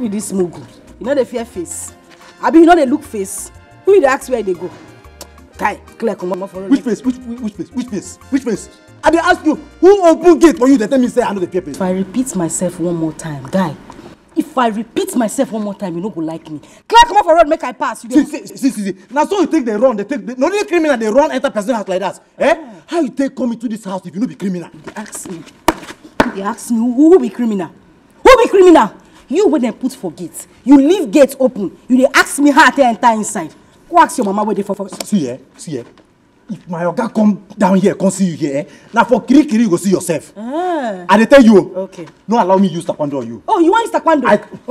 be this mogul? You know the fear face. Abi you know they look face. Who you ask where they go? Kai, clear come on for which face? Which face? I dey ask you, who open gate for you? They tell me say I know the fear face. If I repeat myself one more time, guy. If I repeat myself one more time, you no go like me. Clear come on for road, make I pass. You see. Now so you think they run, no only criminal they run enter person house like that. Eh? How you take come into this house if you no be criminal? They ask me who be criminal? Who be criminal? You when they put for gate, you leave gate open. You dey ask me how to enter inside. Go ask your mama where they for. See here. If my oga come down here, come see you here, now for kiri you go see yourself. I dey tell you. Okay. No allow me use taekwondo on you. Oh, you want use taekwondo?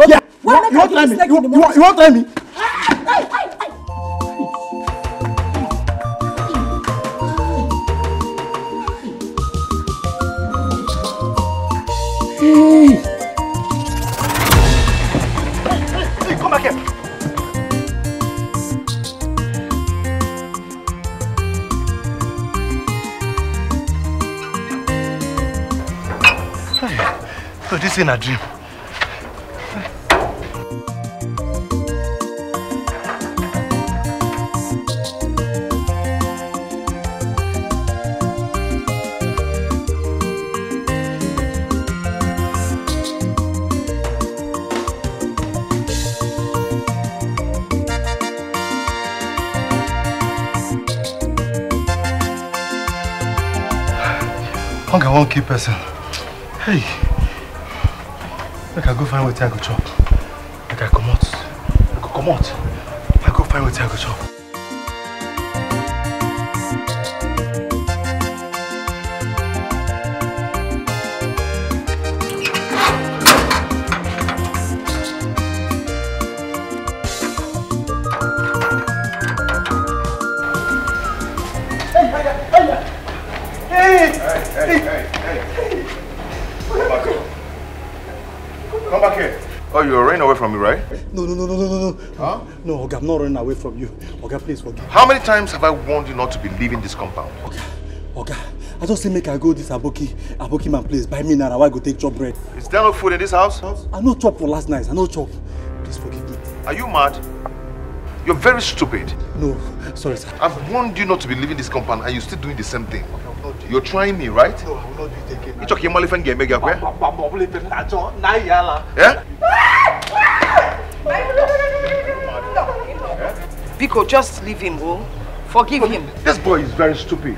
Yeah. You want try me? You want try me? Hey, come back here. So this ain't a dream. Hunger won't keep person. Hey. Make I go find what I go chop. Make I come out. I go find what I go chop. Hey. Come back here. Oh, you're running away from me, right? No. Huh? No, Oga, I'm not running away from you. Oga, please forgive me. How many times have I warned you not to be leaving this compound? Oga, I just say make I go this Aboki man place. Buy me now, I go take chop bread. Is there no food in this house? I no chop for last night. I no chop. Please forgive me. Are you mad? You're very stupid. No, sorry, sir. I've warned you not to be leaving this compound and you're still doing the same thing. You're trying me, right? No, I will not do it again. You talking about game mega kwe? Yeah? Biko, just leave him, oh. Forgive him. This boy is very stupid.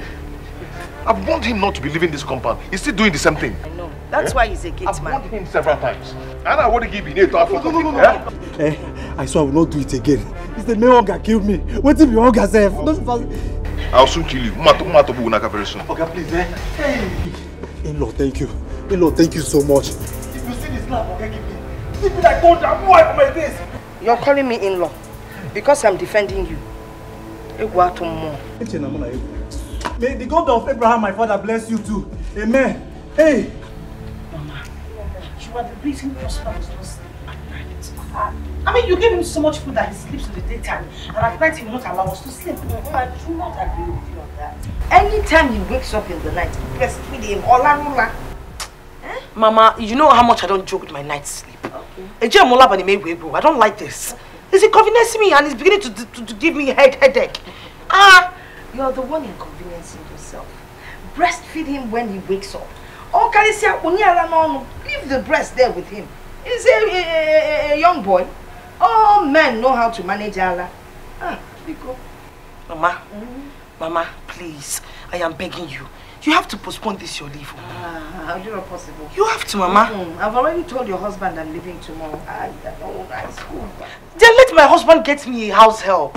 I've warned him not to be leaving this compound. He's still doing the same thing. I know. That's why he's a gate I've man. warned him several times. And I want to give you no. I swear I will not do it again. It's the main hunger killed me. What if your hunger self? I'll soon kill you. Very soon. Okay, please, Hey. In-law, thank you. In-law, thank you so much. If you see this slap, okay, give me. Give me like thunder. Wipe my face. You're calling me in-law because I'm defending you. May the God of Abraham, my father, bless you too. Amen. Hey. Mama, you are the reason Prosper was not sleeping at night. I mean, you gave him so much food that he sleeps in the daytime, and at night he will not allow us to sleep. I do not agree with you on that. Anytime he wakes up in the night, breastfeed him, Mama, you know how much I don't joke with my night sleep. Okay. I don't like this. He's inconveniencing me and he's beginning to give me headache. You're the one inconveniencing yourself. Breastfeed him when he wakes up. Leave the breast there with him. He's a young boy. All men know how to manage Allah. Biko. Mama, Mama, please, I am begging you. You have to postpone this your leave. How is it possible? You have to, Mama. I've already told your husband I'm leaving tomorrow. I don't high school. Then let my husband get me a house help.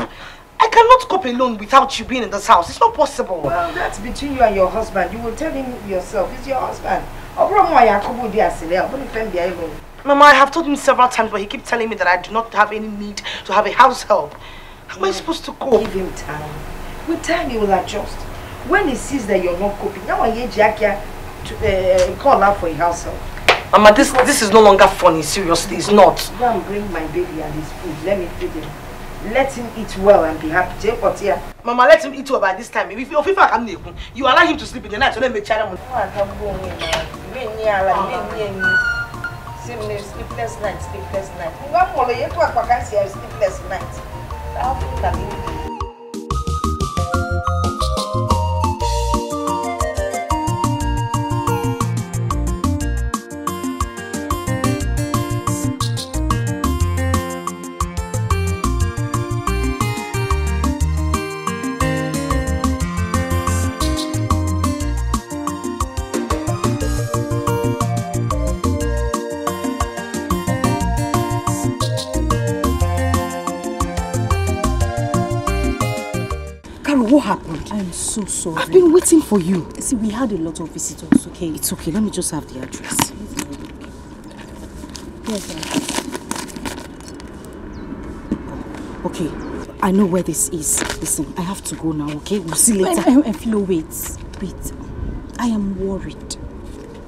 I cannot cope alone without you being in this house. It's not possible. Well, that's between you and your husband. You will tell him yourself. It's your husband. Mama, I have told him several times, but he keeps telling me that I do not have any need to have a house help. How am I supposed to cope? Give him time. With time, he will adjust. When he sees that you're not coping, now I hear Jackie to call out for a house help. Mama, this is no longer funny. Seriously, it's not. Go and bring my baby and his food. Let me feed him. Let him eat well and be happy. Mama, let him eat well by this time. If you allow him to sleep in the night, so let me child him. sleepless night. Sleepless night. How can you do? What happened? I'm so sorry. I've been waiting for you. See, we had a lot of visitors, okay? It's okay. Let me just have the address. Yes, sir. Okay. I know where this is. Listen, I have to go now, okay? We'll see later. Philo, wait. I am worried.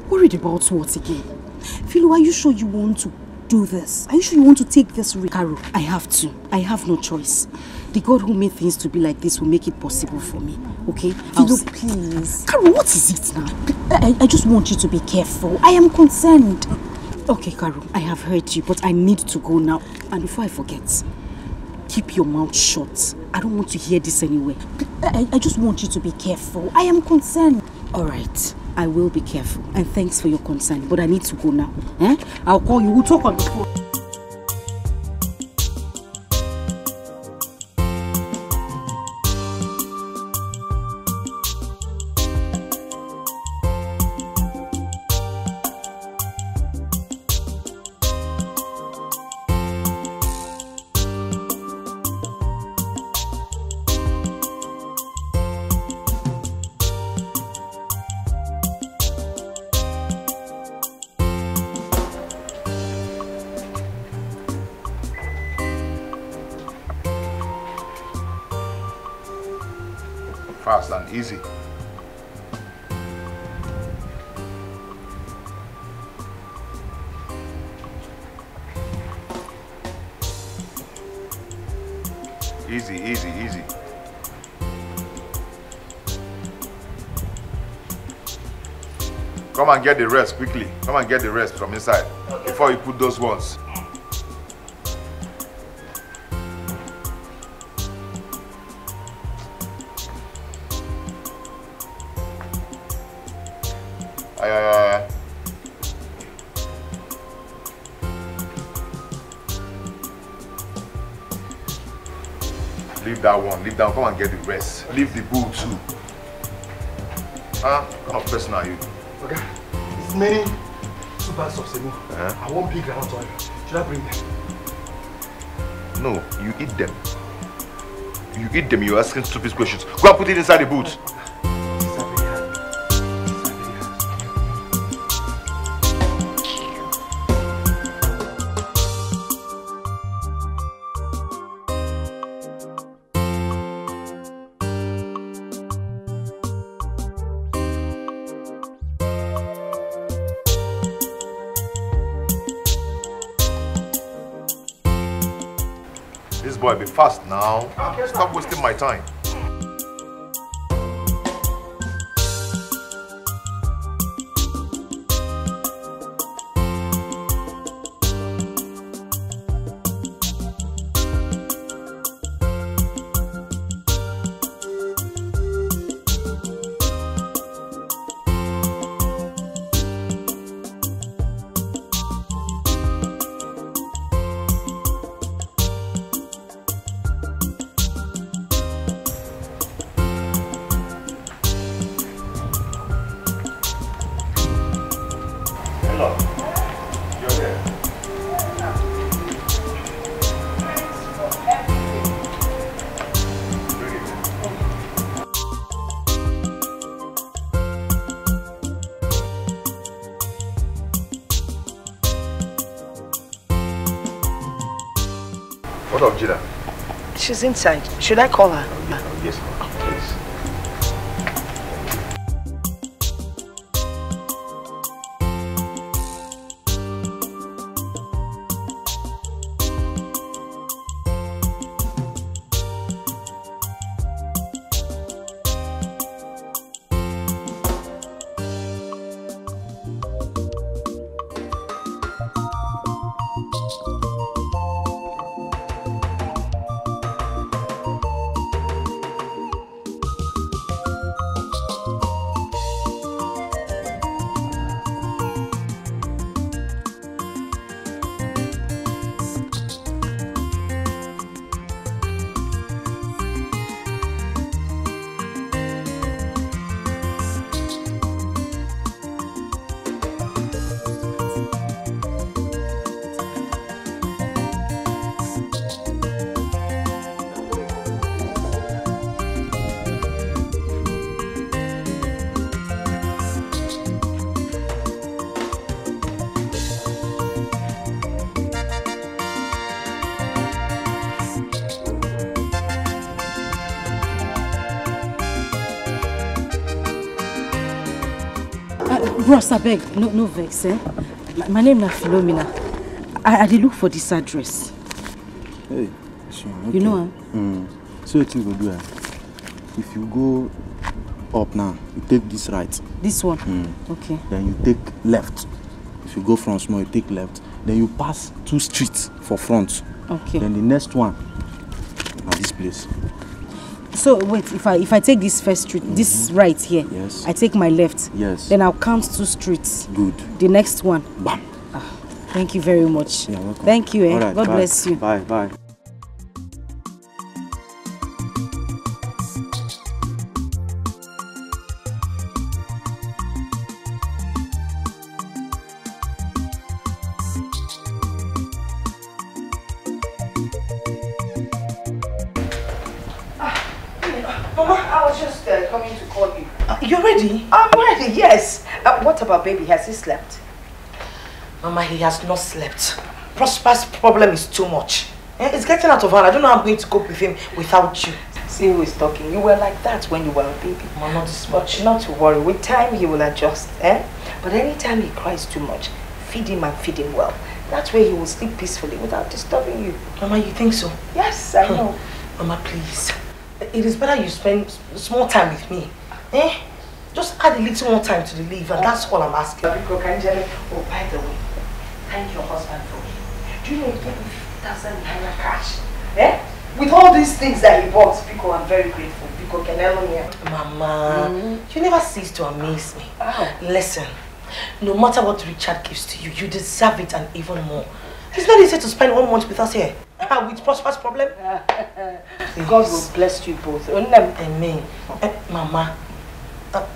Worried about what again? Philo, are you sure you want to do this? Are you sure you want to take this risk? Carol, I have to. I have no choice. The God who made things to be like this will make it possible for me, okay? Philo, please. Carol, what is it now? I just want you to be careful. I am concerned. Okay, Carol, I have heard you, but I need to go now. And before I forget, keep your mouth shut. I don't want to hear this anywhere. I just want you to be careful. I am concerned. All right, I will be careful. And thanks for your concern, but I need to go now. Eh? I'll call you. We'll talk on the phone. Fast and easy. Easy, easy, easy. Come and get the rest quickly. Come and get the rest from inside before you put those ones. Leave that one. Leave that one. Come and get the rest. Leave the bull too. What kind of person are you? Okay. It's many 2 bags of semo. I want big ground oil. Should I bring them? No, you eat them. You eat them. You're asking stupid questions. Go and put it inside the boot. This boy be fast now. Stop wasting my time. What of Jida? She's inside. Should I call her? Yes, please. Bros, abeg, no vex, eh? My name is Philomena. I dey look for this address. Hey, sure, okay. You know, So what you go do? If you go up now, you take this right. This one? Okay. Then you take left. If you go from small, you take left. Then you pass 2 streets for front. Okay. Then the next one, now this place. So wait, if I take this first street, this right here, yes. I take my left. Yes. Then I'll count 2 streets. Good. The next one. Bam. Thank you very much. You're welcome. Thank you, eh? All right, God bye. bless you. Bye, bye. Mama, I was just coming to call you. You're ready? I'm ready, yes. What about baby? Has he slept? Mama, he has not slept. Prosper's problem is too much. It's getting out of hand. I don't know how I'm going to cope with him without you. See who is talking. You were like that when you were a baby. Mama, not this But much. not to worry. With time, he will adjust. But anytime he cries too much, feed him and feed him well. That way he will sleep peacefully without disturbing you. Mama, you think so? Yes, I know. Mama, please. It is better you spend small time with me. Just add a little more time to the leave, and that's all I'm asking. Oh, by the way, thank your husband for me. Do you know he gave me 50,000 naira cash? With all these things that he bought, Pico, I'm very grateful. Pico, can I here? Mama, you never cease to amaze me. Listen, no matter what Richard gives to you, you deserve it and even more. It's not easy to spend 1 month with us here. With Prosper's problem. God will bless you both. Amen. Mama,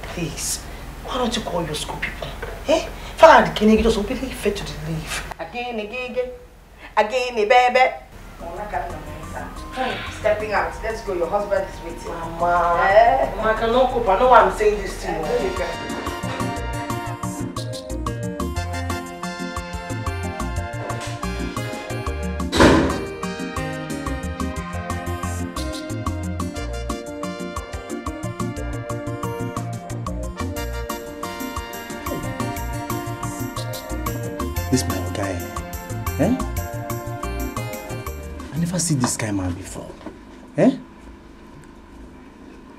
please, why don't you call your school people? Father Dikeh just openly fed to the leave. Again, baby. Stepping out. Let's go. Your husband is waiting. Mama, I cannot cope. I know why I'm saying this to you. This my guy. I never see this kind of man before.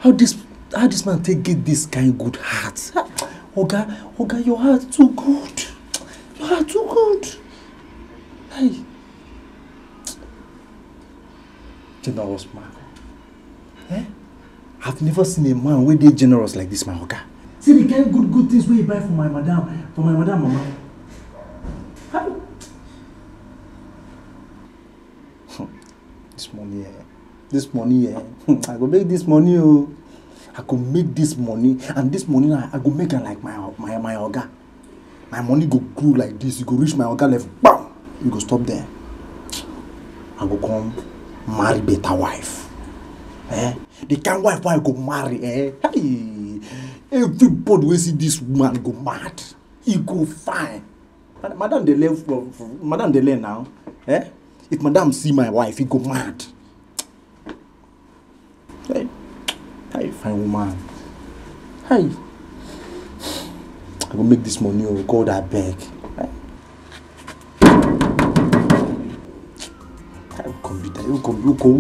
How this man get this kind of good heart? Oga, your heart too good. Your heart too good. Hey. Generous man. I've never seen a man where they generous like this man, Oga. See the kind of good things where you buy for my madam, mama. This money, I go make this money, I go make this money, and this money I go make it like my oga. My money go grow like this, you go reach my oga level, bam! You go stop there. I go come marry better wife. The kind of wife I go marry, Hey, everybody will see this woman go mad. He go fine. Madam they learn now. If madam see my wife, he go mad. Hey, fine woman. Hey, I go make this money or God I beg. I will come be that. Who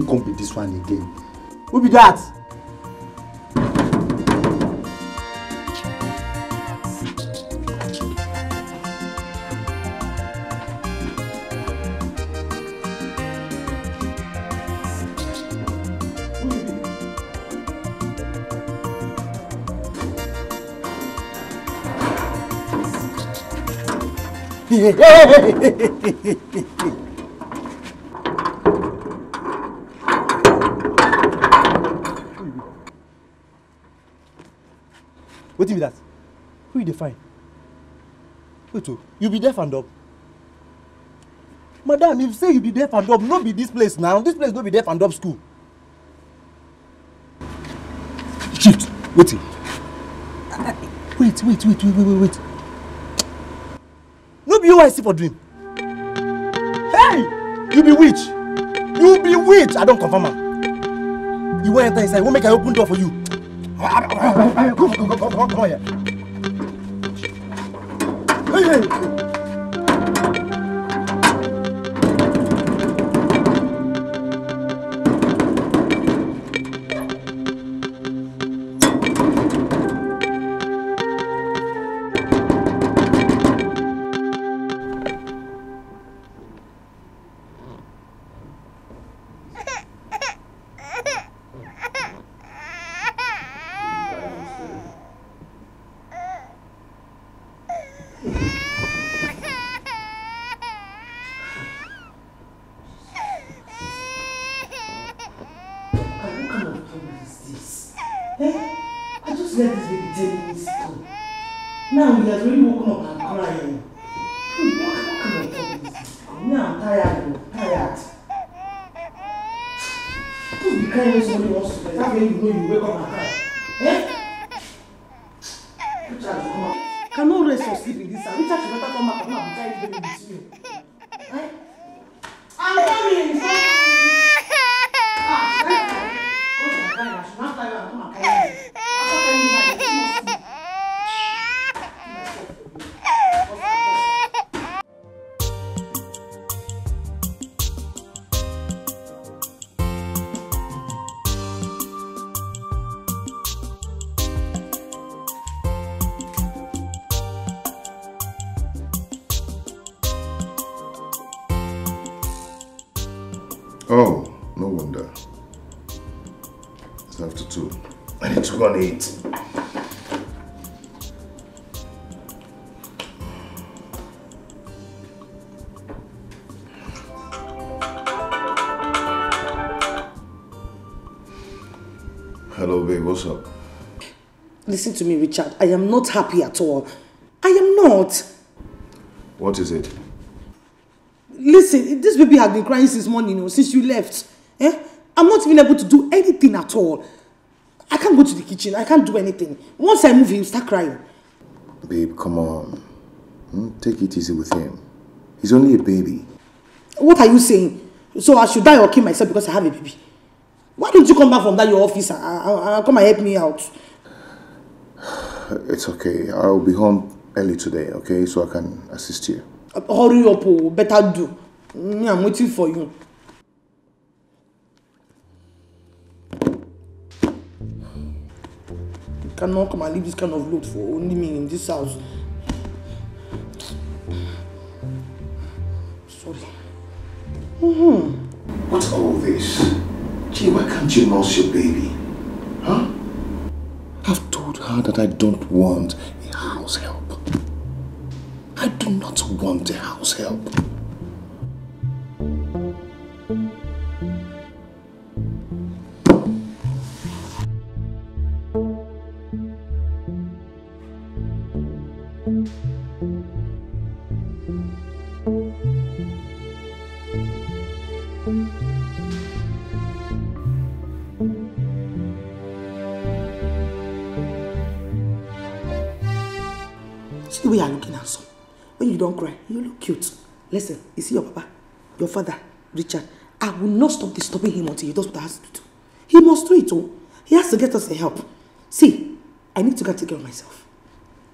come be this one again? Who be that? What be that? Who you define? Wait, you be deaf and dumb? Madam, if you say you be deaf and dumb, no be this place now. This place no be deaf and dumb school. Shift. Wait. Wait. No be you I see for dream. Hey! You be witch. I don't confirm am. You want enter inside, won't make I open door for you. Come on here. Now he has really woken up and crying. What kind of problem is this? Now I'm tired. Don't be crying when somebody wants to play. That's when you know you wake up and cry. Richard, come on. Cannot rest or sleep in this house. Richard should better come back and try to be with you. I'm coming. Oh, no wonder. It's after 2. I need to go and eat. Hello, babe, what's up? Listen to me, Richard. I am not happy at all. I am not. What is it? Listen, this baby has been crying since morning, since you left. I'm not even able to do anything at all. I can't go to the kitchen. I can't do anything. Once I move, he'll start crying. Babe, come on. Take it easy with him. He's only a baby. What are you saying? So I should die or kill myself because I have a baby? Why don't you come back from that your office and come and help me out? It's okay. I'll be home early today, okay? So I can assist you. Hurry up, better do. I'm waiting for you. You cannot come and leave this kind of load for only me in this house. Sorry. What's all this? Gee, why can't you nurse your baby? Huh? I've told her that I don't want a house help. I do not want a house help. See the way you're looking handsome. When you don't cry, you look cute. Listen, you see your papa, your father, Richard. I will not stop disturbing him until he does what I has to do. He must do it all. He has to get us the help. See, I need to go take care of myself.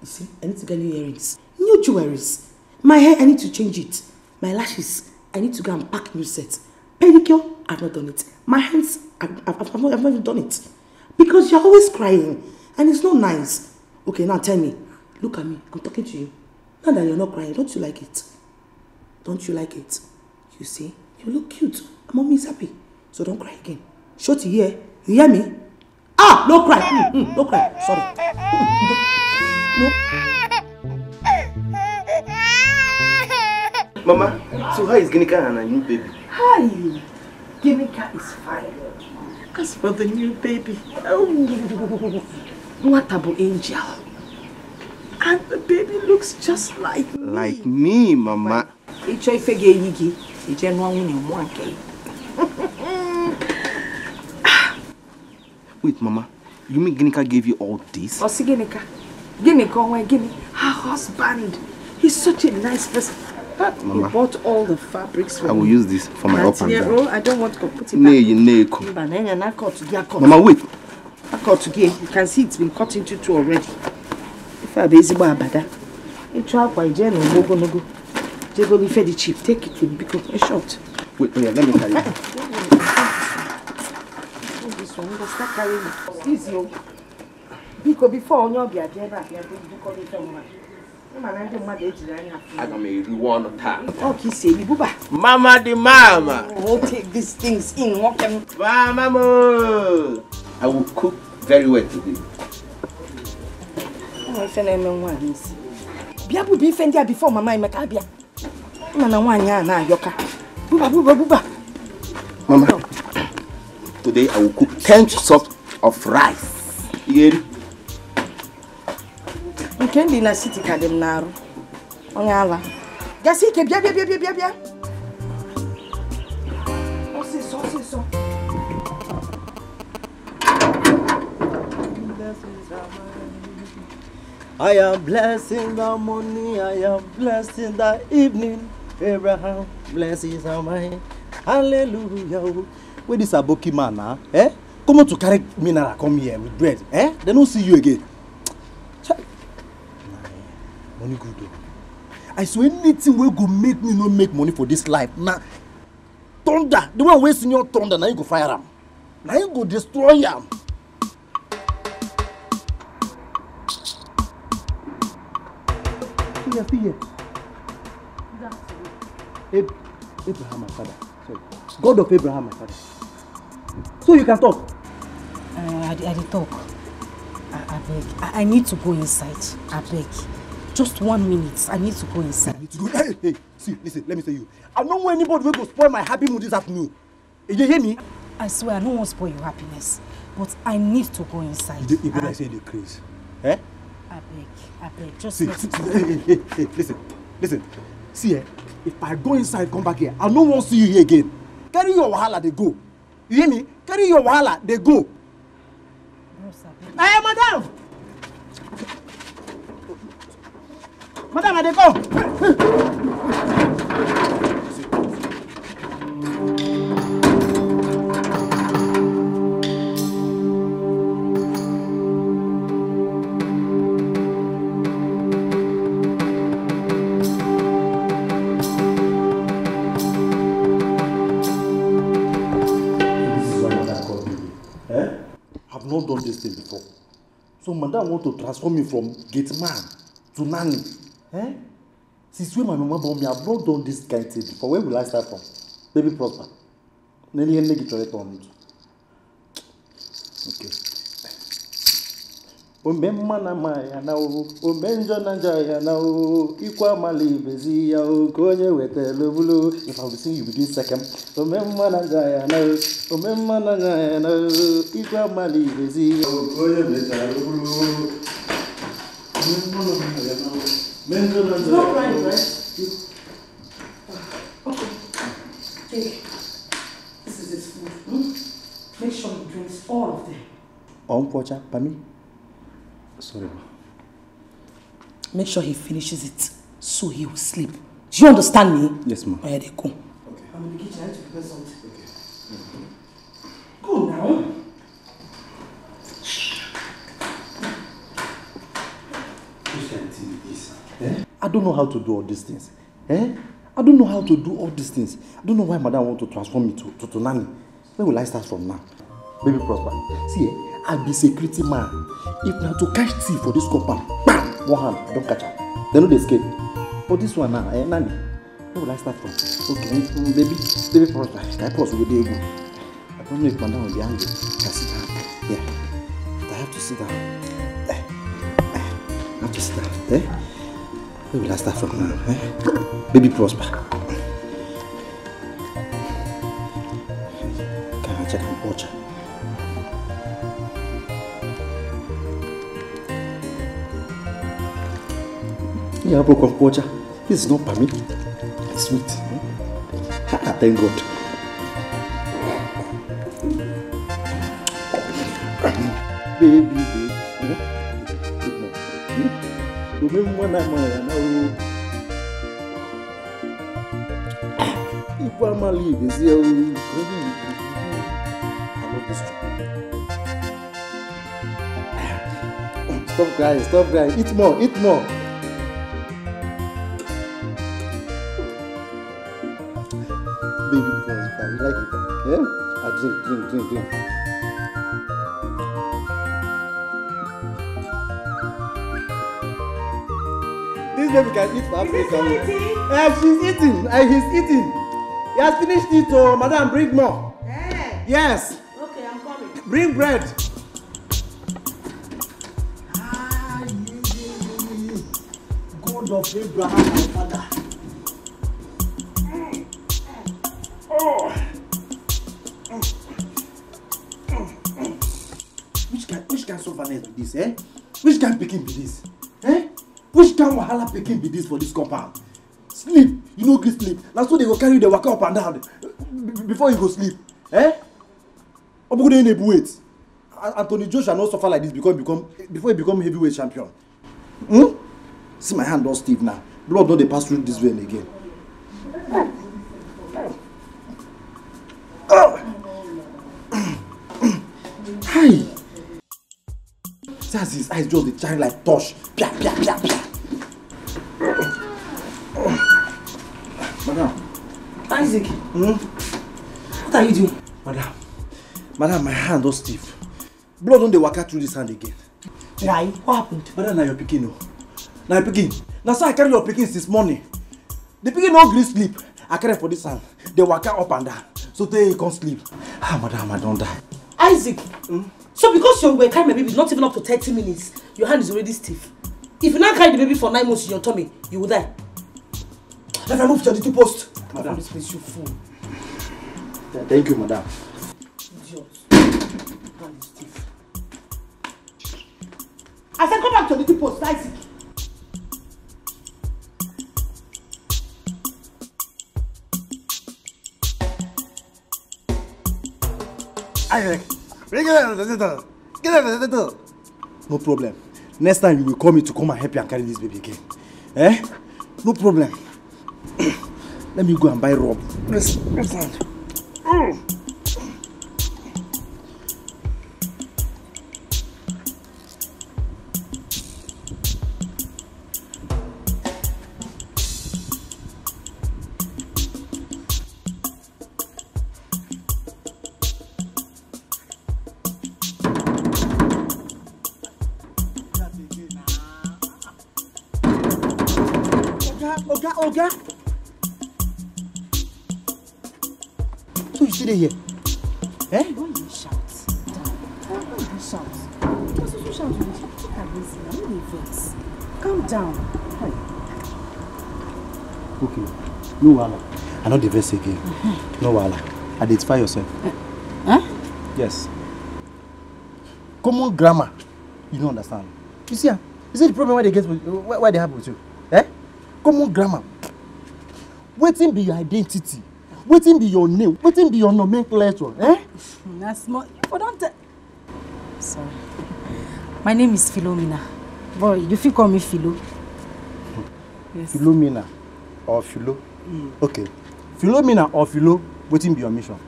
You see, I need to get new earrings, new jewelries. My hair, I need to change it. My lashes, I need to go and pack new sets. Pedicure, I've not done it. My hands, I've not even done it. Because you're always crying. And it's not nice. Okay, now tell me. Look at me. I'm talking to you. Now that you're not crying, don't you like it? Don't you like it? You see? You look cute. Mommy is happy. So don't cry again. Shorty here. You hear me? Ah! No cry. No cry. Sorry. No. Mama, so how is Ginika and a new baby? Hi. Ginika is fine. As for the new baby, oh, what about Angel? And the baby looks just like me. Like me, Mama. Wait, Mama, you mean Ginika gave you all this? What's Ginika? Ginika, her husband. He's such a nice person. Mama, he bought all the fabrics for I will use this for my up and down. I don't want to put it back. Mama, wait. You can see it's been cut into 2 already. If I basically bada. It's all by Jen and Mogonogo. They go be the cheap. Take it with because a shot. Wait, let me carry it. This one, go start carrying it. Easy. Because before on your beer, I got me one time. okay, say, Buba. Mama the mama. We'll take these things in. Walk them. Mama. I will cook very well today. My friend, once. Biabu be fendia before Mama in Macabia. Mana one ya na yoka. Buba. Mama, today I will cook 10 cups of rice. You get it? You can't be in a city cadem now. On Yala. Gassi, bia. So. I am blessed in the morning, I am blessed in the evening. Abraham, blessings are mine. Hallelujah. Where this aboki man now? Come on to carry mineral, come here with bread. They don't see you again. Money good though. I swear anything will go make me not make money for this life. Now, thunder, the one wasting your thunder, now you go fire him. Now you go destroy him. Here. Abraham, my father. Sorry. God of Abraham, my father. So you can talk. I did talk. I beg. I need to go inside. I beg. Just 1 minute. I need to go inside. Hey, see, listen, let me tell you. I don't want anybody who will spoil my happy mood this afternoon. You hear me? I swear, I don't want to spoil your happiness. But I need to go inside. You better say the craze. Eh? I beg. Just see, hey, listen. See, if I go inside, come back here, I don't want to see you here again. Carry your wahala, they go. You hear me? Carry your wahala, they go. Hey, madam! Madam, they go. I've not done this thing before. So madam want to transform me from gate man to nanny. Since when my mama born me, I've not done this kind of thing before. Where will I start from? Baby Prosper. Nelly and Negi Toilet on it. Okay. Omemana maya na o, omenjo na jaya na o, ikwa mali bezi ya o, konye wete lobulu. If I will sing you within second. Omemana jaya na o, omemana jaya na o, ikwa mali bezi ya o, konye wete lobulu. It's not right, right? Okay. Take. This is his food. Make sure he drinks all of them. Pocha, Pami. Sorry. Make sure he finishes it so he will sleep. Do you understand me? Yes, ma'am. Where they go? Okay. I'm in the kitchen. I need to prepare something. Okay. Go now. I don't know how to do all these things. I don't know how to do all these things. I don't know why madam want to transform me to nanny. Where will I start from now? Baby Prosper. See, I'll be security man. If now to catch thief for this compound, bam, one hand, don't catch her. They know they escape. But this one now, nanny. Where will I start from? Okay, baby Prosper. Can I pause with the ego? I don't know if madam will be angry. Can I sit down? Yeah. I have to sit down. I have to sit down. Where will I start from now? Baby Prosper. Can I check and watch? Yeah, broken water. This is not Pami. It's sweet. Thank God. Baby. Remember when I'm if I'm leaving, is here. I love this job. Stop crying. Eat more. You like it? Yeah? Drink. This baby can eat for Africa. She's eating. He's eating. He has finished it, oh, madam, bring more. Hey. Yes. Okay, I'm coming. Bring bread. God of Abraham, my father. Which kind of softness be this, eh? Which kind of picking be this? Eh? Which kind of wahala picking be this for this compound? Sleep. You know good sleep. That's why they go carry the waka up and down before you go sleep. Eh? Wait. Anthony Joshua not suffer like this before he become heavyweight champion. Hmm? See my hand all stiff now. Blood don't they pass through this vein again. Hi. That's his eyes just the shine like torch. Pia. Madam. Isaac. What are you doing? Madam, my hand all stiff. Blood don't they waka through this hand again. Why? What happened? Madam, now your pikin no. Now your pikin. Now so I carry your pikin since morning. The pikin no gree sleep. I carry for this hand. They waka up and down. So they can't sleep. Madam, I don't die. Isaac. So because you were carrying my baby not even up to 30 minutes, your hand is already stiff. If you now carry the baby for 9 months in your tummy, you will die. Let me move to the duty post. Madam, this place you fool. Thank you, madam. Idiot. Hand is stiff. I said come back to the duty post, Isaac. Isaac. No problem. Next time you will call me to come and help you and carry this baby again. Eh? No problem. Let me go and buy rope. Let's Oga. So you sit here? Eh? Why you shout? Why you shout? Just you shout. Look at this. I'm really vex. Calm down. Hey. Okay. No wahala. I know the verse again. No wahala. Identify yourself. Huh? Yes. Common grammar. You don't understand. You see the problem why they have with you? Eh? Common grammar. Waiting be your identity. Waiting be your name. Waiting be your nomenclature. Eh? That's small. You don't tell. Sorry. My name is Philomena. Boy, you feel call me Philo? Yes. Philomena or Philo? Okay. Philomena or Philo, waiting be your mission.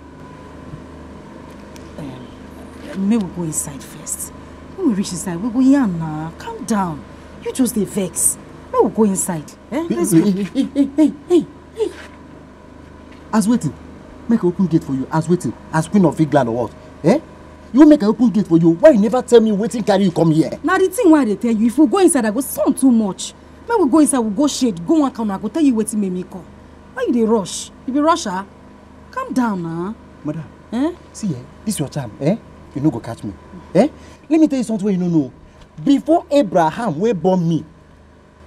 May we go inside first. When we reach inside, we go here now. Calm down. You just the vex. May we go inside. Eh? Hey. As waiting, make an open gate for you. As waiting, as Queen of England or what? Eh? You make an open gate for you. Why you never tell me waiting carry you come here? Now the thing why they tell you, if we go inside, I go sound too much. When we go inside, we go shade, go one corner, I go tell you waiting make me come. Why you dey rush? You be rusher? Calm down now. Madam, see this your time, You no go catch me. Let me tell you something you don't know. Before Abraham we born me,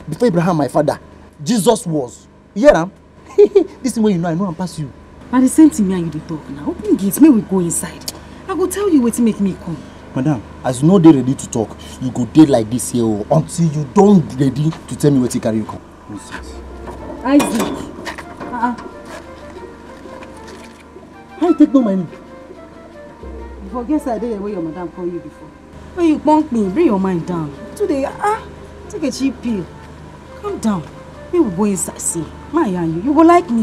before Abraham my father, Jesus was. You hear am? This is where you know I know and pass you. At the same time, you dey talk now. Open gates, may we go inside. I go tell you wetin make me come. Madam, as you know they ready to talk, you go dey like this here until you don't ready to tell me wetin carry you come. Isaac. How you take no money? You forget I dey where your madam call you before. When you punk me, bring your mind down. Today, take a cheap pill. Calm down. We will go inside. See, my you go like me.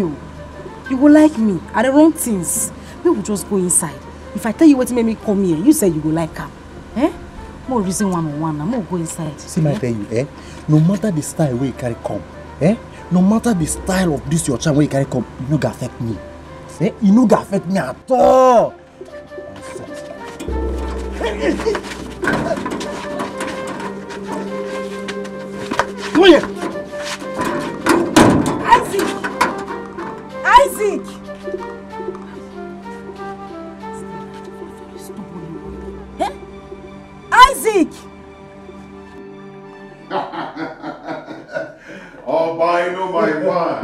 You go like me. I the wrong things. We will just go inside. If I tell you what made me come here, you say you go like her. More reason one-on-one. I'm gonna go inside. See, my tell you, no matter the style where you carry come, no matter the style of this your child where you carry come, you no go affect me. Eh? You no go affect me at all. Come here. Isaac! Eh? Isaac! Oh, by no, my man.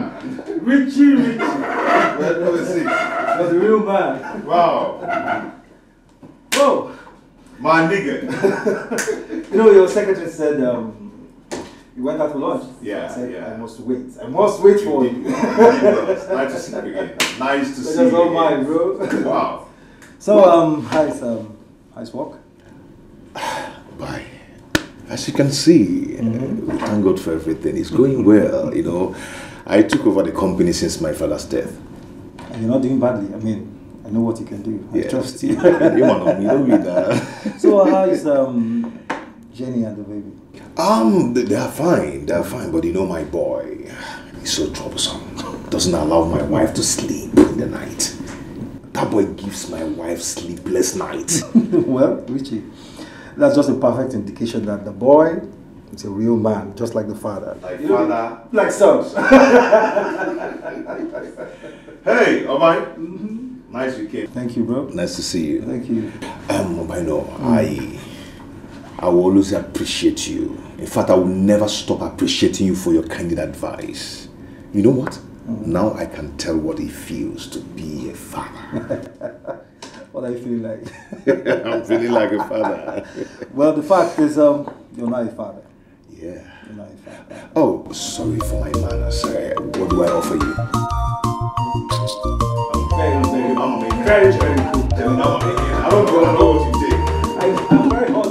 Richie. Where was he? That's a real man. Wow. Whoa. My nigga. You know, your secretary said you went out for lunch. Yeah, I said, yeah. I must wait. I must wait for you. Nice to see you again. Nice to see you That's all again. mine, bro. Wow. So, how's work? Bye. As you can see, we thank God for everything. It's going well, you know. I took over the company since my father's death. And you're not doing badly. I mean, I know what you can do. I trust you. So, how is Jenny and the baby? They are fine. They are fine. But you know, my boy, he's so troublesome. Doesn't allow my wife to sleep in the night. That boy gives my wife sleepless nights. Well, Richie, that's just a perfect indication that the boy is a real man, just like the father. Like father. Like sons. Hey, alright. Nice you came. Thank you, bro. Nice to see you. Thank you. I know, I will always appreciate you. In fact, I will never stop appreciating you for your candid advice. You know what? Now I can tell what it feels to be a father. What are you feeling like? I'm feeling like a father. Well, the fact is, you're not a father. Yeah. You're not a father. Oh, sorry for my manners. What do I offer you? Very cool. I don't know what you take. I'm very hot.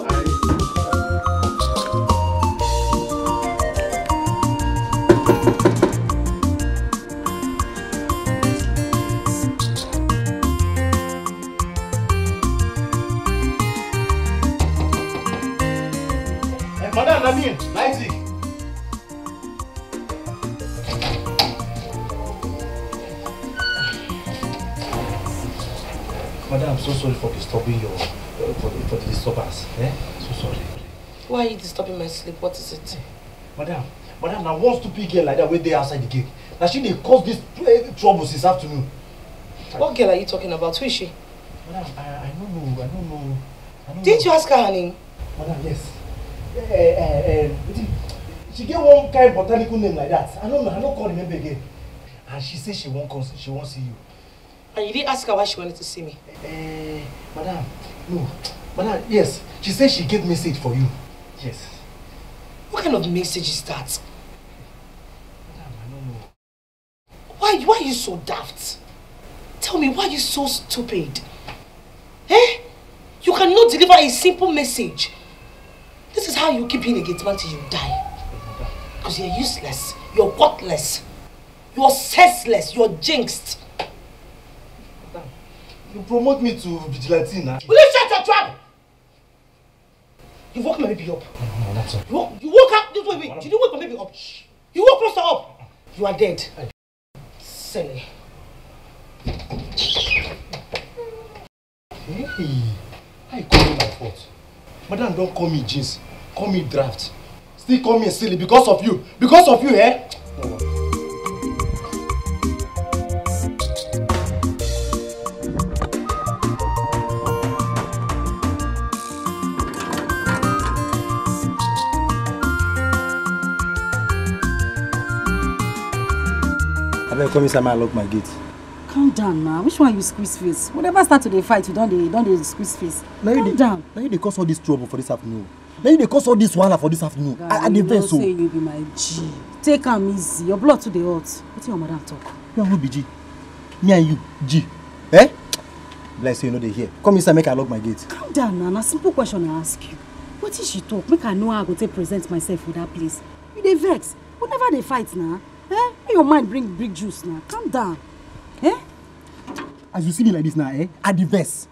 Madam, Namin, Isaac. Madam, I'm so sorry for disturbing you, for the disturbance. So sorry. Why are you disturbing my sleep? What is it? Madam, now one stupid girl like that wait there outside the gate. Now she dey cause this trouble this afternoon. What girl are you talking about? Who is she? Madam, I don't know. Didn't you ask her her name? Madam, yes. She get one kind of botanical name like that. I don't call remember again. And she said she won't see you. And you didn't ask her why she wanted to see me? Madam, no. Madam, yes. She said she get message for you. Yes. What kind of message is that? Madam, I don't know. Why are you so daft? Tell me, why are you so stupid? Eh? You cannot deliver a simple message. This is how you keep being a gate man till you die. Because you're useless, you're worthless, you're senseless, you're jinxed. Madam, you promote me to vigilante now. Will you shut your trap? You woke my baby up. No, that's all. You woke up. Wait. Did you wake my baby up? Shh. You woke Roster up. You are dead. Silly. Hey, how you call me my fault? Madam, don't call me jeans. Call me draft. Still call me silly because of you. Because of you, eh? Oh. I better come inside, I lock my gate. Calm down now. Which one you squeeze face? Whatever start to the fight, you don't squeeze face. Calm down. Now you cause all this trouble for this afternoon. Now you cause all this wahala for this afternoon. I dey vex so. Say you be my G. Take am easy. Your blood to the hot. Wetin your madam talk? You and who be G? Me and you, G. Eh? Like say you know they hear. Come inside, make I lock my gate. Calm down now. Na simple question I ask you. Wetin she talk? Make I know how I go take present myself for that place. You dey vex. Whenever they fight now, eh? Make your mind bring big juice now. Calm down. Eh? As you see me like this now, eh? I dey vex.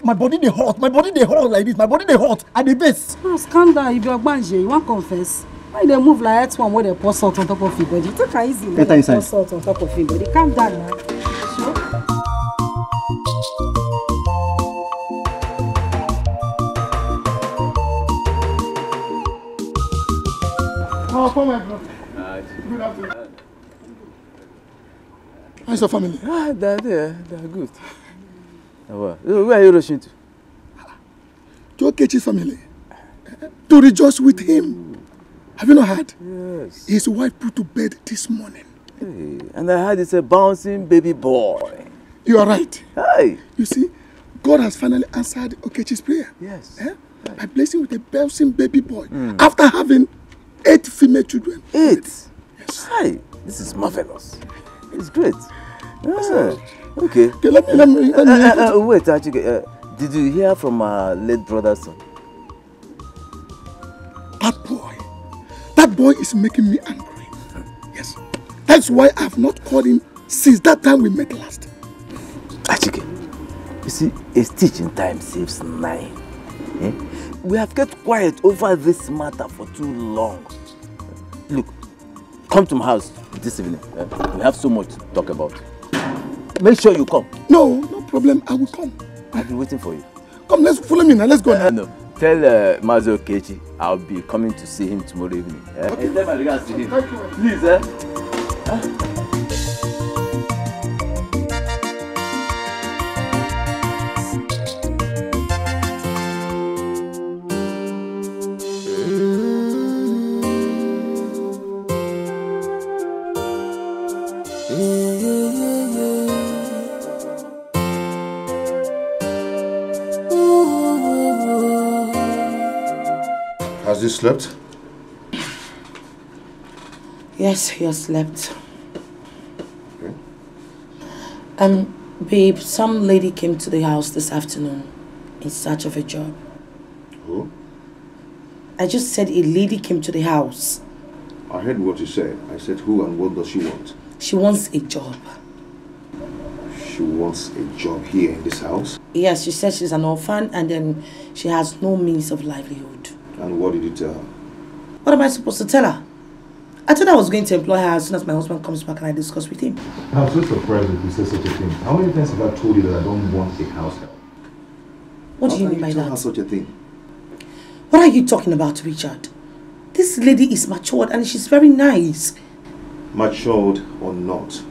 My body dey hot. My body dey hot like this. My body dey hot. I dey vex. Mas calm down. You be ogbanje. You wan confess? Why they move like that one where they pour salt on top of your body? Take her easy. Like pour salt on top of your body. Calm down now. Sure. Papa, my brother. Good afternoon. How's your family? They're good. Where are you rushing to? To Okechi's family. To rejoice with him. Have you not heard? Yes. His wife put to bed this morning. Hey, and I heard it's a bouncing baby boy. You are right. Hey. You see, God has finally answered Okechi's prayer. Yes. Eh? By blessing with a bouncing baby boy. After having 8 female children. 8? Yes. Hey, this is marvelous. It's great. Okay. Okay, let me wait, actually, did you hear from my late brother's son? That boy is making me angry. Yes. That's why I have not called him since that time we met last. Achike, you see, a stitch in time saves 9. Eh? We have kept quiet over this matter for too long. Look, come to my house this evening. We have so much to talk about. Make sure you come. No problem. I will come. I'll be waiting for you. Come, let's follow me now. Let's go now. No. Tell Mazo Okechi I'll be coming to see him tomorrow evening. Okay. Tell my regards to him. Thank you. Please, Has he slept? Yes, he has slept. Okay. Babe, some lady came to the house this afternoon in search of a job. Who? I just said a lady came to the house. I heard what you said. I said who and what does she want? She wants a job. She wants a job here in this house? Yes, she said she's an orphan and then she has no means of livelihood. And what did you tell her? What am I supposed to tell her? I thought I was going to employ her as soon as my husband comes back and I discuss with him. I'm so surprised that you said such a thing. How many times have I told you that I don't want a house help? What do you mean by tell that? her such a thing? What are you talking about, Richard? This lady is matured and she's very nice. Matured or not,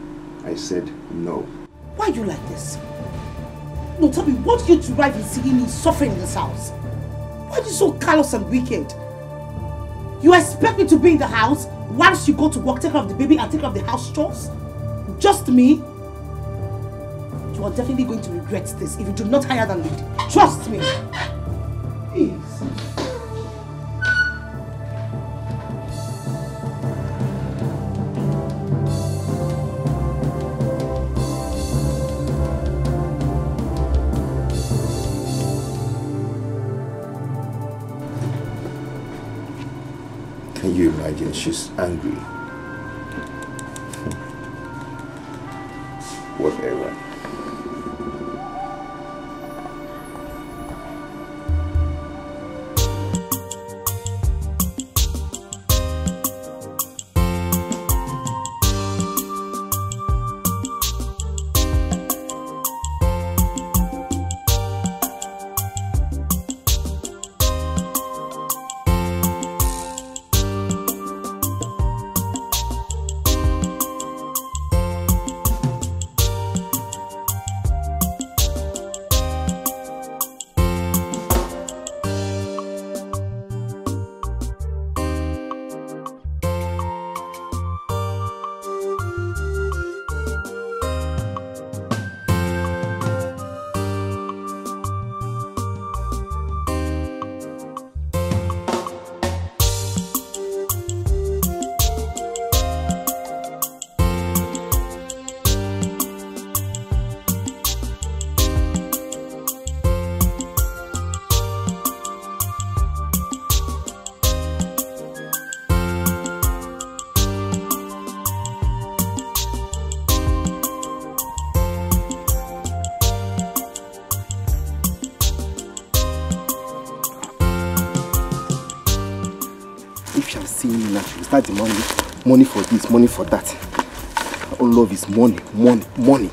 I said no. Why are you like this? No, tell me, what do you derive in seeing me suffering in this house? Why are you so callous and wicked? You expect me to be in the house whilst you go to work, take care of the baby and take care of the house chores? Just me? You are definitely going to regret this if you do not hire that lady. Trust me. Please. Can you imagine? She's angry. Whatever. Start demanding money for this, money for that. All love is money, money, money.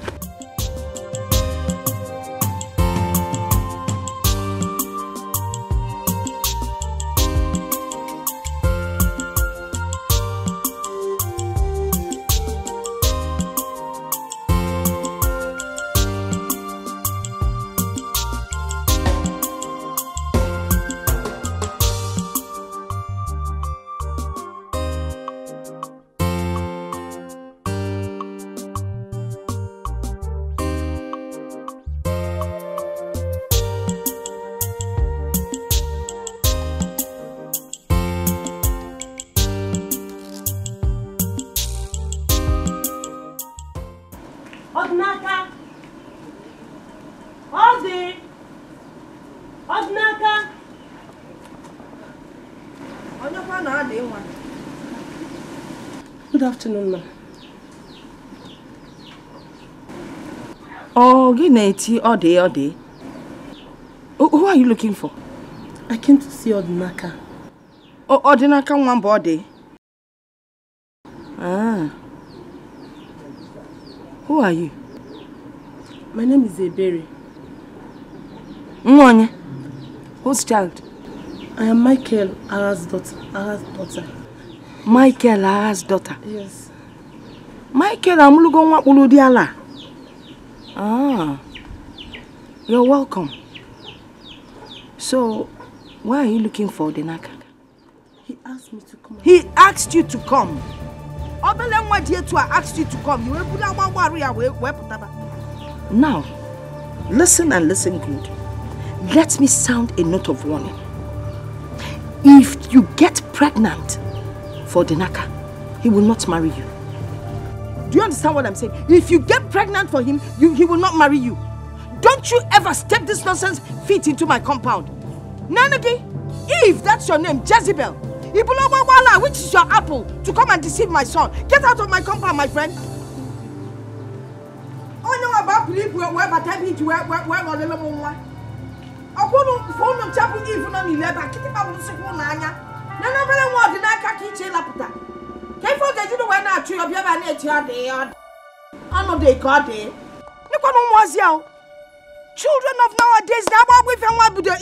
Ngozi! Odinaka! Good afternoon, ma'am. Oh, Gineti, Ode. Who are you looking for? I came to see Odinaka. Oh, Odinaka one body. Ah. Who are you? My name is Ebere. Mwanya. Whose child? I am Michael Ara's daughter. Michael Ara's daughter? Yes. Michael Amulugo Wapuludiala. Ah. You're welcome. So, why are you looking for Odinaka? He asked me to come. He asked you to come. Asked you to come. Now, listen and listen good. Let me sound a note of warning. If you get pregnant for Odinaka, he will not marry you. Do you understand what I'm saying? If you get pregnant for him, he will not marry you. Don't you ever step this nonsense feet into my compound. Nanaki, if that's your name, Jezebel, which is your apple, to come and deceive my son. Get out of my compound, my friend. Oh, no, about people where but I need to wear on the level one. I won't phone on chapel even on 11. Keep up with Nanya. None of them want the Naka kitchen laputa. Can't forget you when I tree of your nature day. I'm not day card day. Look on was you. Children of nowadays, now what we found with the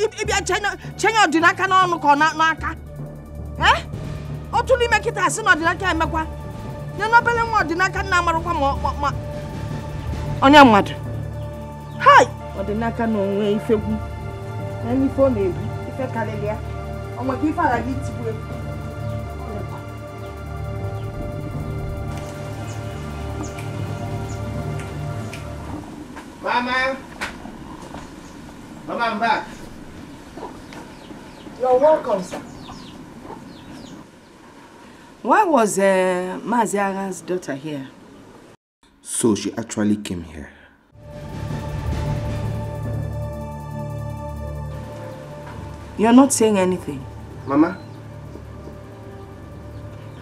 China Dinaka no Naka. Eh? Or to make it as not like I'm a you're not better more than I can number one. On your mother. Hi! Or the Naka no way if you any phone if I can hear. On what if I need to wait. Mama! Mama, I'm back. You're welcome, sir. Why was Maziara's daughter here? So she actually came here. You're not saying anything. Mama?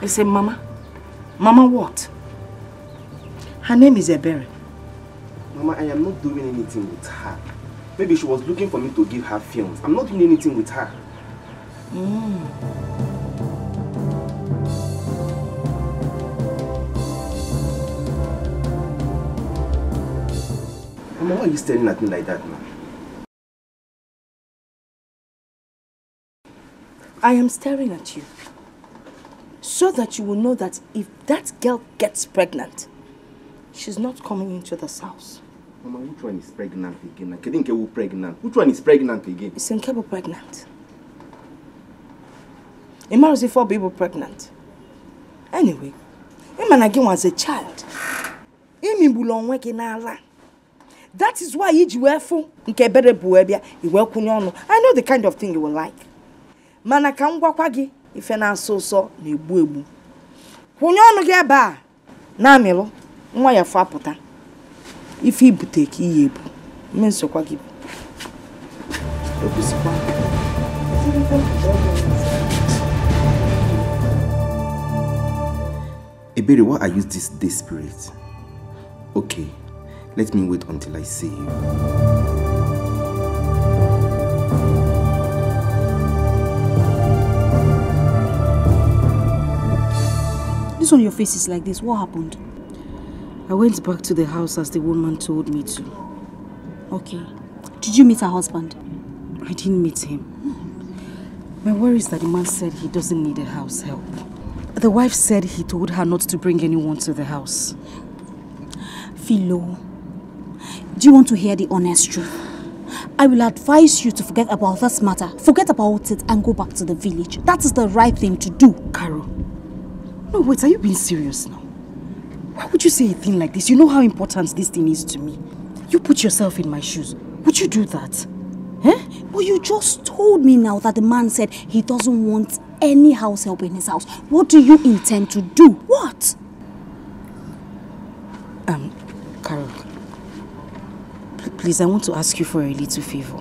I say, Mama? Mama what? Her name is Ebere. Mama, I am not doing anything with her. Maybe she was looking for me to give her films. I'm not doing anything with her. Mama, why are you staring at me like that now? I am staring at you so that you will know that if that girl gets pregnant, she's not coming into this house. Mama, which one is pregnant again? Kedinke pregnant. Which one is pregnant again? Is Nkebo pregnant? Imarozi 4 people pregnant. Anyway, Imanagi was a child. That is why I know the kind of thing you will like. Manakangwakwagi if an so ni buebu. Kunyono geba na milo nwa ya fapota. If he butake yebu. Menso kwagi. Ebere, why are you this desperate? Okay, let me wait until I see you. This on your face is like this. What happened? I went back to the house as the woman told me to. Okay. Did you meet her husband? I didn't meet him. My worry is that the man said he doesn't need a house help. The wife said he told her not to bring anyone to the house. Philo, do you want to hear the honest truth? I will advise you to forget about this matter. Forget about it and go back to the village. That is the right thing to do. Carol. No, wait, are you being serious now? Why would you say a thing like this? You know how important this thing is to me. You put yourself in my shoes. Would you do that? Eh? But you just told me now that the man said he doesn't want any house help in his house. What do you intend to do? What? Carol, please, I want to ask you for a little favor.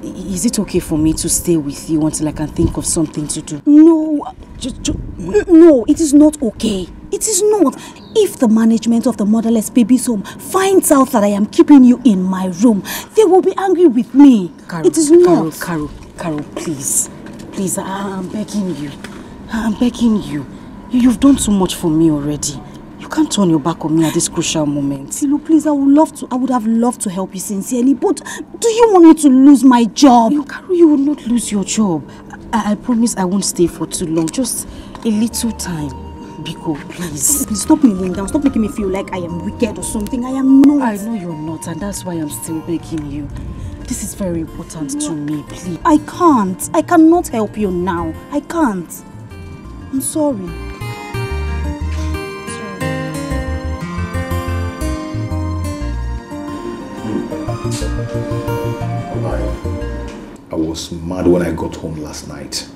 Is it okay for me to stay with you until I can think of something to do? No, no, it is not okay. It is not. If the management of the motherless baby's home finds out that I am keeping you in my room, they will be angry with me. Carol, it is not. Carol, please. Please, I'm begging you. I'm begging you. You've done so much for me already. You can't turn your back on me at this crucial moment. Tilo, please, I would have loved to help you sincerely, but do you want me to lose my job? Carol, you will not lose your job. I promise I won't stay for too long. Just a little time. Biko, please. Please stop kneeling down. Stop making me feel like I am wicked or something. I am not. I know you're not, and that's why I'm still begging you. This is very important to me, please. I can't. I cannot help you now. I can't. I'm sorry. I was mad when I got home last night.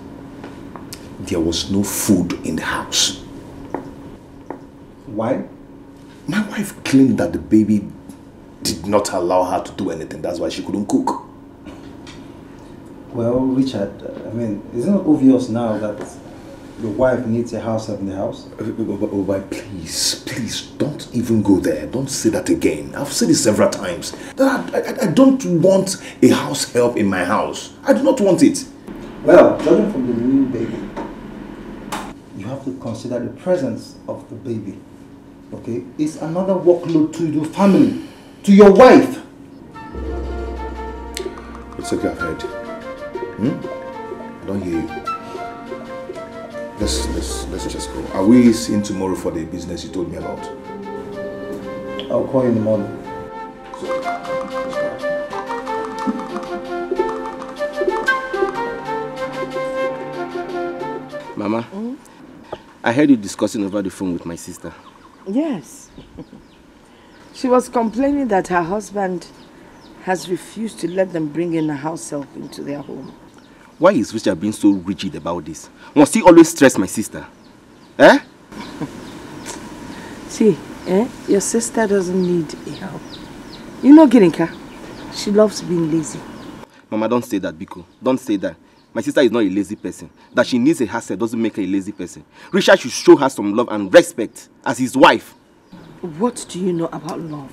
There was no food in the house. Why? My wife claimed that the baby did not allow her to do anything. That's why she couldn't cook. Well, Richard, I mean, isn't it obvious now that your wife needs a house help in the house? But please, don't even go there. Don't say that again. I've said it several times. I don't want a house help in my house. I do not want it. Well, judging from the new baby, you have to consider the presence of the baby. Okay? It's another workload to your family, to your wife. It's okay, I've heard. I don't hear you. Let's just go. Are we in tomorrow for the business you told me about? I'll call you in the morning. Mama, I heard you discussing over the phone with my sister. Yes. She was complaining that her husband has refused to let them bring in a house help into their home. Why is Richard being so rigid about this? Must he always stress my sister? Eh? See, your sister doesn't need help. You know Girinka, she loves being lazy. Mama, don't say that, Biko. Don't say that. My sister is not a lazy person. That she needs a house help doesn't make her a lazy person. Richard should show her some love and respect as his wife. What do you know about love?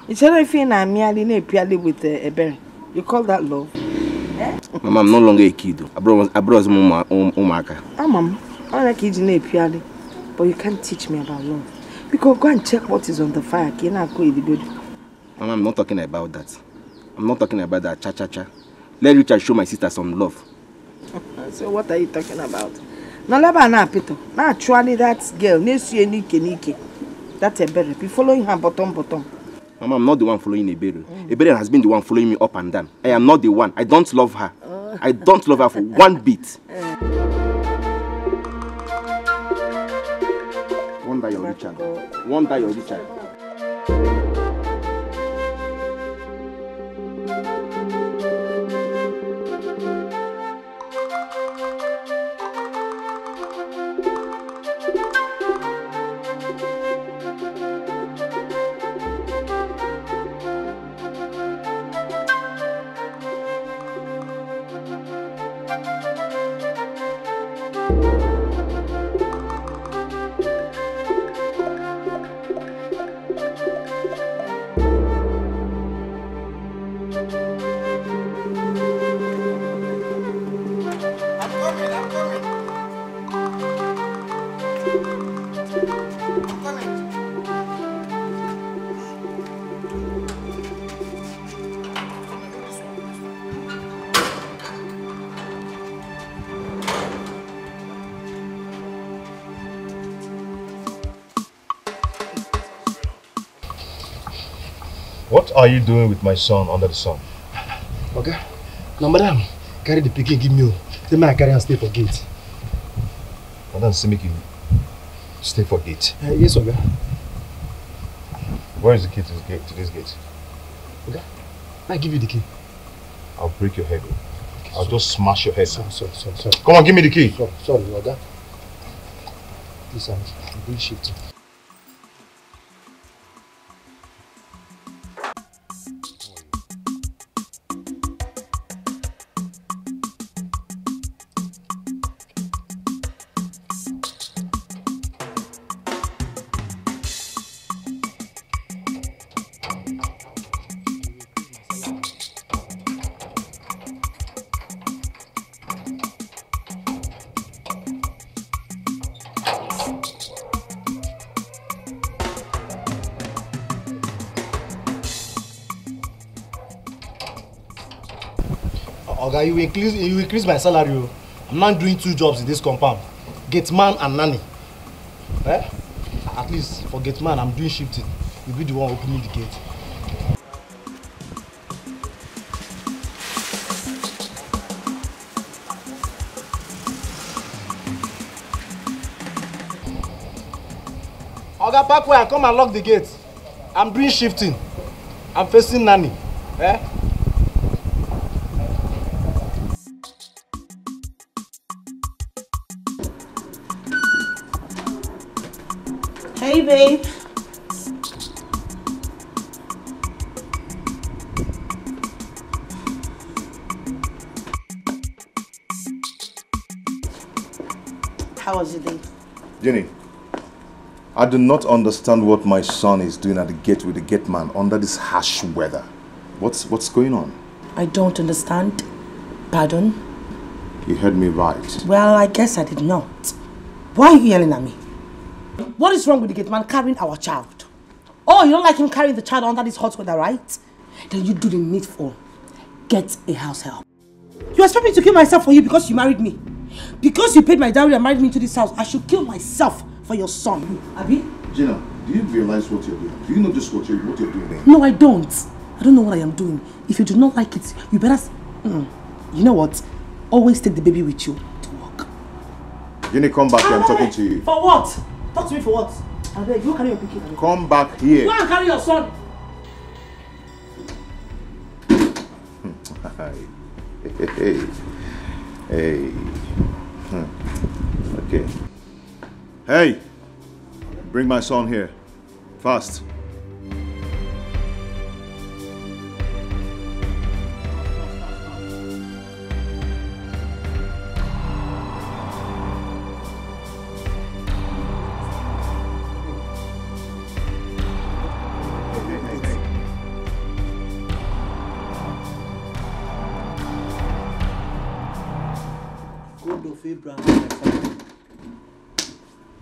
It's everything I'm merely with a berry. You call that love? Mama, I'm no longer a kid. I brought Umaka. Mom, I like it, but you can't teach me about love. Because go and check what is on the fire. Mama, I'm not talking about that. I'm not talking about that cha-cha-cha. Let Richard show my sister some love. So what are you talking about? Now actually that girl, that's a berry. Be following her bottom. Mama, I'm not the one following Ebere. Ebere has been the one following me up and down. I am not the one. I don't love her. I don't love her for one bit. One day you're Richard. One day you're Richard. What are you doing with my son under the sun? Okay. Now, madam, carry the pikin, give me. The man carry and stay for gate. Madam, say make you stay for gate. Yes, okay. Where is the key to this gate? Okay. I give you the key. I'll break your head. I'll just smash your head. Sorry. Come on, give me the key. Sorry, okay. This I'm doing shifting. Oga, you increase my salary. Oh. I'm not doing 2 jobs in this compound. Gate man and nanny. Eh? At least for gate man, I'm doing shifting. You'll be the one opening the gate. Oga, back where I come and lock the gate. I'm doing shifting. I'm facing nanny. Eh? Hey, babe. How was your day? Jenny, I do not understand what my son is doing at the gate with the gate man under this harsh weather. What's going on? I don't understand. Pardon? You heard me right. Well, I guess I did not. Why are you yelling at me? What is wrong with the gate man carrying our child? Oh, you don't like him carrying the child under this hot weather, right? Then you do the needful. Get a house help. You expect me to kill myself for you because you married me? Because you paid my dowry and married me into this house, I should kill myself for your son. Abi? Gina, do you realize what you're doing? Do you know just what you're doing there? No, I don't. I don't know what I am doing. If you do not like it, you better... You know what? Always take the baby with you to work. Jenny, come back here. I'm talking to you. For what? Talk to me for what? I beg, you carry your pikin. Come back here. Go and carry your son. Hey. Okay. Hey, bring my son here. Fast.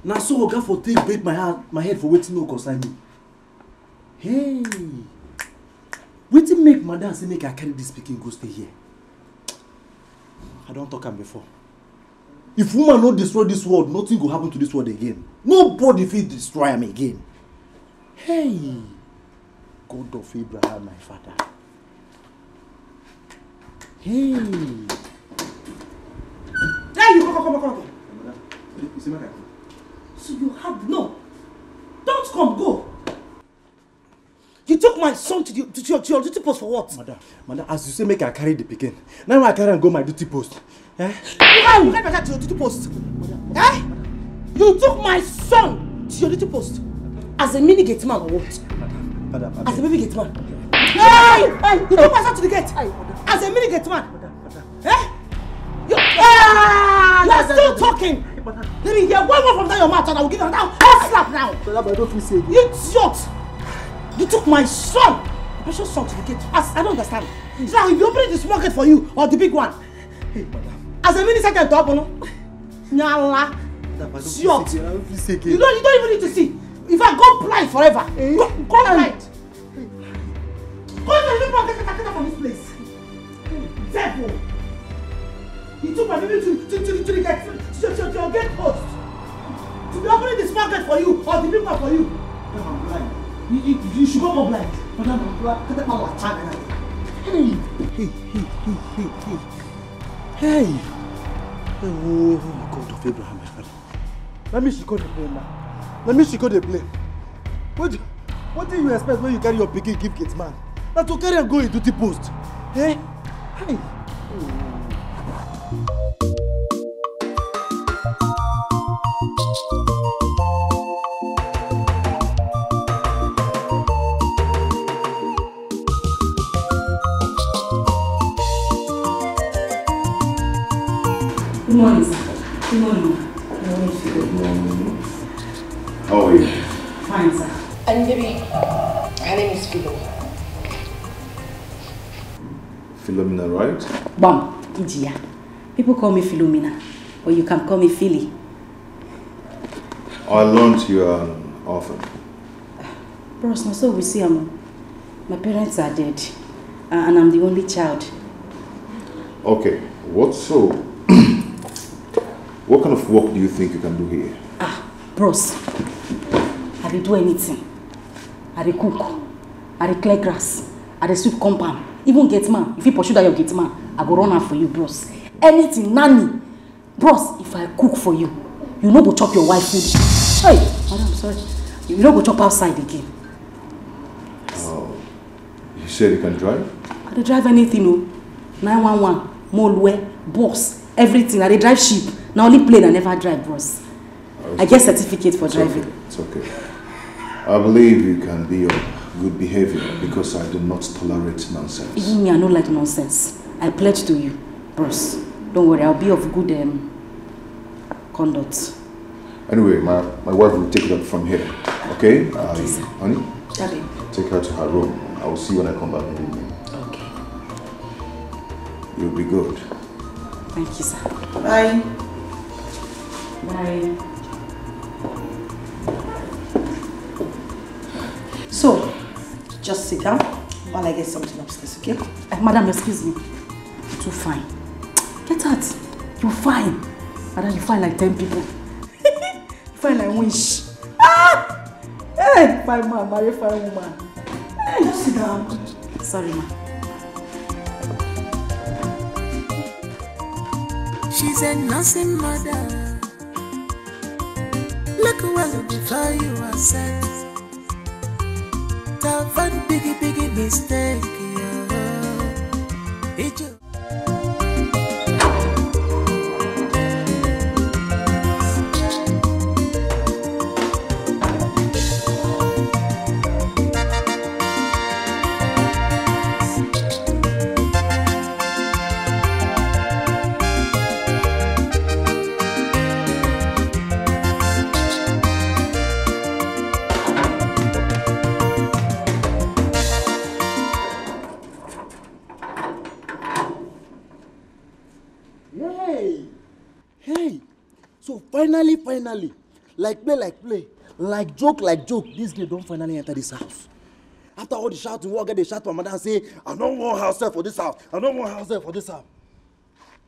Now so Oga for take break my head for waiting no concern me. Hey, waiting make madam say make I carry this pikin go stay here. I don't talk am before. If woman no destroy this world, nothing will happen to this world again. Nobody fit destroy am again. Hey, God of Abraham, my father. Hey. Hey, you come. So you have no. Don't come, go. You took my son to your duty post for what? Madam, as you say, make I carry the pikin. Now I carry and go my duty post. Eh? You carry my son to your duty post. Eh? You took my son to your duty post as a mini gate man or what? Madam. As a baby gate man. Hey! You took my son to the gate as a mini gate man. Eh? You are still talking. Let me hear one word from your mouth and I will give you another slap now. You idiot! You took my son, the precious son, to the gate. I don't understand. So now if you open the small gate for you or the big one. Hey, madam. As a mini second top, no? Nyala. Idiot. You don't even need to see. If I go blind forever, go blind. Go to the people and get from this place. Devil. He took my baby to the gate, to your gate post. To be opening the small gate for you or the big one for you. Madam, I'm blind. You should go more blind. Madam, I'm blind. Hey. Oh, God of Abraham, my father. Let me secure the blame now. Let me secure the blame. What do you expect when you carry your pikin give gate man? Now to carry and go into the post. Eh? Hey. Good morning, sir. Good morning. Good morning. How are you? Fine, sir. And baby, her name is Philo. Philomena, right? Bom, Ijia. People call me Philomena, or you can call me Philly. I learned you are an orphan. Bros, now so we see, my parents are dead, and I'm the only child. Okay, what kind of work do you think you can do here? Bros, I dey do anything. I dey cook, I dey clear grass, I dey sweep compound. Even gate man, if you pursue that your gate man, I go run am for you, bros. Anything, nanny. Bros, if I cook for you, you no go chop your wife food. Hey, madam, sorry. You no go chop outside again. Oh, you said you can drive? I dey drive anything, oh. 911, Molwe, boss, everything. I dey drive sheep. Now only plane I never drive, bros. I get certificate for driving. Okay. It's okay. I believe you can be of good behavior because I do not tolerate nonsense. Even me, I don't like nonsense. I pledge to you, bros. Don't worry, I'll be of good conduct. Anyway, my wife will take it up from here. Okay? Honey? Daddy. Take her to her room. I will see you when I come back in the evening. Okay. You'll be good. Thank you, sir. Bye. Bye. So, just sit down while I get something upstairs, okay? Madam, excuse me. You're too fine. Get out. You're fine. Madam, you fine like 10 people. You fine like wish. Ah! Hey, fine man, marry fine woman. Hey, just sit down. Sorry, ma. She's a nursing mother. Look well before you are set. That one biggie mistake, yeah. It just Finally, like play, like joke, this girl don't finally enter this house. After all the shouting, what get the shout for madam and say, I don't want house for this house. I don't want house for this house.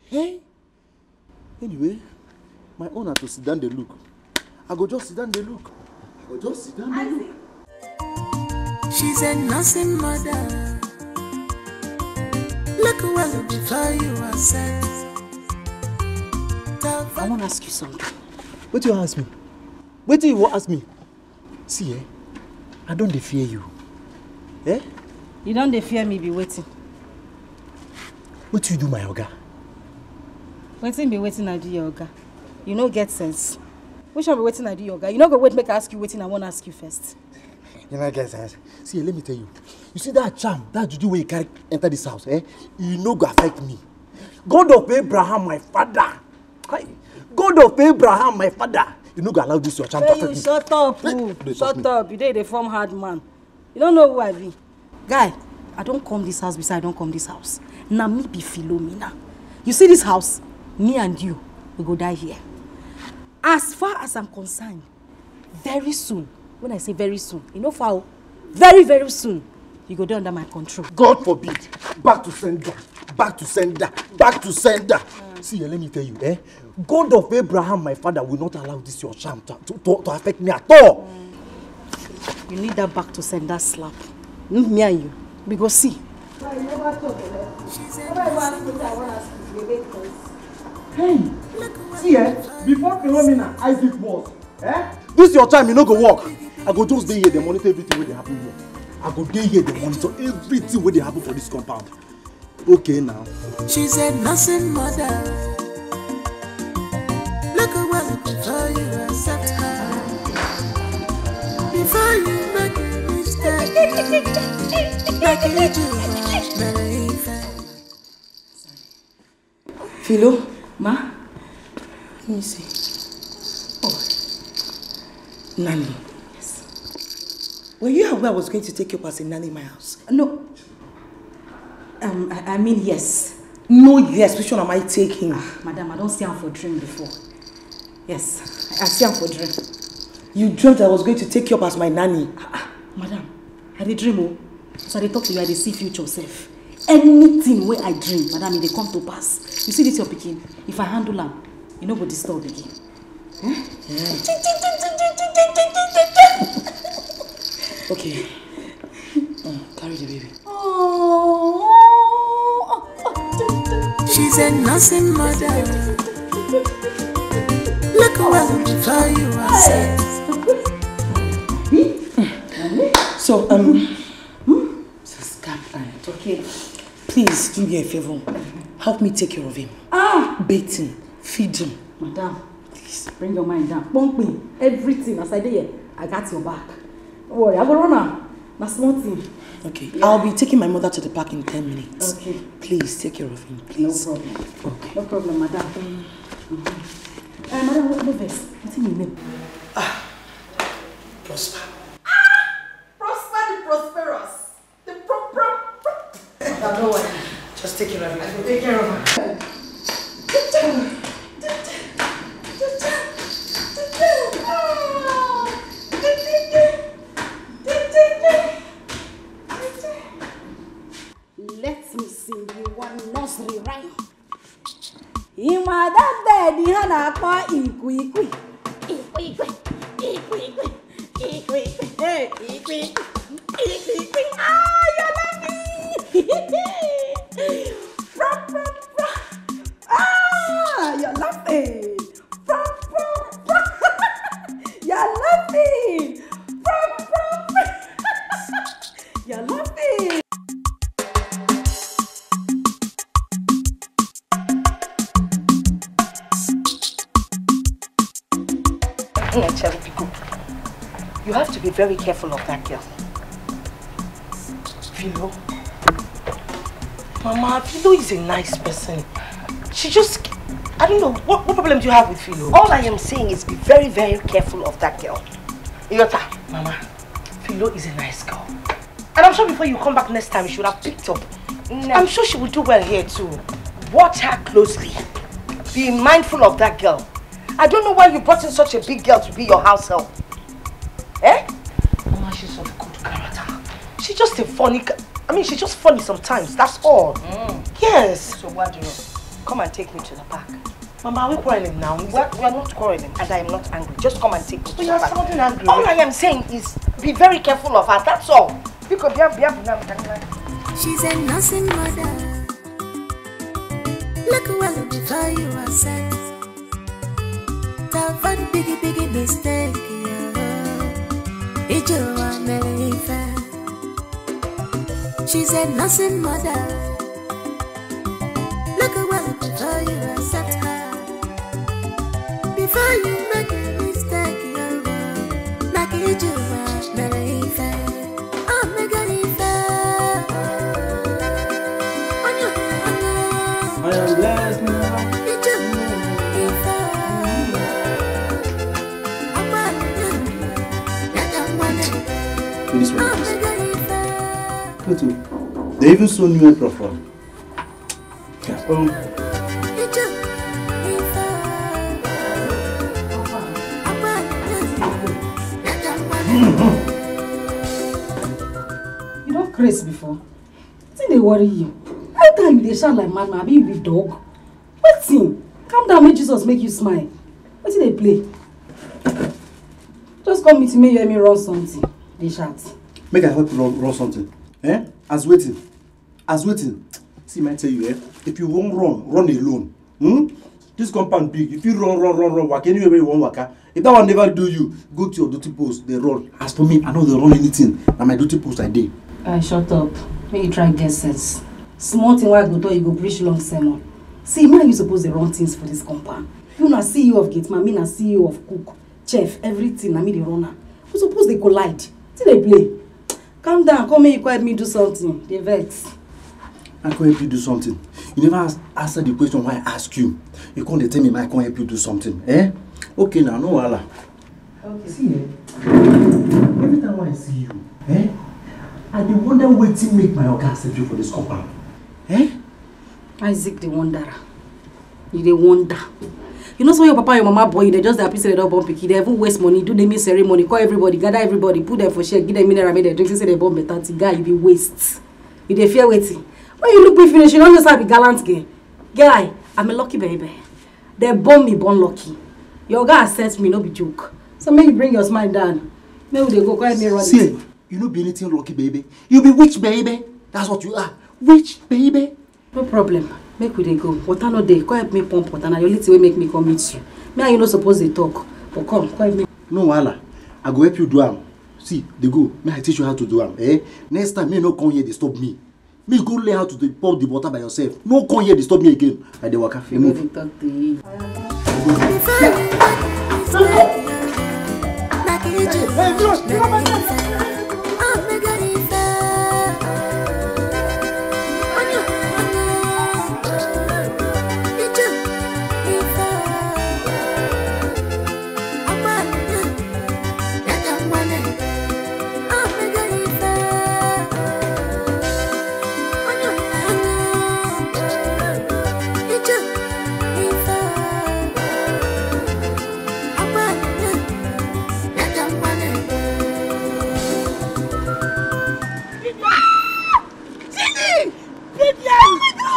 Hey? Anyway, my owner to sit down the look. I go just sit down the look. She's a nursing mother. Look well before you are set. I want to ask you something. What do you ask me? What do you ask me? See, I don't fear you. Eh? You don't fear me be waiting. What do you do, my oga? Waiting be waiting, I do your oga. You no get sense. Which one be waiting, I do your oga? You no go wait, make I ask you waiting, I want to ask you first. You know get sense. See, let me tell you. You see that charm, that juju where you carry enter this house, eh? You no go affect me. God of Abraham, my father. God of Abraham, my father. You no go allow this your charm to affect me. Shut up, shut up. You dey the form hard man. You don't know who I be. Guy, I don't come this house beside I don't come this house. Now me be Philomena. You see this house? Me and you, we go die here. As far as I'm concerned, very soon, when I say very soon, you know how? Very, very soon, you go there under my control. God forbid. Back to sender. Back to sender. Back to sender. See, let me tell you, eh? God of Abraham, my father, will not allow this your charm to affect me at all. You need that back to sender slap. Me and you. We go see. Hey, see, before Philomena, Isaac was, this your time, you no go work. I go just stay here, the monitor everything where they happen here. I go stay here, the monitor everything where they happen for this compound. Okay now. She's a nursing mother. Look well before you accept her. Before you make a mistake, like you do, Philo? Ma? Let me see. Oh. Nanny. Yes. Were you aware I was going to take you up as a nanny in my house? No. I mean yes. No, yes. Which one am I taking? Madam, I don't see him for dream before. Yes, I see him for dream. You dreamt I was going to take you up as my nanny. Madam, I did dream, oh. So I did talk to you, I did see future self. anything where I dream, madam, if they come to pass. You see this your picking? If I handle them, you know what this stop again. Yeah. Okay. Carry the baby. She's a nursing mother. Look well before you are set. So, okay. Please do me a favor. Help me take care of him. Bathe him, feed him. Madam, please bring your mind down. Bump me. Everything. As I did here, I got your back. Don't worry, I will run now. My small thing. Okay. Yeah. I'll be taking my mother to the park in 10 minutes. Okay. Please take care of him, please. No problem. Okay. No problem, madam. Madam, what this? What's in your name? Prosper. Prosper the prosperous. The Don't worry. Just take care of it. I will take care of her. Let me sing you one nursery rhyme. In my dad bed, he had a car equi. Ah, you're lucky. Ah, you're laughing. You're laughing. You're laughing. You have to be very careful of that girl. Philo. Mama, Philo is a nice person. She just... I don't know. What problem do you have with Philo? All I am saying is be very, very careful of that girl. Iota, Mama, Philo is a nice girl. And I'm sure before you come back next time, you should have picked up. No. I'm sure she will do well here too. Watch her closely. Be mindful of that girl. I don't know why you brought in such a big girl to be your house help. Eh? Mama, she's of good character. She's just a funny... I mean, she's just funny sometimes. That's all. Yes. So what do you know? Come and take me to the park. Mama, are we quarreling now? We are not quarreling. And I am not angry. Just come and take me to the park. You are sounding angry. All I am saying is be very careful of her. That's all. She's a nursing mother. Look well before you are set. That one biggie mistake. She's a nursing mother. Look well before you accept her. Before you make a mistake, like you do, I am blessed now. This one. They even saw new April from. You don't crazy before. Didn't they worry you? Every time they shout like madman, be with dog. Wait, calm down, make Jesus make you smile. What did they play? Just come meet me, you hear me run something. They shout. Make I help you run something. Eh? As waiting. See, I tell you, if you won't run alone. This compound big. If you run, walk anywhere you want walk. If that one never do you, go to your duty post, they run. As for me, I know they run anything. And my duty post I did. Shut up. Make you try get sense. Small thing where I go to, you go preach long sermon. See, man, you suppose they run things for this compound. You na CEO of gate man, me na CEO of cook, chef, everything. I mean the runner. You suppose they collide. See they play. Calm down, come here, you help me do something. They vex. I can't help you do something. You never answer the question why I ask you. You can't tell me I can't help you do something. Eh? Okay now, no wala. Okay. See, every time I see you, I dey wonder wetin make my oga accept you for this compound. Isaac the wanderer. You dey wonder. You know, so your papa and your mama boy, they just happy say they don't bomb picky. They even waste money, do naming ceremony, call everybody, gather everybody, put them for share, give them mineral, make them drink, say they bomb better. Guy, you be waste. You dey fear waiting. When you look me finish, you don't just have a gallant girl. Guy, I'm a lucky baby. They born me born lucky. Your guy sets me, no be joke. So maybe bring your smile down. Maybe they go quiet me running. See, you no be anything lucky baby. You be witch baby. That's what you are. Witch baby. No problem. Make we dey go. Water no dey. Come help me pump water. Now your little way make me come meet you. Me and you not supposed to talk. But come help me. No wahala. I go help you do am. See, they go. May I teach you how to do am. Next time, me no come here disturb me. Me go learn how to pour the water by yourself. No come here disturb me again. I dey waka. You move. Talk to you.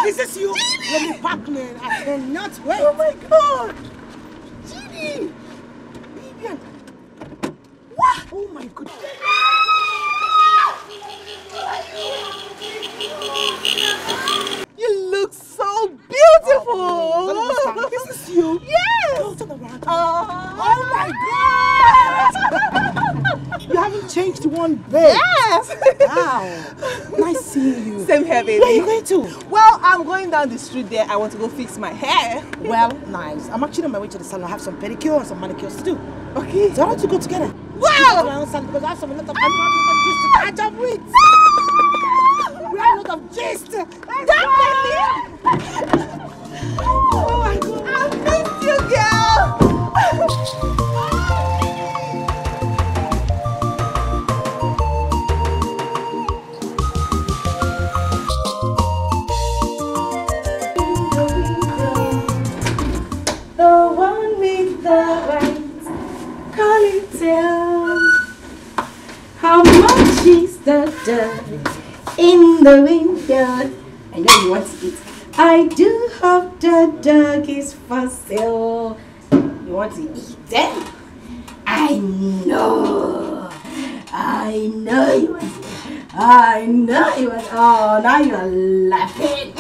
Is this you? Let me back, man. I cannot wait. Oh my God. Genie. Vivian. What? Oh my goodness. You look so beautiful. Oh, this is you? Yes. Oh, turn around. Oh my God. You haven't changed one bit. Yes. Wow. Nice seeing you. Same here, baby. Where are you going to? Well, I'm going down the street there. I want to go fix my hair. Well, nice. I'm actually on my way to the salon. I have some pedicure and some manicures to do. Okay. So I want to go together. Wow. Because I have some a lot of gist to catch up with. We have a lot of gist. Definitely. Oh my God. I missed you, girl. How much is the dirt in the window? I know you want to eat. I do hope the dog is for sale. You want to eat them? I know. I know you want to. I know you want. Oh, now you are laughing.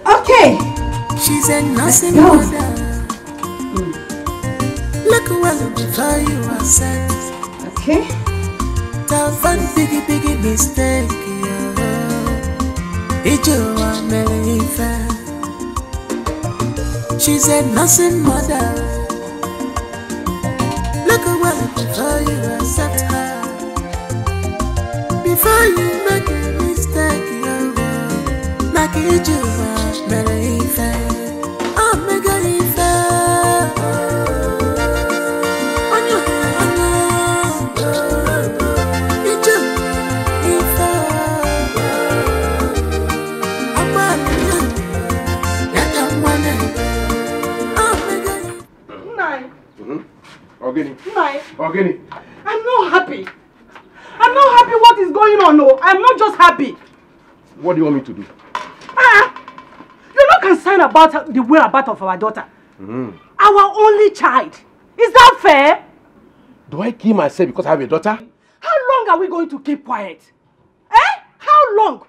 Okay. She's a nothing mother. Look well before you are set. Okay. Tough and biggie mistake. It's your America. She's a nothing mother. Look well before you accept her. Before you make a mistake, like it's your America. Organi. I'm not happy. I'm not happy what is going on. No, I'm not just happy. What do you want me to do? You're not concerned about the whereabouts of our daughter. Our only child. Is that fair? Do I kill myself because I have a daughter? How long are we going to keep quiet? How long?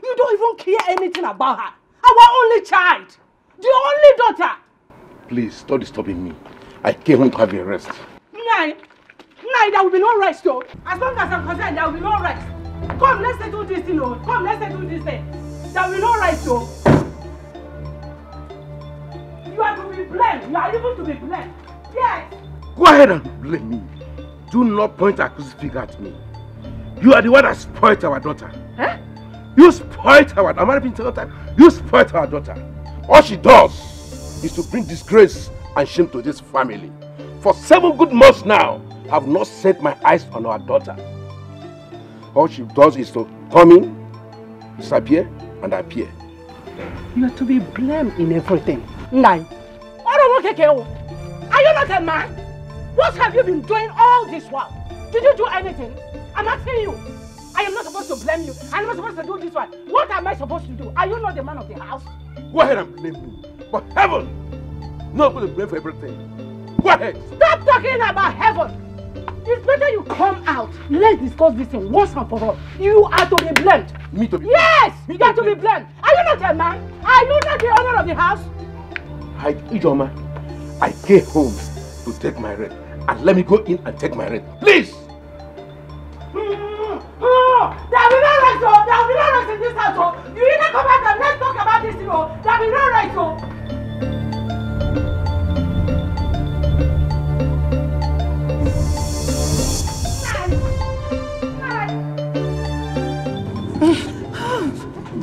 You don't even care anything about her. Our only child. The only daughter. Please, stop disturbing me. I came home to have a rest. Nine, there will be no rest, though. As long as I'm concerned, there will be no rest. Come, let's settle this thing, though. Come, let's settle this thing. There will be no rest, though. You are to be blamed. You are even to be blamed. Yes. Go ahead and blame me. Do not point accusing finger at me. You are the one that spoiled our daughter. You spoiled our daughter. Am I being told that? You spoiled our daughter. All she does is to bring disgrace and shame to this family. For 7 good months now, I have not set my eyes on our daughter. All she does is to come in, disappear, and appear. You are to be blamed in everything. Nine. Are you not a man? What have you been doing all this while? Did you do anything? I'm asking you. I am not supposed to blame you. I'm not supposed to do this one. What am I supposed to do? Are you not the man of the house? Go ahead and blame me. But heaven, not going to blame for everything. Go ahead. Stop talking about heaven. It's better you come out. Let's discuss this thing once and for all. You are to be blamed. Me to be blamed? Yes! You are to be blamed. Are you not a man? Are you not the owner of the house? Ijoma, I came home to take my rent. And let me go in and take my rent. Please! There will be no right, so there will be no right in this house. So you either come back and let's talk about this, There will be no right, so.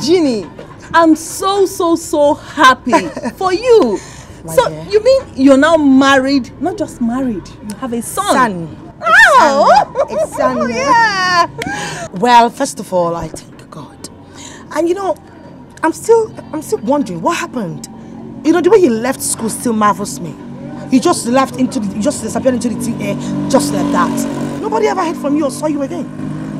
Ginny, I'm so happy for you. So dear. you mean you're now married? Not just married, you have a son. Oh, it's son. Yeah. Well, first of all, I thank God. And you know, I'm still wondering what happened. You know, the way he left school still marvels me. He just disappeared into the thin air, just like that. Nobody ever heard from you or saw you again.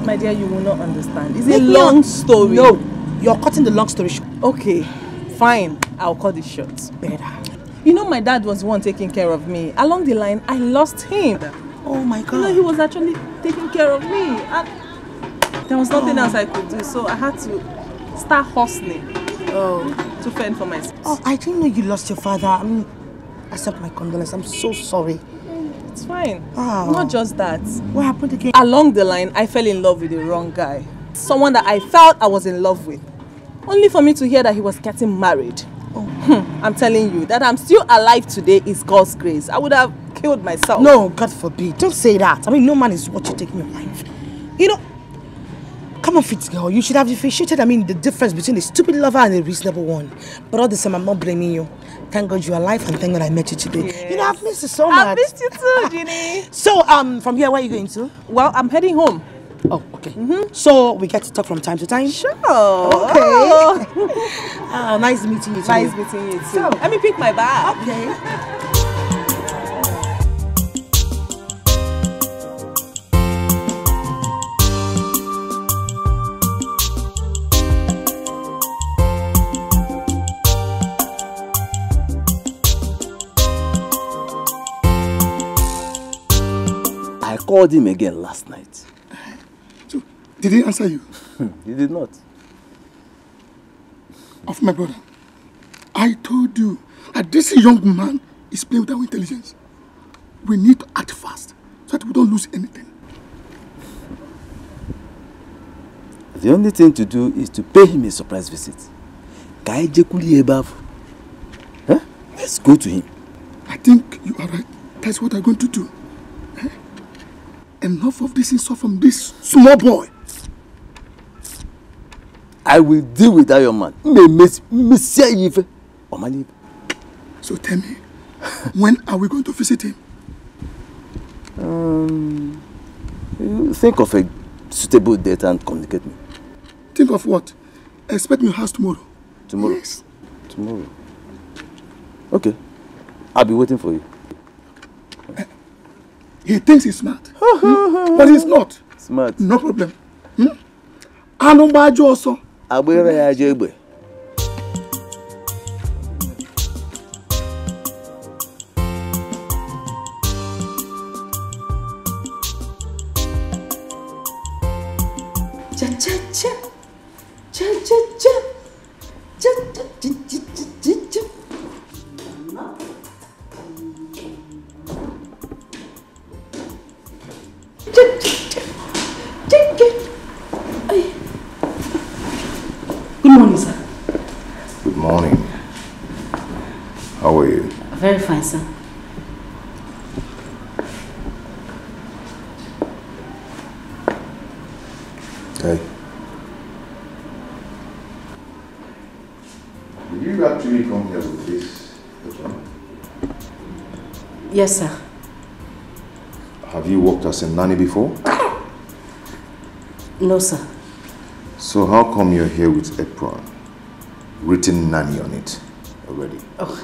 My dear, you will not understand. It's a long story. No, you're cutting the long story short. Okay, fine. I'll cut it short. Better. You know, my dad was the one taking care of me. Along the line, I lost him. Oh my God. You know, he was actually taking care of me. And there was nothing else I could do. So I had to start hustling to fend for myself. Oh, I didn't know you lost your father. I mean, accept my condolences. I'm so sorry. It's fine. Oh. Not just that. What happened again? Along the line, I fell in love with the wrong guy. Someone that I felt I was in love with. Only for me to hear that he was getting married. Oh. I'm telling you, that I'm still alive today is God's grace. I would have killed myself. No, God forbid. Don't say that. I mean, no man is what you take in your life. You know, come on, fit girl. You should have differentiated, the difference between a stupid lover and a reasonable one. But all the same, I'm not blaming you. Thank God you're alive and thank God I met you today. Yes. You know, I've missed you so much. I've missed you too, Ginny. So, from here, where are you going to? Well, I'm heading home. Oh, okay. So, we get to talk from time to time? Sure. Okay. Oh, nice meeting you too. Nice meeting you too. So, let me pick my bag. Okay. I called him again last night. So, did he answer you? He did not. Of my brother, I told you that this young man is playing with our intelligence. We need to act fast so that we don't lose anything. The only thing to do is to pay him a surprise visit. Huh? Let's go to him. I think you are right. That's what I'm going to do. Enough of this insult from this small boy. I will deal with that young man. So tell me, when are we going to visit him? Think of a suitable date and communicate me. Think of what? Expect me in your house tomorrow. Tomorrow? Yes. Tomorrow. Okay. I'll be waiting for you. He thinks he's smart. But he's not. Smart. No problem. Anombajo also. Abere ya jegbe. Cha cha cha. Cha cha cha. Cha cha cha cha cha cha. Good morning, sir. Good morning. How are you? Very fine, sir. Hey. Did you actually come here with this? Yes, sir. Have you worked as a nanny before? No, sir. So how come you're here with apron? Written nanny on it already. Oh,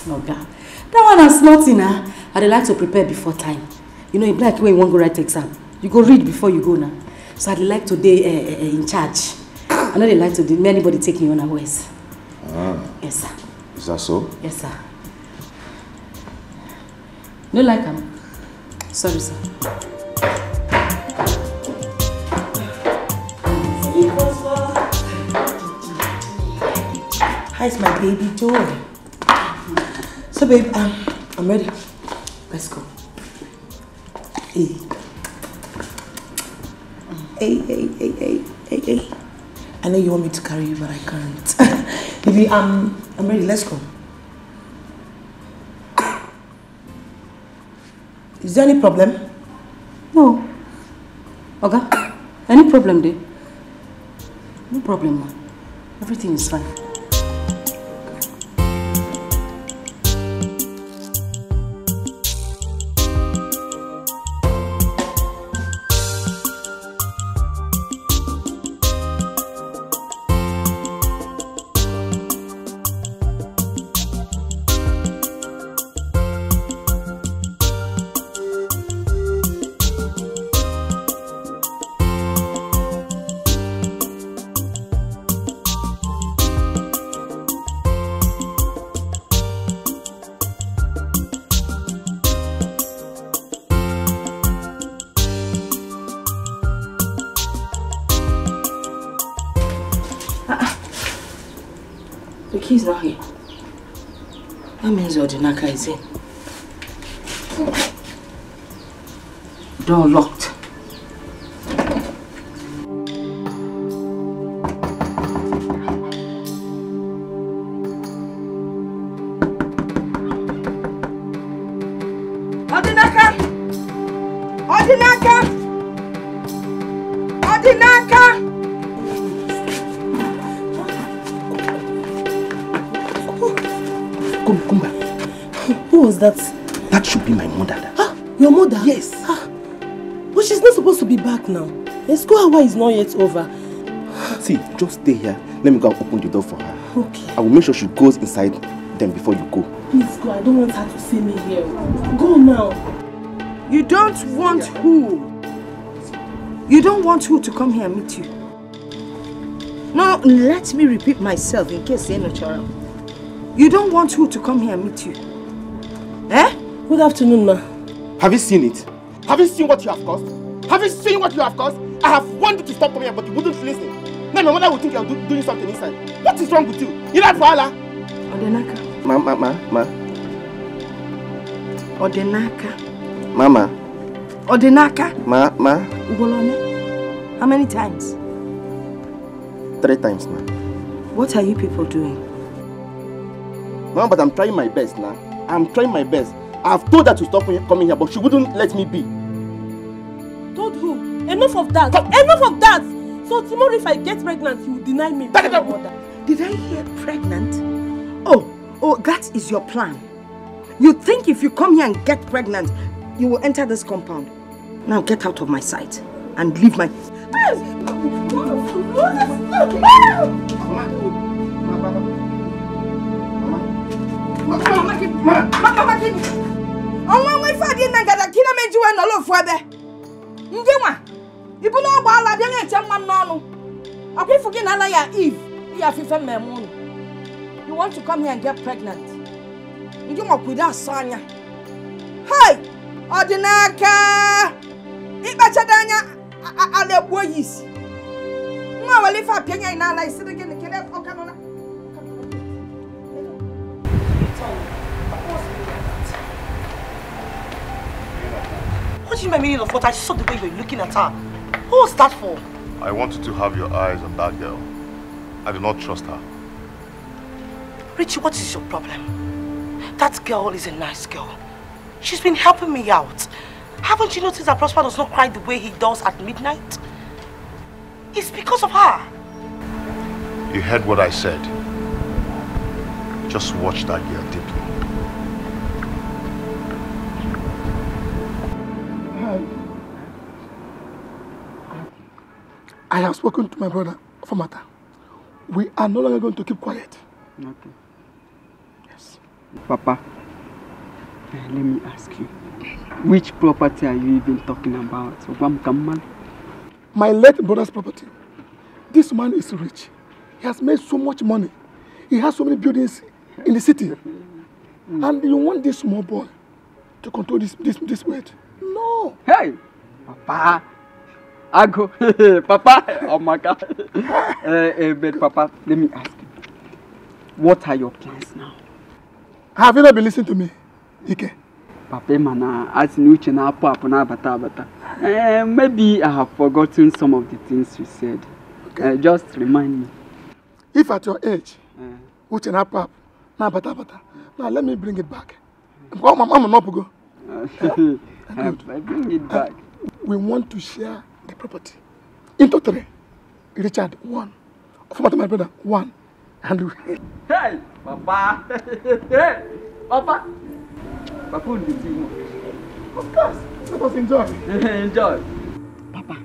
no, God. That one has nothing, huh? I'd like to prepare before time. You know, it's like when you want to go write exam. You go read before you go now. So I'd like to be in charge. I know they like to do anybody take me unawares. Yes, sir. Is that so? Yes, sir. No like him. Sorry, sir. How's my baby doing? So, babe, I'm ready. Let's go. Hey. Hey. I know you want me to carry you, but I can't. Baby, I'm ready. Let's go. Is there any problem? No. Okay. Any problem there? No problem, man. Everything is fine. He's not here. That means Odinaka is in. Door locked. Odinaka! Odinaka! Odinaka! Come back. Who was that? That should be my mother. Huh? Your mother? Yes. But she's not supposed to be back now. The school hour is not yet over. See, just stay here. Let me go and open the door for her. Okay. I will make sure she goes inside them before you go. Please go. I don't want her to see me here. Go now. You don't want who? You don't want who to come here and meet you? No, let me repeat myself in case you're not sure. You don't want who to come here and meet you? Eh? Good afternoon, ma. Have you seen it? Have you seen what you have caused? Have you seen what you have caused? I have wanted to stop coming here, but you wouldn't listen. Now my mother would think you're doing something inside. What is wrong with you? You like Paula? Odinaka. Ma. Odinaka. Mama. Odinaka. Ma. Ugolone. How many times? 3 times, ma. What are you people doing? Mama, but I'm trying my best now. I'm trying my best. I've told her to stop coming here, but she wouldn't let me be. Told who? Enough of that. Enough of that. So tomorrow if I get pregnant, you will deny me. Did I hear pregnant? Oh, that is your plan. You think if you come here and get pregnant, you will enter this compound. Now get out of my sight and leave my... You want to come here and get pregnant? You want with us, Sonia? Hey! Odinaka! Ibachadanya ale boys. No, well, if I pay you now, I sit again and get up. What do you mean meaning of what? I saw the way you were looking at her. What was that for? I want you to have your eyes on that girl. I do not trust her. Richie, what is your problem? That girl is a nice girl. She's been helping me out. Haven't you noticed that Prosper does not cry the way he does at midnight? It's because of her. You heard what I said. Just watch that girl deeply. I have spoken to my brother for matter. We are no longer going to keep quiet. Okay. Yes. Papa, let me ask you. Which property are you even talking about? my late brother's property. This man is rich. He has made so much money. He has so many buildings in the city. And you want this small boy to control this weight? No. Hey, Papa. I go, Papa. Oh my God. But Papa, let me ask you. What are your plans now? Have you not been listening to me, Dikeh? Papa, man, as new channel, Papa, na bata. Maybe I have forgotten some of the things you said. Okay. Just remind me. If at your age, which na pap, na bata. Now let me bring it back. I'm not go. I bring it back. We want to share the property into 3. Richard 1, my brother 1, and hey, Papa. Hey, Papa. Papa will be seeing. Of course. Let us enjoy. Enjoy. Papa,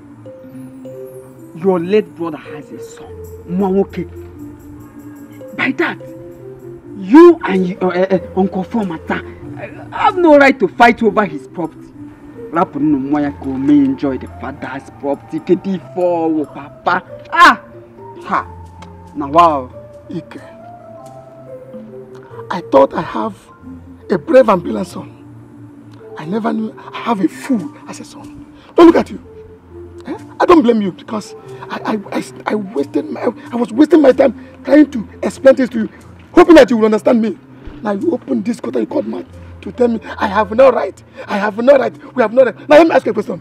your late brother has a son, Mwamoke. By that, you and Uncle Philmond have no right to fight over his property. Rapuno Moyako may enjoy the father's property. For Papa. Ha! Now, wow. Dikeh, I thought I have a brave and brilliant son. I never knew I have a fool as a son. Don't look at you. I don't blame you because I was wasting my time trying to explain this to you, hoping that you will understand me. Now you open this quarter, you called mouth to tell me I have no right. I have no right. We have no right. Now let me ask you a question.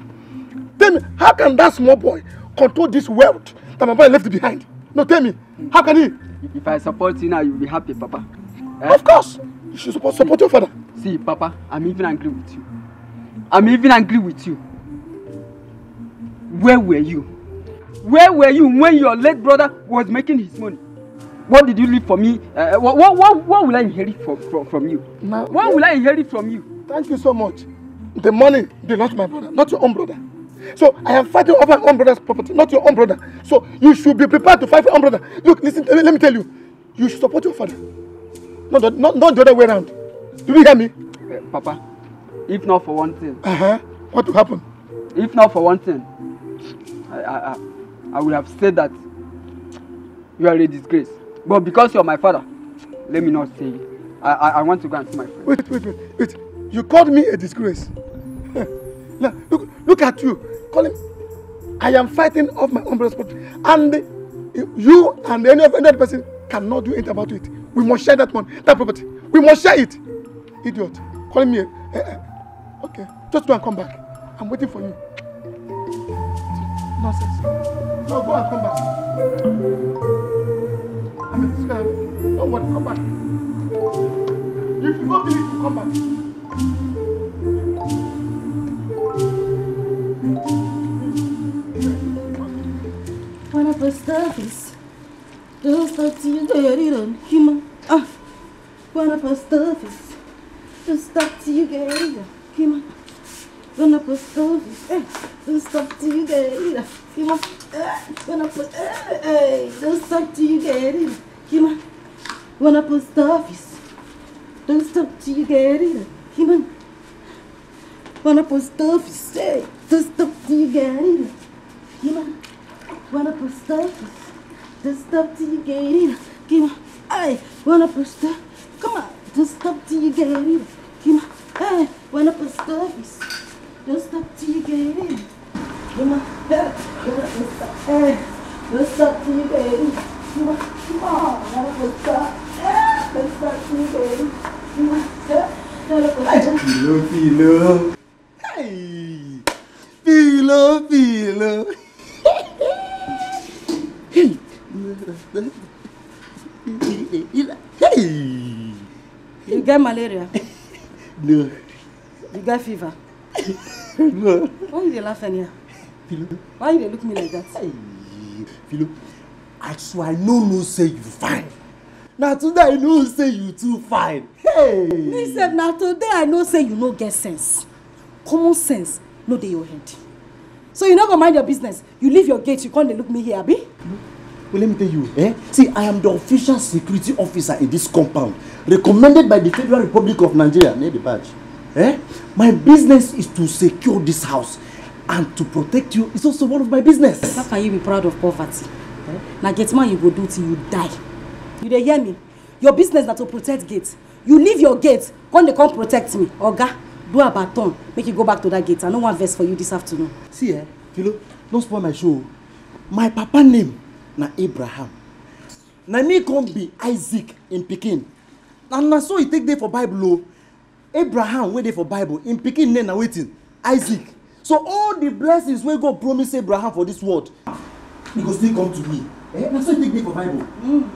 Tell me, how can that small boy control this wealth that my boy left behind? No, tell me, how can he? If I support you now, you'll be happy, Papa. Of course. You should support your father. See, Papa, I'm even angry with you. I'm even angry with you. Where were you? Where were you when your late brother was making his money? What did you leave for me? What will I inherit from you? Now, what will I inherit from you? Thank you so much. The money belongs to my brother, not your own brother. So I am fighting over my own brother's property, not your own brother. So you should be prepared to fight for your own brother. Look, listen, let me tell you. You should support your father. Not the other way around. Do you hear me? Papa, if not for one thing. What will happen? If not for one thing, I would have said that you are a disgrace. But because you're my father, let me not say it. I want to go and see my friend. Wait. You called me a disgrace. Now, look at you. Call him. I am fighting off my own brother's property. And you and any other person cannot do anything about it. We must share that property. We must share it. Idiot. Calling me. Okay. Just go and come back. I'm waiting for you. Nonsense. No, go and come back. Don't worry, come back. If you don't believe it, come back. When I first start this, just start to you get it on human. When I first start this, just start to you get it on human. When I first start this, just start to you get it on human. When I first, just start to you get it on human. When I first start this, just start to you get it on human. When I first start this, just start to you get it on human. When I put stuff, just stop till you get it. Give me, hey, when I put stuff, come on, just stop till you get it. Give me, hey, when I put stuff, just stop till you get it. Give me, hey, when I put stuff, hey, just stop till you get it. Give me, come on, when I put stuff, hey, just stop till you get it. Give me, hey, when I put stuff. Philo. Hey, Philo. Hey! You get malaria? No. You get fever? No. Why you laughing here? Philo. Why you look me like that? Hey, Philo. I swear I no say you fine. Now today I know say you too fine. Hey! Me said now today I know say you no get sense. Common sense no dey your head. So you not gonna mind your business. You leave your gate, you can't look me here, Abi? Well, let me tell you, See, I am the official security officer in this compound, recommended by the Federal Republic of Nigeria, near the badge. My business is to secure this house. And to protect you is also one of my business. How can you be proud of poverty? Now get man you go do till you die. You dey hear me? Your business na to protect gate. You leave your gate, come they come protect me. Oga, do a baton, make you go back to that gate. I no want verse for you this afternoon. See Philo, don't spoil my show. My papa name na Abraham. Na me come be Isaac in Pikin. And na so he take there for Bible. Abraham wait there for Bible. In Pikin name na waiting. Isaac. So all the blessings wey God promise Abraham for this world, he go still come to me. Na so he take there for Bible.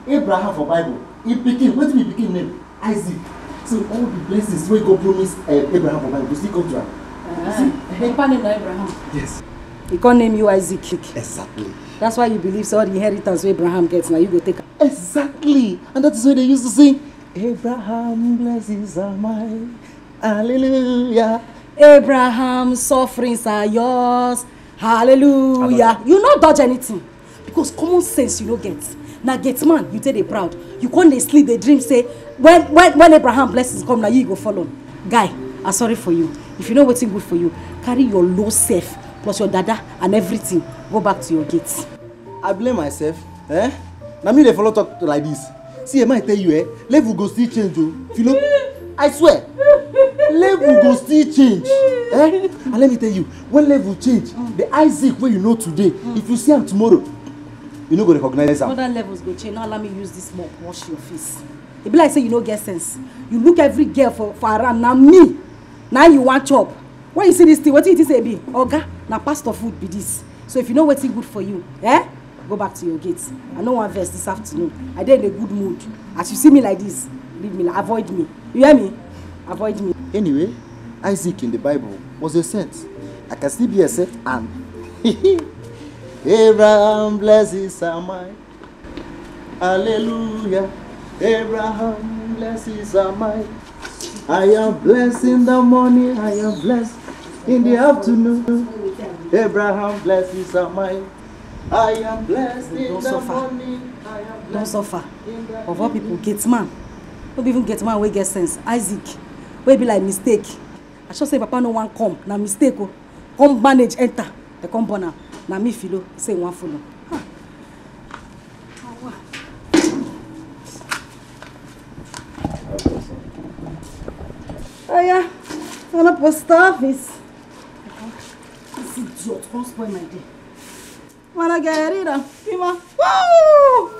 Abraham for Bible. In Pikin, wait me Pikin name Isaac. So all the blessings wey God promise Abraham for Bible go still come to am. Papa name na Abraham. Yes. He can't name you Isaac. Exactly. That's why you believe so all the inheritance Abraham gets now you go take. Exactly. And that is why they used to sing, Abraham blessings are mine. Hallelujah. Abraham's sufferings are yours. Hallelujah. You not dodge anything. Because common sense you don't get. Now get man, you take it proud. You can't they sleep, they dream, say, when Abraham blessings come, now you go follow. Guy, I'm sorry for you. If you know what's good for you, carry your low self, plus your dada and everything. Go back to your gates. I blame myself. Now me they follow talk like this. See, I might tell you, level go still change. Philo, I swear, level go still change. And let me tell you, when level change, the Isaac where you know today, if you see him tomorrow, you no go recognize him. Other levels go change. Now allow me use this mop, wash your face. It be like say you no get sense. You look every girl for around. Now me, now you want chop. When you see this thing, what it is say be? Oga, now pastor food be this. So if you know what's good for you, go back to your gates. I know one verse this afternoon. I did in a good mood. As you see me like this, leave me, avoid me. You hear me? Avoid me. Anyway, Isaac in the Bible was a saint. I can still be a saint and Abraham blesses are mine. Hallelujah. Abraham blesses are mine. I am blessed in the morning. I am blessed in the afternoon. Abraham blesses are mine. I am blessed in the morning. Don't suffer. Of all people, get man. Don't even get man where get sense. Isaac, where be like mistake. I should say papa no one come. Na mistake. Come manage enter. They come born now. Na me Philo say one follow. Oh yeah, I'm up post office. This idiot won't spoil my day. Wanna get it up? Woo!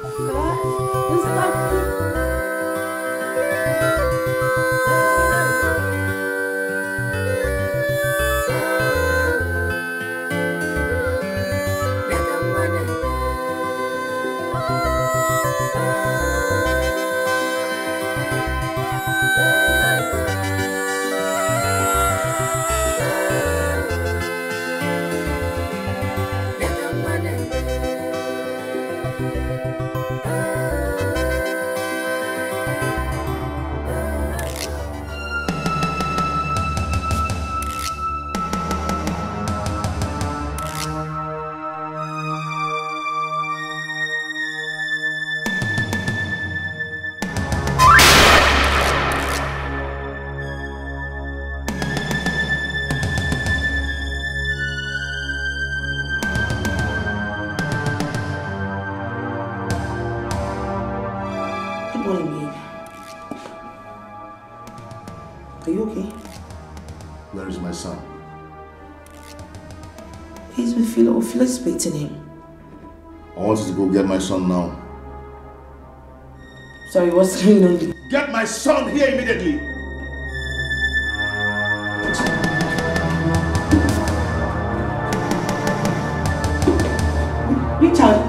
Are you okay? Where is my son? He's with Philo. Philo's expecting him. I want you to go get my son now. Sorry, what's going on? Get my son here immediately! Richard!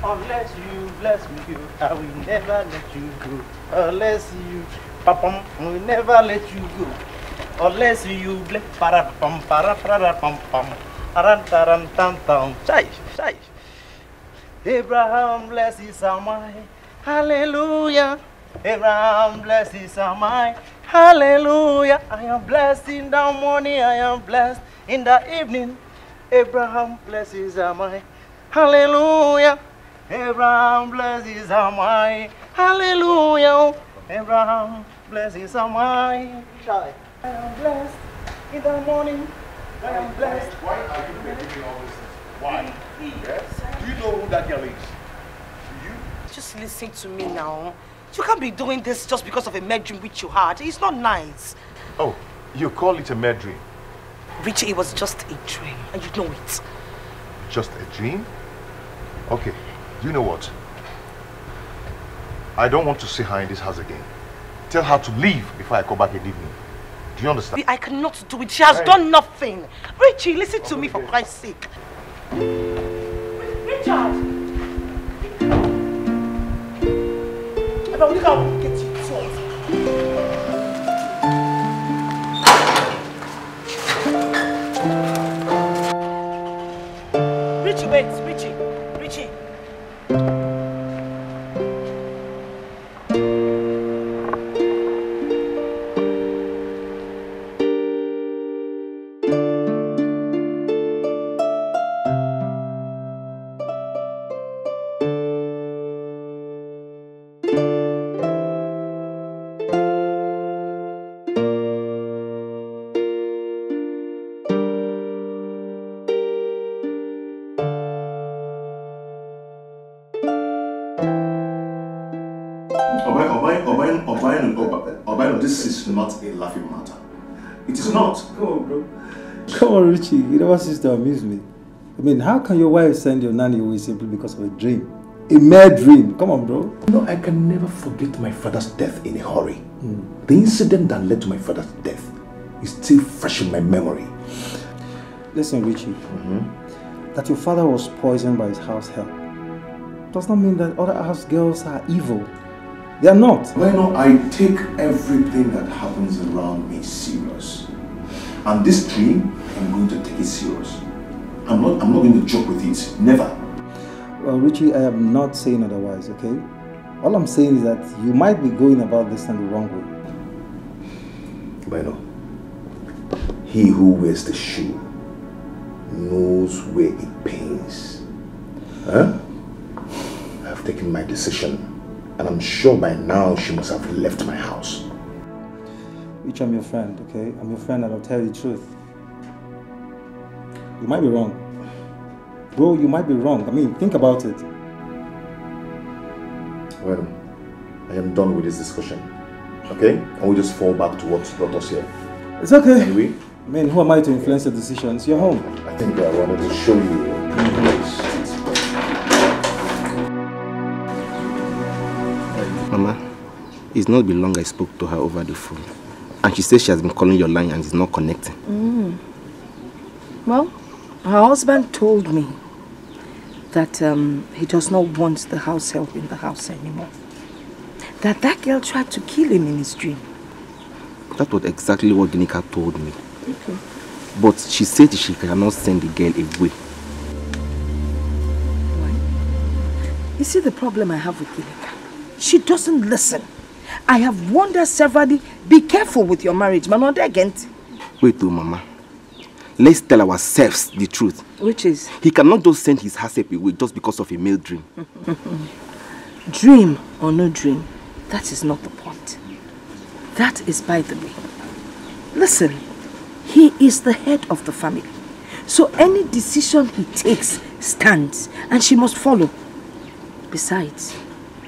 Unless you bless me, I will never let you go. Unless you, Papa, I will never let you go. Unless you bless, para pam, aran tam tam, chai. Abraham blesses are mine, hallelujah. Abraham blesses are mine, hallelujah. I am blessed in the morning, I am blessed in the evening. Abraham blesses are mine, hallelujah. Abraham blesses are mine, hallelujah. Abraham, blessings are mine. I am blessed in the morning. I am blessed. Why are you making all this? Why? Yes? Do you know who that girl is? Do you? Just listen to me now. You can't be doing this just because of a mad dream which you had. It's not nice. Oh, you call it a mad dream? Richie, it was just a dream, and you know it. Just a dream? Okay, you know what? I don't want to see her in this house again. Tell her to leave before I come back and leave me. Do you understand? I cannot do it. She has done nothing. Richie, listen to me for Christ's sake. Richard! Will you get you Richie, wait, Richie. This is not a laughing matter. It is not. Come on, bro. Come on, Richie. You never cease to amuse me. I mean, how can your wife send your nanny away simply because of a dream? A mere dream. Come on, bro. No, I can never forget my father's death in a hurry. The incident that led to my father's death is still fresh in my memory. Listen, Richie. That your father was poisoned by his house help does not mean that other house girls are evil. They are not. Well, I take everything that happens around me serious. And this dream, I'm going to take it serious. I'm not going to joke with it. Never. Well, Richie, I am not saying otherwise, okay? All I'm saying is that you might be going about this thing the wrong way. Bueno, he who wears the shoe knows where it pains. Huh? I have taken my decision. And I'm sure by now she must have left my house. Rich, I'm your friend, okay? I'm your friend and I'll tell you the truth. You might be wrong. Bro, you might be wrong. I mean, think about it. Well, I am done with this discussion. Okay? And we just fall back to what brought us here. It's okay. Anyway? I mean, who am I to influence your decisions? You're home. I think I wanted to show you the place. Mama, it's not been long I spoke to her over the phone. And she says she has been calling your line and is not connecting. Well, her husband told me that he does not want the house help in the house anymore. That girl tried to kill him in his dream. That was exactly what Dikeh told me. Okay. But she said she cannot send the girl away. Why? You see the problem I have with Dikeh? She doesn't listen. I have warned her severally, be careful with your marriage, man, not against. Wait, Mama. Let's tell ourselves the truth. Which is? He cannot just send his herself away just because of a male dream. Dream or no dream, that is not the point. That is by the way. Listen, he is the head of the family. So any decision he takes stands and she must follow. Besides,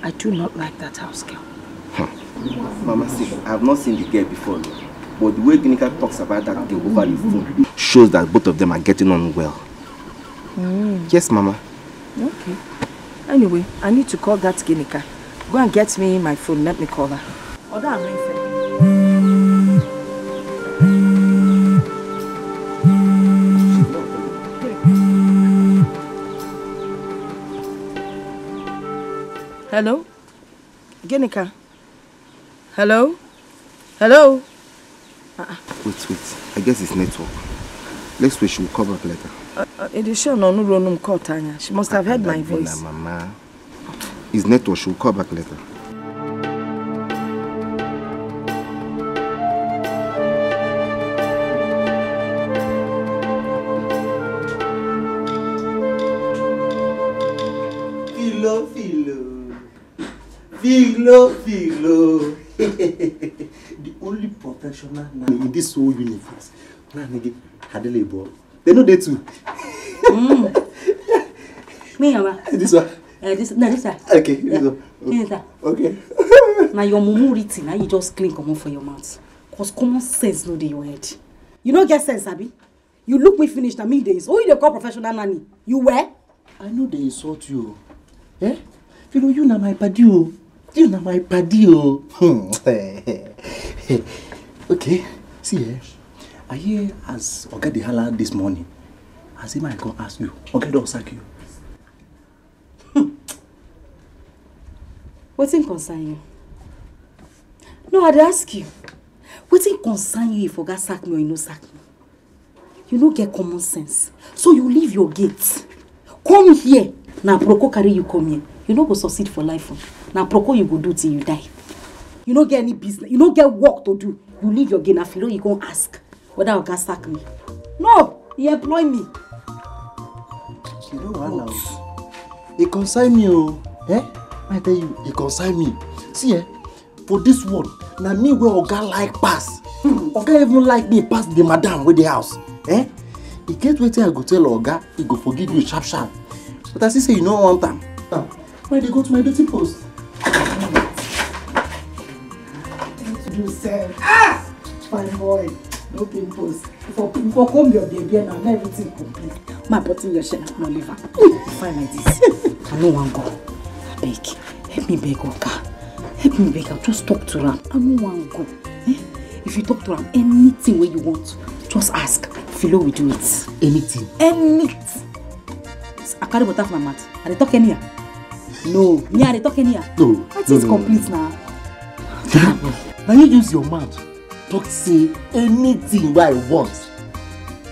I do not like that house girl. Mama, see, I have not seen the girl before, but the way Dikeh talks about that girl over the phone shows that both of them are getting on well. Yes, Mama. Okay. Anyway, I need to call that Dikeh. Go and get me my phone, let me call her. Hello? Dikeh? Hello? Hello? Wait. I guess it's network. Let's wait, she will call back later. It is sure no room call Tanya. She must have heard my voice. Mama. It's network, she will call back later. Filo. The only professional nanny in this whole universe. Nanny, Adelebo. They know they too. Me, Mama. This one. This one. Okay, this one. Okay. Now your mumu written, now you just clean common for your mouth. Cause common sense no dey your head. You no get sense, Abi? You look me finished na me days. Who you dey call professional nanny? You were? I know they insult you. Eh? You na my paddy oh. You na my paddy oh. Okay. See eh? I hear as Oga dey holla this morning. As him I come ask you. Oga don sack you. Wetin concern you? No, I'd ask you. Wetin concern you if Oga sack me or you no sack me? You no get common sense. So you leave your gate. Come here. Now Proko carry you come here. You no go succeed for life. Now Proko you go do till you die. You no get any business. You no get work to do. You leave your gate. Now Philo you go ask whether Oga sack me. No, he employ me. You know what now? He consign me oh. Eh? I tell you, he consign me. See eh? For this one, now me where Oga like pass. Oga even like me pass the madam with the house. Eh? He get waiting I go tell Oga, he go forgive you sharp sharp. But as he say you know one time. Why they go to my dirty post? You said, ah! Fine boy, no pimples. For come your baby and everything complete. My button your shirt, no liver. Fine like this. I no want go. Beg. Help me beg Oga. Help me beg. I'll just talk to Ram. I no want go. Eh? If you talk to Ram, anything where you want, just ask. Philo will do it. Anything? Anything. I carry water for my mouth. Are they talking here? No. Me, are they talking here? No. It's complete now. Now you use your mouth. Talk say anything where I want.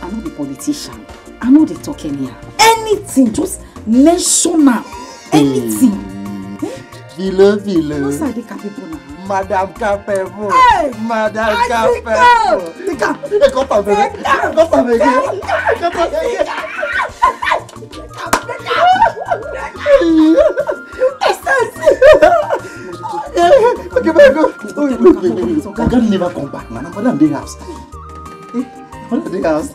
I'm not a politician. I know they talking here. Anything. Just mention now. Anything. Philo. No side they capable now. Madam Capable. Hey! Madam Capable. Dikeh. Got up again. Okay, but go. Oga never come back, man. I'm gonna the house. The house.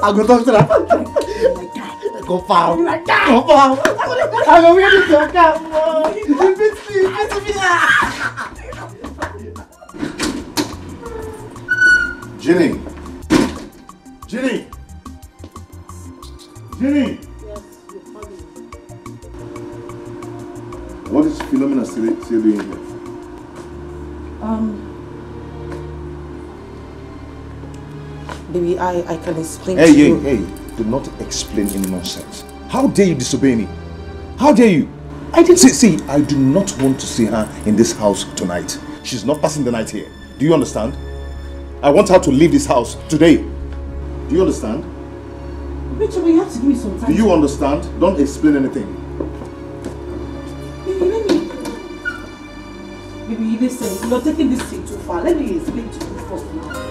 I go talk to that. Go far. I go really talk out. Jenny. Yes, you're calling. What is Philomena still doing here? Baby, I can explain to you. Hey, do not explain any nonsense. How dare you disobey me? How dare you? I did see, I do not want to see her in this house tonight. She's not passing the night here. Do you understand? I want her to leave this house today. Do you understand? Rachel, but you have to give me some time. Do you understand? Don't explain anything. Baby, listen, you're taking this thing too far. Let me explain to you first now.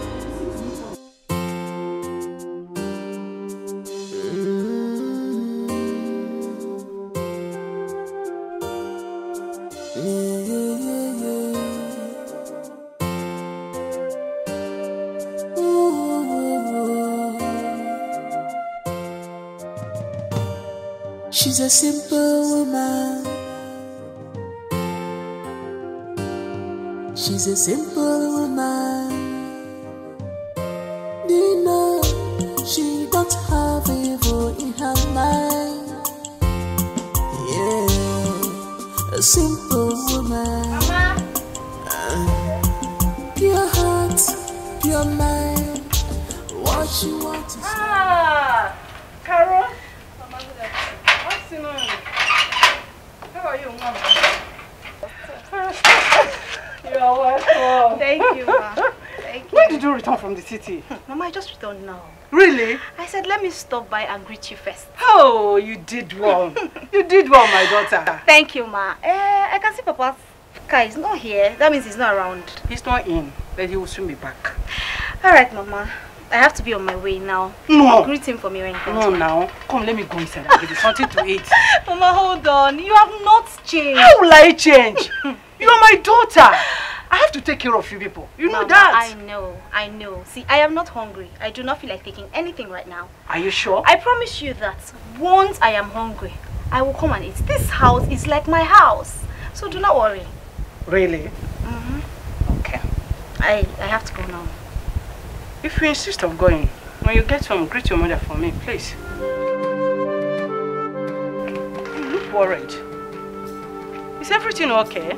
She's a simple woman. She's a simple woman. You know, she don't have evil in her mind. Yeah, a simple woman. Mama. Pure heart, pure mind. What she wants to say. Carol. What's in on? How are you, Mama? You are welcome. Thank you, Ma. Thank you. When did you return from the city? Mama, I just returned now. Really? I said, let me stop by and greet you first. Oh, you did well. You did well, my daughter. Thank you, Ma. I can see Papa's car is not here. That means he's not around. He's not in, but he will soon be back. All right, Mama. I have to be on my way now. No. Greet him for me when he comes. No, now. Come, let me go inside and give you something to eat. Mama, hold on. You have not changed. How will I change? You are my daughter. I have to take care of you people. You know Mama, that. I know. See, I am not hungry. I do not feel like taking anything right now. Are you sure? I promise you that once I am hungry, I will come and eat. This house is like my house. So do not worry. Really? Okay. I have to go now. If you insist on going, when you get home, greet your mother for me, please. You look worried. Is everything okay?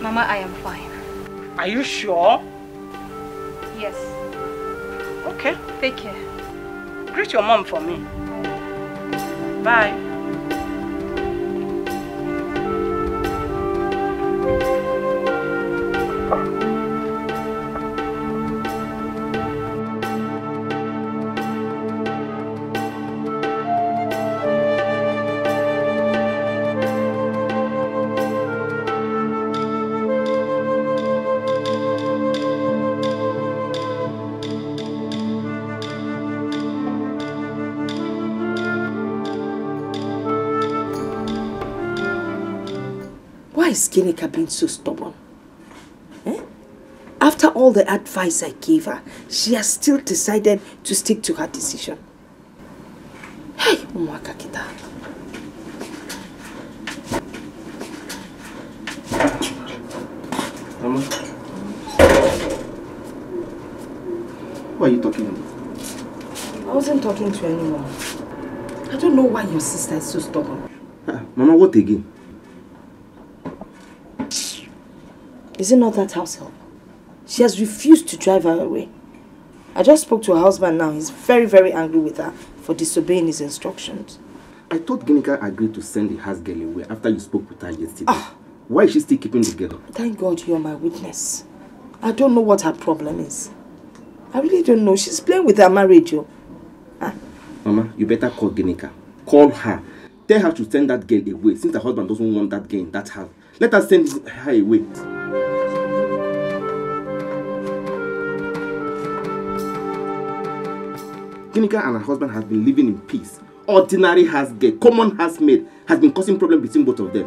Mama, I am fine. Are you sure? Yes. Okay. Take care. Greet your mom for me. Bye. Why is Ginika being so stubborn? After all the advice I gave her, she has still decided to stick to her decision. Hey, Umwaka kita. Mama, who are you talking about? I wasn't talking to anyone. I don't know why your sister is so stubborn. Mama, what again? Is it not that house help? She has refused to drive her away. I just spoke to her husband now. He's very, very angry with her for disobeying his instructions. I thought Ginika agreed to send the house girl away after you spoke with her yesterday. Why is she still keeping the girl? Thank God you're my witness. I don't know what her problem is. I really don't know. She's playing with her marriage, yo. Mama, you better call Ginika. Call her. Tell her to send that girl away since her husband doesn't want that girl in that house. Let her send her away. Ginika and her husband have been living in peace. Ordinary house girl, common housemaid, has been causing problems between both of them.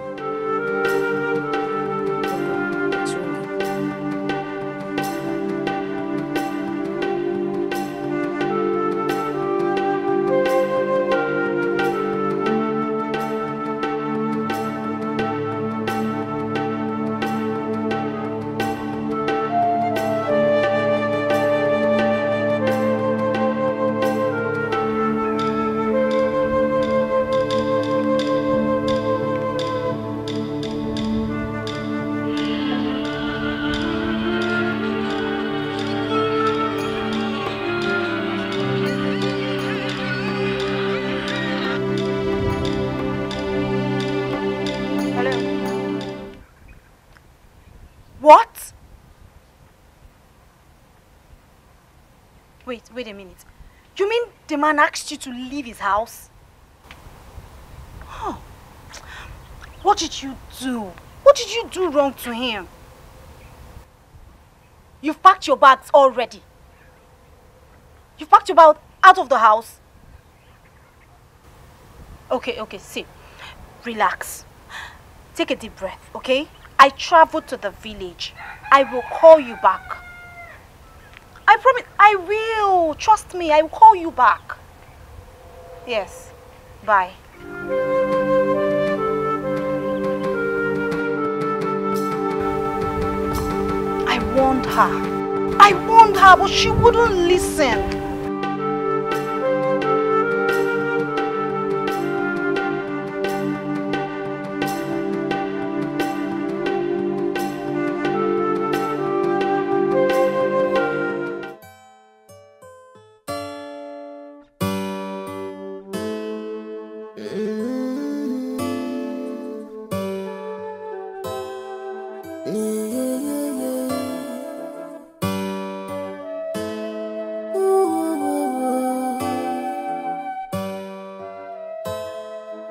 Wait a minute. You mean the man asked you to leave his house? Oh. What did you do? What did you do wrong to him? You've packed your bags already. You've packed your bag out of the house. Okay, see. Relax. Take a deep breath, okay? I traveled to the village. I will call you back. I promise, I will. Trust me, I will call you back. Yes. Bye. I warned her, but she wouldn't listen.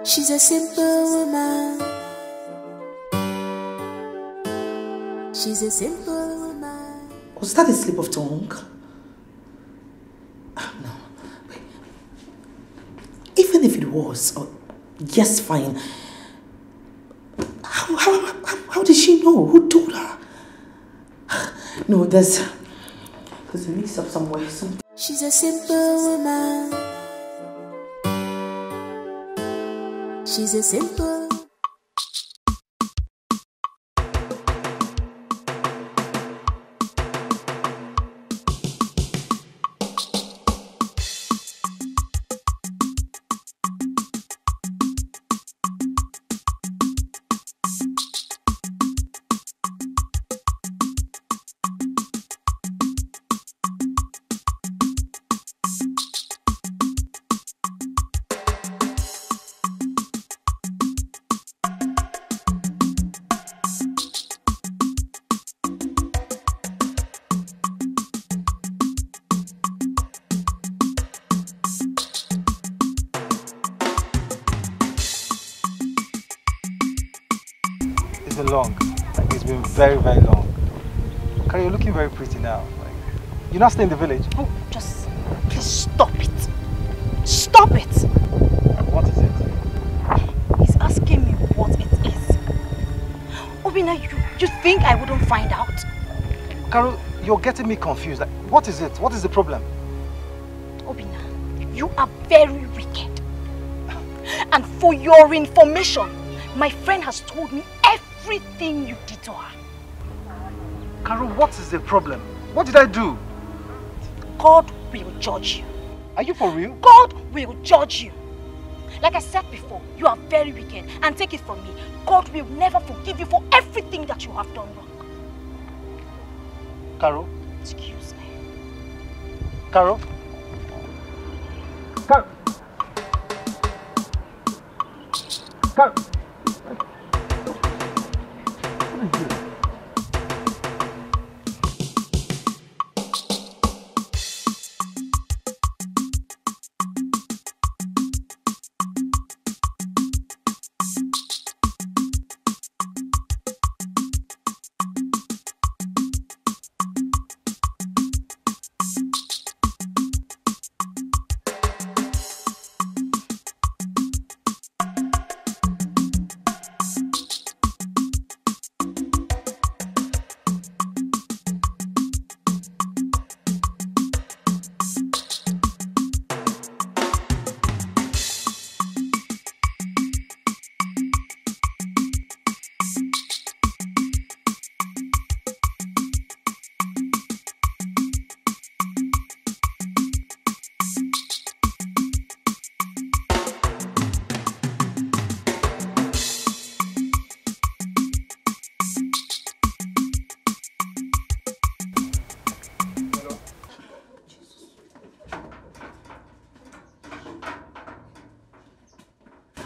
She's a simple woman. She's a simple woman. Was that a slip of tongue? No. Wait. Even if it was, yes, fine. How did she know? Who told her? No, there's a mix up somewhere. She's a simple woman. She's a simple. Long. Like, it's been very, very long. Carrie, you're looking very pretty now. Like, you're not staying in the village? Oh, just please stop it. Stop it. What is it? He's asking me what it is. Obina, you think I wouldn't find out? Carol, you're getting me confused. Like, what is it? What is the problem? Obina, you are very wicked. And for your information, my friend has told me everything you did to her. Carol, what is the problem? What did I do? God will judge you. Are you for real? God will judge you. Like I said before, you are very wicked. And take it from me, God will never forgive you for everything that you have done wrong. Carol? Excuse me. Carol? Carol? Carol?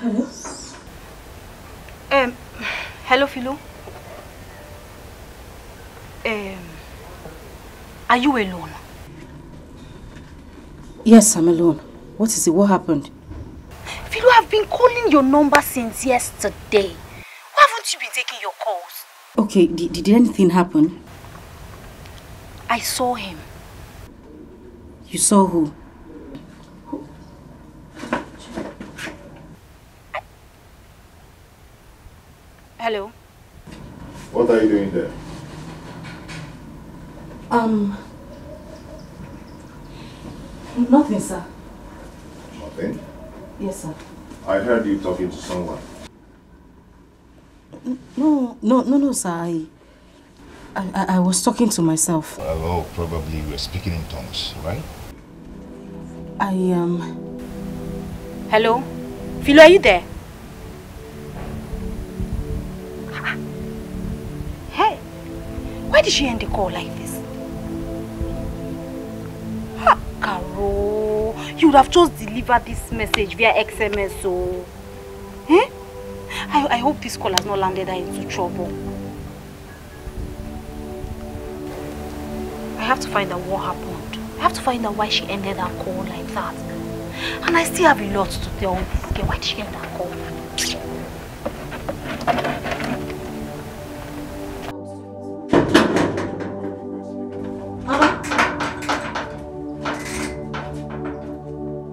Hello? Hello, Philo. Are you alone? Yes, I'm alone. What is it? What happened? Philo, I've been calling your number since yesterday. Why haven't you been taking your calls? Okay, did anything happen? I saw him. You saw who? Hello? What are you doing there? Nothing, sir. Nothing? Yes, sir. I heard you talking to someone. No, sir. I was talking to myself. Well, probably you were speaking in tongues, right? Hello? Philo, are you there? Hey, why did she end the call like this? Ha, Caro, you would have just delivered this message via XMS, so... Eh? I hope this call has not landed her into trouble. I have to find out what happened. I have to find out why she ended her call like that. And I still have a lot to tell this girl. Why did she end her call?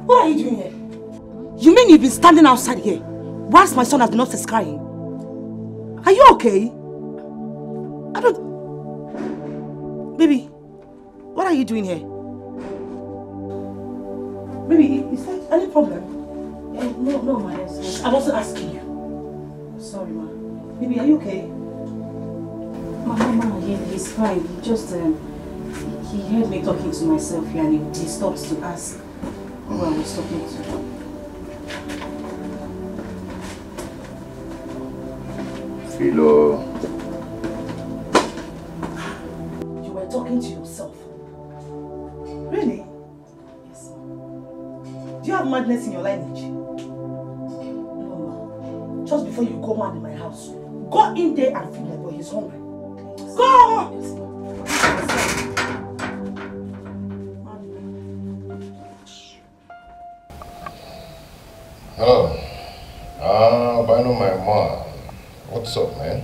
What are you doing here? You mean you've been standing outside here whilst my son has been upstairs crying? Are you okay? I don't... Baby, what are you doing here? Baby, is there any problem? No, my dear. I wasn't asking you. Sorry, ma. Baby, are you okay? Mama, he's fine. He just, he heard me talking to myself here and he stopped to ask who I was talking to. Philo. You were talking to yourself. Really? Yes, Do you have madness in your lineage? No, ma. Just before you go mad in my house, go in there and feed my boy. He's hungry. Go! Yes, ma. Hello. I know my mom. What's up, man?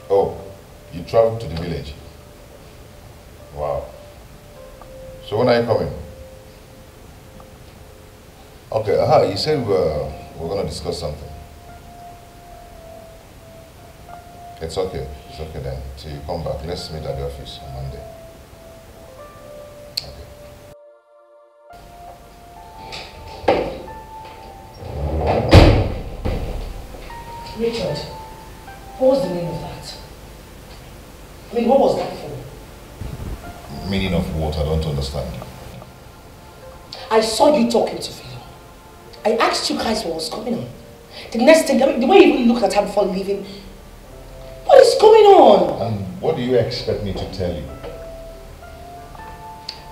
Oh, you traveled to the village? Wow. So when are you coming? Okay, you said we're gonna discuss something. It's okay then. Till you come back, let's meet at the office on Monday. Richard, what was the meaning of that? I mean, what was that for? Meaning of what? I don't understand. I saw you talking to Philo. I asked you guys what was going on. The next thing, I mean, the way you even looked at her before leaving, what is going on? And what do you expect me to tell you?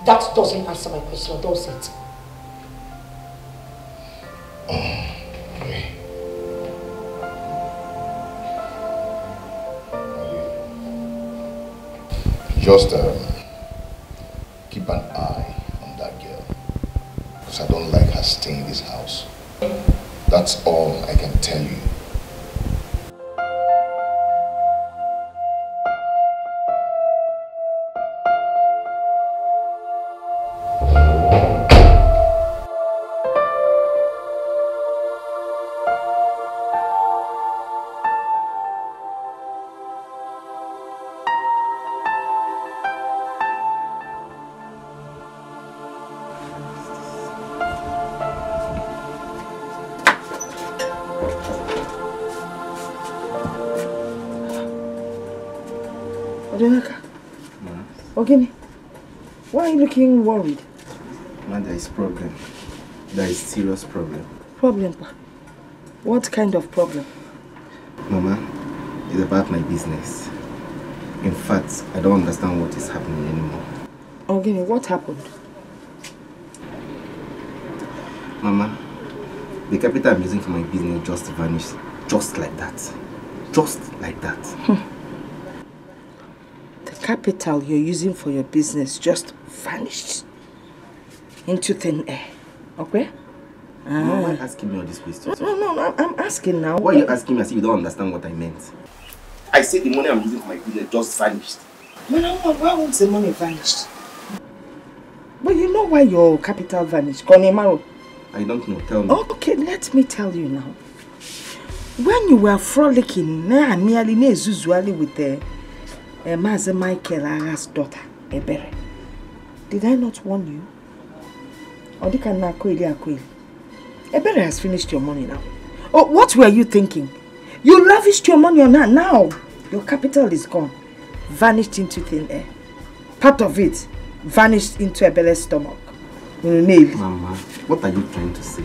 That doesn't answer my question, does it? Just keep an eye on that girl, because I don't like her staying in this house. That's all I can tell you. Ogini, why are you looking worried? Man, there is problem. There is serious problem. Problem, pa? What kind of problem? Mama, it's about my business. In fact, I don't understand what is happening anymore. Ogini, what happened? Mama, the capital I'm using for my business just vanished. Just like that. Just like that. Capital you're using for your business just vanished into thin air. Okay? Why are you asking me all these questions? No, I'm asking now. Why are you asking me as if you don't understand what I meant? I said the money I'm using for my business just vanished. Why won't the money vanish? But you know why your capital vanished? Konemaro. I don't know. Tell me. Okay, let me tell you now. When you were frolicking nearly with the Master Michael Aga's daughter, Ebere. Did I not warn you? Ebere has finished your money now. Oh, what were you thinking? You lavished your money on her. Now, your capital is gone. Vanished into thin air. Part of it vanished into Ebere's stomach. Mama, what are you trying to say?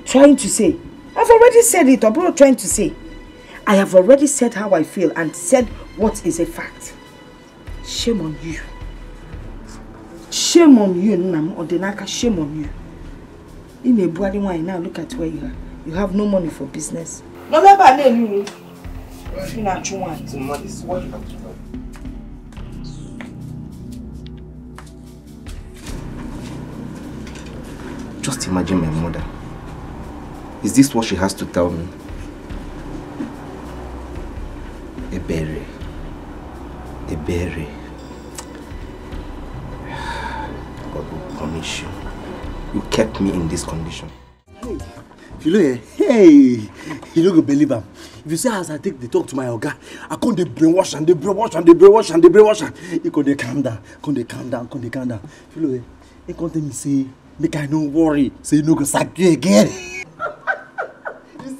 Trying to say? I've already said it, or trying to say. I have already said how I feel and said what is a fact. Shame on you. Shame on you, Nam Odenaka, shame on you. In a bloody wine now, look at where you are. You have no money for business. No, never name you. You know what you want. This is what you have to do. Just imagine my mother. Is this what she has to tell me? Ebere. God will punish you. You kept me in this condition. Hey, Philo, hey, you don't go believe him. If you see as I take the talk to my oga, I come dey brainwash and dey brainwash and dey brainwash and dey brainwash am. He come dey calm down, come dey calm down, come dey calm down. Philo, he come tell me say, make I no worry, say no go sack you again. You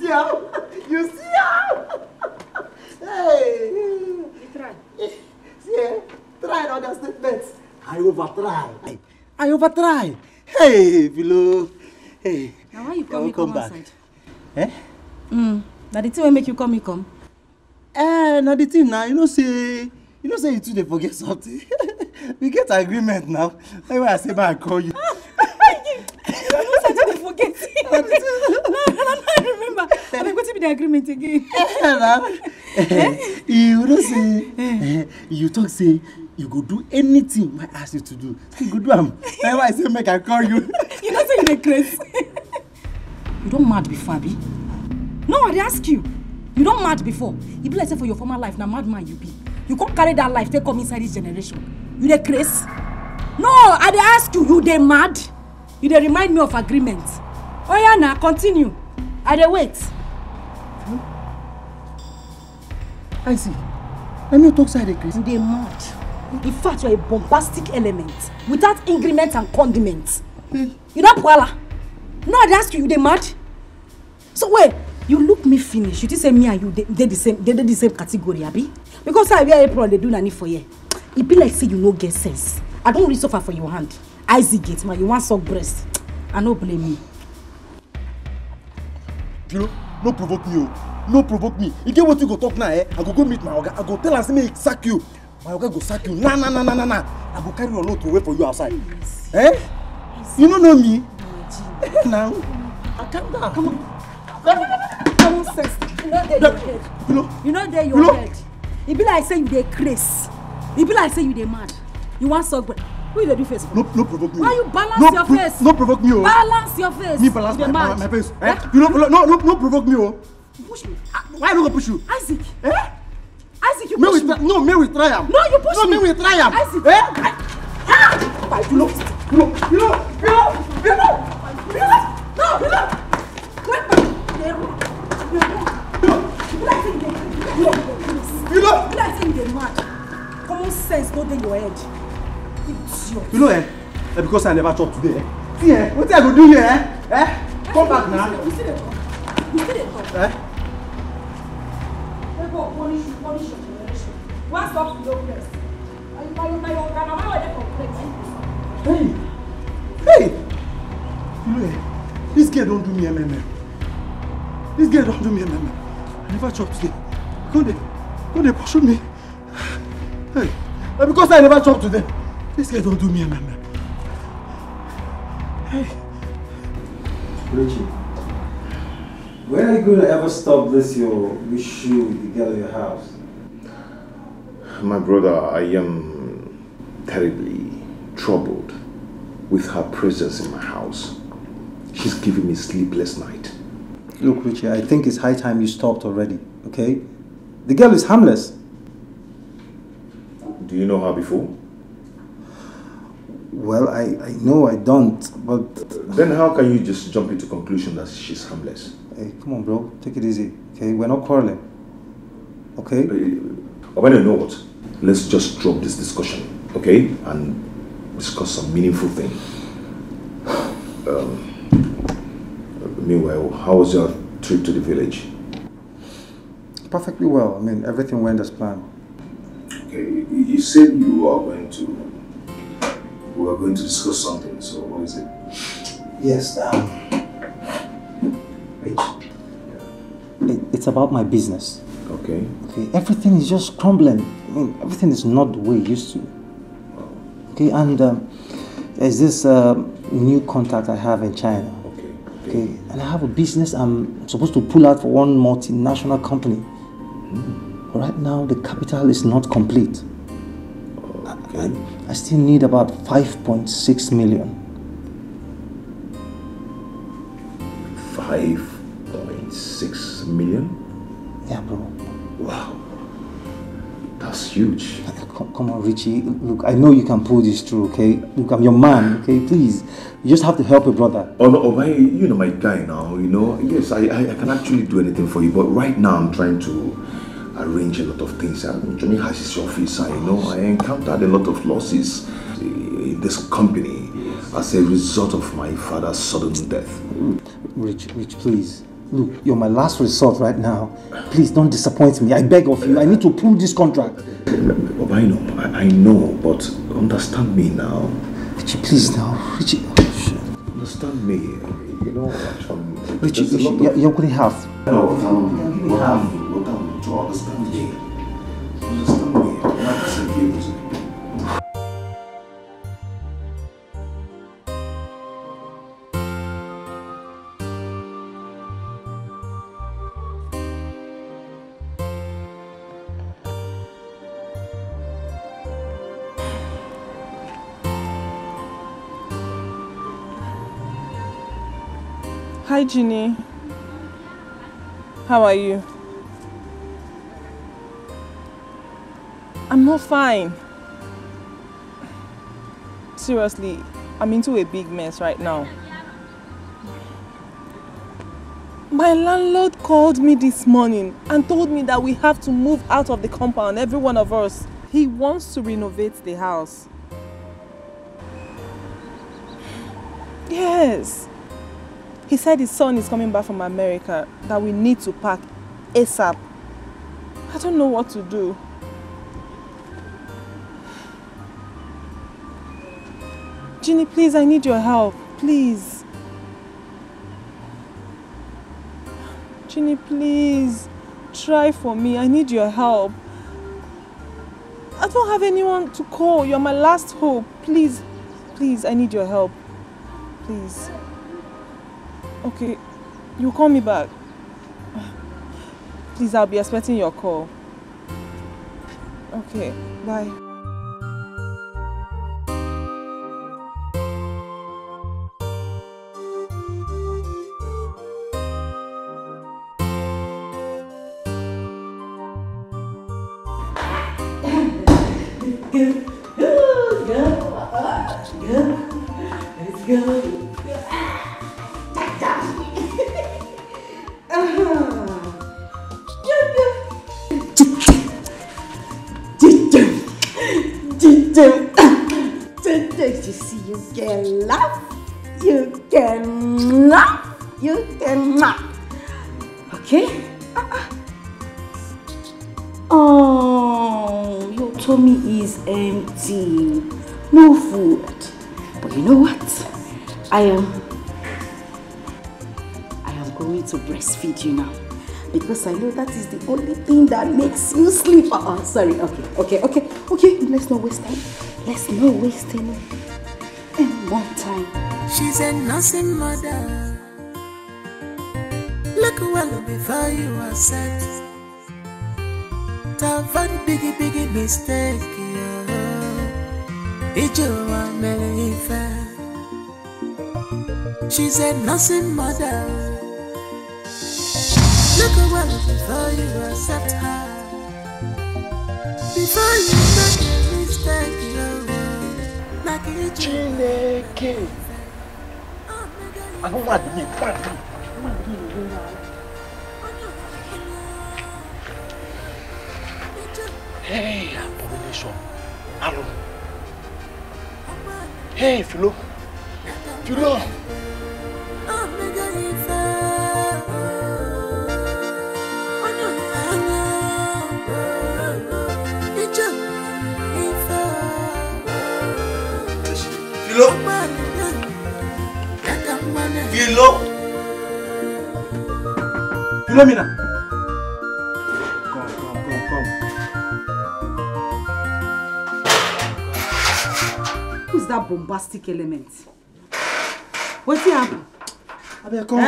see how? You see how? Hey! You try. See, try other statements. I overtry. Hey, Philo. Hey. Now why you come back? outside? Eh? Now the thing will make you come, come. Now the thing now, you know say you two dey forget something. We get agreement now. That's why I say I call you. You know say you forget. I remember. I mean, what's be the agreement again? You know say you talk say you go do anything I ask you to do. You go do am. That's why I say make I call you. You know say you dey crazy. You don't mad before, Abi? No, I dey ask you. You don't mad before. You be like say for your former life, now madman you be. You can't carry that life, take come inside this generation. You dey crazy? No, I dey ask you, you dey mad? You dey remind me of agreement. Oh yeah, now continue. I dey wait. I see. Let me talk side crazy. You dey mad. In fact, you're a bombastic element without increment and condiments. You don't puala. No, I dey ask you, you dey mad? So wait, you look me finish. You think say me and you they the same category, Abi? Because I wear apron, they do nothing for you. It be like say you no get sense. I don't really suffer for your hand. Isaac gate, man, you want suck breast. I no blame me. You no provoke me, no provoke me. You get what you go talk now, eh? I go meet my oga. I go tell her say me sack you. My oga go sack you. Nah. I go carry your load to wait for you outside. Yes. Eh? Yes. You don't know me. Now, I calm down. Come on. Common sense. You know there your head. You know there your head. It be like say you dey craze. It be like say you dey mad. You want suck breast. Who you dey do face for? No provoke me. Why you balance your face? No provoke me, oh. Balance your face. Me balance my face. Eh? You no provoke me, oh. Push me. Why I no go push you? Isaac. Eh? Isaac, you push me. No, me we try am. No, you push me. No, me we try am. Isaac. Eh? You common sense no dey your head. You know, because I never chop today. See, what I go do here? Come back now. You see the talk. They go punish your generation. One stop to your place. Hey! You know, this girl don't do me MM. This girl don't do me MM. I never chop today. Go they pursue me. Hey, because I never chop today. This girl don't do me MM. Hey. Richie, when are you going to ever stop this your issue with the girl in your house? My brother, I am terribly troubled with her presence in my house. She's giving me sleepless night. Look, Richie, I think it's high time you stopped already, okay? The girl is harmless. Do you know her before? Well, I know I don't, but... Then how can you just jump into conclusion that she's harmless? Hey, come on, bro. Take it easy, okay? We're not quarreling, okay? When you know what? Let's just drop this discussion, okay? And discuss some meaningful thing. Meanwhile, how was your trip to the village? Perfectly well. I mean, everything went as planned. Okay, you said we were going to discuss something, so what is it? Yes, it's about my business. Okay. Okay, everything is just crumbling. I mean, everything is not the way it used to. Okay, and there's this new contact I have in China. Okay, and I have a business I'm supposed to pull out for one multinational company. But right now, the capital is not complete. Okay. I still need about 5.6 million. 5.6 million? Yeah, bro. Wow. That's huge. Come on, Richie. Look, I know you can pull this through, okay? Look, I'm your man, okay? Please. You just have to help your brother. Oh, no, you know my guy now, you know. Yes, I can actually do anything for you, but right now I'm trying to arrange a lot of things. Johnny has his office, and you know, I encountered a lot of losses in this company as a result of my father's sudden death. Rich, please. Look, you're my last resort right now. Please don't disappoint me. I beg of you. I need to pull this contract. I know, but understand me now. Richie, please now. Richie, understand me. You know, Richie, you're going to have. No, to understand me. Understand me. Hi, Ginny. How are you? I'm not fine. Seriously, I'm into a big mess right now. My landlord called me this morning and told me that we have to move out of the compound, every one of us. He wants to renovate the house. Yes. He said his son is coming back from America, that we need to pack ASAP. I don't know what to do. Ginny, please, I need your help. Please. Ginny, please. Try for me. I need your help. I don't have anyone to call. You're my last hope. Please, please, I need your help. Please. Okay, you call me back. Please, I'll be expecting your call. Okay, bye. Let's go. You see, you can laugh, you can laugh, you can laugh. Okay? Oh, your tummy is empty. No food. But you know what? I am going to breastfeed you now. Because I know that is the only thing that makes you sleep. Oh, sorry. Okay. Let's not waste time. Let's not waste any more time. She's a nursing mother. Look well before you are set. Tough and biggie mistake. It's your she's a nursing mother. Look well before you accept her. Before you make a mistake, like it's Chineke. I don't want to be Hey, abomination. Hello. Hey, Philo. Philomena. Come. Who's that bombastic element? What's happening? Come.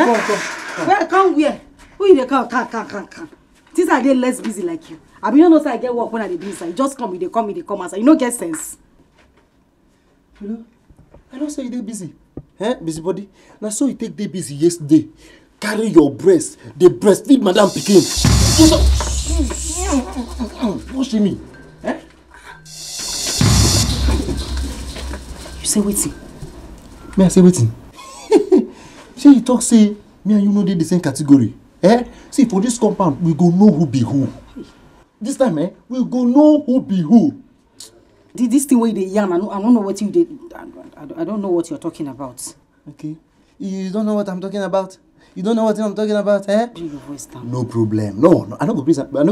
Where? Come where? Who in the car? Come. These are they less busy like you. I mean, you know, so I get work when I do inside. Just come, they come outside. You don't get sense. Philo, I don't say you dey busy. Busybody. Now so you take day busy yesterday. Carry your breast. They breastfeed Madam Pikin. What she mean? say waiting. Me I say waiting. Say you talk say me and you know they the same category. Eh? See for this compound we go know who be who. This time we go know who be who. This thing where they yarn, I don't know what you did. I don't know what you're talking about. Okay. You don't know what I'm talking about? You don't know what I'm talking about, eh? Bring your voice down. No problem. No, I don't go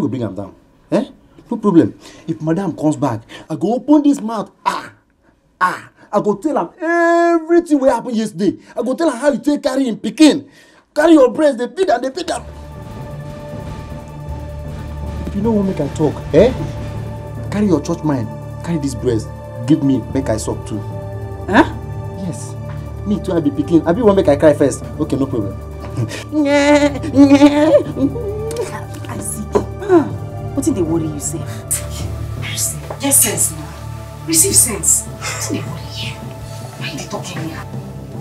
bring him down. Eh? No problem. If madam comes back, I go open this mouth. I go tell her everything what happened yesterday. I go tell her how you take carry him picking. Carry your breast, they beat them. If you know what make I talk, eh? Carry your church mind. Carry this breast. Give me, make I suck too. Huh? Yes. Me too, I be picking. I be one make I cry first. Okay, no problem. I see. What did they worry you, safe? Get sense now. Receive sense. What did they worry you? Why are they talking here?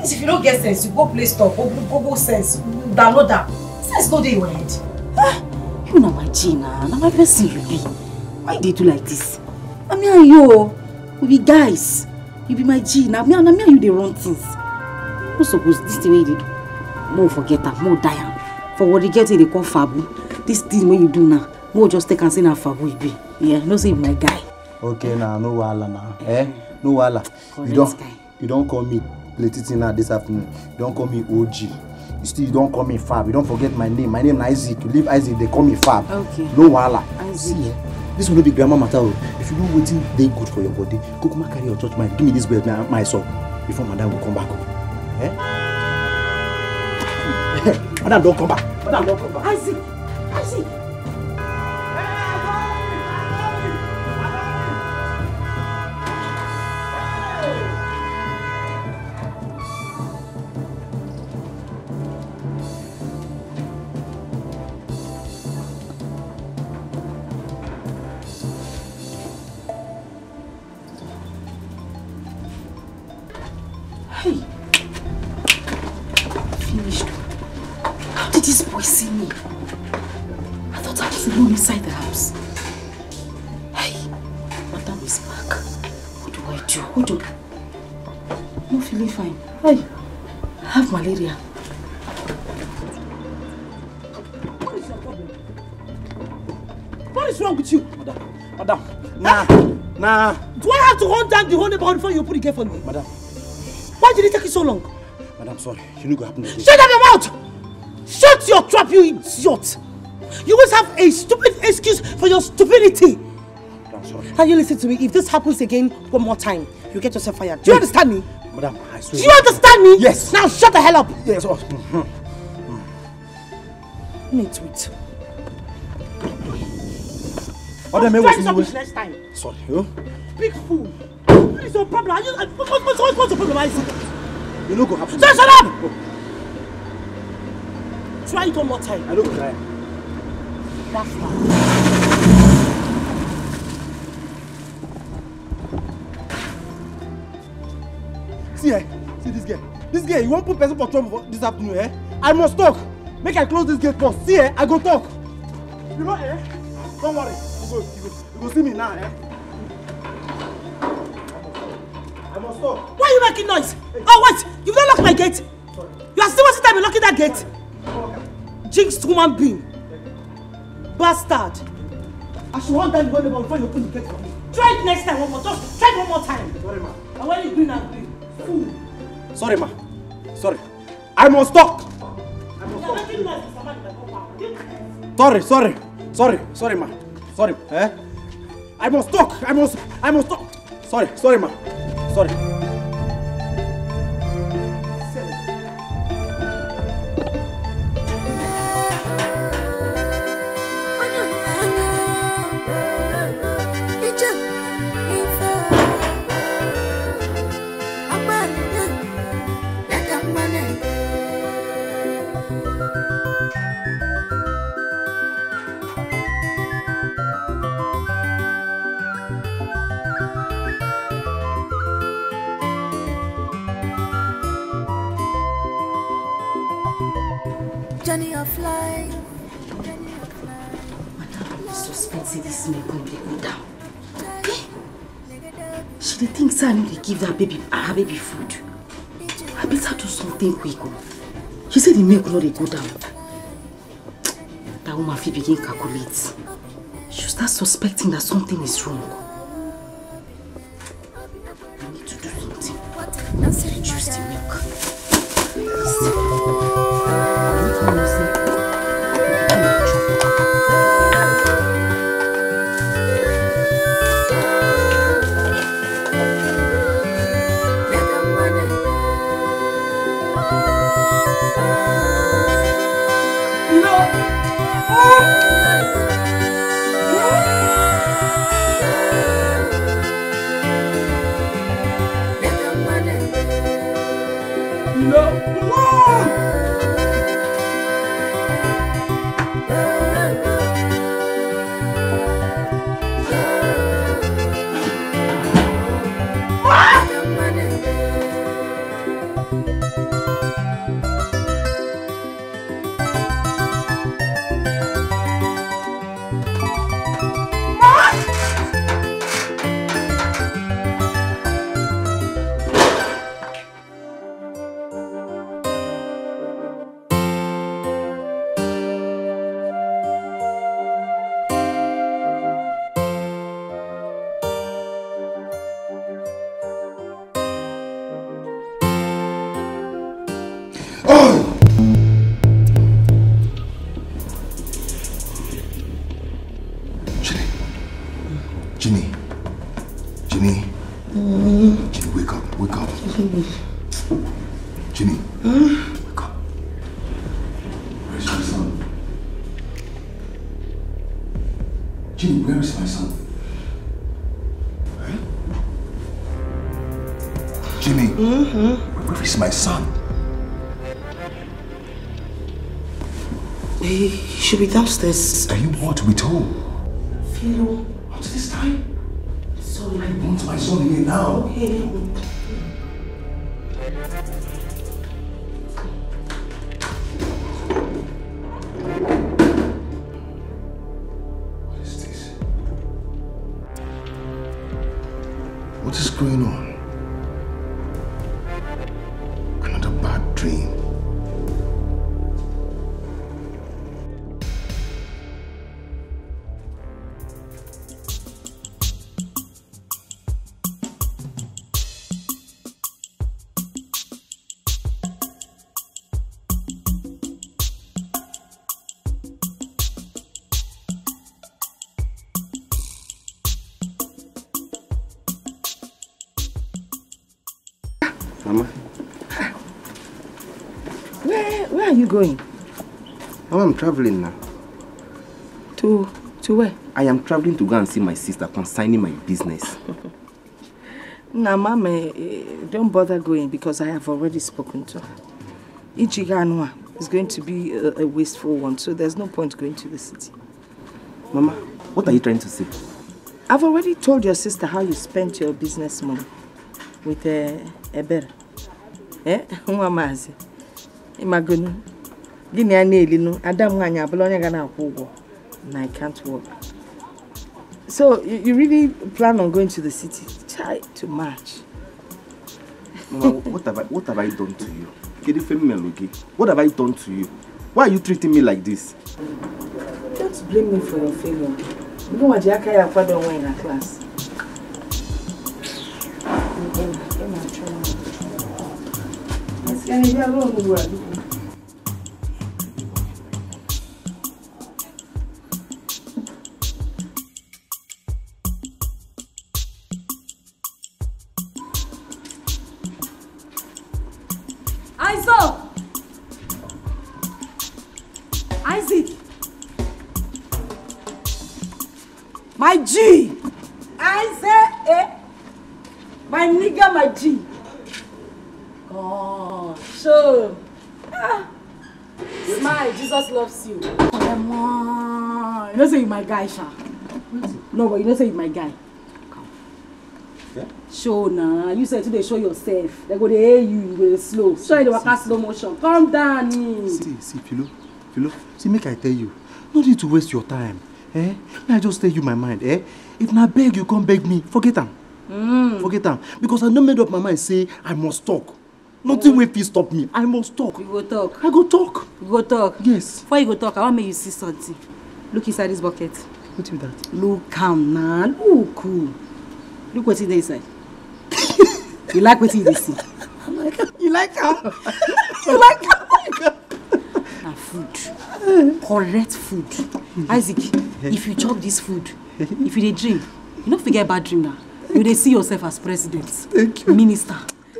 If you don't get sense, you go play store, go sense, download that. Sense no dey your head. You know my Gina, now my person you be. Why they do like this? I mean and you, we be guys. You be my Gina. Me and you they run things. No suppose this thing way they do. More forget that, more die. For what they get they call fabu. This thing when you do now, more just take and say na fabu you be. Yeah, no say my guy. Okay now, no wala now. Eh? No wala. You don't call me Letitina this afternoon. You don't call me OG. You don't call me Fab. You don't forget my name. My name is Isaac. You leave Isaac, they call me Fab. Okay. No wala. Isaac. See, this will not be grandma matter. If you do waiting, they good for your body. Go come carry your church mind. Give me this bread, my soul, before madam will come back. Eh? Madam don't come back. Madam don't come back. Isaac. Hey, finished. How did this boy see me? I thought I was alone inside the house. Hey, madam is back. What do I do? Hold on. I'm not feeling fine. Hey, I have malaria. What is your problem? What is wrong with you? Madam. Nah. Do I have to hunt down the whole neighborhood before you put the gate for me? Madam. Why did it take you so long? Madam, sorry. You know what happened again. Shut up your mouth! Shut your trap, you idiot! You always have a stupid excuse for your stupidity. I'm sorry. Can you listen to me? If this happens again one more time, you get yourself fired. Do you understand me? Madam, I swear. Do you understand me? Yes. Now shut the hell up. Yes. Let me tweet. Try this rubbish next time. Sorry. Huh? Big fool. What is your problem? What's your problem, Isaac? You know what happened. Shut up! Oh. Try it one more time. I don't cry. That's fine. See this girl. This girl, you won't put person for trouble this afternoon, eh? I must talk. Make I close this gate first. See, I go talk. You know, eh? Don't worry. You go see me now, eh? I must talk. Why are you making noise? Oh, wait! You've not locked my gate! Sorry. You are still wasting time in locking that gate! Jinxed human being! Bastard! I should want that one before you open the gate for me. Try it next time, one more. Just try it one more time. Sorry, ma. And when you do now, fool. Sorry, ma. Sorry. I must talk! You're making noise, Mr. Man. Sorry, ma. Sorry, eh? I must talk. I must talk. Sorry, ma. Sorry. Journey of life. Madam, I'm suspecting this may go down. She dey think say I no dey give her baby food. I better do something quick. She said the milk no dey go down. That woman fit begin calculate. She'll start suspecting that something is wrong. I need to do something. Let's reduce the milk. My son. He should be downstairs. Are you what with who? Philo. What's this time? Sorry. I want my son here now. Okay. What is this? What is going on? Dream. Mama. Where are you going? I'm traveling now. To where? I am traveling to go and see my sister concerning my business. Nah, Mama, don't bother going because I have already spoken to her. Ichiganwa is going to be a wasteful one, so there's no point going to the city. Mama, what are you trying to say? I've already told your sister how you spent your business money with Eber. Umamazi. Imagunu. Gini anelinu. Adam wanya abalonya gana akwụgwọ. And I can't work. So you really plan on going to the city? Try to match. Mama, what have I done to you? What have I done to you? Why are you treating me like this? Don't blame me for your failure. You know what Jakaya father went in a class. Isaac! My G! Isaac! My nigga, my G! Oh, sure. Smile, Jesus loves you. Come on. You know say you my guy, Sha. No, but you know say you my guy. Come. Yeah? Show now. You said today show yourself. They go to hear you, you go slow. Show you the waka slow motion. Calm down. See, Philo. See, make I tell you. No need to waste your time. I just tell you my mind. If na beg, you come beg me. Forget am. Forget am. Because I no made up my mind say I must talk. Nothing will fit stop me. I must talk. You go talk. I go talk. You go talk. Yes. Before you go talk, I want make you see something. Look inside this bucket. What is that? Look calm now. Look cool. Look what's in there inside. You like what you see? You like how? You like how? Now food. Correct food. Isaac, if you chop this food, if you dey dream, you don't forget bad dream now. You dey see yourself as president, thank you, minister,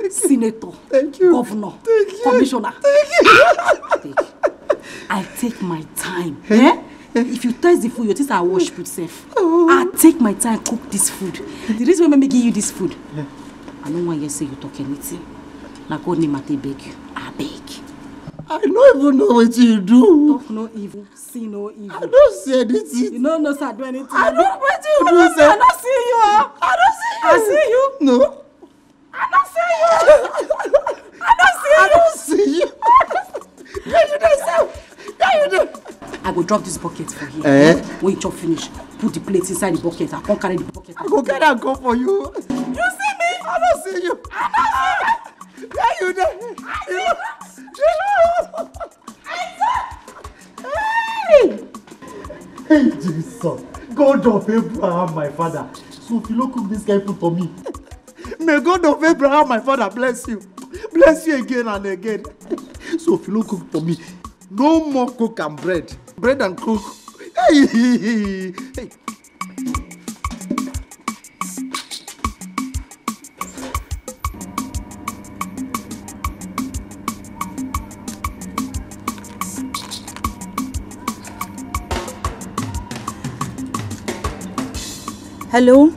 senator, thank you, governor, thank you, commissioner. Thank you. I take my time. If you taste the food, you think I wash food safe. I take my time cook this food. The reason why I'm making you this food, I don't want you to say you talk anything. Now God name I beg you. I beg. I don't even know what you do. Talk no evil, see no evil. I don't see anything. You don't know sir do anything. I don't know what you do, sir. sir. I don't see you. I don't see you. I see you. No. I don't see you. I don't see you. I don't see you. Where you there, sir? Where you there? I go drop this bucket for here. When you chop finish, put the plates inside the bucket. I can't carry the bucket. I go carry and go for you. You see me? I don't see you. I don't see you. Where you there? Hey, Jesus, God of Abraham, my father. So if you don't cook this guy food for me, may God of Abraham, my father, bless you. Bless you again and again. So if you don't cook for me, no more cook and bread. Bread and cook. Hey, hey. Hello?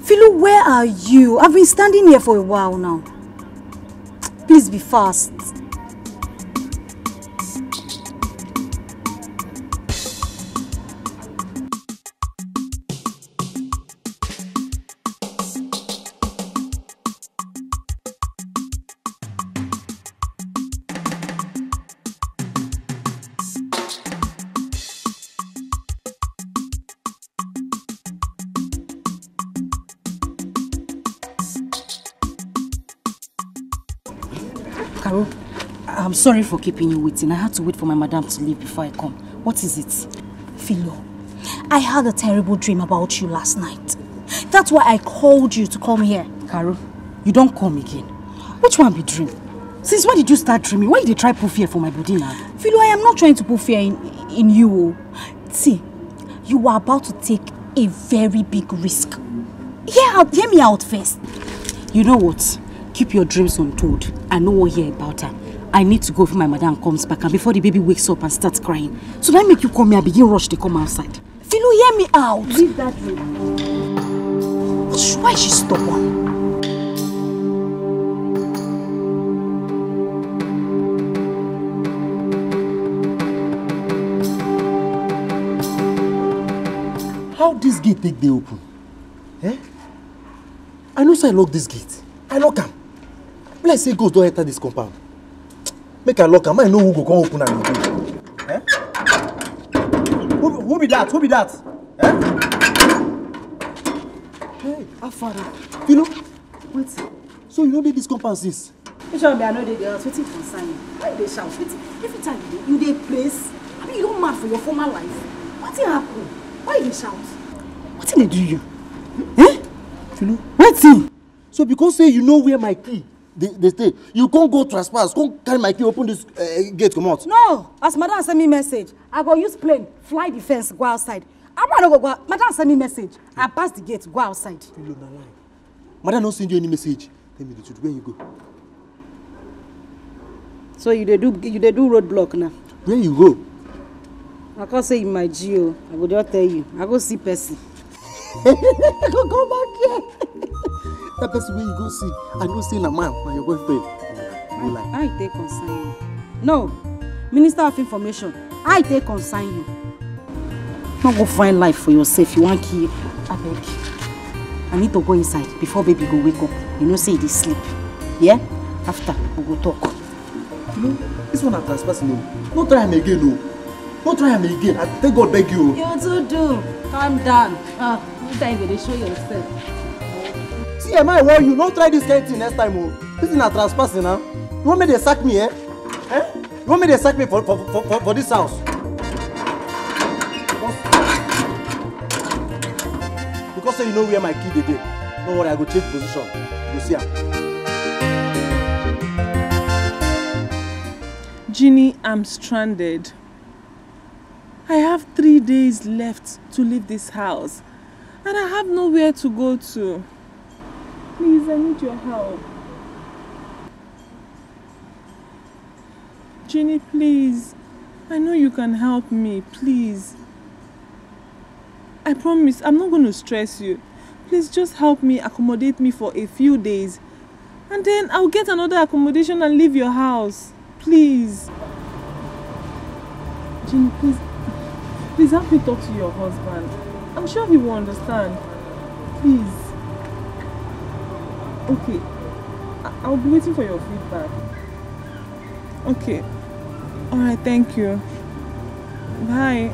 Philo, where are you? I've been standing here for a while now. Please be fast. Carol, I'm sorry for keeping you waiting. I had to wait for my madam to leave before I come. What is it? Philo, I had a terrible dream about you last night. That's why I called you to come here. Carol, you don't come again. Which one be dream? Since when did you start dreaming? Why did you try to put fear for my body now? Philo, I am not trying to put fear in you. See, you are about to take a very big risk. Hear me out first. You know what? Keep your dreams untold. I know what hear about her. I need to go if my madam comes back and before the baby wakes up and starts crying. So that make you come here, begin rush to come outside. Philo, hear me out. Leave that dream. Why is she stubborn? How this gate take dey open? I know say I lock this gate. I lock am. Let's say ghost don't enter this compound. Make I lock am. I know who go come open am again. Who be that? Who be that? Hey, our father. Philo, wait. So you know this compound since? Which one be I know they girls? Waiting concern you. Why they shout? Every time you dey place. I mean you don't mad for your former life. What happened? Why they shout? What did they do you? Philo, waiting. So because say you know where my key they stay, you can't go trespass, can't carry my key, open this gate, come out. No, as madam send me message, I go use plane, fly the fence, go outside. I want to go out. Madam send me message, I pass the gate, go outside. Philo, na lie. Madam don't send you any message. Tell me the truth, where you go? So you dey do roadblock now? Where you go? I can't say in my geo. I go just tell you. I go see person. Go back here. That person where you go see, I go see a man and your boyfriend. I take concern you. No, Minister of Information, I take concern you. Not go find life for yourself. You want key? I beg. I need to go inside before baby go wake up. You know, say they sleep. Yeah? After we go talk. No, this one I'm trespassing. No, don't try him again. No, don't try him again. I thank God beg you. You too do. Calm down. This time you show yourself. See, am I warn you? Don't try this kind of thing next time. Oh. This is not trespassing now. You want me to sack me, eh? You want me to sack me for this house? Because you know where my kid is. Don't worry, I go change position. You see her. Ginny, I'm stranded. I have 3 days left to leave this house. And I have nowhere to go to. Please, I need your help. Ginny, please. I know you can help me, please. I promise, I'm not going to stress you. Please just help me, accommodate me for a few days. And then I'll get another accommodation and leave your house. Please. Ginny, please. Please help me talk to your husband. I'm sure he will understand. Please. Okay. I'll be waiting for your feedback. Okay. Alright, thank you. Bye.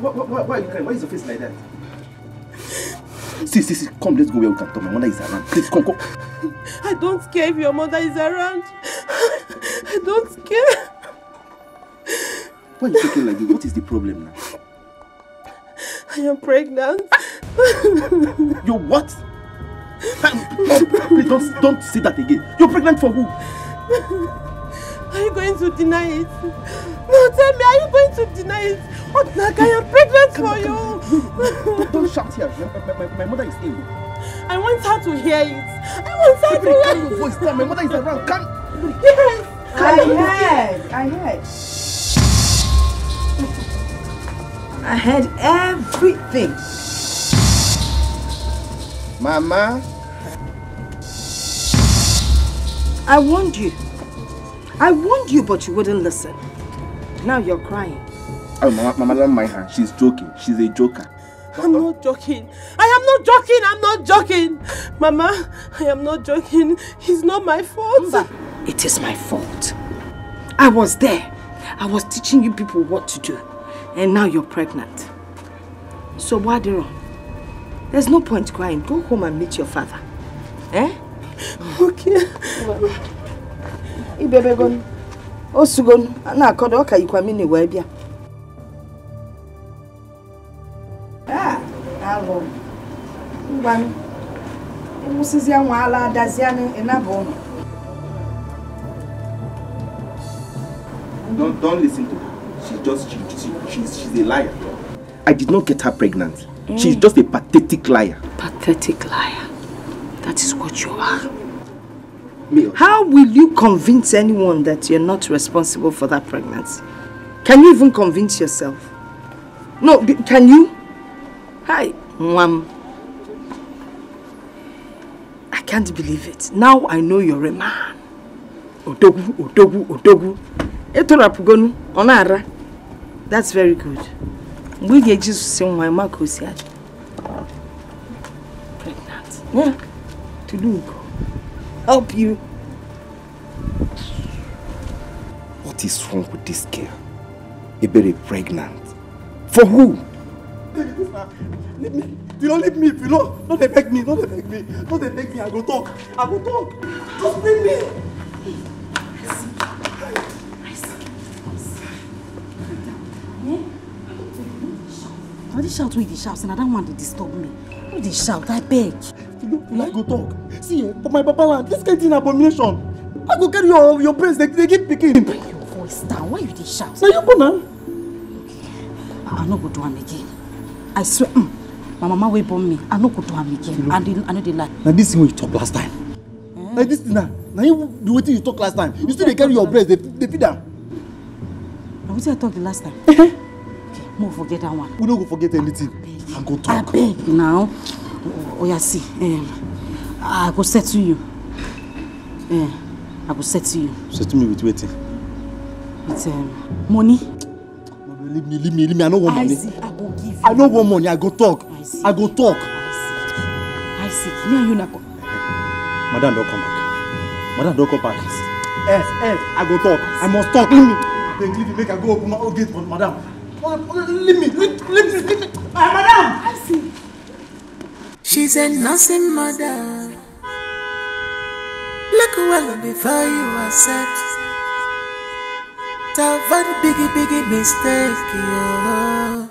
Why are you crying? Why is your face like that? See, come, let's go where we can talk. My mother is around. Please, come. I don't care if your mother is around. I don't care. Why are you talking like this? What is the problem now? I am pregnant. You're what? Please don't say that again. You're pregnant for who? Are you going to deny it? No, tell me, are you going to deny it? What, like, I am pregnant for you. Don't shout here. My mother is ill. I want her to hear it. I want her to hear it. Your voice down. My mother is around. Come. Yes. I heard everything. Mama. I warned you. I warned you, but you wouldn't listen. Now you're crying. Oh, Mama, don't mind her. She's joking. She's a joker. I'm not joking. I am not joking. I'm not joking. Mama, I am not joking. It's not my fault. It is my fault. I was there. I was teaching you people what to do. And now you're pregnant. So why do you run? There's no point crying. Go home and meet your father. Eh? Okay. Ibebegon. Osugon. Na kodo ka yikwamini webia. Hello. Ngwan. Emusizi anwa ala daziane enabo. Don't listen to her. She's a liar. I did not get her pregnant. She's just a pathetic liar. Pathetic liar. That is what you are. How will you convince anyone that you're not responsible for that pregnancy? Can you even convince yourself? No, can you? Hi, Mom. I can't believe it. Now I know you're a man. Odogu. Etorapugonu, onara. That's very good. We get just seeing my Marco said. Pregnant. Yeah. To do. Help you. What is wrong with this girl? You better pregnant. For who? Leave me. If you don't leave me, if you don't they beg me, don't they beg me. Don't they beg me, I go talk. Just bring me. Now they shout with the shouts and I don't want to disturb me. Why they shout? I beg. I go talk. See, for my papa land, this kind of abomination. I go carry your brains, they keep picking. Bring your voice down. Why you they shout? Now you go now. I no go do am again. I swear, my mama will bomb me. I no go do am again. I know they lie. Now this thing you talk last time. Now this thing now you do what you talk last time. You still they carry your brains, they feed them. Now what did I talk the last time? Okay, more forget that one. We don't go forget anything. I go talk. I beg now. Oh yeah, see. I go say to you. I go say to you. Say to me with waiting. With money. Leave me. I don't want money. I go give you. I don't want money. I go talk. I go talk. I see. Me and you na go. Madam, don't come back. Madam, don't come back. I go talk. I must talk. Leave me. Leave me. Make I go open my gate for madam. Leave me. Madam. I see. She's a nursing mother. Look well before you accept. Avoid biggie mistake, yo.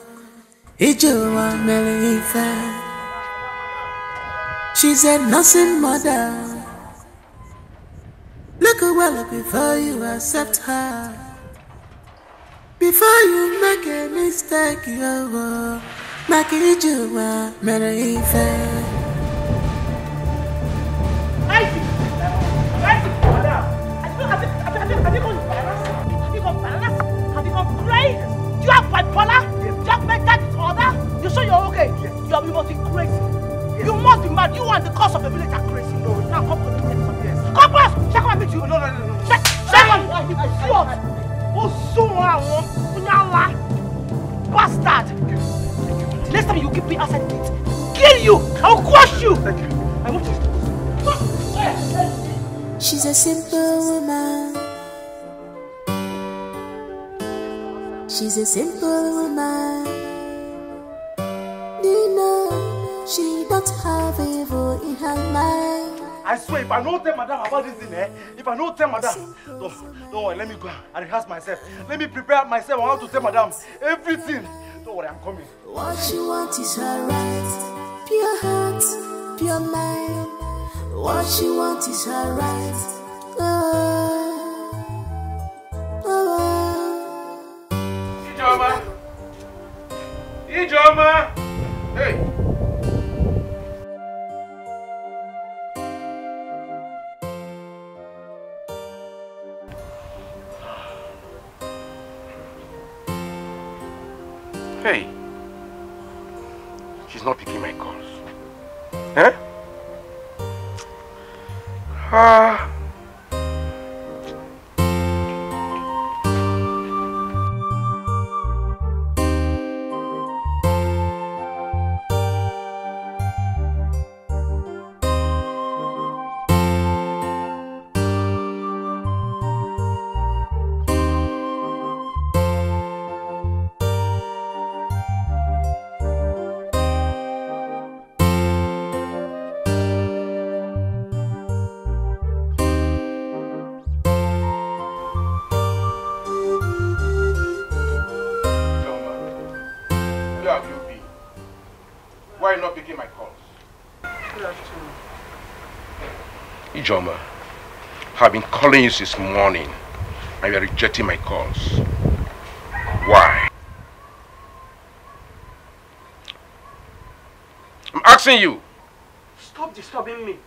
Ijowa Melifa. She's a nursing mother. Look well before you accept her. Before you make a mistake, yo. Make Ijowa Melifa. You have bipolar? You have mental disorder? You sure you're okay? Yes. You must be crazy. Yes. You must be mad. You and the cause of the village are crazy. No, now come on. Yes. Come on! Check on me too. No. Check on me. Oh, so bastard! Next time you keep me outside the gate, kill you! I'll crush you! Thank you. I want you. She's a simple woman. She's a simple woman. Do you know she don't have evil in her mind? I swear, if I don't tell madam about this thing, if I don't tell madam, don't worry, let me go and rehearse myself. Let me prepare myself on how to tell madam everything. Don't worry, I'm coming. What you want is her right. Pure heart, pure mind. What you want is her right. Ijoma! Hey! Hey! She's not picking my calls. Eh? Why are you not picking my calls? Good afternoon. Ijoma, I've been calling you since morning and you are rejecting my calls. Why? I'm asking you. Stop disturbing me.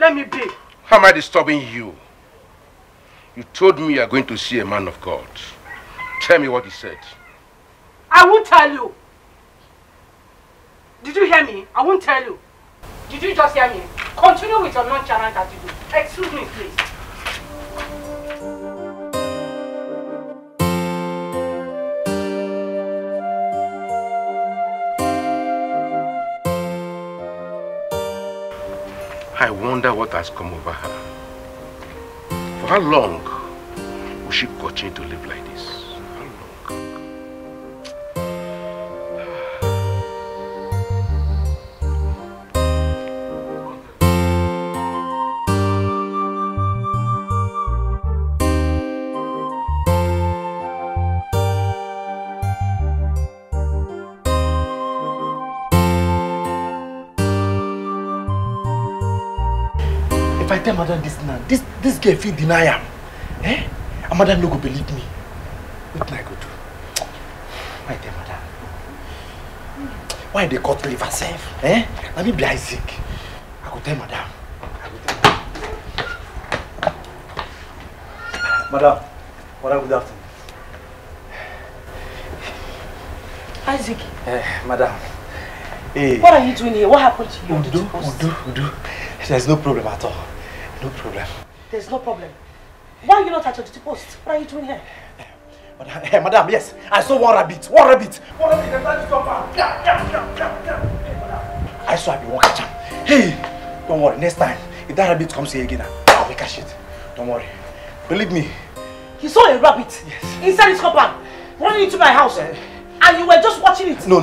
Let me be. How am I disturbing you? You told me you are going to see a man of God. Tell me what he said. I won't tell you. Did you hear me? I won't tell you. Did you just hear me? Continue with your nonchalant attitude. Excuse me, please. I wonder what has come over her. For how long will she continue to live like this? How long? If I tell madam this now, this girl feel deny am. Eh? And madam no go believe me. What can I go do? Why tell madam? Why they cut liver self? Eh? Let me be Isaac. I go tell madam. Madam, good afternoon. Isaac. Madam. Hey. What are you doing here? What happened to you? Udo. There's no problem at all. No problem. There's no problem. Why are you not at your duty post? What are you doing here? Hey, madam, yes. I saw one rabbit. One rabbit. One rabbit. That's compound. Hey, madam. I saw I be one catch him. Hey, don't worry. Next time, if that rabbit comes here again, I will catch it. Don't worry. Believe me. You saw a rabbit? Yes. Inside this compound, running into my house. And you were just watching it? No,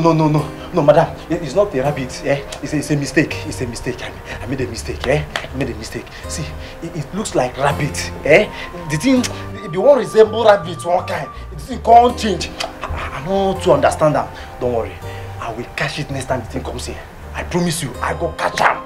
madam. It's not a rabbit. It's a mistake. It's a mistake. I made a mistake. I made a mistake. See, it looks like rabbit. The one resemble rabbit one kind. It can't change. I want to understand that. Don't worry. I will catch it next time the thing comes here. I promise you, I go catch him.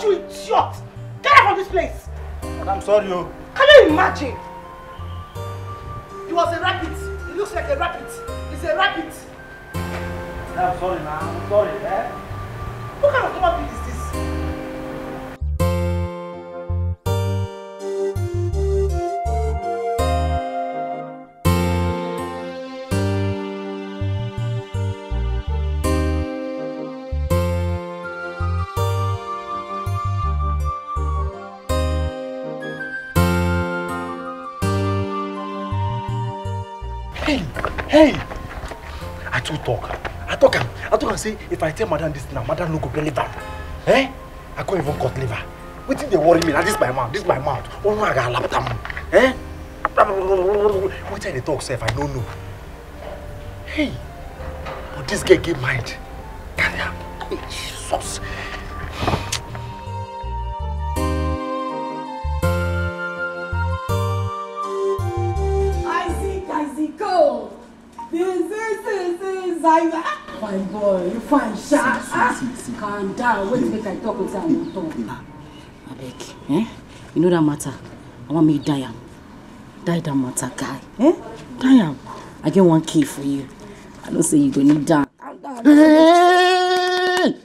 You idiot! Get out from this place! I'm sorry, yo. Can you imagine? It was a rabbit. It looks like a rabbit. It's a rabbit. I'm sorry, man. I'm sorry, What kind of human being is this? Hey! I talk and say, if I tell madam this now, madam no go believe am. I can't even cut liver. Wetin dey worry me now? This my mouth. Oh my God, lap them. Wetin dey talk sef, I don't know. Hey! But this guy get mind. Carry am. Hey, Jesus. Fine boy, you fine sha. Calm down. Wait make I talk with you. Abeg, you know that matter. I want me to die. Die that matter, guy. Die am. I get 1K for you. I don't say you go need that. Hey!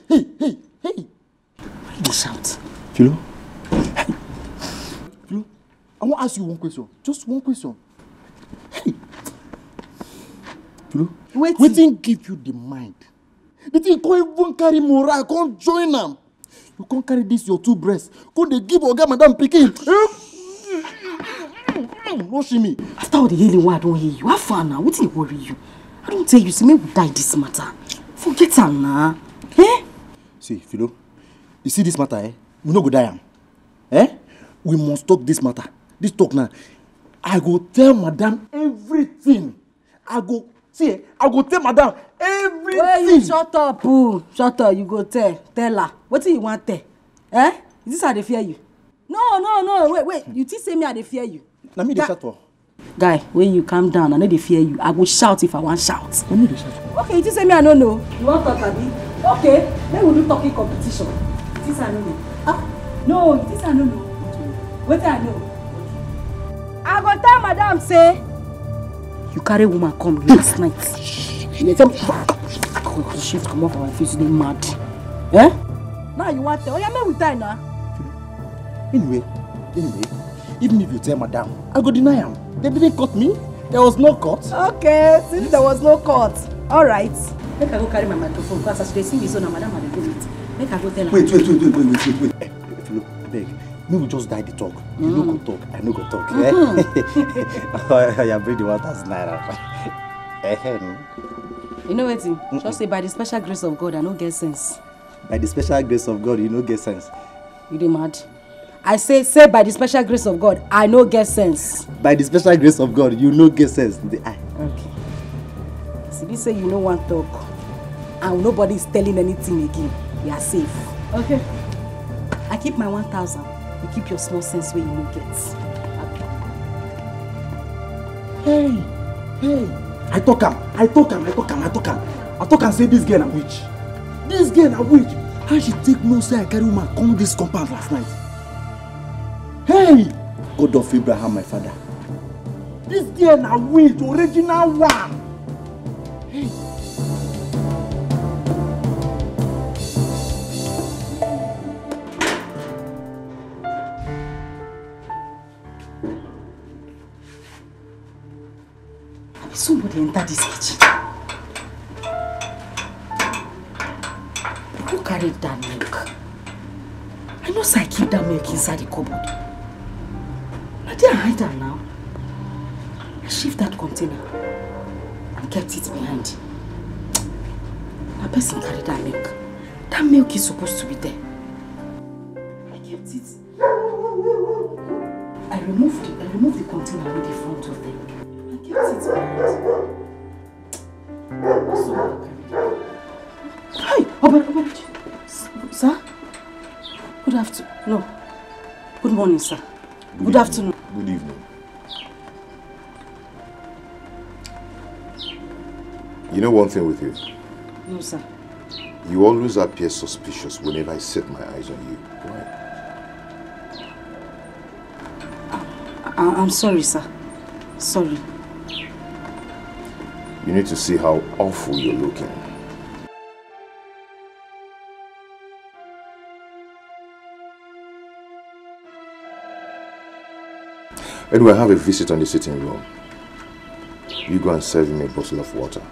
Why you shout? Philo? Philo, I want to ask you one question. Just one question. Hey! Philo, wetin give you the mind? The thing can't even carry moral, I can't join them. You can't carry this your two breasts. Can't they give Oga Madam Pikin? No see me. After all the healing, why I don't hear you? Have fun now. What do you worry you? I don't tell you, see me will die this matter. Forget her now. See, Philo, you see this matter, we no go die. We must talk this matter. This talk now. I go tell Madam everything. I go tell Madam everything. Well, you shut up, Pooh. Shut up, you go tell her. What do you want tell? Is this how they fear you? No, wait. You think say me how they fear you? Let me shut up. Guy, when you calm down, I know they fear you. I go shout if I want shout. Let me shout. Okay, you think say me I don't know. You want talk, Abi? Okay, then we do talking competition. You think I don't know? No, you think I don't know? What I know? I go tell Madam say you carry woman come last night. You tell me shift come off our face, they mad. Now you want to? Oh yeah, me with time now. Anyway, even if you tell Madam, I go deny him. They didn't cut me. There was no cut. Okay, since there was no cut. All right. Make I go carry my microphone because as they see me so now Madam had to do it. Make I go tell her. Wait. Philo, I beg. Me will just die the talk. You no go talk, I no go talk. I bring the 1,000 naira. You know what? Just say by the special grace of God, I no get sense. By the special grace of God, you no get sense. You dey mad? I say by the special grace of God, I no get sense. By the special grace of God, you no get sense. Okay. See, this say you no want talk, and nobody is telling anything again. You are safe. Okay. I keep my 1,000. You keep your small sense where you no get. Hey! I talk am. Say this girl a witch. How she take no say I carry woman come this compound last night? Hey! God of Abraham, my father. This girl a witch, original one. Hey! Somebody enter this kitchen. Who carried that milk? I know I keep that milk inside the cupboard. I didn't hide her now. I shift that container and kept it behind. A person carried that milk. That milk is supposed to be there. I kept it. I removed the container with the front of them. I kept it behind. Someone carried it. Hi! Obarachi! Sir? Good afternoon. No. Good morning, sir. Good afternoon. Good evening. You know one thing with you? No, sir. You always appear suspicious whenever I set my eyes on you. Why? I'm sorry, sir. Sorry. You need to see how awful you're looking. Anyway, I have a visit on the sitting room. You go and serve me a bottle of water.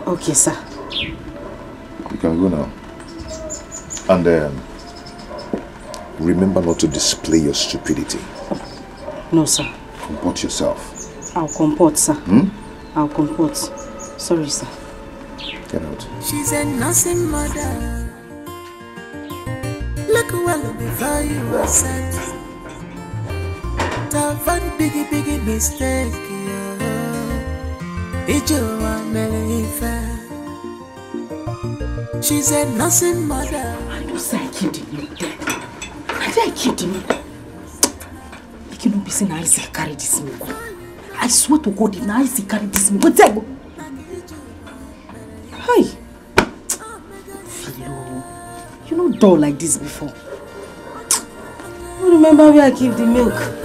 Okay, sir. You can go now. And remember not to display your stupidity. No, sir. Comport yourself. I'll comport, sir. I'll comport. Sorry, sir. Get out. She's a nursing mother. Look well before you were set. Tough and biggie mistake. She's a nursing mother. I know say I keep the milk there. I keep the milk. You cannot be saying I carry this milk. I swear to God, if I carry this milk, what's that? Hi. Philo, you know dull like this before. You remember where I keep the milk?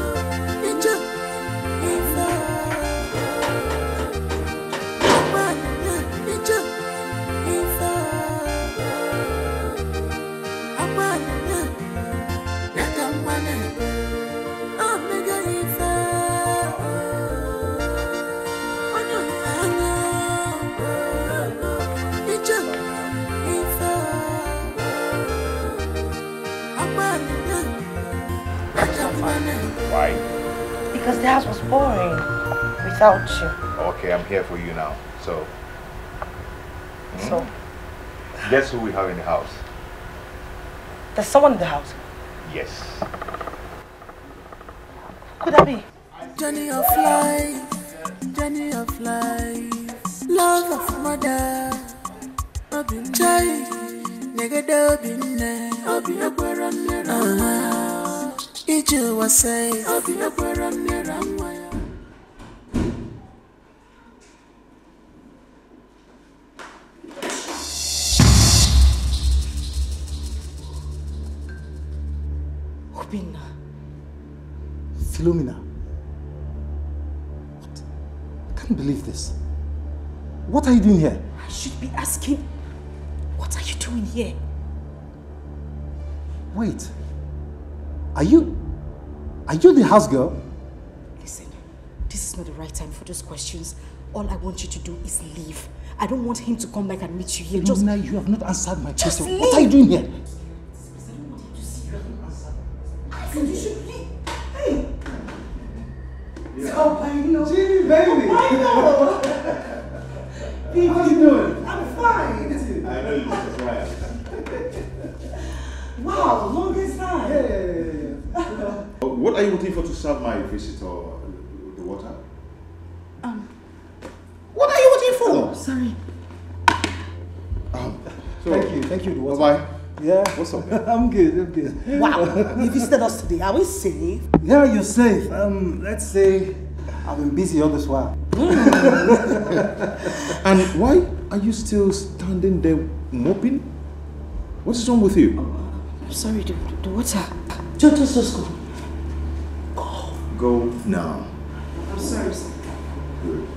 Why? Because the house was boring without you. Okay, I'm here for you now. So, So, guess who we have in the house? there's someone in the house. Yes. Could that be? Journey of life, love of mother. I've been trying, nigga, I've been there. I've been up where I'm near. Iju was say, I've been up where I'm near. Philomena. What? I can't believe this. What are you doing here? I should be asking, what are you doing here? Wait. Are you the house girl? Listen, this is not the right time for those questions. All I want you to do is leave. I don't want him to come back and meet you here. Philomena, you have not answered my question. What are you doing here? I said you should leave. Hey! Oh, Genie, baby! How are you doing? I'm fine. I know you just smile. Wow, longest time. Yeah. What are you waiting for to serve my visitor the water? What are you waiting for? Sorry. Thank you. Bye-bye. Yeah. What's up? I'm good. Wow, you visited us today. Are we safe? Yeah, you're safe. Let's say I've been busy all this while. And why are you still standing there moping? What is wrong with you? I'm sorry, the water. Just go. Go now. I'm sorry, sir. Good.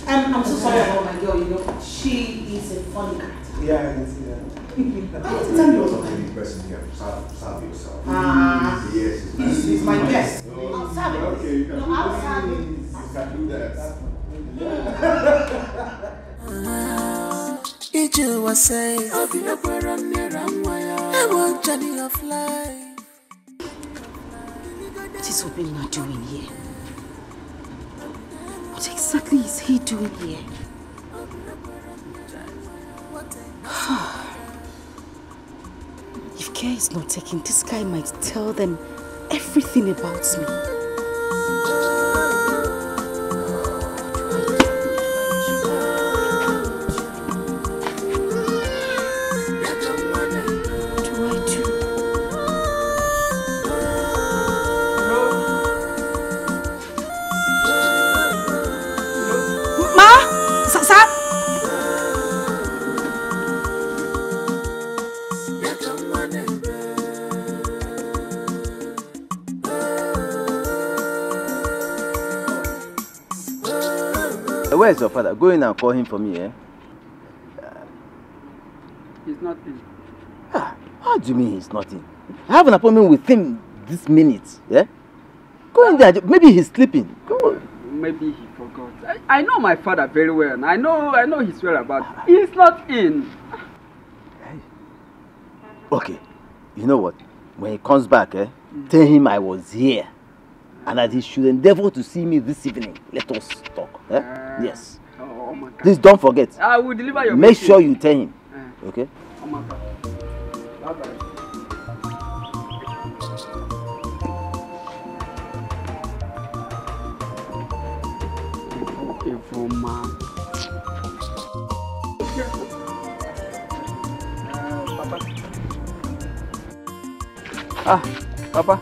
I'm so sorry about my girl, you know. She is a funny character. Yeah, I can see that. Tell me what's the person here. Serve yourself. Ah, Yes. he's my guest. I'll serve Okay, you can do this. You can do that. Iju was saying, I want journey of life. What is Obinna doing here? What exactly is he doing here? If care is not taken, this guy might tell them everything about me. Where's your father? Go in and call him for me, eh? He's not in. How do you mean he's not in? I have an appointment with him this minute, yeah? Go in there. Maybe he's sleeping. Go. Maybe he forgot. I know my father very well, and I know his whereabouts. He's not in. Okay. You know what? When he comes back, tell him I was here. And that he should endeavor to see me this evening. Let us talk. Yes. Oh my God. Please don't forget. I will deliver your Make message. sure you tell him. Okay? Oh my God. Bye-bye. Evil man. Papa.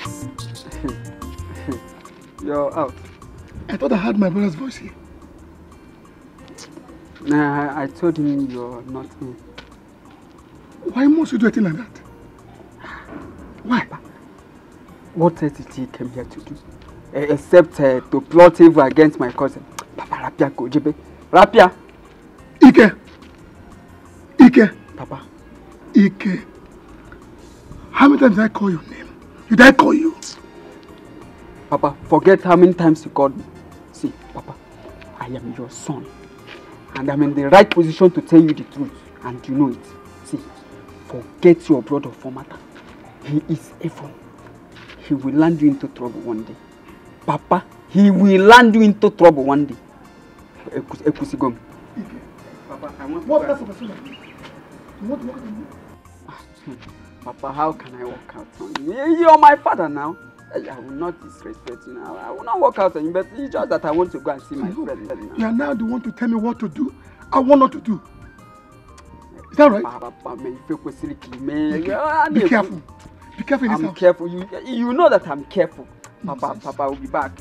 You're out. I thought I heard my brother's voice here. Nah, I told him you're not in. Why must you do a thing like that? Why? What else did he come here to do? Except to plot evil against my cousin. Papa, Rapia, Kojebe. Rapia! Ike! Ike! Papa. Ike. How many times did I call your name? Did I call you? Papa, forget how many times you called me. See, Papa, I am your son. And I'm in the right position to tell you the truth. And you know it. See, forget your brother Philmond. He is evil. He will land you into trouble one day. Papa, he will land you into trouble one day. Ekusigom. Papa, I want to what kind of person are you? What work on you? Papa, how can I walk out on you? You're my father now. I will not disrespect you now. I will not walk out on you, but it's just that I want to go and see my friend now. You are now the one to tell me what to do. I want not to do. Is that right? Papa, Be careful. Be careful in this I'm house. careful. You know that I'm careful. Papa, Papa will be back.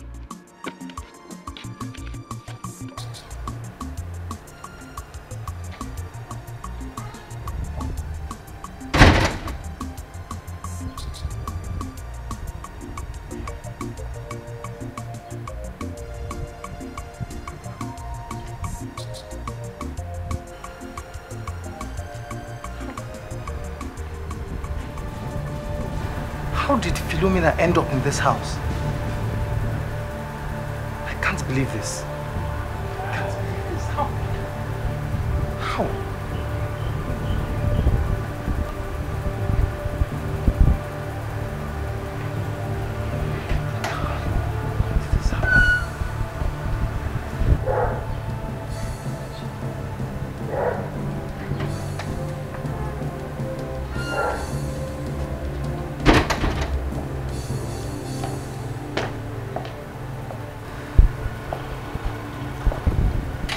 How did Philomena end up in this house? I can't believe this. I can't believe this. How?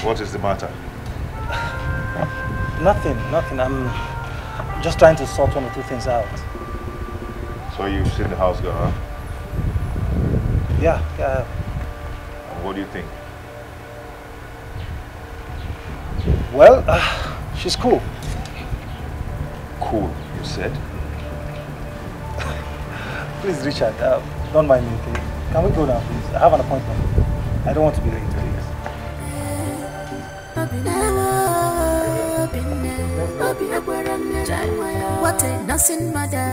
What is the matter? Nothing. I'm just trying to sort one or two things out. So you've seen the house girl, huh? Yeah. And what do you think? Well, she's cool. Cool, you said? Please, Richard, don't mind me, okay? Can we go now, please? I have an appointment. I don't want to be late, please. What a nothing matter.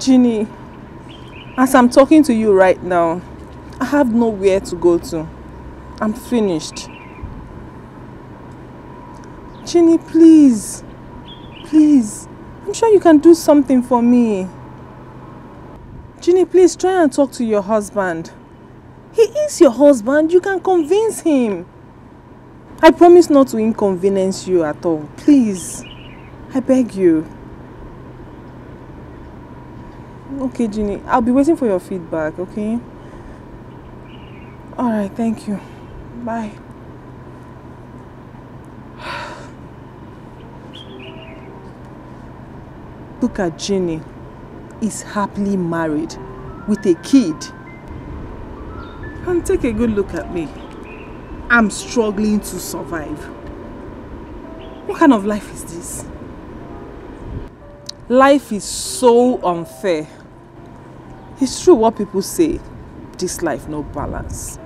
Ginny, as I'm talking to you right now, I have nowhere to go to. I'm finished. Ginny, please. Please. I'm sure you can do something for me. Ginny, please try and talk to your husband. He is your husband. You can convince him. I promise not to inconvenience you at all. Please. I beg you. Okay, Ginny. I'll be waiting for your feedback, okay? Alright, thank you. Bye. Look at Ginny. Is happily married with a kid. And take a good look at me. I'm struggling to survive. What kind of life is this? Life is so unfair. It's true what people say. This life no balance.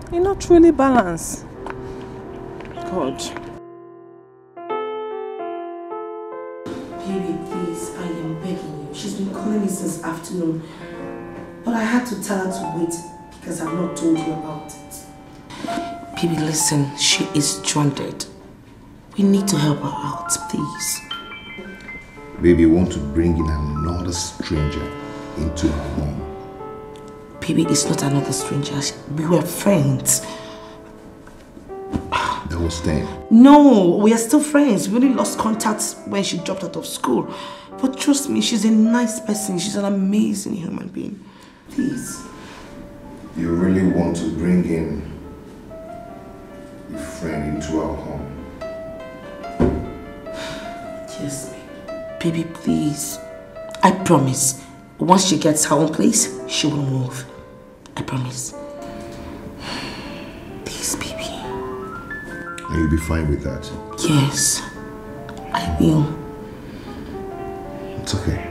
It's not truly balance. God. Baby, please, I am begging you. She's been calling me since afternoon. But I had to tell her to wait because I've not told you about it. Baby, listen, she is stranded. We need to help her out, please. Baby, you want to bring in another stranger into our home. Baby, it's not another stranger. We were friends. That was then. No, we are still friends. We only lost contact when she dropped out of school. But trust me, she's a nice person. She's an amazing human being. Please. You really want to bring in a friend into our home? Yes, baby, please. I promise. Once she gets her own place, she will move. I promise. Please, baby. And you'll be fine with that? Yes, I will. It's okay.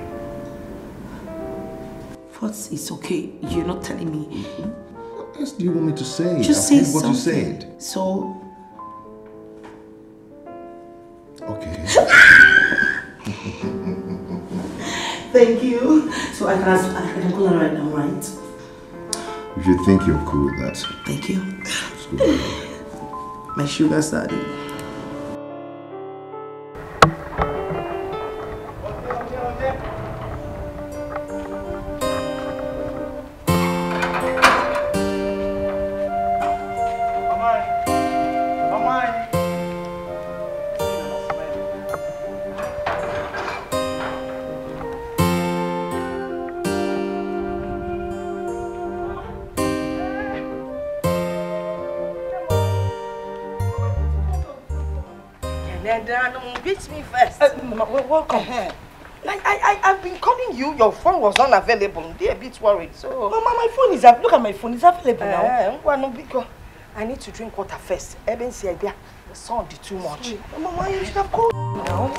What is okay? You're not telling me. What else do you want me to say? Just say what something. you said. So. Okay. Thank you. So I can call her right now, right? If you think you're cool with that. Thank you. Let's go. My sugar daddy. Beat me first. Welcome. I've been calling you. Your phone was unavailable. They're a bit worried. So, Mama, my phone is up. Look at my phone. It's available now. I need to drink water first. The sun is too much. Mama, you should have called me now.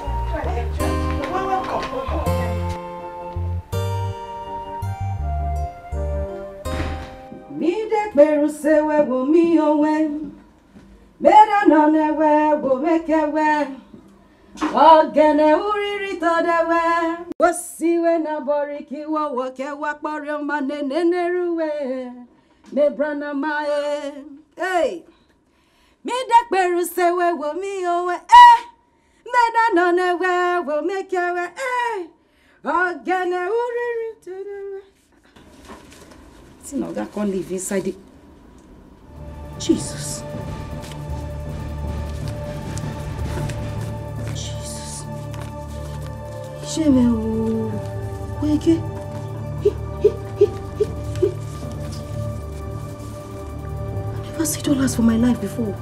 Welcome. Me de peru se we wo mi owe. Mera no ne we wo make we. Ogene uriri to de we. Wosi we na boriki wo woke wa pore ma ne ruwe. Me brana mae. Hey. Me de peru se we wo mi owe. Mera no ne we wo make we. Ogene uriri to de we. See now that can't live inside the Jesus. Jesus. Sheme wake. I never seen dollars for my life before.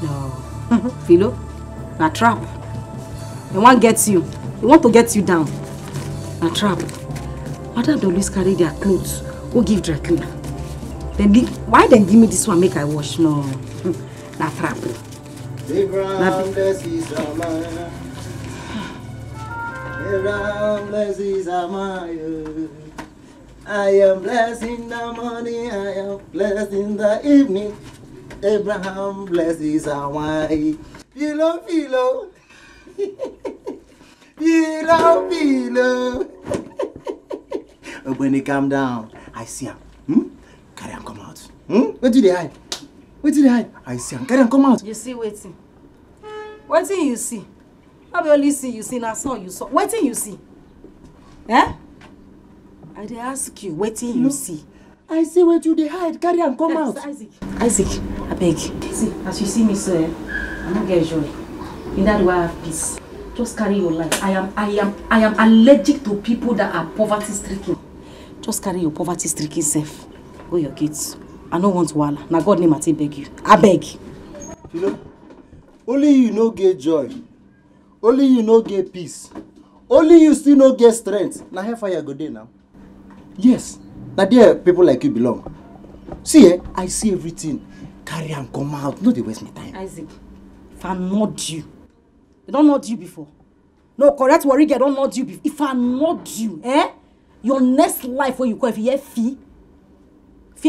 No. Philo, na trap. The one gets you. They want to get you down. A trap. Madam, they always carry their clothes. Go give dry cleaner. Then why then give me this one make I wash? No. Na trap. Abraham blesses Amaya. Abraham blesses Amaya. I am blessed in the morning. I am blessed in the evening. Abraham blesses Amaya. Philo. Philo. When he calm down, I see him. Carry him come out. Where did they hide? Where did they hide? I see him. Carry him come out. You see waiting. Waiting you see. I will only see you see now saw you saw. Waiting you see. Eh? I dey ask you, waiting you see. I see where you they hide. Carry him come out. Isaac, I beg. See, as you see me so, I don't get joy. In that way I have peace. Just carry your life. I am allergic to people that are poverty stricken. Just carry your poverty stricken self. Go your kids. I don't want wala. Now God name I take beg you. I beg. You know, only you no get joy. Only you no get peace. Only you still no get strength. Now how far you go there now? Yes. Now there people like you belong. See, I see everything. Carry and come out. No, they waste my time. Isaac, if I nod you, they don't nod you before. No, correct worry, they don't nod you before. If I nod you, your next life when you call, if you hear fear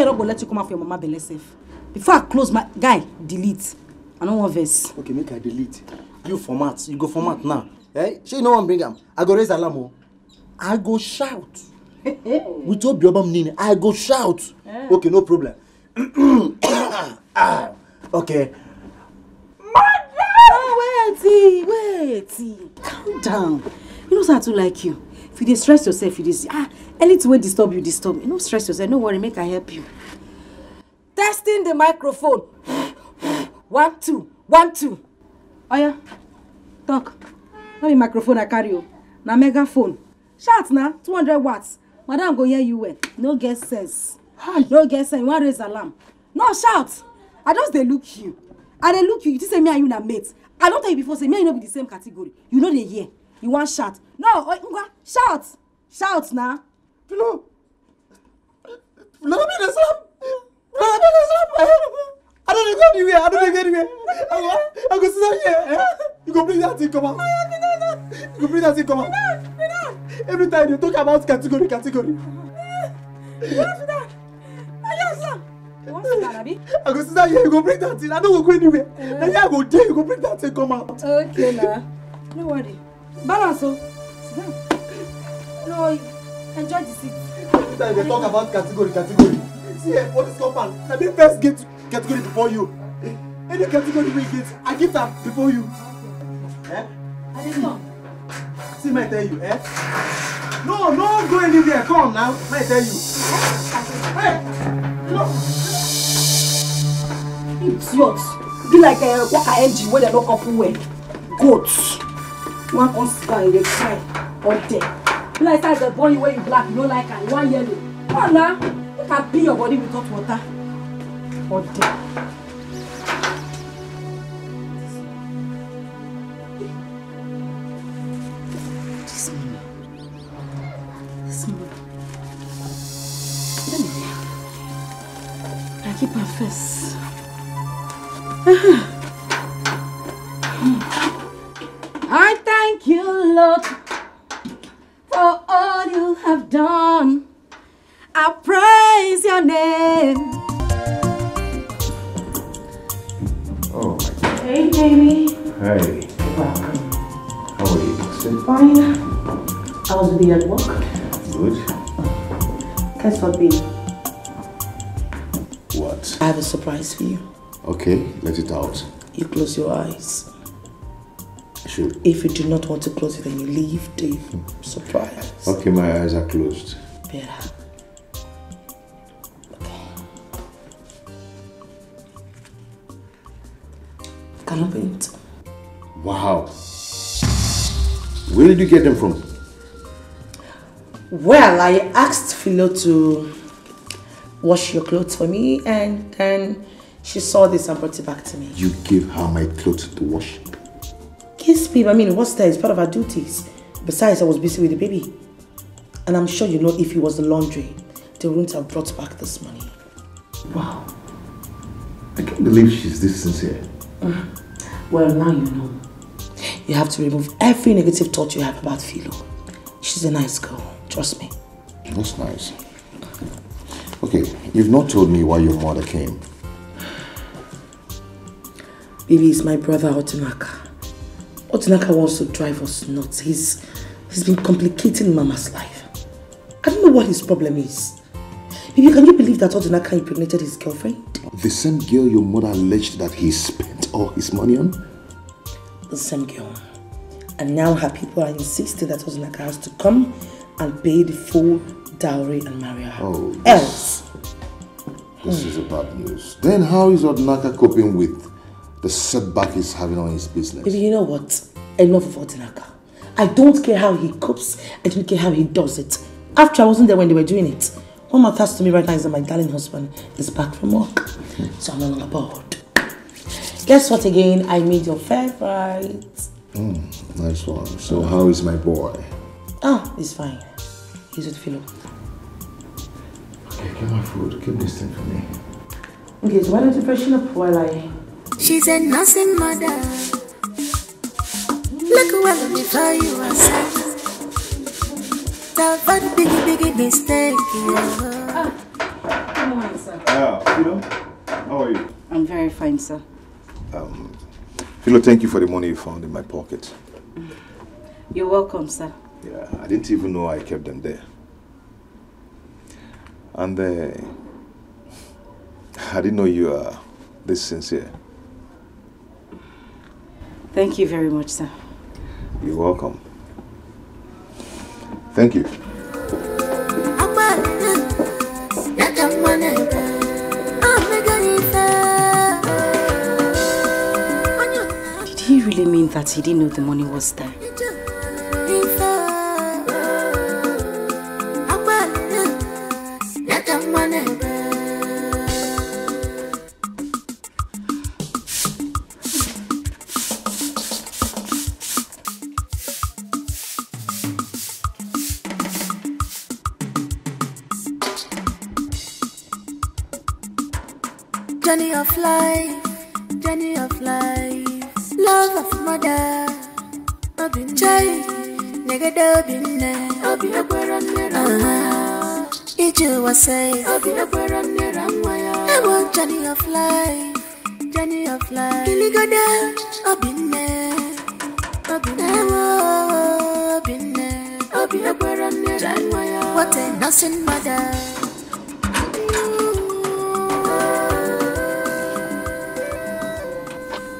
not gonna let you come out for your mama belly safe. Before I close my guy, delete. I don't want verse. Okay, make I delete. You format. You go format now. She no one bring him. I go raise alarm. I go shout. With your biobam nini, I go shout. Okay, no problem. Okay. Wait. Calm down. You know how to like you. If you dey stress yourself, you dey anything will disturb you, disturb me. No stress yourself. No worry, make I help you. Testing the microphone. 1, 2, 1, 2. Oh yeah. Talk. Not the microphone I carry you. Na megaphone. Shout now. 200 watts. Madam go hear you well. No get sense. No get sense. You want raise alarm. No shout. I just dey look you. I dey look you. You say me and you na mates. I don't tell you before. Say me and you no be the same category. You know they hear. You want shout. No. Shout. Shout now. No. I don't go anywhere. I go sit down here. You go bring that thing come out. You go bring that thing come out. Every time you talk about category. You want to I go sit down here. You go bring that thing. I don't go anywhere. Then I go there. You go bring that thing come out. Okay now. No worry. Balance. Sit down. No, enjoy the seat. Every time they talk about category. See here, for this compound, let me first get category before you. Any category we get, I get them before you. I didn't come. See, I tell you, No, go anywhere. Come now. I tell you. Hey, Idiot. Be like a walker engine where they lock up well. Goats. One can sit down in the cry all day. Be like that the boy where you black, you don't like her. You want yellow. Come on now. You can clean your body with hot water. All day. Keep her face. I thank you, Lord, for all you have done. I praise your name. Oh my God. Hey, baby. Hey. Welcome. How are you? Sit. Fine. I was with you at work. Good. Guess what, baby? What? I have a surprise for you. Okay, let it out. You close your eyes. Sure. If you do not want to close it, then you leave the surprise. Okay, my eyes are closed. Better. Okay. Can I paint? Wow. Where did you get them from? Well, I asked Philo to wash your clothes for me, and then she saw this and brought it back to me. You gave her my clothes to wash? Yes, babe. I mean, what's that? It's part of our duties. Besides, I was busy with the baby. And I'm sure you know if it was the laundry, they wouldn't have brought back this money. Wow. I can't believe she's this sincere. Well, now you know. You have to remove every negative thought you have about Philo. She's a nice girl. Trust me. That's nice. Okay, you've not told me why your mother came. Baby is my brother Otunaka. Odinaka wants to drive us nuts. He's been complicating Mama's life. I don't know what his problem is. Baby, can you believe that Odinaka impregnated his girlfriend? The same girl your mother alleged that he spent all his money on? The same girl. And now her people are insisting that Odinaka has to come and pay the full dowry and marry her. Oh, else. This is a bad news. Then how is Odinaka coping with the setback he's having on his business? Baby, you know what? Enough of Odinaka. I don't care how he copes. I don't care how he does it. After I wasn't there when they were doing it. What matters to me right now is that my darling husband is back from work. So I'm no longer bored. Guess what again? I made your favorite. Nice one. So how is my boy? Oh, he's fine. He's with Philo. Okay, get my food. Keep this thing for me. Okay, so why don't you freshen up while I... She's a nursing mother. Look well before you are sad. That one biggie mistake. Good morning, sir. Philo, how are you? I'm very fine, sir. Philo, thank you for the money you found in my pocket. You're welcome, sir. Yeah, I didn't even know I kept them there. And I didn't know you are this sincere. Thank you very much, sir. You're welcome. Thank you. Did he really mean that he didn't know the money was there? Journey of life, love of mother. I've been child, nigga, I've been there. I've been a it you was say, I've been a I want journey of life, illegal there. I've been there, I've been there, I've been a what a nursing mother.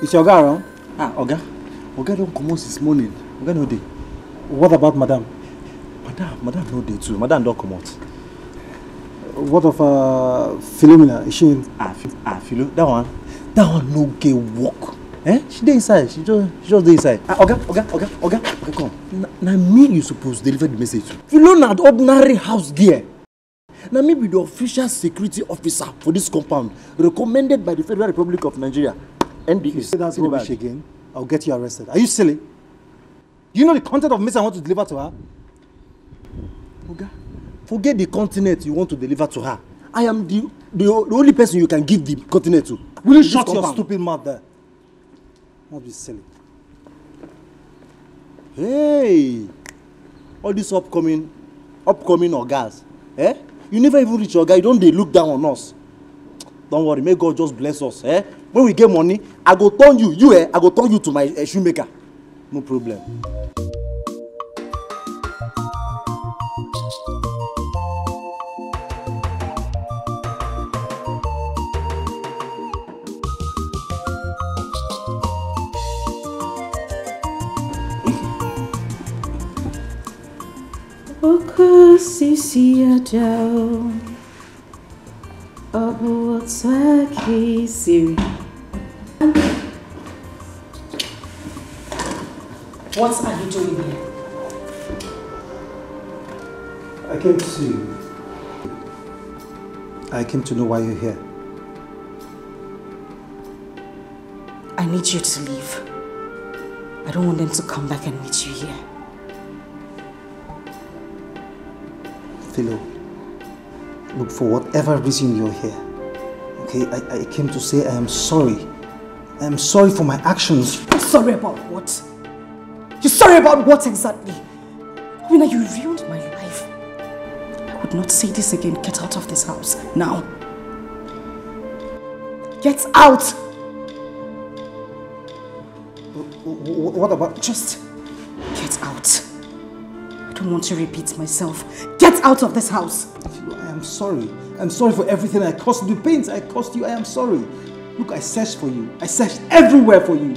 Is your guy around? Oga don't come out this morning. Oga no day. What about Madam? Madam no day too. Madam don't come out. What of Philomena? Is she in? Philo, that one no get work. She dey inside. She just dey inside. Oga, come. Now me you supposed deliver the message to. Philo na ordinary house girl. Now me be the official security officer for this compound, recommended by the Federal Republic of Nigeria. And if you say that's rubbish again, I'll get you arrested. Are you silly? You know the content of message I want to deliver to her? Oga, forget the continent you want to deliver to her. I am the only person you can give the continent to. Will you shut your stupid mouth there? Not be silly. Hey! All these upcoming Ogas. You never even reach your guy. You don't they look down on us. Don't worry, may God just bless us. When we get money, I go turn you. I go turn you to my shoemaker. No problem. Sisi Edo, Obu Otsaki Siri. What are you doing here? I came to see you. I came to know why you're here. I need you to leave. I don't want them to come back and meet you here. Philo, look, for whatever reason you're here, okay, I came to say I am sorry. I am sorry for my actions. You're sorry about what? You're sorry about what exactly? Mina, you ruined my life. I would not say this again. Get out of this house, now. Get out! What about... Just get out. I don't want to repeat myself. Get out of this house. I am sorry. I'm sorry for everything I caused you. The pains I caused you, I am sorry. Look, I searched for you. I searched everywhere for you.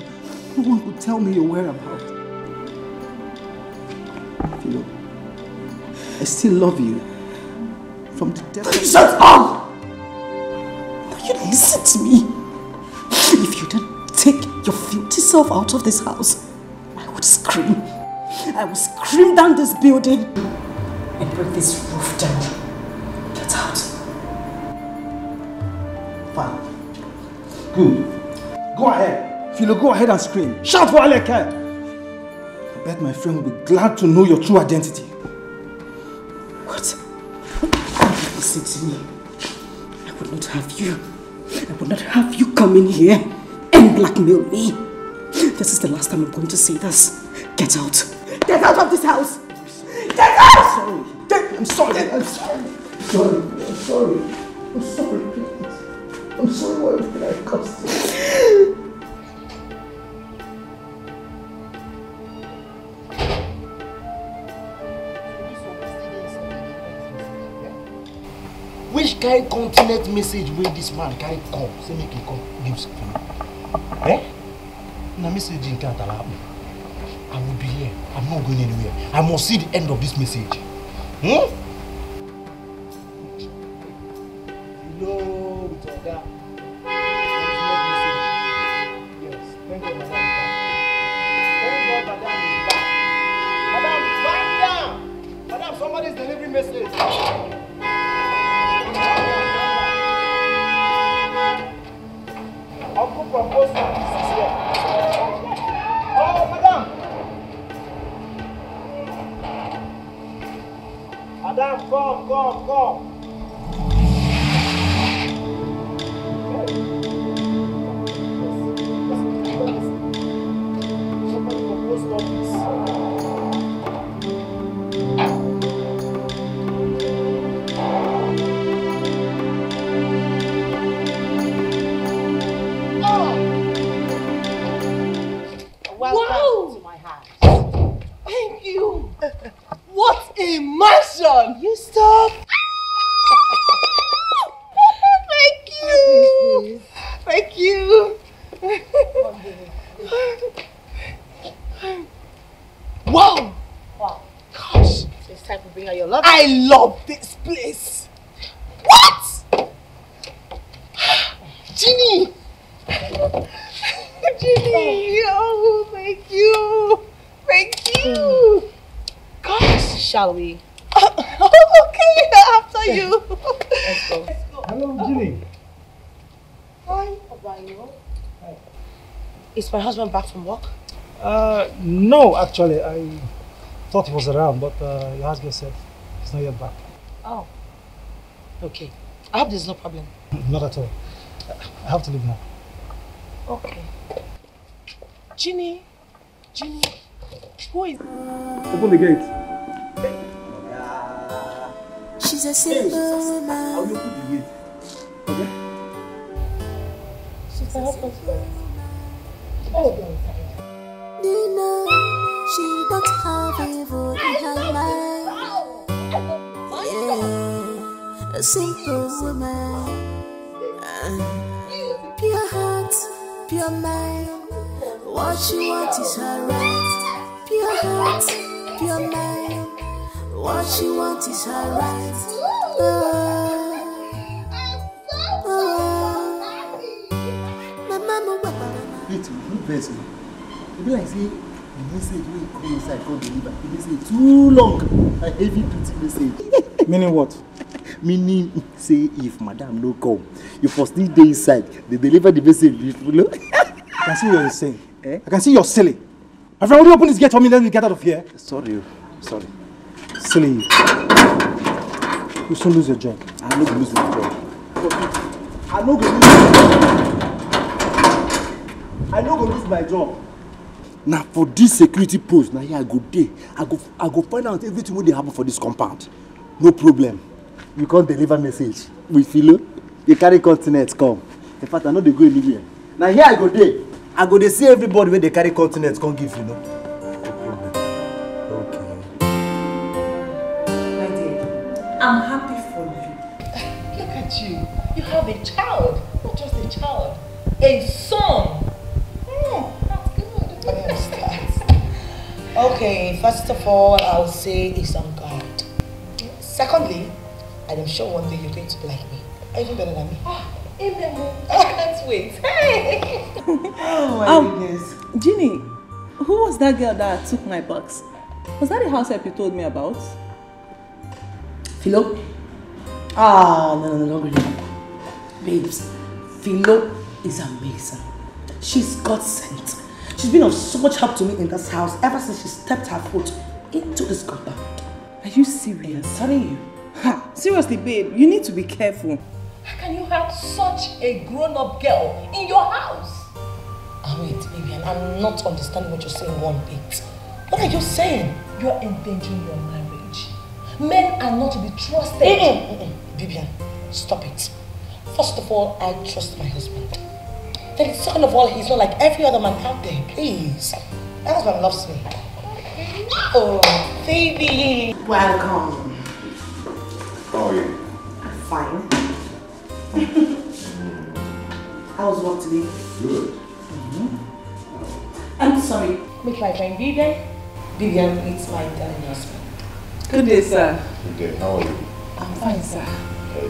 No one could tell me your whereabouts. Philo, I still love you. From the depth of... Shut up! You listen to me. If you didn't take your filthy self out of this house, I would scream. I would scream down this building and break this roof down. Get out. Fine. Good. Go ahead. Philo, go ahead and scream. Shout for all I can. I bet my friend will be glad to know your true identity. What? Listen to me. I would not have you. I would not have you come in here and blackmail me. This is the last time I'm going to say this. Get out. Get out of this house. Get out! I'm sorry. I'm sorry. I'm sorry. I'm sorry, please. I'm sorry for everything I caused you. Which kind of continent message will this man carry come? Say make him come give something. Eh? Na message in Katala. I will be here. I'm not going anywhere. I must see the end of this message. Hmm? Hello, with Oga. Yes, thank God Madam is back. Thank God Madam is back. Madam, calm down. Madam, somebody is delivering message. Uncle from post office is here. Oh, madam! Madam, come. Somebody from post office. Welcome to my house. Thank you. What a mansion! You stop. Thank you. Wow. Gosh. It's time to bring out your love. I love this place. What? Ginny. Ginny, oh, thank you. Gosh, shall we? Okay, after you. Let's go. Hello, Ginny. Hi, Obanyo. Is my husband back from work? No, actually, I thought he was around, but your husband said he's not yet back. Oh, okay. I hope there's no problem. Not at all. I have to leave now. Okay. Ginny, who is... Open the gate. She's a simple woman. I will open the gate. Okay? She's a husband's friend. Oh, Nina, she don't have evil in her life. Yeah, a simple woman. Pure heart, pure mind. What she wants is her right. Pure heart, pure mind. What she wants is her right. My mama, Wait, who person? It be like say the message wey come inside come deliver. The message too long. A heavy duty message. Meaning what? Meaning say if madam no come, you first need dey inside. They deliver the message. You know? I can see what you're saying. I can see you're silly. My friend, will you open this gate for me? Let me get out of here. Sorry. Silly. You soon lose your job. I'm not going to lose my job. I'm not going to lose my job. Now for this security post, now here I go there. I go find out everything what they happen for this compound. No problem. You can't deliver message. We feel you carry continents come. In fact, I know they go anywhere. Now here I go there. I go to see everybody where they carry continents can't give you, no? Okay. My dear, I'm happy for you. Look at you. You have a child. Not just a child. A son. That's good. I understand. Okay, first of all, I'll say he's on God. Secondly, and I'm sure one day you're going to be like me. Even better than me. Amen. I can't wait. Hey! Oh my goodness. Ginny, who was that girl that took my box? Was that the house help you told me about? Philo? Ah, no, really. Babes, Philo is amazing. She's God sent. She's been of so much help to me in this house ever since she stepped her foot into this compound. Are you serious? I'm telling you. Ha, seriously, babe, you need to be careful. How can you have such a grown-up girl in your house? Wait, Vivian, I'm not understanding what you're saying one bit. What are you saying? You're endangering your marriage. Men are not to be trusted. Vivian, stop it. First of all, I trust my husband. Then second of all, he's not like every other man out there. Please. My husband loves me. Oh, baby. Welcome. How are you? I'm fine. How was work today? Good. I'm sorry. Meet my friend Vivian. Vivian meets my darling husband. Good day, sir. Good day. How are you? I'm fine, sir. Hey.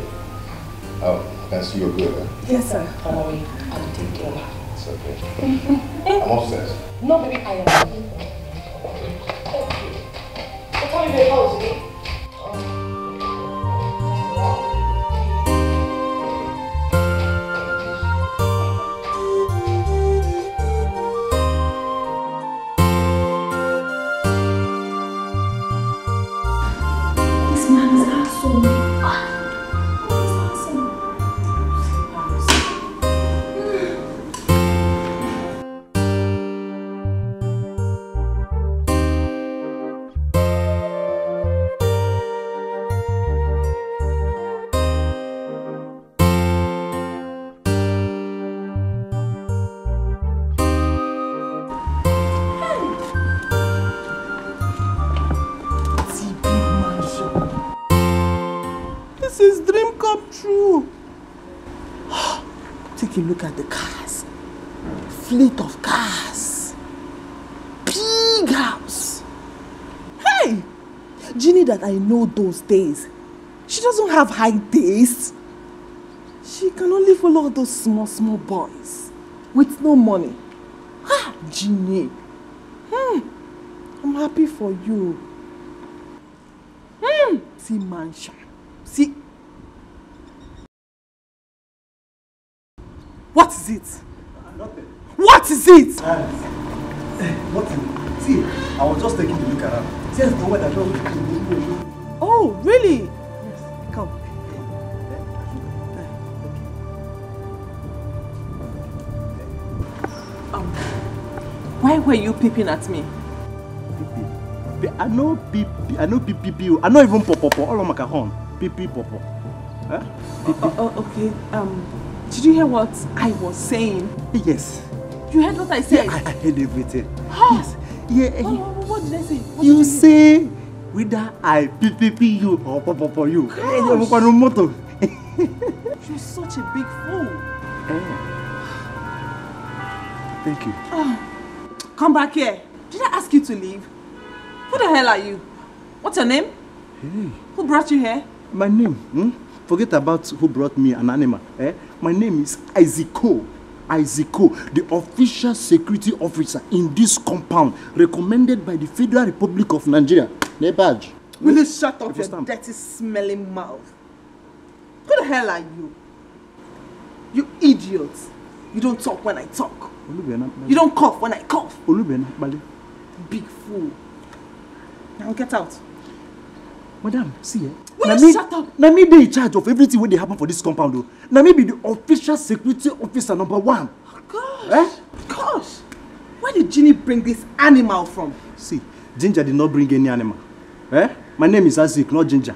Oh, I can see you're good, huh? Yes, sir. Don't worry. I'll take care of her. It's okay. I'm upstairs. No, baby, I am. What time is your house today? Take a look at the cars. Fleet of cars. Big house. Hey! Ginny that I know those days, she doesn't have high taste. She can only follow those small boys with no money. Ah, Ginny. I'm happy for you. See mansion. See. What is it? Nothing. What is it? Nothing. See, I was just taking a look around. See, the weather. Oh, really? Yes. Come. Why were you peeping at me? I know peep. I know peep. I know even popo. All of my cajon. Peep popo. Huh? Okay. Did you hear what I was saying? Yes. You heard what I said? Yeah, I heard everything. Huh? Yes. Yeah. What did I say? You say whether I peep you or popo you. You're such a big fool. Thank you. Come back here. Did I ask you to leave? Who the hell are you? What's your name? Hey. Who brought you here? My name? Forget about who brought me an animal. My name is Isiko, the official security officer in this compound, recommended by the Federal Republic of Nigeria. No badge. Will you shut up your dirty, smelling mouth? Who the hell are you? You idiot. You don't talk when I talk. You don't cough when I cough. Big fool. Now get out. Madam, see Will you shut up? Now me be in charge of everything when they happen for this compound though. Now me be the official security officer #1. Oh, gosh. Gosh. Where did Ginny bring this animal from? See, Ginger did not bring any animal. My name is Azik, not Ginger.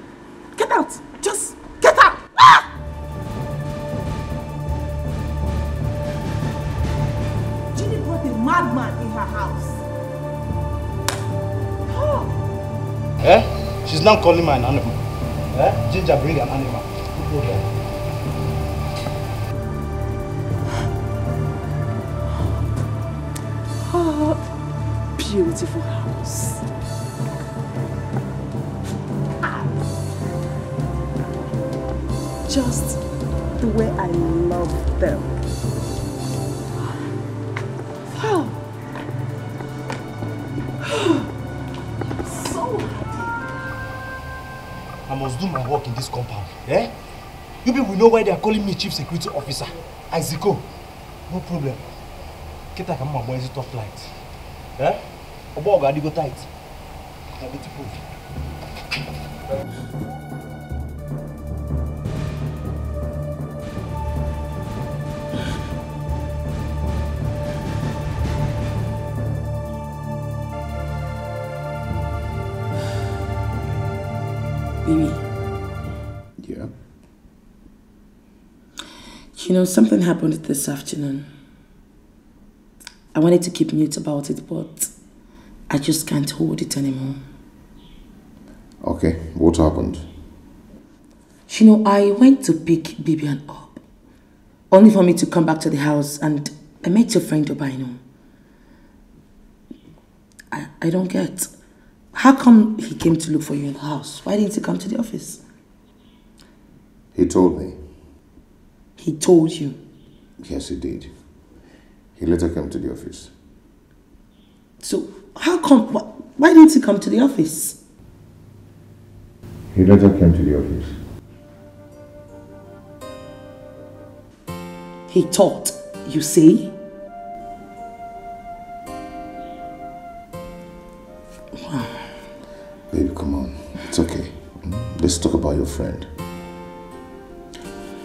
Get out. Just get out. Ginny now calling my animal. Eh? Ginger, bring an animal. Go there. Oh, beautiful house. Just the way I love them. Wow. So happy. I must do my work in this compound. Eh? You people know why they are calling me Chief Security Officer. Isiko. No problem. Get like my boys top flight. Eh? Obo ga go tight. Na beautiful. Baby. Yeah? You know, something happened this afternoon. I wanted to keep mute about it, but I just can't hold it anymore. Okay, what happened? You know, I went to pick Bibian up, only for me to come back to the house, and I met your friend Obino. I don't get. How come he came to look for you in the house? Why didn't he come to the office? He told me. He told you? Yes, he did. He later came to the office. So, how come, why didn't he come to the office? He later came to the office. He thought, you say? Baby, come on. It's okay. Let's talk about your friend.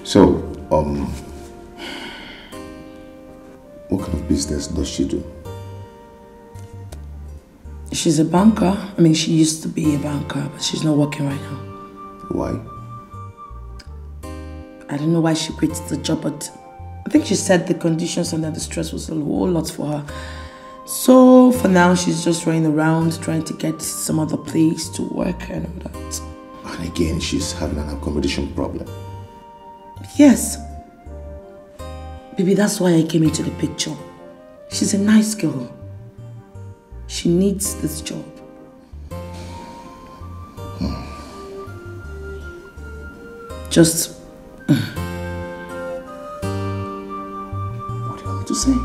So, what kind of business does she do? She's a banker. I mean, she used to be a banker, but she's not working right now. Why? I don't know why she quit the job, but I think she said the conditions and that the stress was a whole lot for her. So, for now, she's just running around trying to get some other place to work and all that. And again, she's having an accommodation problem. Yes. Baby, that's why I came into the picture. She's a nice girl. She needs this job. Just... What do you want me to say?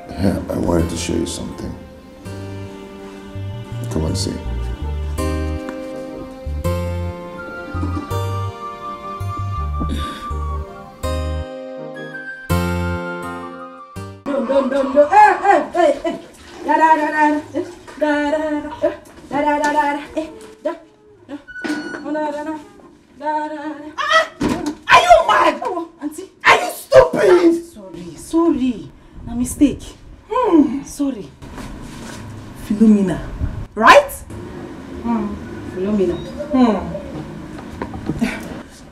Yeah, I wanted to show you something. Come and see. No. Hey. Da da da da. Da da da. Da da da da. Da. Are you mad? Oh, Auntie. Are you stupid? Sorry. A mistake. Sorry. Philomena, right? Philomena.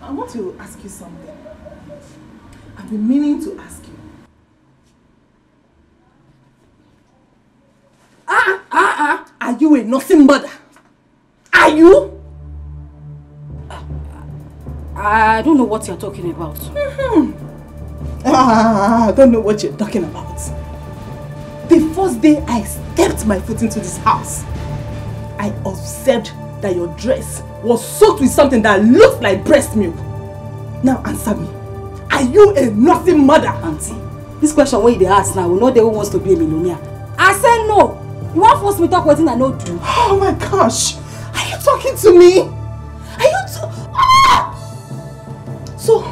I want to ask you something. I've been meaning to ask you. Are you a nothing mother? Are you? I don't know what you're talking about. I don't know what you're talking about. The first day I stepped my foot into this house, I observed that your dress was soaked with something that looked like breast milk. Now answer me. Are you a nothing mother? Auntie, this question where they ask now, we know they wants to be a millionaire. I said no. You want to force me to talk what I know do? Oh my gosh. Are you talking to me? Are you So,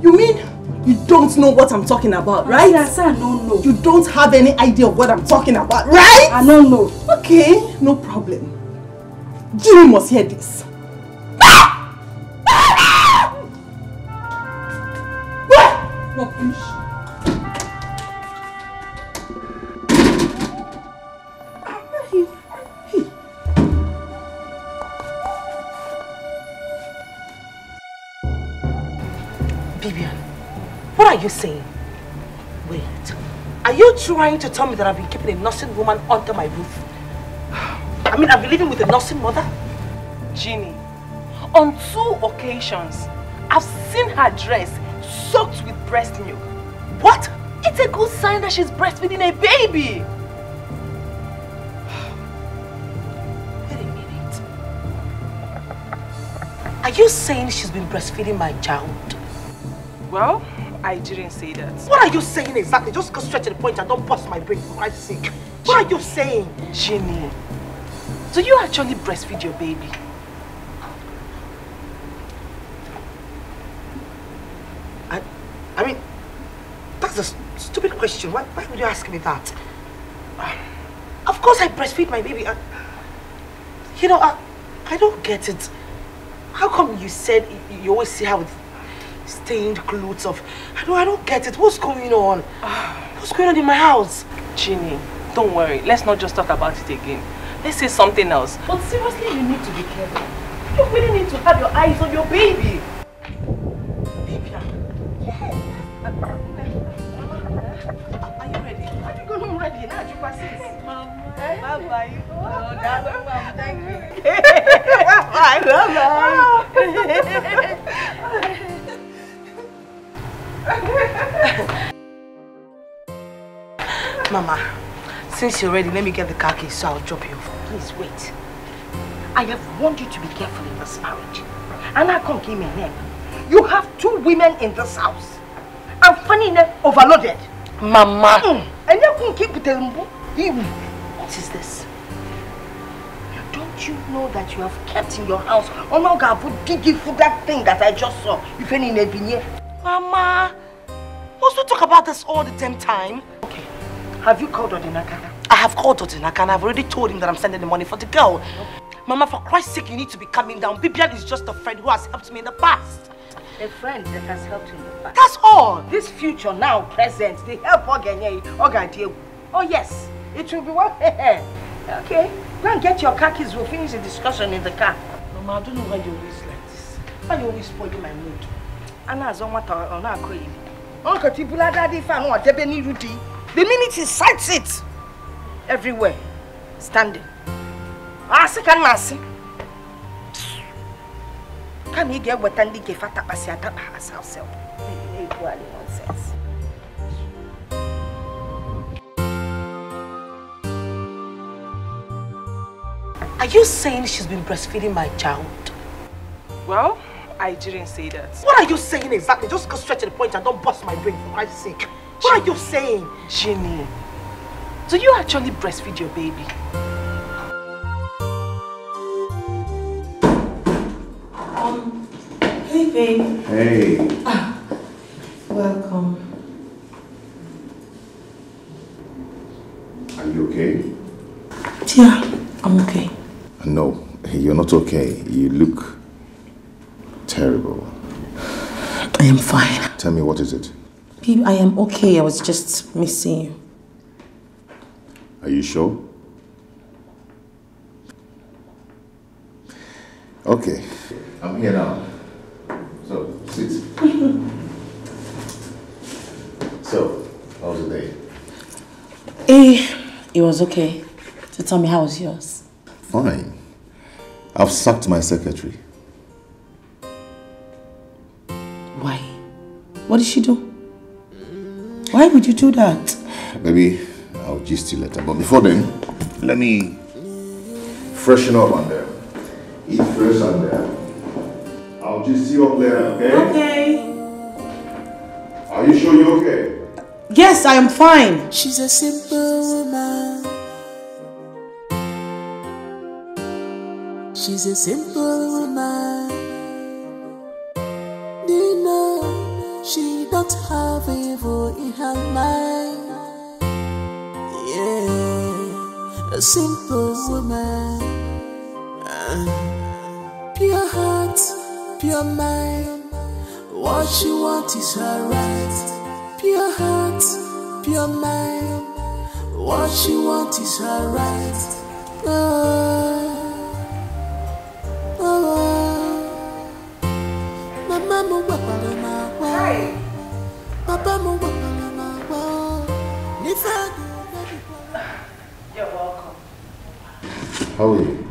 you mean you don't know what I'm talking about, right? Yes, I don't know. You don't have any idea of what I'm talking about, right? I don't know. Okay, no problem. Jimmy must hear this. Rubbish. Vivian, what are you saying? Wait. Are you trying to tell me that I've been keeping a nursing woman under my roof? I mean, I've been living with a nursing mother? Ginny, on 2 occasions, I've seen her dress soaked with breast milk. What? It's a good sign that she's breastfeeding a baby. Wait a minute. Are you saying she's been breastfeeding my child? Well, I didn't say that. What are you saying exactly? Just go straight to the point and don't bust my brain for Christ's sake. What are you saying? Ginny, do you actually breastfeed your baby? I mean, that's a stupid question. Why would you ask me that? Of course I breastfeed my baby. You know, I don't get it. How come you said you always see her with stained clothes of... I don't get it. What's going on? What's going on in my house? Ginny, don't worry. Let's not just talk about it again. Let's say something else. But seriously, you need to be careful. You really need to have your eyes on your baby. Are you ready? Are you going ready? Now you pass this. Mama. Bye-bye. Oh, that's Mom. Thank you. Mama, since you're ready, let me get the car keys so I'll drop you off. Please wait. I have warned you to be careful in this marriage. And I can't give me a name. You have 2 women in this house. And funny enough, overloaded. Mama. And you can't keep it. What is this? Don't you know that you have kept in your house for that thing that I just saw? If any Mama, must we talk about this all the damn time? Okay. Have you called Odinaka? I have called Odinaka and I've already told him that I'm sending the money for the girl. Mama, for Christ's sake, you need to be calming down. Bibian is just a friend who has helped me in the past. A friend that has helped you in the past. That's all. This future now, present, the help Oh yes, it will be well. Okay, go and get your car keys. We'll finish the discussion in the car. Mama, I don't know why you're always like this. Why you always spoiling my mood? The minute he sights it, everywhere, standing. Can he get what Andy gave at Pasiata herself? Nonsense. Are you saying she's been breastfeeding my child? Well, I didn't say that. What are you saying exactly? Just go straight to the point and don't bust my brain for Christ's sake. What are you saying? Ginny, do you actually breastfeed your baby? Hey, babe. Hey. Welcome. Are you okay? Yeah, I'm okay. No, you're not okay. You look terrible. I am fine. Tell me, what is it? Babe, I am okay. I was just missing you. Are you sure? Okay, I'm here now. So, sit. So, how was the day? It was okay. So tell me, how was yours? Fine. I've sacked my secretary. Why? What did she do? Why would you do that? Maybe I'll gist you later. But before then, let me freshen up on there. Eat fresh on there. I'll just see you up later, okay? Okay. Are you sure you're okay? Yes, I am fine. She's a simple woman. She's a simple woman. Nina, she don't have evil in her mind. Yeah, a simple woman. Pure heart, pure mind. What she wants is her right. Pure heart, pure mind. What she wants is her right. Mama, Papa, How are you?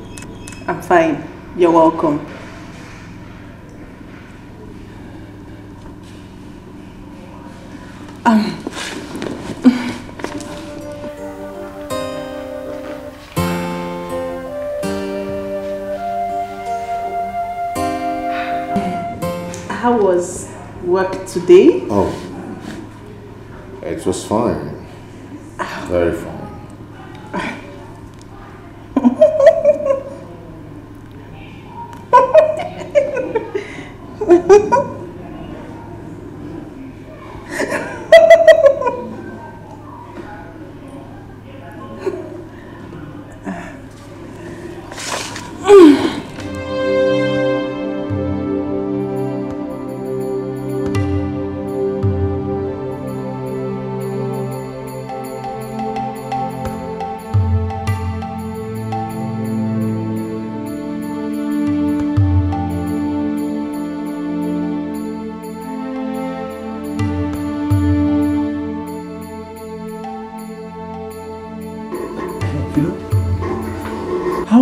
I'm fine. You're welcome. How was work today? Oh, it was fine. Very fine.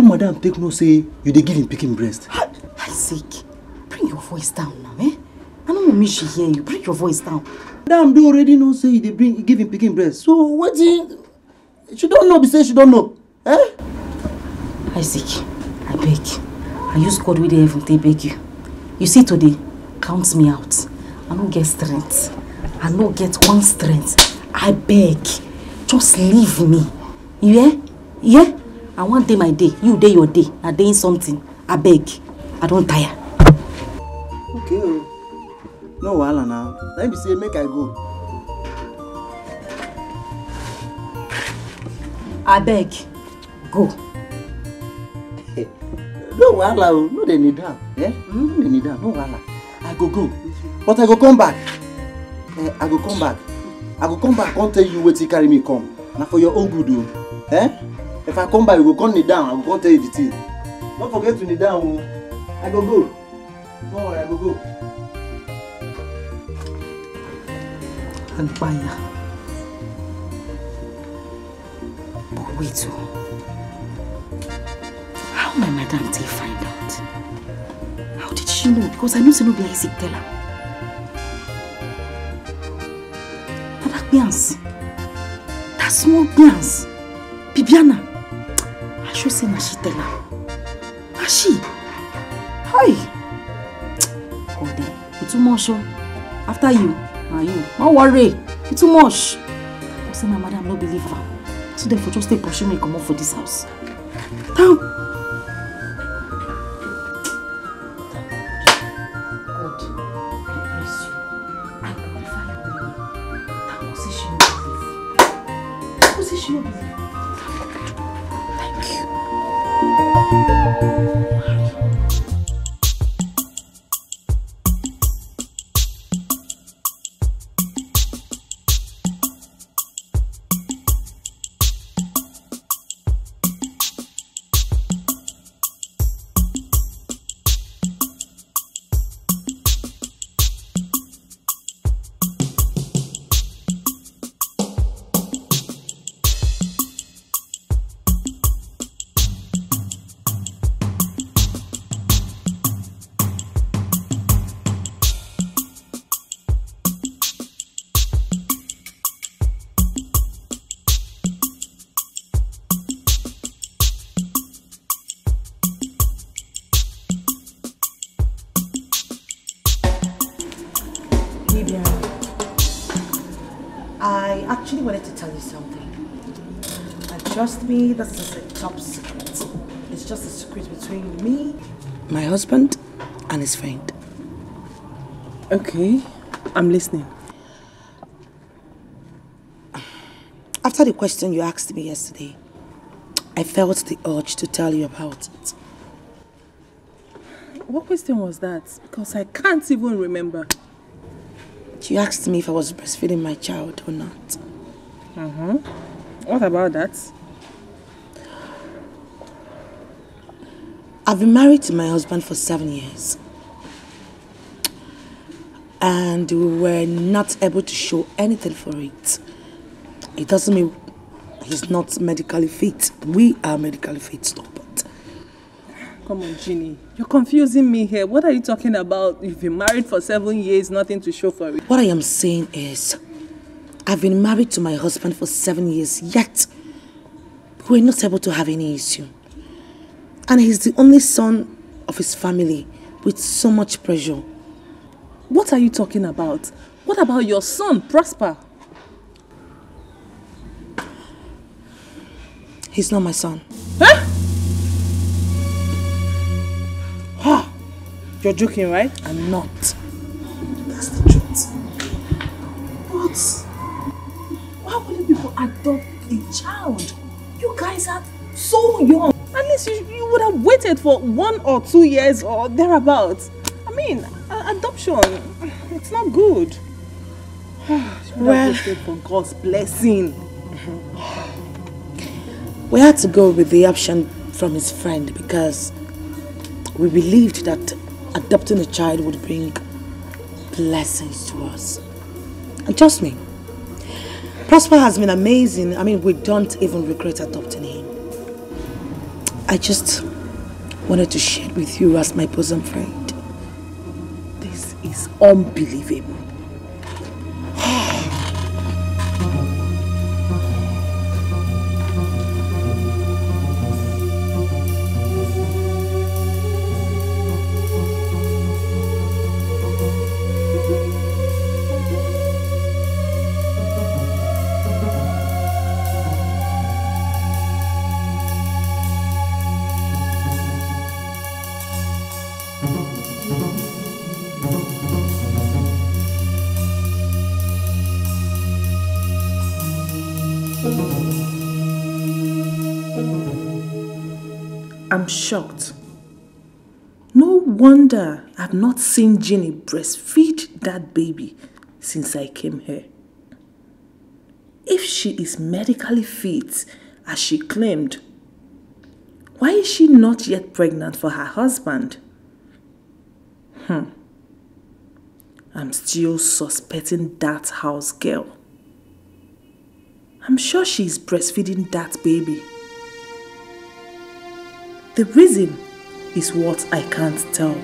Madam take no say you dey give him picking breast. Isaac, bring your voice down now, eh? I don't want me to hear you. Bring your voice down. Madam do already know say you give him picking breast. So what she don't know, be say she don't know. Eh? Isaac, I beg. I use God with the heaven to beg you. You see today, count me out. I don't get strength. I don't get one strength. I beg. Just leave me. You hear? Yeah? I want day my day, you day your day. I day something. I beg. I don't tire. Okay. No wahala now. Let me say make I go. I beg. Go. No wahala. No they need that. Yeah? No they need that. No wahala. I go. But I go come back. I go come back. I go come back. Can't tell you where to carry me come. Now for your own good. Eh? If I come back, you go come kneel down. I will come tell you the thing. Don't forget to kneel down. I go. Don't worry, I go. Agbaya. But wait, how my madam take find out? How did she know? Because I know she no be Isaac tell her. That Bians. That small Bians. Bibiana. I should say she tell her. Na she. Hi. God, you too much. After you, you. Don't worry. You too much. I say my madam no believe her. So therefore just take pushing me come up for this house. Down. God, I bless you. I glorify your name. That was it she no believe. That was it she no believe. I actually wanted to tell you something. And trust me, this is a top secret. It's just a secret between me, my husband, and his friend. Okay, I'm listening. After the question you asked me yesterday, I felt the urge to tell you about it. What question was that? Because I can't even remember. You asked me if I was breastfeeding my child or not. What about that? I've been married to my husband for 7 years. And we were not able to show anything for it. It doesn't mean he's not medically fit. We are medically fit, but Come on, Ginny. You're confusing me here. What are you talking about? You've been married for 7 years, nothing to show for it. What I am saying is, I've been married to my husband for 7 years, yet we're not able to have any issue. And he's the only son of his family with so much pressure. What are you talking about? What about your son, Prosper? He's not my son. Huh? Huh? You're joking, right? I'm not. That's the truth. What? Why would people adopt a child? You guys are so young. At least you would have waited for 1 or 2 years or thereabouts. I mean, adoption, it's not good. Well, for God's blessing. We had to go with the option from his friend because we believed that adopting a child would bring blessings to us. And trust me, Prosper has been amazing. I mean, we don't even regret adopting him. I just wanted to share it with you as my bosom friend. This is unbelievable. I'm shocked. No wonder I've not seen Ginny breastfeed that baby since I came here. If she is medically fit, as she claimed, why is she not yet pregnant for her husband? I'm still suspecting that house girl. I'm sure she's breastfeeding that baby. The reason is what I can't tell.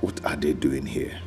What are they doing here?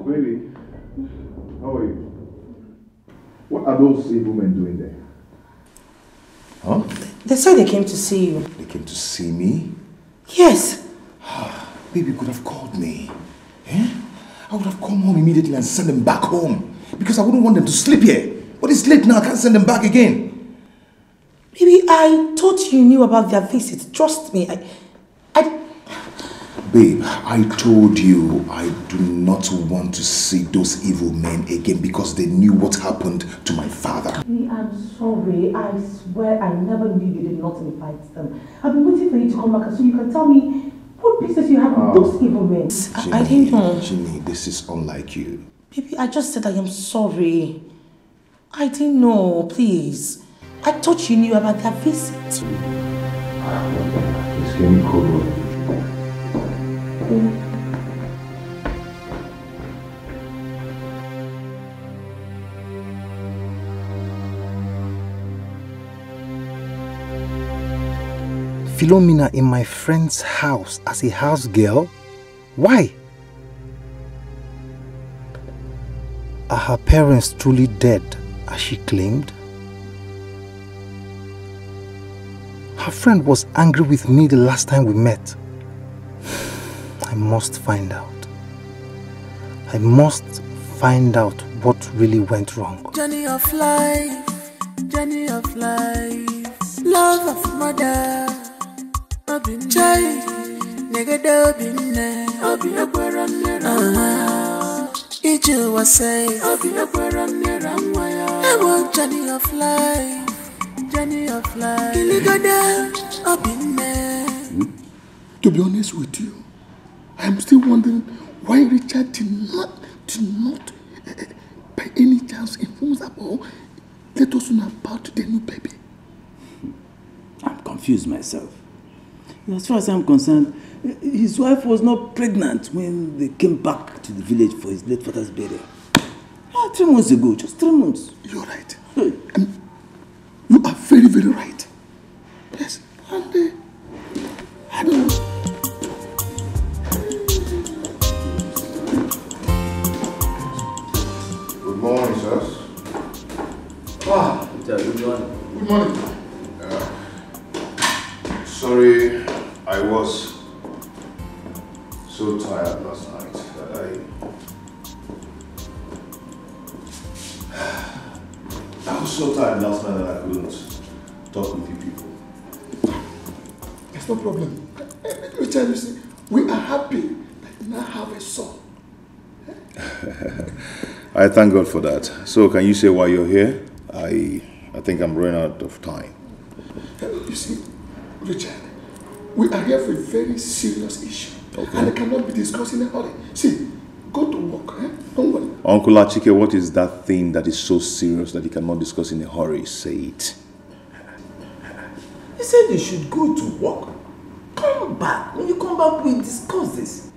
Baby, how are you? What are those evil men doing there? Huh? They said they came to see you. They came to see me? Yes. Baby, you could have called me. Eh? I would have come home immediately and sent them back home. Because I wouldn't want them to sleep here. But it's late now, I can't send them back again. Baby, I thought you knew about their visit. Trust me. Babe, I told you I do not want to see those evil men again because they knew what happened to my father. I'm sorry. I swear I never knew you did not invite them. I've been waiting for you to come back so you can tell me what business you have with those evil men. Ginny, I didn't know. Ginny, this is unlike you. Baby, I just said I am sorry. I didn't know, please. I thought you knew about their visit. Just give me cold water. Philomena in my friend's house as a house girl? Why? Are her parents truly dead, as she claimed? Her friend was angry with me the last time we met. I must find out. I must find out what really went wrong. Journey of life, love of mother. I've been child, nigga, I've been there. I've been a Iju was say, I've been a I want journey of life, I've been there. To be honest with you, I am still wondering why Richard did not by any chance inform us about, let us know about the new baby. I'm confused myself. As far as I'm concerned, his wife was not pregnant when they came back to the village for his late father's burial. 3 months ago, just 3 months. You're right. You are very, very right. Yes, and I don't know. Good morning, sirs. Good morning. Good morning. Sorry, I was so tired last night that I was so tired last night that I couldn't talk with you people. There's no problem. Richard, you see, we are happy that you now have a son. I thank God for that. So can you say why you're here? I think I'm running out of time. You see, Richard, we are here for a very serious issue. Okay. And it cannot be discussed in a hurry. See, go to work, eh? Don't worry. Uncle Achike, what is that thing that is so serious that you cannot discuss in a hurry? Say it. He said you should go to work. Come back. When you come back, we'll discuss this.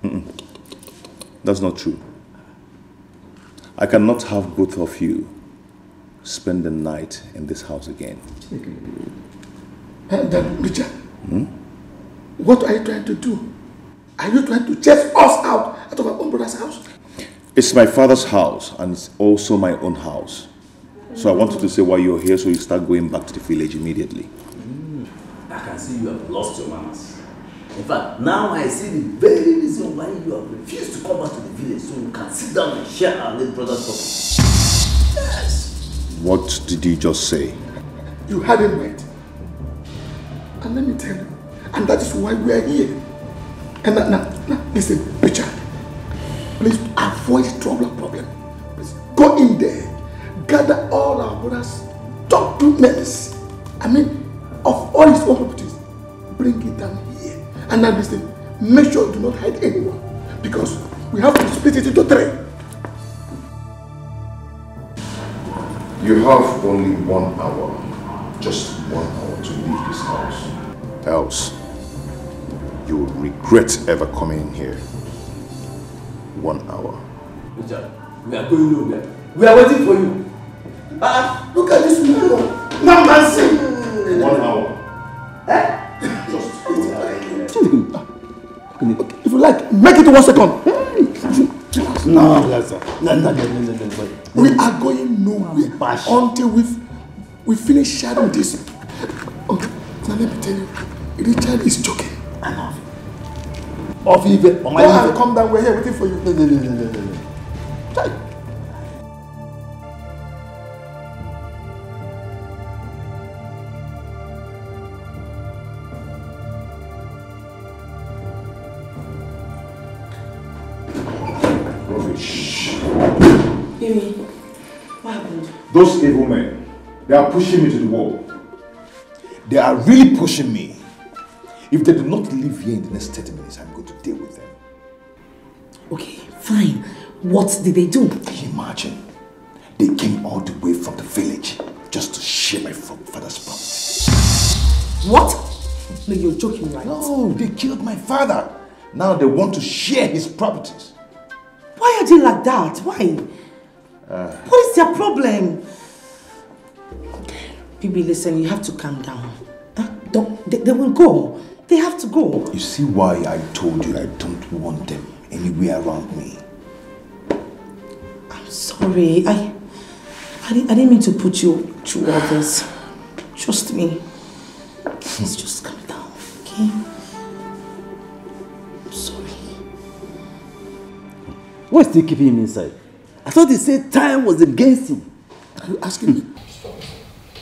That's not true. I cannot have both of you spend the night in this house again. Then, Richard, what are you trying to do? Are you trying to chase us out of our own brother's house? It's my father's house and it's also my own house. So I wanted to say why you're here so you start going back to the village immediately. I can see you have lost your manners. In fact, now I see the very reason why you have refused to come back to the village so you can sit down and share our late brother's property. Yes. What did you just say? You had it right. And let me tell you, and that is why we are here. And now, listen, Richard, please avoid trouble and problem. Please go in there, gather all our brothers' documents. I mean, of all his own properties, bring it down here. And now listen, make sure you do not hide anyone, because we have to split it into 3. You have only 1 hour, just 1 hour to leave this house. Else, you will regret ever coming in here. 1 hour. Richard, we are going nowhere. We are waiting for you. Look at this man. Man, sing. 1 hour. Just if you like, make it 1 second. No. We are going nowhere until we finish sharing this. Okay, now let me tell you, Richard is joking. Enough. Go and come down, we're here waiting for you. No. Amy, what happened? Those evil men, they are pushing me to the wall. They are really pushing me. If they do not leave here in the next 30 minutes, I'm going to deal with them. Okay, fine. What did they do? Can you imagine? They came all the way from the village just to share my father's property. What? No, you're joking, right? No, they killed my father. Now they want to share his properties. Why are they like that? Why? What is their problem? Okay. Bibi, listen, you have to calm down. They will go. They have to go. You see why I told you I don't want them anywhere around me? I'm sorry. I didn't mean to put you through all this. Trust me. Please just calm down, okay? I'm sorry. What's still keeping him inside? I thought he said time was against him. Are you asking me?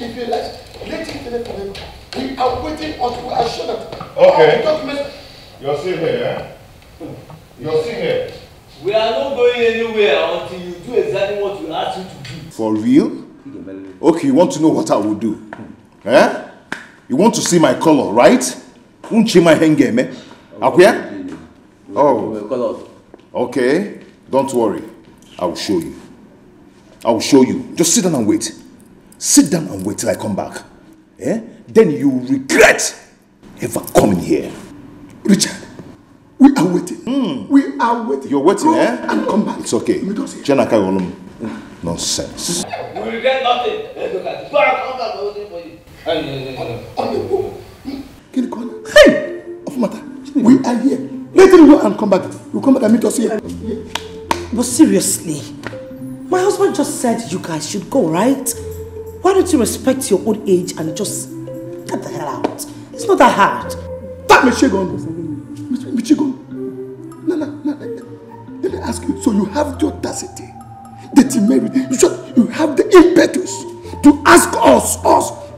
If you like, let him finish forever. We are waiting until we are sure that Okay. documents. You're still here, eh? You're still here. We are not going anywhere until you do exactly what we asked you to do. For real? Okay, you want to know what I will do? Eh? You want to see my color, right? Unchima hengeme. Okay? Oh. Okay. Don't worry. I will show you. I will show you. Just sit down and wait. Sit down and wait till I come back. Eh? Then you regret ever coming here. Richard, we are waiting. We are waiting. You're waiting, Go eh? and come back. It's okay. Janaka Olum. Nonsense. We regret nothing. Let's look at it. Come back, we're waiting for you. Get the corner. Hey! Of matter. We are here. Let him go and come back. We'll come back and meet us here. But seriously, my husband just said you guys should go, right? Why don't you respect your old age and just get the hell out? It's not that hard. That Michigan. No. Let me ask you. So you have the audacity, the temerity, you have the impetus to ask us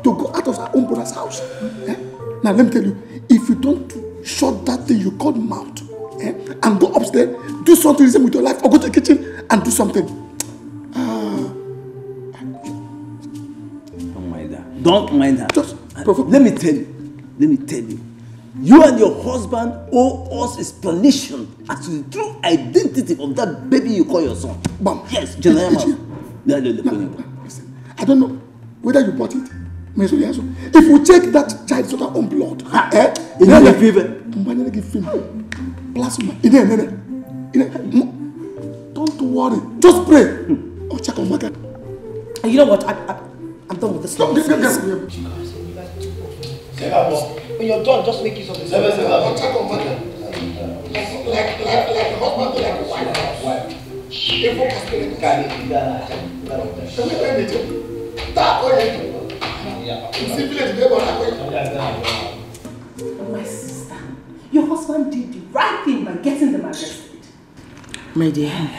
to go out of our own brother's house. Eh? Now let me tell you, if you don't shut that thing you call mouth, and go upstairs, do something with your life, or go to the kitchen and do something. Don't mind her. Just let me tell you. You and your husband owe us explanation as to the true identity of that baby you call your son. Yes, I don't know whether you bought it. If we take that child's own blood, plasma. Don't worry. Just pray. Oh, check on my God. You know what? I'm done with this. When you're done, just make use of this. Check on my God. Like a husband, like a wife. My sister, your husband did the right thing by getting them arrested. My dear,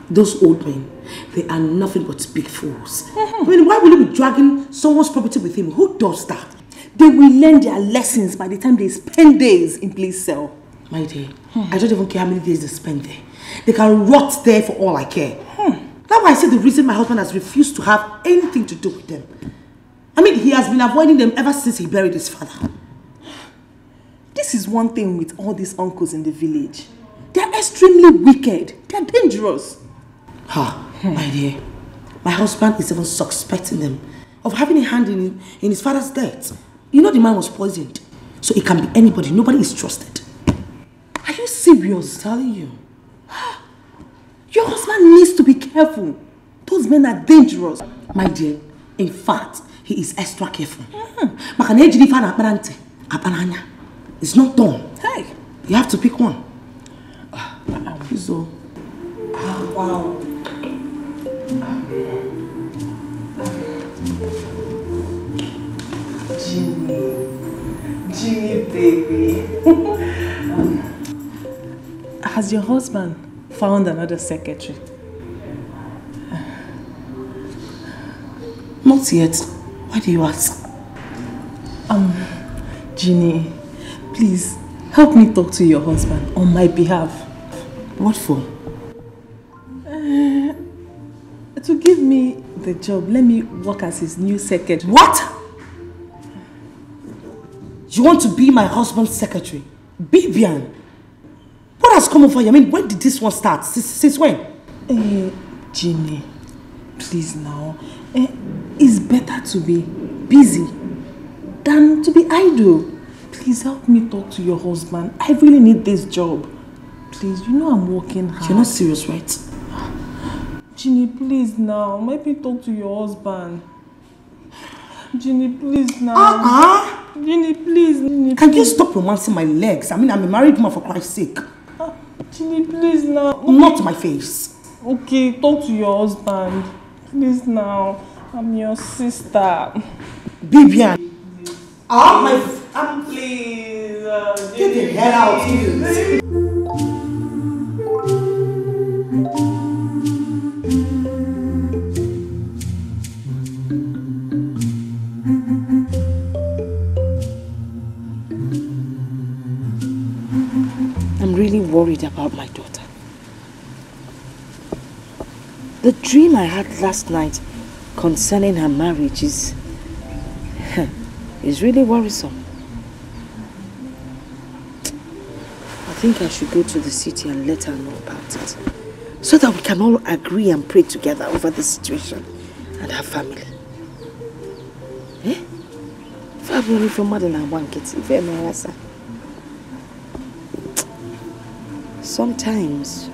those old men, they are nothing but big fools. I mean, why will you be dragging someone's property with him? Who does that? They will learn their lessons by the time they spend days in police cell. My dear, I don't even care how many days they spend there. They can rot there for all I care. That's why I say the reason my husband has refused to have anything to do with them. I mean, he has been avoiding them ever since he buried his father. This is one thing with all these uncles in the village. They are extremely wicked. They are dangerous. My dear, my husband is even suspecting them of having a hand in his father's death. You know the man was poisoned. So it can be anybody. Nobody is trusted. Are you serious? I'm telling you. Your husband needs to be careful. Those men are dangerous. My dear, in fact, he is extra careful. It's not done. Hey, you have to pick one. So, wow. Ginny, baby. Has your husband found another secretary? Not yet. Why do you ask? Ginny, please help me talk to your husband on my behalf. What for? To give me the job. Let me work as his new secretary. What? You want to be my husband's secretary? Bibian? What has come over you? I mean, when did this one start? Since when? Ginny, please now. It's better to be busy than to be idle. Please help me talk to your husband. I really need this job. Please, you know I'm working hard. You're not serious, right? Ginny, please now. Let me talk to your husband. Ginny, please now. Ginny, please. Ginny, can you stop romancing my legs? I mean, I'm a married woman, for Christ's sake. Ginny, please now. Not my face. Okay, talk to your husband. Please now. I'm your sister. Bibian. Please. Get the hell out here. I'm really worried about my daughter. The dream I had last night concerning her marriage is really worrisome. I think I should go to the city and let her know about it, so that we can all agree and pray together over the situation and her family. Eh? Fabulous from more than one kid. Sometimes.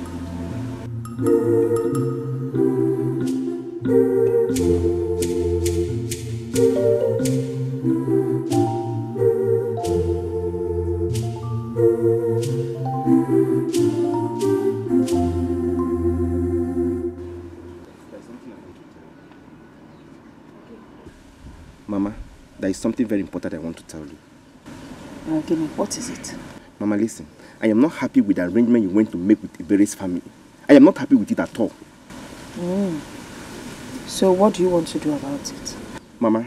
Mama, there is something very important I want to tell you. Okay, what is it? Mama, listen. I am not happy with the arrangement you went to make with Ibere's family. I am not happy with it at all. So what do you want to do about it? Mama,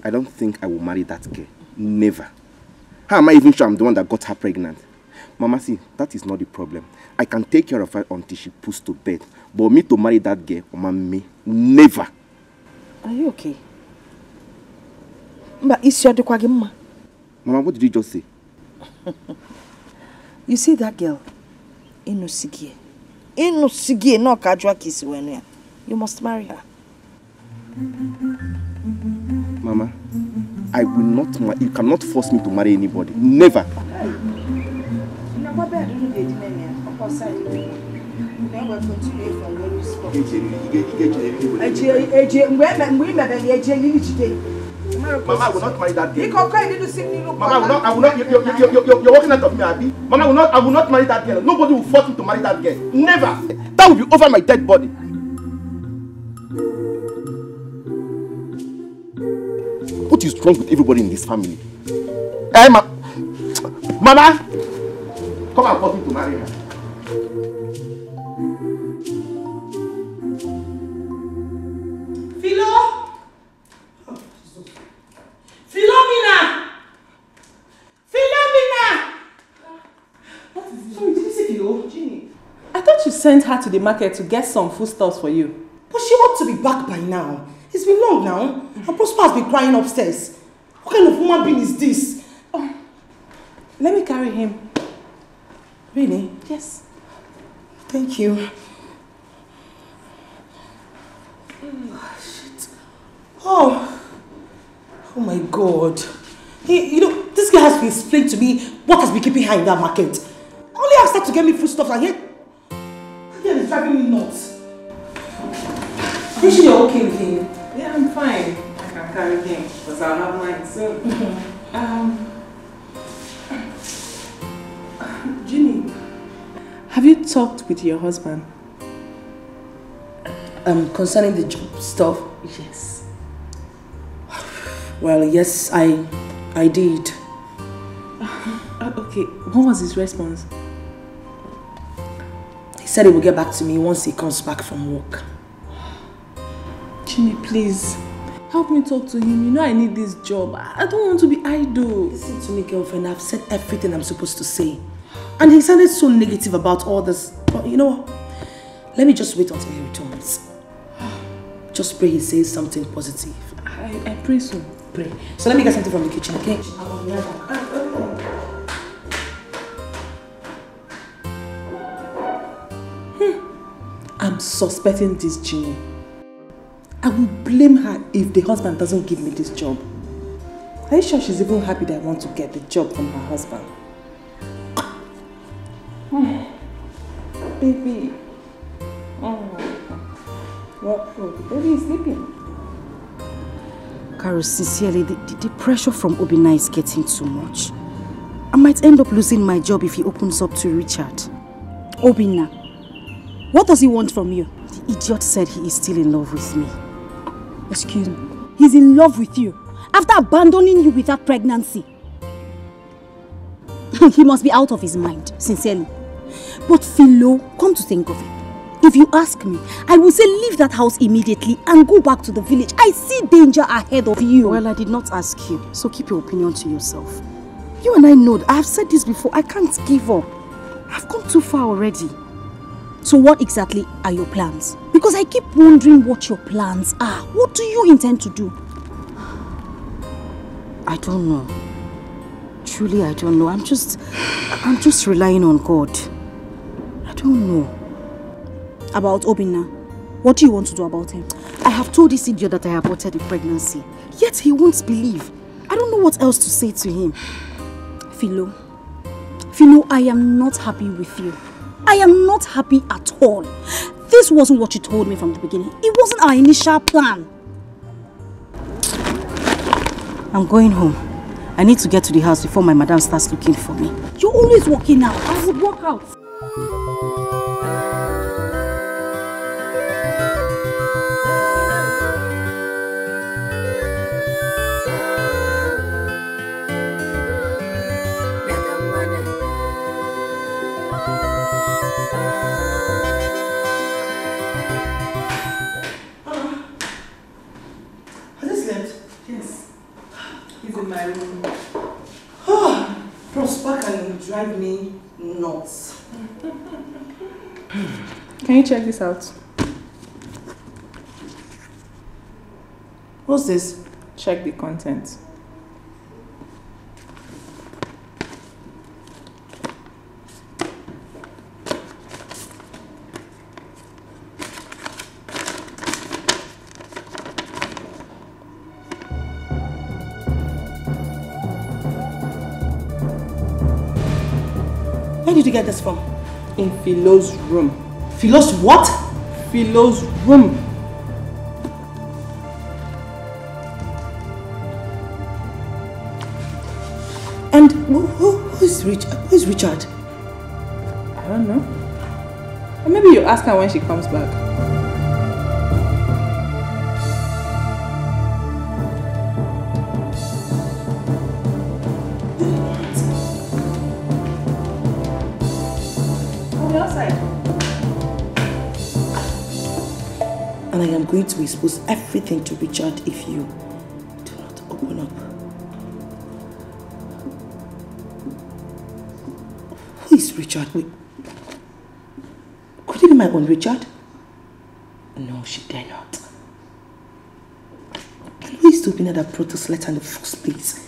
I don't think I will marry that girl. Never. How am I even sure I'm the one that got her pregnant? Mama, see, that is not the problem. I can take care of her until she puts to bed. But me to marry that girl, Mama, me, never. Are you okay? But is your Mama, what did you just say? You see that girl? Inusigie, no casual kiss when you must marry her. Mama, I will not marry. You cannot force me to marry anybody. Never. Mama, I will not marry that girl. Mama, I will not. You're walking out of me, Abby. Mama, I will not marry that girl. Nobody will force me to marry that girl. Never. That will be over my dead body. What is wrong with everybody in this family? Hey, Mama, come and force me to marry her. Philomena! What is it? Sorry, did you say Philo? Ginny. I thought you sent her to the market to get some foodstuffs for you. But she ought to be back by now. It's been long now. And Prosper has been crying upstairs. What kind of woman being is this? Oh, let me carry him. Really? Yes. Thank you. Shit. Oh my God. Hey, this guy has to explain to me what has been keeping her in that market. I only asked her to get me foodstuffs and yet is driving me nuts. Are you sure you're okay with him? Yeah, I'm fine. I can carry him because I'll have mine soon. Ginny, have you talked with your husband? Concerning the job stuff? Yes. Well, yes, I did. Okay, what was his response? He said he will get back to me once he comes back from work. Ginny, please, help me talk to him. You know I need this job. I don't want to be idle. Listen to me, girlfriend. I've said everything I'm supposed to say. And he sounded so negative about all this. But you know what? Let me just wait until he returns. Just pray he says something positive. I pray so. Pray. So let me get something from the kitchen, okay? I'm suspecting this Ginny. I will blame her if the husband doesn't give me this job. Are you sure she's even happy that I want to get the job from her husband? Baby. Oh. Well, baby is sleeping. Carol, sincerely, the pressure from Obinna is getting too much. I might end up losing my job if he opens up to Richard. Obinna? What does he want from you? The idiot said he is still in love with me. Excuse me. He's in love with you after abandoning you with that pregnancy. He must be out of his mind, sincerely. But Philo, come to think of it, if you ask me, I will say leave that house immediately and go back to the village. I see danger ahead of you. Well, I did not ask you, so keep your opinion to yourself. You and I know, I have said this before, I can't give up. I've come too far already. So what exactly are your plans? Because I keep wondering what your plans are. What do you intend to do? I don't know. Truly, I don't know. I'm just relying on God. I don't know. About Obinna, what do you want to do about him? I have told this idiot that I aborted the pregnancy. Yet he won't believe. I don't know what else to say to him. Philo, I am not happy with you. I am not happy at all. This wasn't what you told me from the beginning. It wasn't our initial plan. I'm going home. I need to get to the house before my madam starts looking for me. You're always walking out. I would walk out. Drive me nuts. Can you check this out? What's this? Check the content. Where did you get this from? In Philo's room. Philo's what? Philo's room. And who is Richard? Who is Richard? I don't know. Or maybe you ask her when she comes back. And I am going to expose everything to Richard if you do not open up. Who is Richard? Wait. Could it be my own Richard? No, she dare not. And who is the opener that brought this letter in the first place?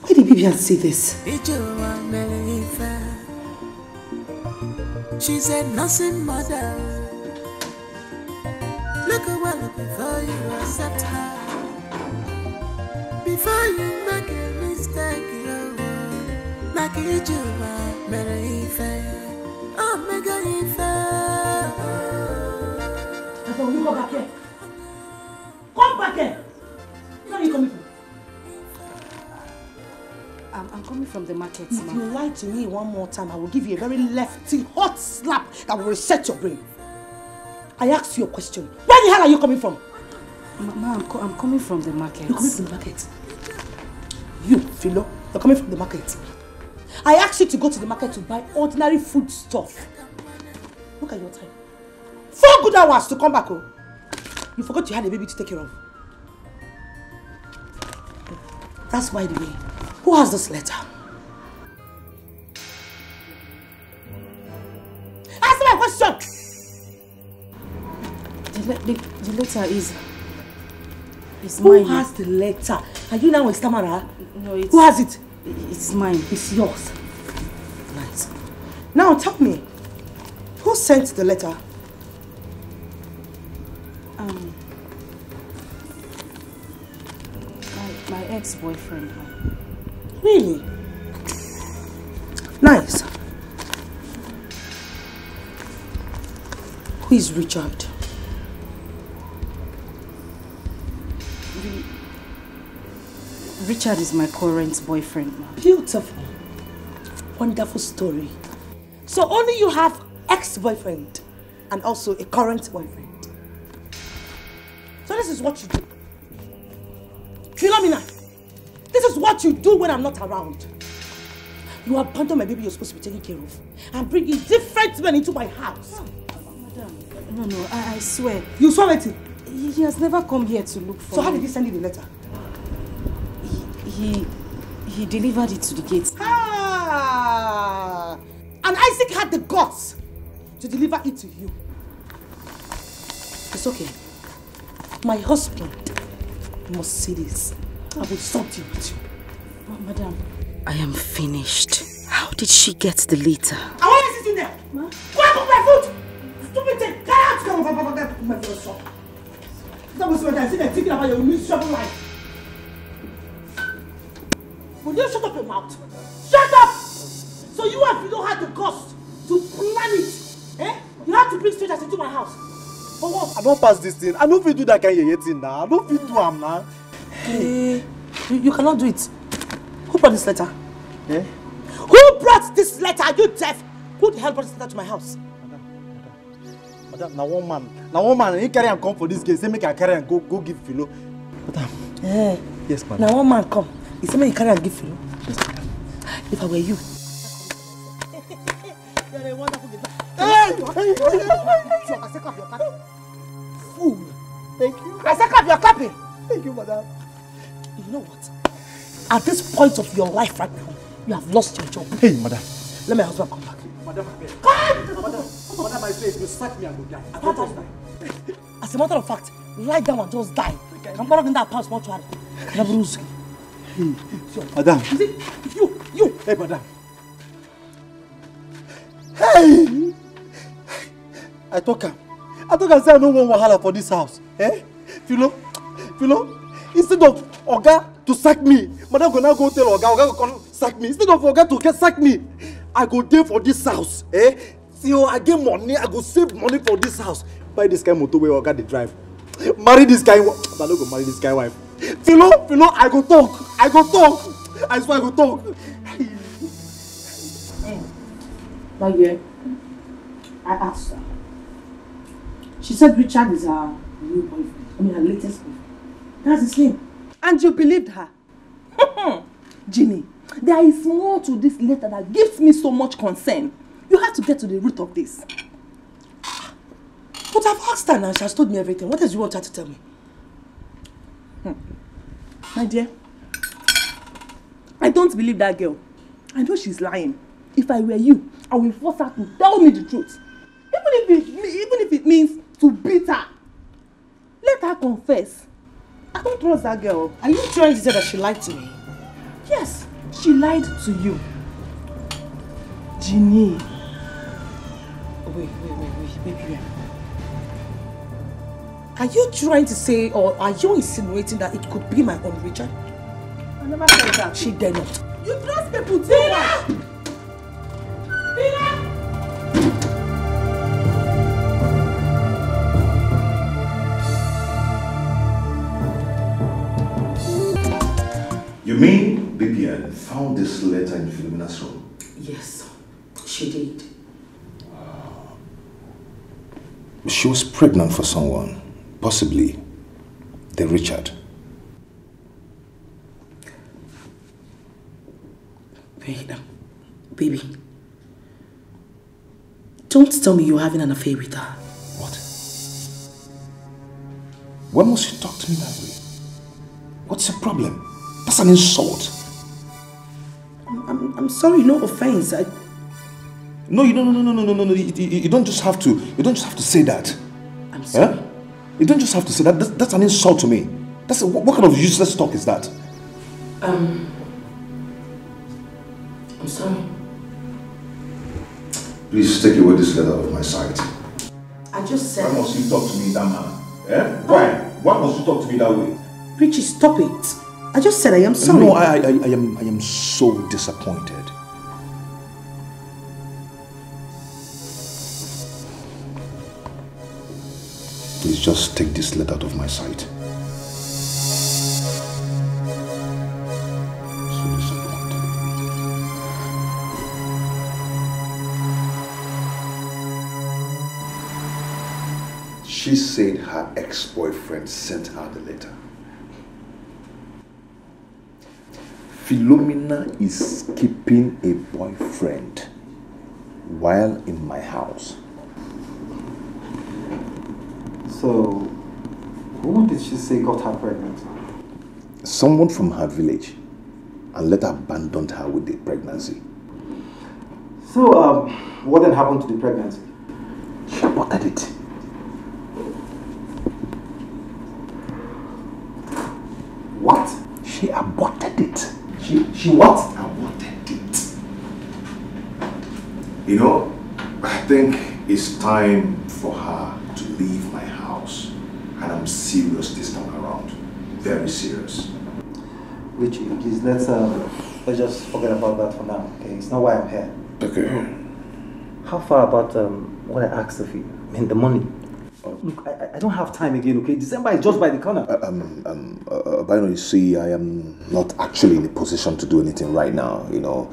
Why did Vivian say this? She said nothing mother. Look away before you accept her. Before you make a mistake, you make it you marry fair. Oh, make it fair. Come back here. Come back here. Where are you coming from? I'm coming from the market, If you lie to me one more time, I will give you a very lefty hot slap that will reset your brain. I asked you a question. Where the hell are you coming from? Mama, I'm coming from the market. You're coming from the market? You, Philo, you're coming from the market. I asked you to go to the market to buy ordinary food stuff. Look at your time. 4 good hours to come back home. You forgot you had a baby to take care of. That's by the way. Who has this letter? Answer my question! The letter is Who mine. has the letter? Are you now a stammerer? No, it's... Who has it? It's mine. It's yours. Nice. Now tell me, who sent the letter? My ex-boyfriend. Really? Nice. Who is Richard? Richard is my current boyfriend. Beautiful. Wonderful story. So only you have ex-boyfriend and also a current boyfriend. So this is what you do. Philomena, this is what you do when I'm not around. You abandon my baby you're supposed to be taking care of and bring in different men into my house. Madam, no, I swear. You swear it? He has never come here to look for So how me. did he send you the letter? He delivered it to the gate. Ah! And Isaac had the guts to deliver it to you. It's okay. My husband must see this. I will sort you with you. Oh, madam, I am finished. How did she get the letter? I want to sit in there. Go and put my foot. Stupid thing. Get out. Come on, put my foot shop. That was when I see them thinking about your miserable life. Will you shut up your mouth? Shut up! So you and Fido had the guts to plan it. Eh? You had to bring strangers into my house. For what? I don't pass this thing. I don't feel do that kind of thing now. I don't feel do am now. Hey, you cannot do it. Who brought this letter? Eh? Who brought this letter? Are you deaf? Who the hell brought this letter to my house? Madam, now one man, he carry and come for this case. Say make I carry and go give Philo. Madam. Eh. Yes, madam. Now one man come. He said make you carry and give Philo. Yes, madam. If I were you. You're a wonderful guy. Hey! I said clap your clapping. Fool. Thank you. I said clap your clapping. Thank you, madam. You know what? At this point of your life right now, you have lost your job. Hey, madam. Let my husband come back. Madam, I say if you sack me, I go die. I don't just die. As a matter of fact, lie down and just die. I'm not in that past mortuary. Madam. You. Hey, madam. Hey! I talk am say I no want wahala for this house. Eh? Philo, instead of Oga to sack me, madam go now go tell Oga go come sack me. Instead of Oga to get sack me, I go there for this house. Eh? Till I get money, I go save money for this house. Buy this kind of motor where Oga dey drive. Marry this guy. I no go marry this guy wife. Philo, I go talk. I swear I go talk. My dear, I asked her. She said Richard is her new boyfriend. I mean her latest boyfriend. That's his name. And you believed her? Ginny, there is more to this letter that gives me so much concern. You have to get to the root of this. But I've asked her now, she has told me everything. What else do you want her to tell me? My dear, I don't believe that girl. I know she's lying. If I were you, I will force her to tell me the truth. Even if it means to beat her. Let her confess. I don't trust that girl. Are you trying to say that she lied to me? Yes, she lied to you. Ginny. Wait. Are you trying to say, or are you insinuating that it could be my own Richard? I never said that. She dare not. You trust people too much. You mean BPN found this letter in Philomena's room? Yes, she did. She was pregnant for someone, possibly the Richard. Wait, baby. Don't tell me you're having an affair with her. What? Why must you talk to me that way? What's your problem? That's an insult. I'm sorry, no offense. No. You don't just have to. You don't just have to say that. I'm sorry. Eh? You don't just have to say that. That's an insult to me. What kind of useless talk is that? I'm sorry. Please take away this letter out of my sight. I just said. Why must you talk to me in that manner? Eh? Why? Why must you talk to me that way? Richie, stop it. I just said I am sorry. No, I am so disappointed. Please just take this letter out of my sight. She said her ex-boyfriend sent her the letter. Philomena is keeping a boyfriend while in my house. So, who did she say got her pregnant? Someone from her village, and later abandoned her with the pregnancy. So, what then happened to the pregnancy? She aborted it. What? She aborted it. She what? Aborted it. You know, I think it's time for her to leave my house. And I'm serious this time around. Very serious. Richie, please let's just forget about that for now. Okay, it's not why I'm here. Okay. How far about what I asked of you? I mean, the money. Look, I don't have time again, okay? December is just by the corner. By you see, I am not actually in a position to do anything right now, you know.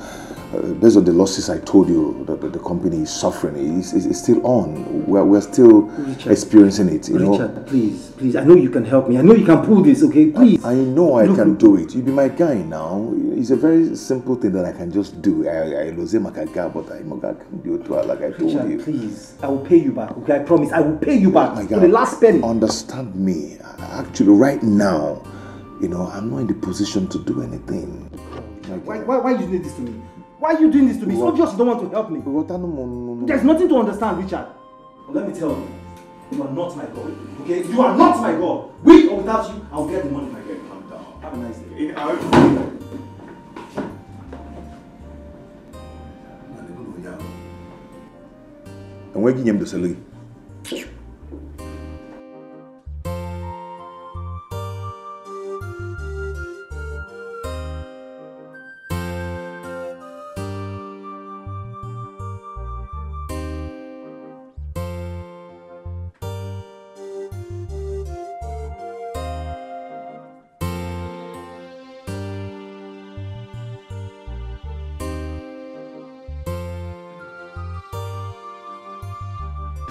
Based on the losses I told you that the company is suffering, it's still on. We're still experiencing it, you know. Richard, please, I know you can help me. I know you can pull this, okay? Please. I know I can do it. You be my guy now. It's a very simple thing that I can just do. I lose him, but I can do it like I told you. Please, I will pay you back, okay? I promise, I will pay you back. My for the last penny. Understand me. Actually, right now, you know, I'm not in the position to do anything. Why are you doing this to me? Why are you doing this to me? It's obvious you don't want to help me. There's nothing to understand, Richard. But let me tell you, you are not my God. Okay? You are not my God. With or without you, I'll get the money. My girl, calm down. Have a nice day. And where give him the salary?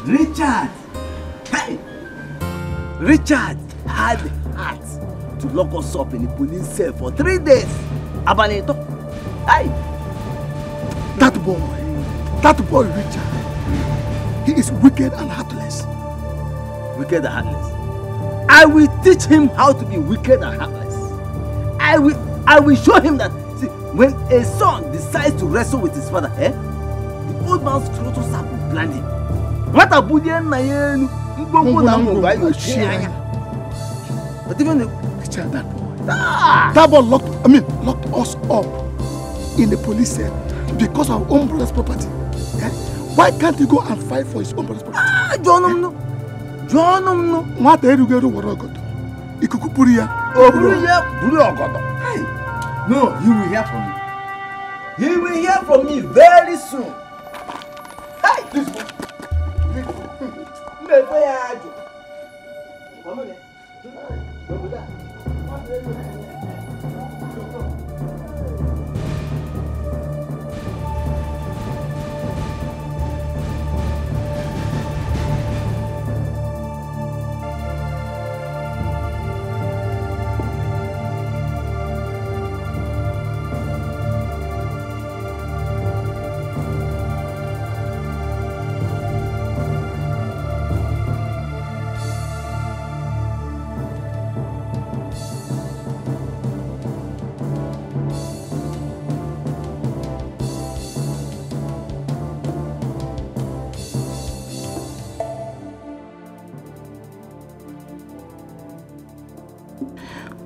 Richard! Hey! Richard had the heart to lock us up in a police cell for 3 days. Abaneto. Hey! That boy Richard, he is wicked and heartless. Wicked and heartless. I will teach him how to be wicked and heartless. I will show him that, see, when a son decides to wrestle with his father, the old man's clothes are blinding. What a Buddha Nayan, but even that boy. That boy locked us up in the police cell because of our own brother's property. Why can't he go and fight for his own brother's property? John, no. What are you going to do? No, he will hear from me. He will hear from me very soon. Hey, this one.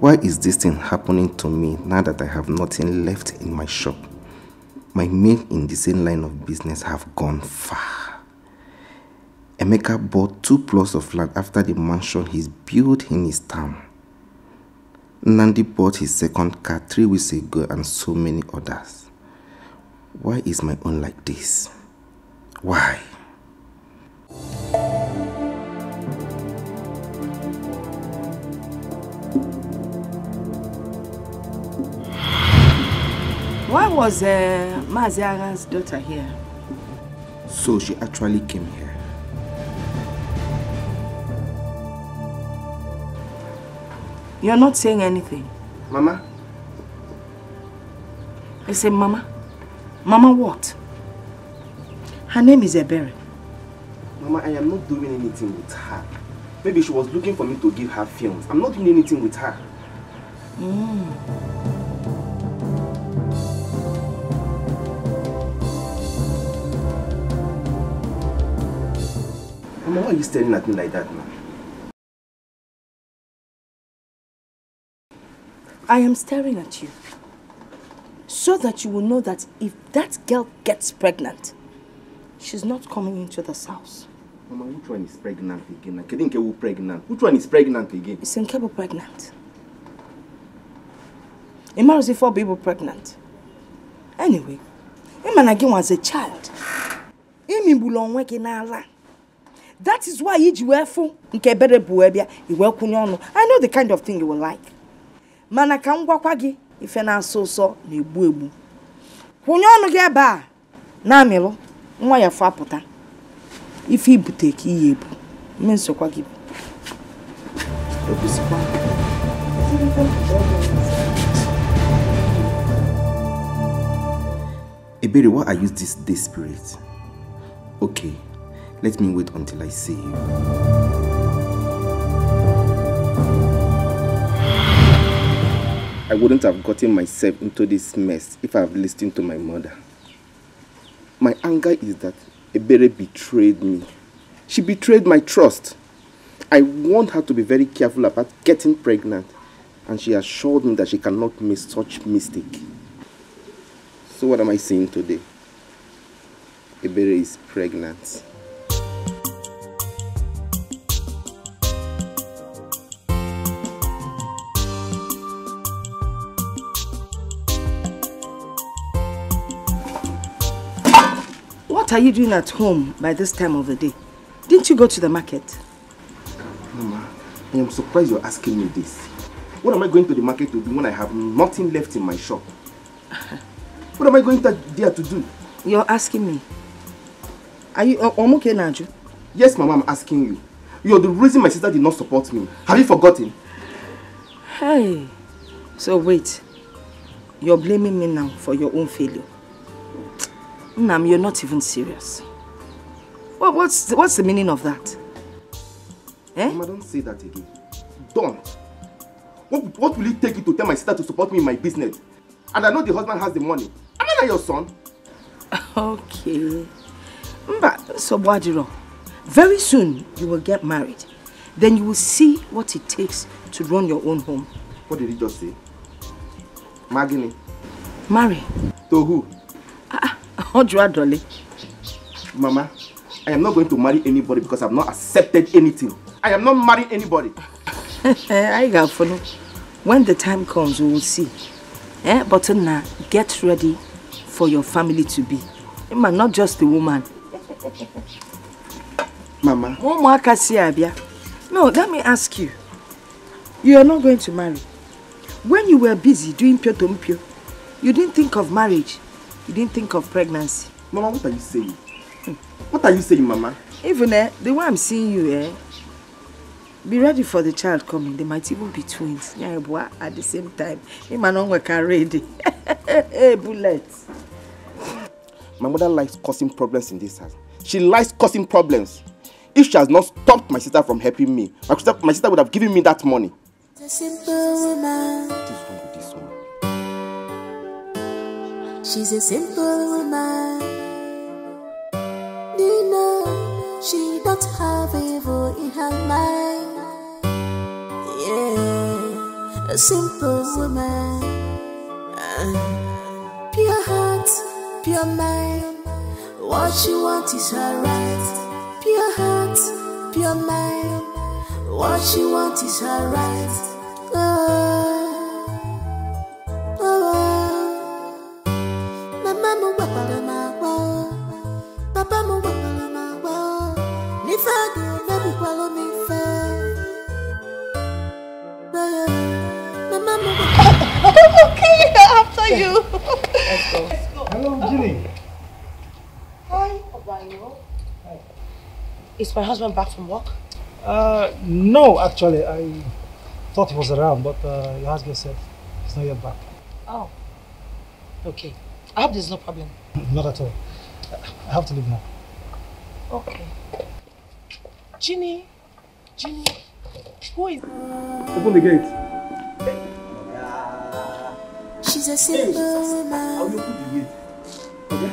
Why is this thing happening to me now that I have nothing left in my shop? My men in the same line of business have gone far. Emeka bought 2 plots of land after the mansion he's built in his town. Nandi bought his second car 3 weeks ago and so many others. Why is my own like this? Why? Why was Maziara's daughter here? So she actually came here. You're not saying anything. Mama? I say, Mama? Mama what? Her name is Ebere. Mama, I am not doing anything with her. Maybe she was looking for me to give her films. I'm not doing anything with her. Mama, why are you staring at me like that now? I am staring at you so that you will know that if that girl gets pregnant, she's not coming into this house. Mama, which one is pregnant again? I couldn't get who pregnant. Which one is pregnant again? Is Nkebo pregnant? Emma was 4 people pregnant. Anyway, Emma again was a child. That is why you wearful. I know the kind of thing you will like. Mana kangwa kwagi ife na so na egbu egbu. Kwunye onu ge ba na milo nwa ya fa puta. Ife ibute ka iye ebu. Menso kwagi. Obisikwa. Ebere, why are you this desperate? Okay, let me wait until I see you. I wouldn't have gotten myself into this mess if I had listened to my mother. My anger is that Ebere betrayed me. She betrayed my trust. I want her to be very careful about getting pregnant, and she assured me that she cannot make such mistake. So what am I saying today? Ebere is pregnant. What are you doing at home by this time of the day? Didn't you go to the market? Mama, I am surprised you're asking me this. What am I going to the market to do when I have nothing left in my shop? What am I going there to do? You're asking me. Are you okay, Naju? Yes, Mama, I'm asking you. You're the reason my sister did not support me. Have you forgotten? Hey, so wait. You're blaming me now for your own failure. Nam, you're not even serious. What's the meaning of that? Eh? Mama, don't say that again. Don't. What will it take you to tell my sister to support me in my business? And I know the husband has the money. Am I not your son? Okay. So, Wadiro, very soon you will get married. Then you will see what it takes to run your own home. What did he just say? Magini. Marry. To who? Mama, I am not going to marry anybody because I have not accepted anything. I am not marrying anybody. I got for no. When the time comes, we will see. But now, get ready for your family to be. Not just the woman. Mama. No, let me ask you. You are not going to marry. When you were busy doing pio, you didn't think of marriage. You didn't think of pregnancy. Mama, what are you saying? What are you saying, Mama? Even the way I'm seeing you, be ready for the child coming. They might even be twins. At the same time. Ready. Hey, bullets. My mother likes causing problems in this house. She likes causing problems. If she has not stopped my sister from helping me, my sister would have given me that money. A simple woman. What is wrong with this woman? She's a simple woman. Nina, she don't have evil in her mind. Yeah, a simple woman. Pure heart, pure mind. What she wants is her right. Pure heart, pure mind. What she wants is her right. Okay, after you. Let's go. Hello, Ginny. Hi, Obayo. Is my husband back from work? No, actually, thought he was around, but your husband said he's not yet back. Oh. Okay. I hope there's no problem. Not at all. I have to leave now. Okay. Ginny, who is... Open the gate. She's a simple woman. I'll open the gate. Okay?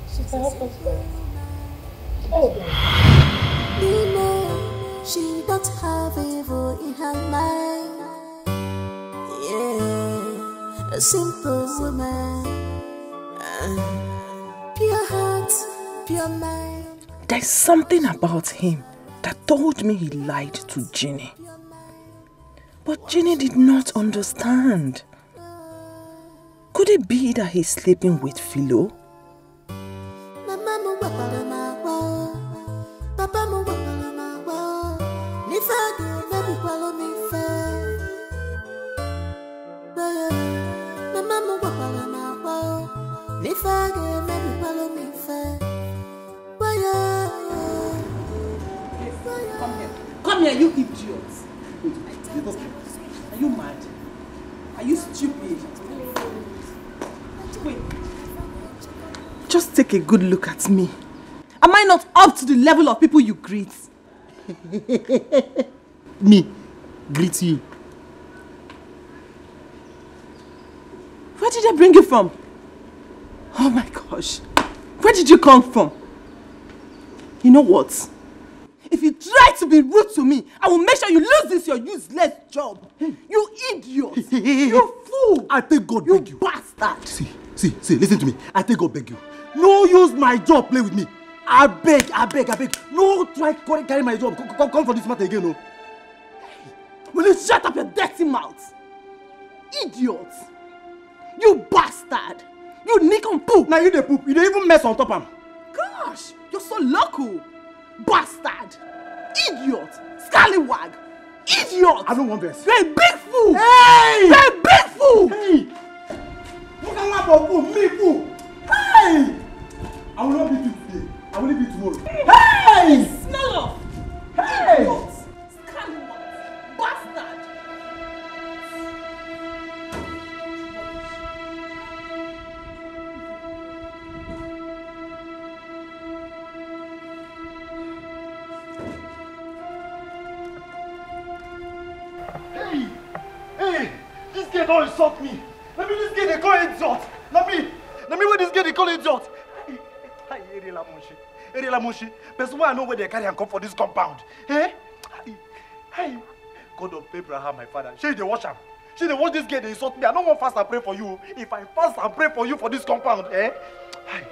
She's a simple woman. Oh. You know, she don't have evil in her mind. Yeah, a simple woman. Pure heart, pure mind. There's something about him that told me he lied to Ginny. But Ginny did not understand. Could it be that he's sleeping with Philo? Come here, you idiots. Are you mad? Are you stupid? Wait. Just take a good look at me. Am I not up to the level of people you greet? Me? Greet you? Where did I bring you from? Oh my gosh. Where did you come from? You know what? If you try to be rude to me, I will make sure you lose this your useless job. You idiot. You fool. I take God beg you. Bastard. See, listen to me. I take God beg you. No use my job play with me. I beg. No try carry my job. Come for this matter again, no. Will you shut up your dirty mouth? Idiot. You bastard. You nick on poop. Now you the poop. You don't even mess on top of him. Gosh, you're so local. Bastard. Idiot. Scallywag. Idiot. I don't want this. You're a big fool. Hey! You're a big fool. Hey! Look at what for fool. Me fool. Hey! I will not beat you today. I will beat you tomorrow. Hey! Smell off. Hey! Idiot. Scallywag. Bastard. Hey! This girl don't insult me. Let me this girl they call idiot. Let me where this girl they call idiot. Hey, Erela Moshi. Person why I know where they carry and come for this compound. Hey! Hey! God of Abraham, my father. She they watch him. She they watch this girl they insult me. I don't want fast and pray for you. If I fast and pray for you for this compound, eh? Hey!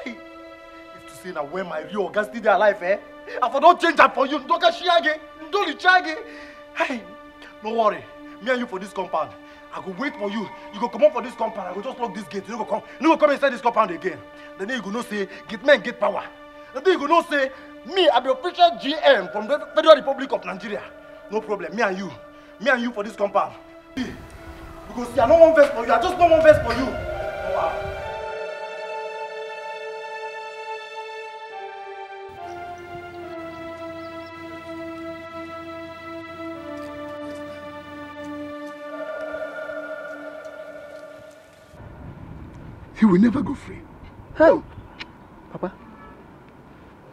If to say now when my real guys still there alive, eh? I for don't change that for you. Don't cash again. Don't recharge. Hey! Don't worry. Me and you for this compound. I go wait for you. You go come up for this compound. I go just lock this gate. You go come inside this compound again. Then you go know say get men get power. Then you go know say me I be official GM from the Federal Republic of Nigeria. No problem. Me and you for this compound. Because see, I don't want verse for you. I just don't want verse for you. Wow. He will never go free. Hey, Papa,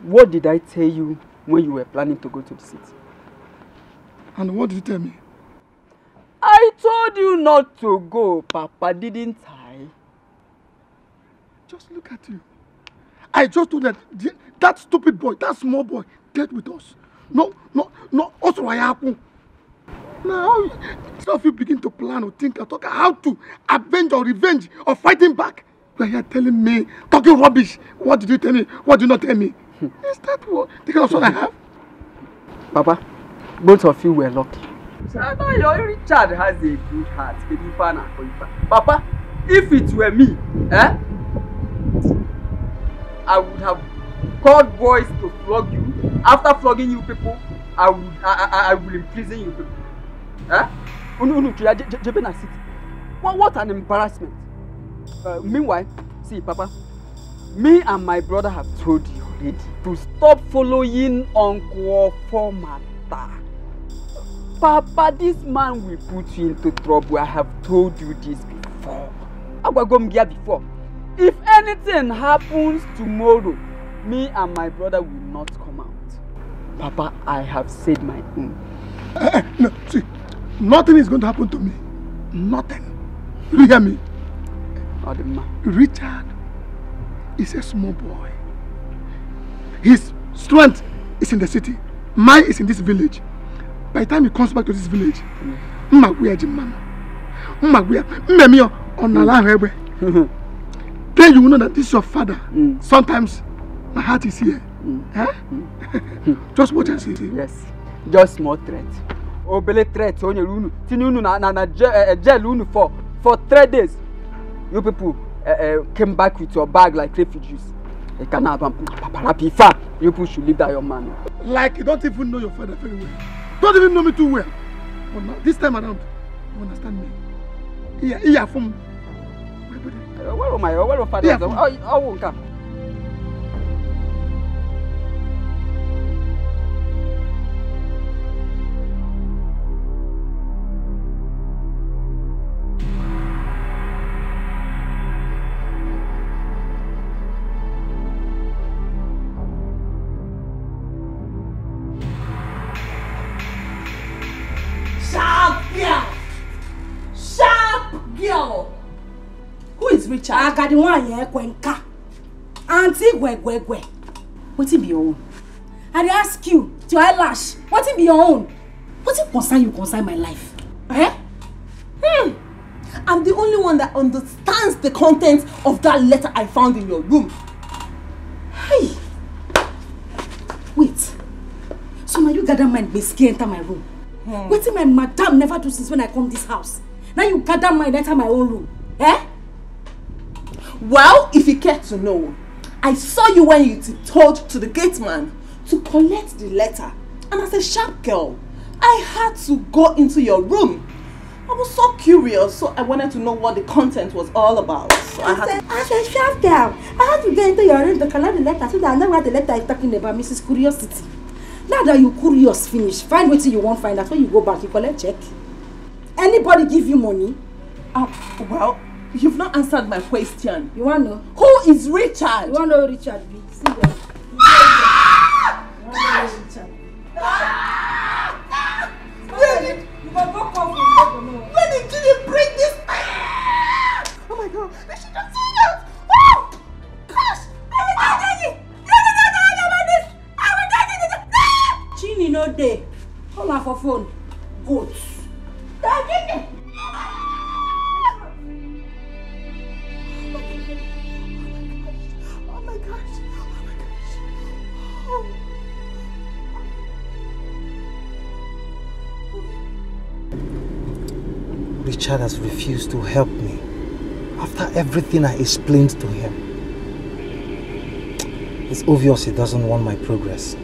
what did I tell you when you were planning to go to the city? And what did you tell me? I told you not to go, Papa, didn't I? Just look at you. I just told that stupid boy, that small boy, dead with us. No, also what happened. Now, some of you begin to plan or think or talk how to avenge or revenge or fighting back. You are here telling me, talking rubbish. What did you tell me? What did you not tell me? Is that what the kind of son I have? Papa, both of you were lucky. Richard has a good heart. Papa, if it were me, I would have called boys to flog you. After flogging you people, I will imprison you people. What an embarrassment. Meanwhile, see, Papa, me and my brother have told you already to stop following Uncle Philmond. Papa, this man will put you into trouble. I have told you this before. I will go here before. If anything happens tomorrow, me and my brother will not come out. Papa, I have said my own. No, see, nothing is going to happen to me. Nothing. You hear me? Richard is a small boy. His strength is in the city. Mine is in this village. By the time he comes back to this village, then you will know that this is your father. Sometimes my heart is here. Huh? Just watch and see. Yes, just small threat. Obele threat on your room. Tinunu na jail for 3 days. You people came back with your bag like refugees. You people should leave that your man. Like you don't even know your father very well. Don't even know me too well. But now, this time around, you understand me. Here from my brother. Where my father? I won't come. Who is Richard? I got the one here, Kwenka. Auntie Gwegwegwe. What it be your own? I ask you to eyelash. What it be your own? What it concern my life? Eh? I'm the only one that understands the content of that letter I found in your room. Hey! Wait. So now you gather mind basically enter my room. What my madam never do since when I come this house? Now you gather mind enter my own room. Eh? Well, if you care to know, I saw you when you told to the gate man to collect the letter. And as a sharp girl, I had to go into your room. I was so curious, so I wanted to know what the content was all about. So as a sharp girl, I had to get into your room to collect the letter so that I know what the letter is talking about, Mrs. Curiosity. Now that you curious finish, find what you won't find. That's when you go back, you collect check. Anybody give you money? Well, you've not answered my question. You want to know? Who is Richard? You want to know who Richard be? See them. When did you bring this? Oh my God! They should have seen that! Oh! Gosh! Chini no day. Call her for phone. Goats. Oh my gosh! Richard has refused to help me after everything I explained to him. It's obvious he doesn't want my progress.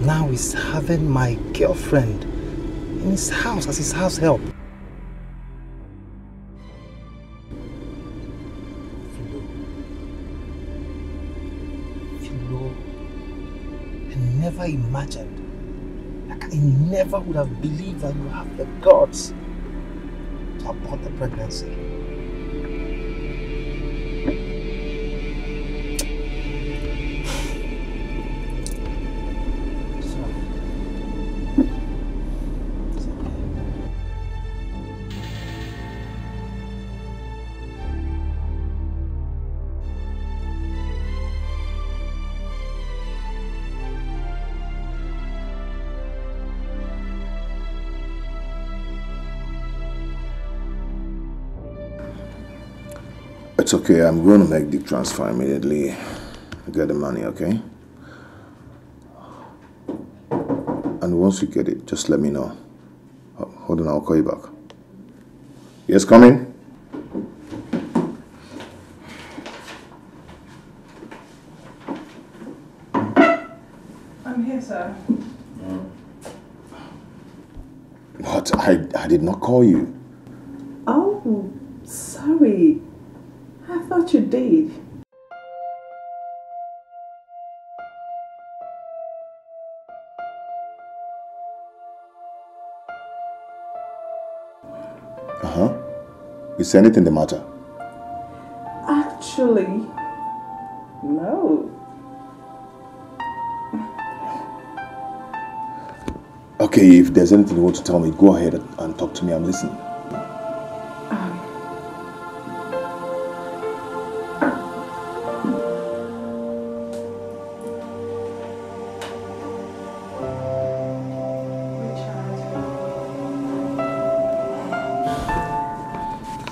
Now he's having my girlfriend in his house as his house help. Philo, I never imagined, like I never would have believed that you have the guts to abort the pregnancy. It's okay, I'm going to make the transfer immediately. Get the money, okay? And once you get it, just let me know. Hold on, I'll call you back. Yes, come in. I'm here, sir. What? I did not call you. Oh, sorry. I thought you did. Is anything the matter? Actually, no. Okay, if there's anything you want to tell me, go ahead and talk to me. I'm listening.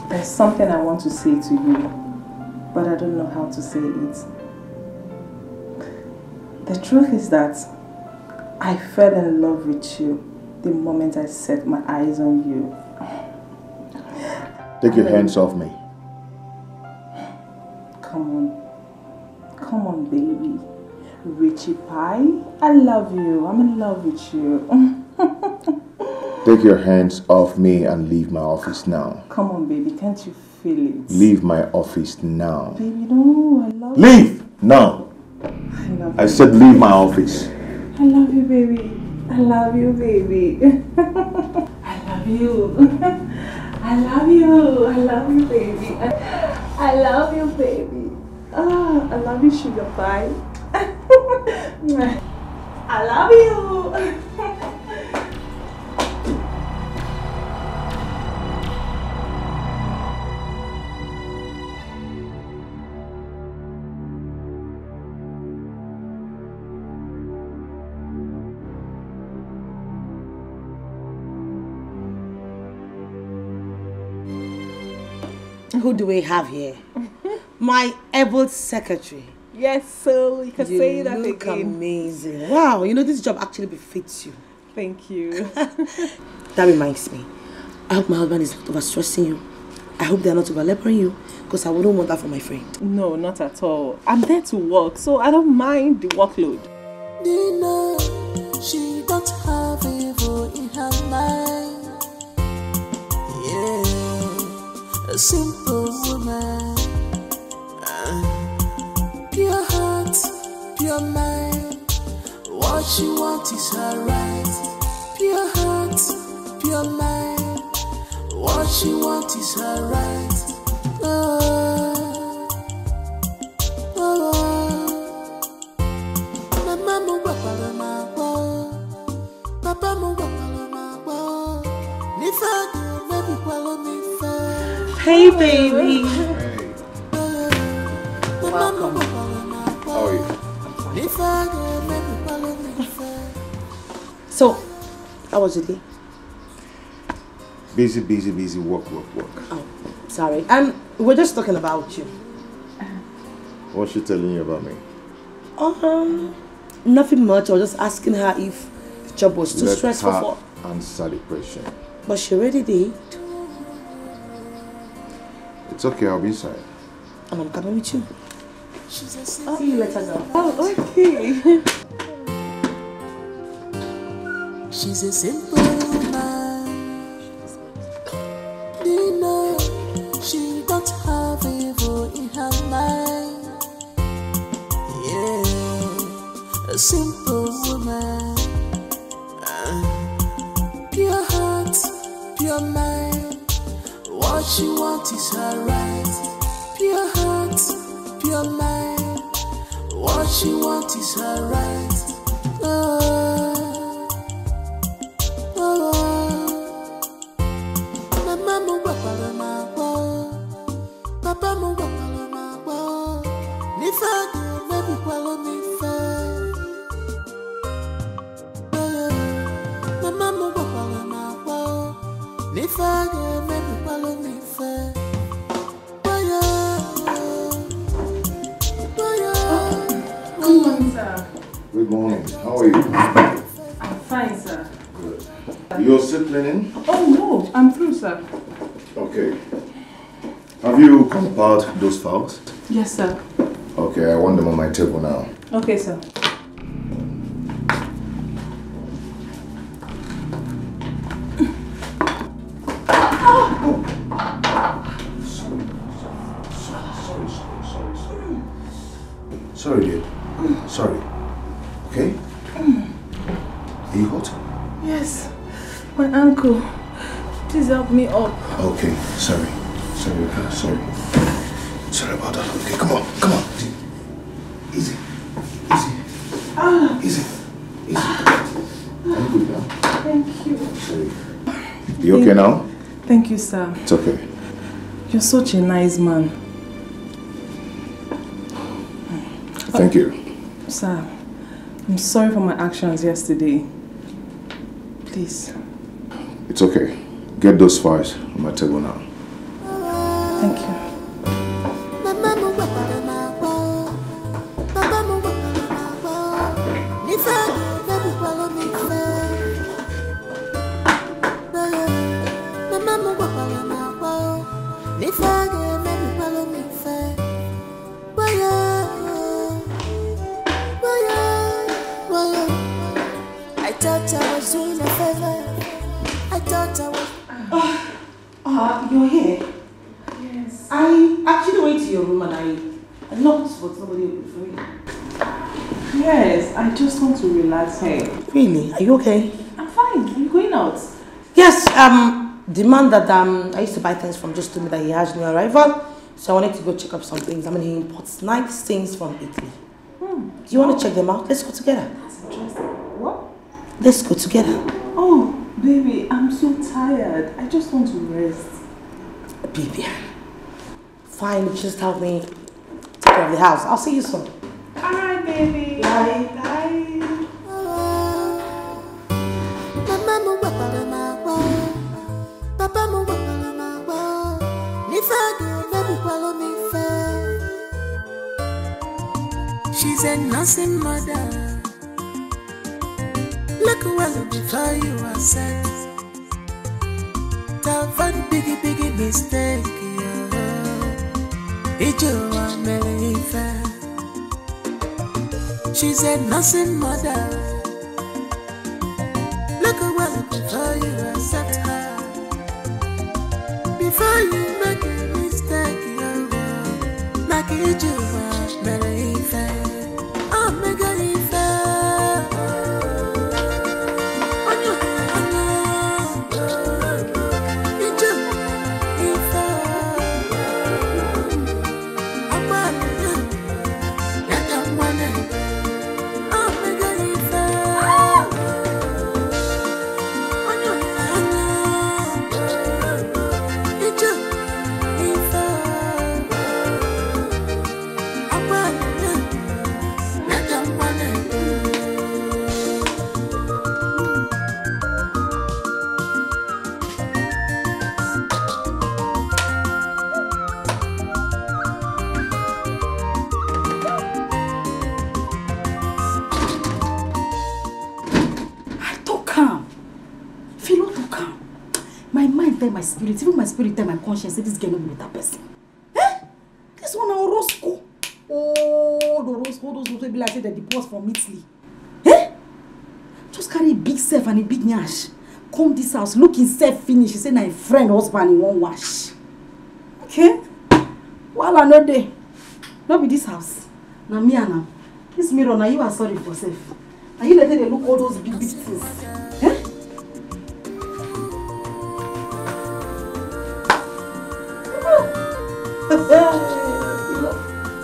There's something I want to say to you, but I don't know how to say it. The truth is that I fell in love with you the moment I set my eyes on you. Take your hands off me. Come on, baby. Richie Pie, I love you. I'm in love with you. Take your hands off me and leave my office now. Come on, baby. Can't you feel it? Leave my office now. Baby, no, I love you. Leave now. I said leave my office. I love you, baby. I love you, baby. I love you. I love you. I love you, baby. I love you, baby. Ah, I love you, sugar pie. I love you. Who do we have here? My able secretary. Yes, so you can say that You look again. amazing. Wow, you know this job actually befits you. Thank you. That reminds me. I hope my husband is not overstressing you. I hope they are not overlapping you, because I wouldn't want that for my friend. No, not at all. I'm there to work, so I don't mind the workload. Nina, she don't have evil in her mind. Yeah, a simple woman. Pure heart, pure mind. What she wants is her right. Pure heart, pure mind. What she wants is her right. Hey, baby. Welcome. How are you? So, how was your day? Busy, work. Oh, sorry. We're just talking about you. What's she telling you about me? Nothing much. I was just asking her if the job was too stressful for her. Answer the question. But she already did. It's okay, I'll be inside. And I'm coming with you. See you later, girl. Oh, okay. She's a simple woman. Nina, she don't have evil in her mind. Yeah, a simple woman. Pure heart, pure mind. What she wants is her right. Pure heart, pure mind. What she wants is her right. Good morning. How are you? I'm fine, sir. Good. You're still cleaning? Oh, no. I'm through, sir. Okay. Have you compiled those files? Yes, sir. Okay, I want them on my table now. Okay, sir. Sorry, dear. Sorry. Okay? Are you hot? Yes. My ankle. Please help me up. Okay, sorry. Sorry about that. Okay, come on. Easy. Easy. I'm good now. Thank you. Sorry. You okay now? Thank you, sir. It's okay. You're such a nice man. Thank you. Sir, I'm sorry for my actions yesterday. Please. It's okay. Get those files on my table now. Thank you. I thought I was doing a favor. I thought I was... You're here? Yes. I actually went to your room and I knocked, but nobody opened for me. Yes, I just want to relax here. Really? Are you okay? I'm fine. Are you going out? Yes, the man that I used to buy things from just told me that he has new arrival. So I wanted to go check up some things. I mean, he imports nice things from Italy. Do you want to check them out? Let's go together. That's interesting. What? Let's go together. Oh, baby, I'm so tired. I just want to rest. Baby. Fine, just help me take care of the house. I'll see you soon. Alright, baby. Bye. Bye. She's a nursing mother. Look well before you are set. Tough and biggie mistake. She's a nursing mother. Look well before you accept her. Before you make a mistake, make it you my spirit, even my spirit and my conscience say this girl not be that person. Eh? This one are Roscoe. Oh, the Roscoe, those will be like say they divorced from Italy. Eh? Just carry a big self and a big nyash. Come this house, look himself finish. He say na a friend husband in one wash. Okay? Well, I know they. Not be this house. Now me and now. This mirror, now you are sorry for yourself. Now you let them look all those big things. Eh?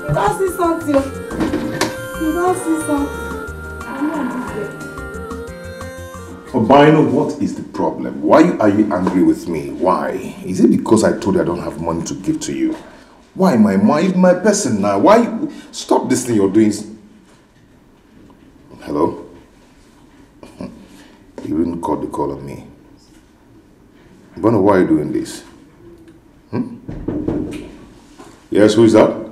You don't see something. You don't see something. Obino, what is the problem? Why are you angry with me? Why? Is it because I told you I don't have money to give to you? Why my person now? Why? Stop this thing you're doing. Hello? You didn't cut the call on me. Obino, why are you doing this? Yes, who is that?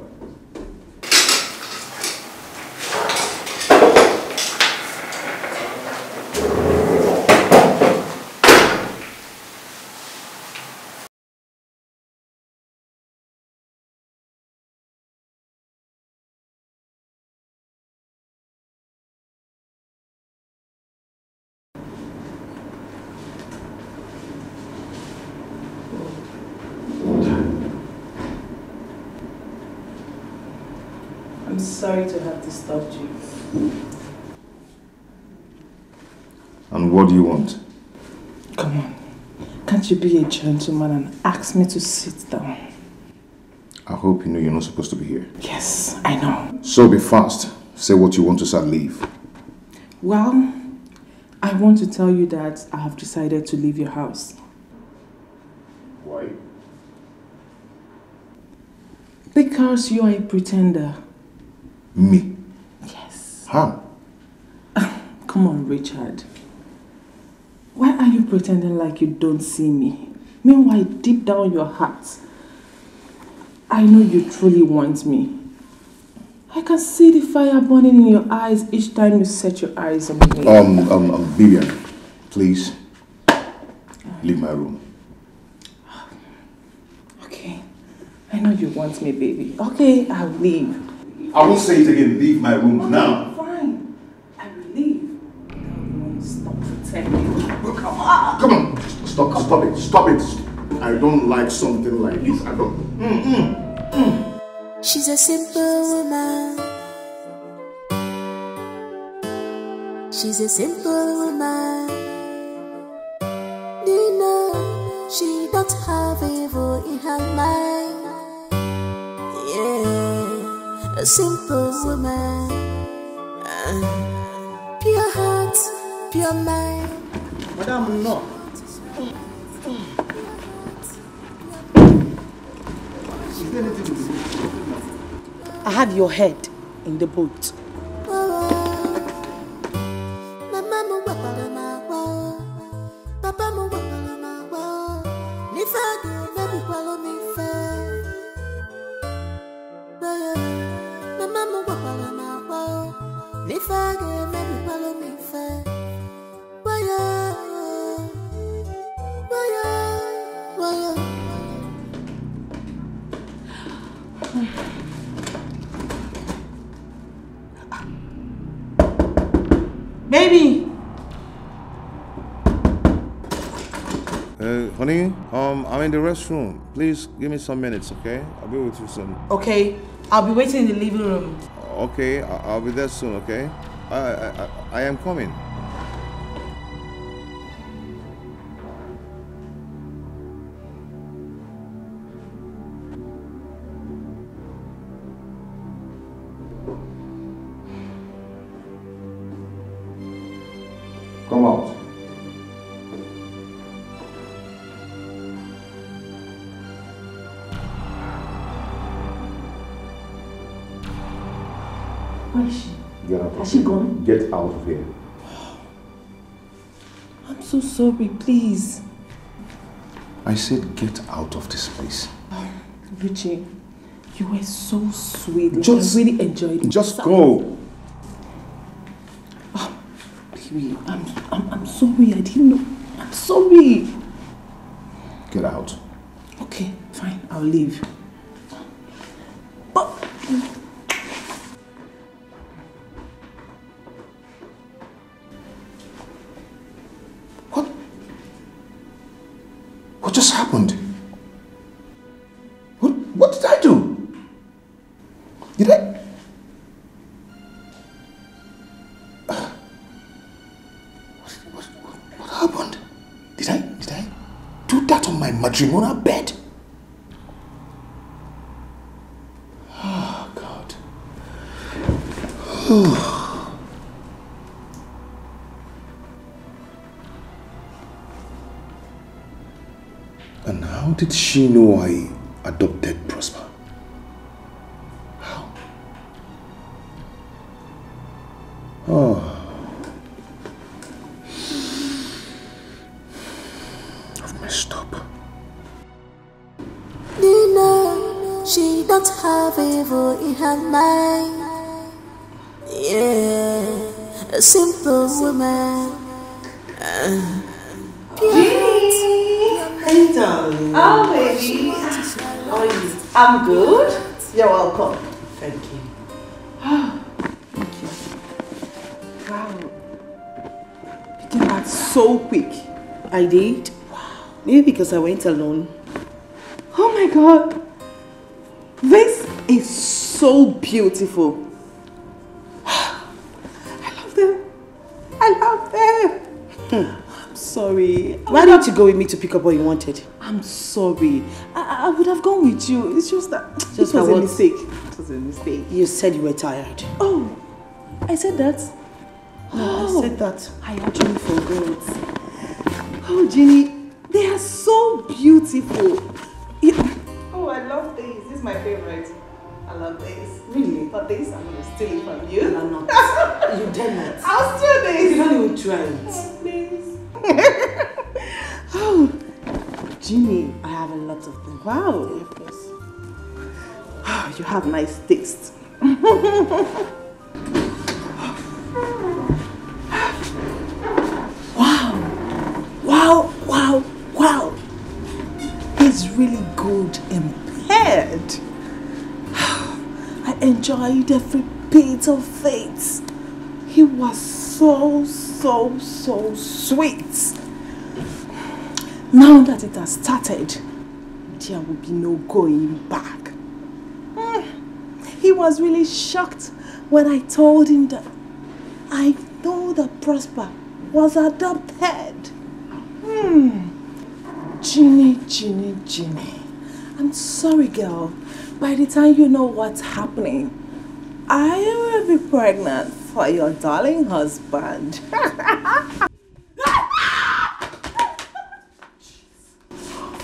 I'm sorry to have disturbed you. And what do you want? Come on. Can't you be a gentleman and ask me to sit down? I hope you know you're not supposed to be here. Yes, I know. So be fast. Say what you want to say and leave. Well, I want to tell you that I have decided to leave your house. Why? Because you are a pretender. Me? Yes. How? Come on, Richard. Why are you pretending like you don't see me? Meanwhile, deep down your heart, I know you truly want me. I can see the fire burning in your eyes each time you set your eyes on me. Vivian, please, leave my room. Okay. I know you want me, baby. Okay, I'll leave. I won't say it again. Leave my room now. Fine. I will leave. Stop pretending. Come on. Come on. Stop it. Stop it. I don't like something like this. I don't. She's a simple woman. She's a simple woman. Nina, she don't have evil in her mind. Yeah, a simple woman. Pure heart, pure mind. Madam, no. Is there anything to do? I had your head in the boat. Baby! Honey, I'm in the restroom. Please give me some minutes, okay? I'll be with you soon. Okay, I'll be waiting in the living room. Okay, I'll be there soon, okay? I am coming. Come out. Where is she? Get out. Has she gone? Get out of here. I'm so sorry, please. I said get out of this place. Richie, you were so sweet. Like, Just- I really enjoyed it. Just go. Oh, baby, I'm sorry. I didn't know. I'm sorry. Get out. Okay, fine. I'll leave. But What just happened? What did I do? Did I? What happened? Did I do that on my matrimonial bed? Oh, God. And how did she know I adopted Prosper? How? Oh. I've messed up. Nina, she don't have evil in her mind. Yeah, a simple woman. Hey, darling. Oh, baby. How are you? I'm good. You're welcome. Thank you. thank you. Wow. You came back so quick. I did. Wow. Maybe because I went alone. Oh my God. This is so beautiful. I love them. I love them. I'm sorry. Why didn't you go with me to pick up what you wanted? I'm sorry. I I would have gone with you. It's just that it was a mistake. It was a mistake. You said you were tired. Oh, I said that? No, I said that. I actually forgot. Oh, Ginny, they are so beautiful. Oh, I love these. This is my favorite. I love these. Really? But these, I'm going to steal it from you. No, I'm not. You dare not. I'll steal these. You don't even try it. Oh, please. Oh, Ginny, I have a lot of things. Wow. Yeah, please. Oh, you have nice taste. Wow. He's really good in bed. I enjoyed every bit of it. He was so sweet. Now that it has started, there will be no going back. He was really shocked when I told him that I know that Prosper was adopted. Ginny. I'm sorry, girl. By the time you know what's happening, I will be pregnant for your darling husband.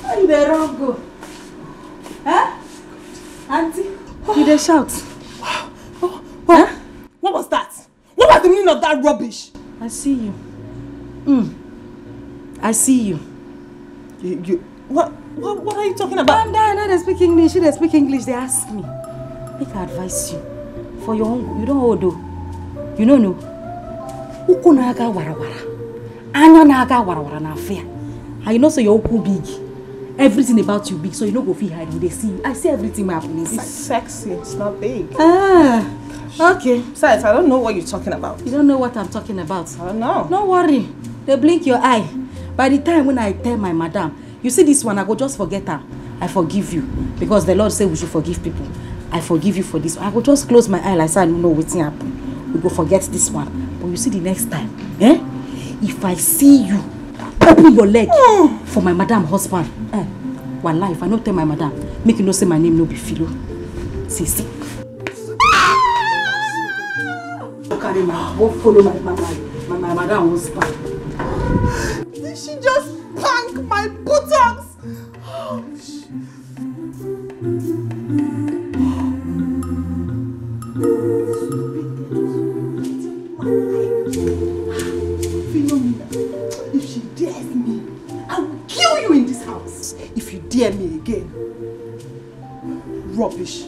Where you there, wrong go? Huh? Auntie, you there shout? Huh? What was that? What was the meaning of that rubbish? I see you. I see you. What are you talking about? I'm there, they speak English. They speak English. They ask me. Make I advise you. For your own, you don't hold though. You don't know. Uku naga warawara. Anya naga warawara na affair. I know so your uku big. Everything about you big, so you don't go feel hide when they see you. I see everything happening inside. It's sexy. It's not big. Okay. Besides, I don't know what you're talking about. You don't know what I'm talking about? I don't know. Don't worry. They blink your eye. By the time when I tell my madam, you see this one, I go just forget her. I forgive you. Because the Lord said we should forgive people. I forgive you for this. I go just close my eye like I don't know what's happening. We go forget this one. But you see the next time, if I see you open your leg for my madam husband, wallahi, if I don't tell my madam, make you know say my name no be Philo. See. Carry my go follow my madam husband. Did she just punk my buttocks? Oh, Philomena, if she dares me, I will kill you in this house. If you dare me again. Rubbish.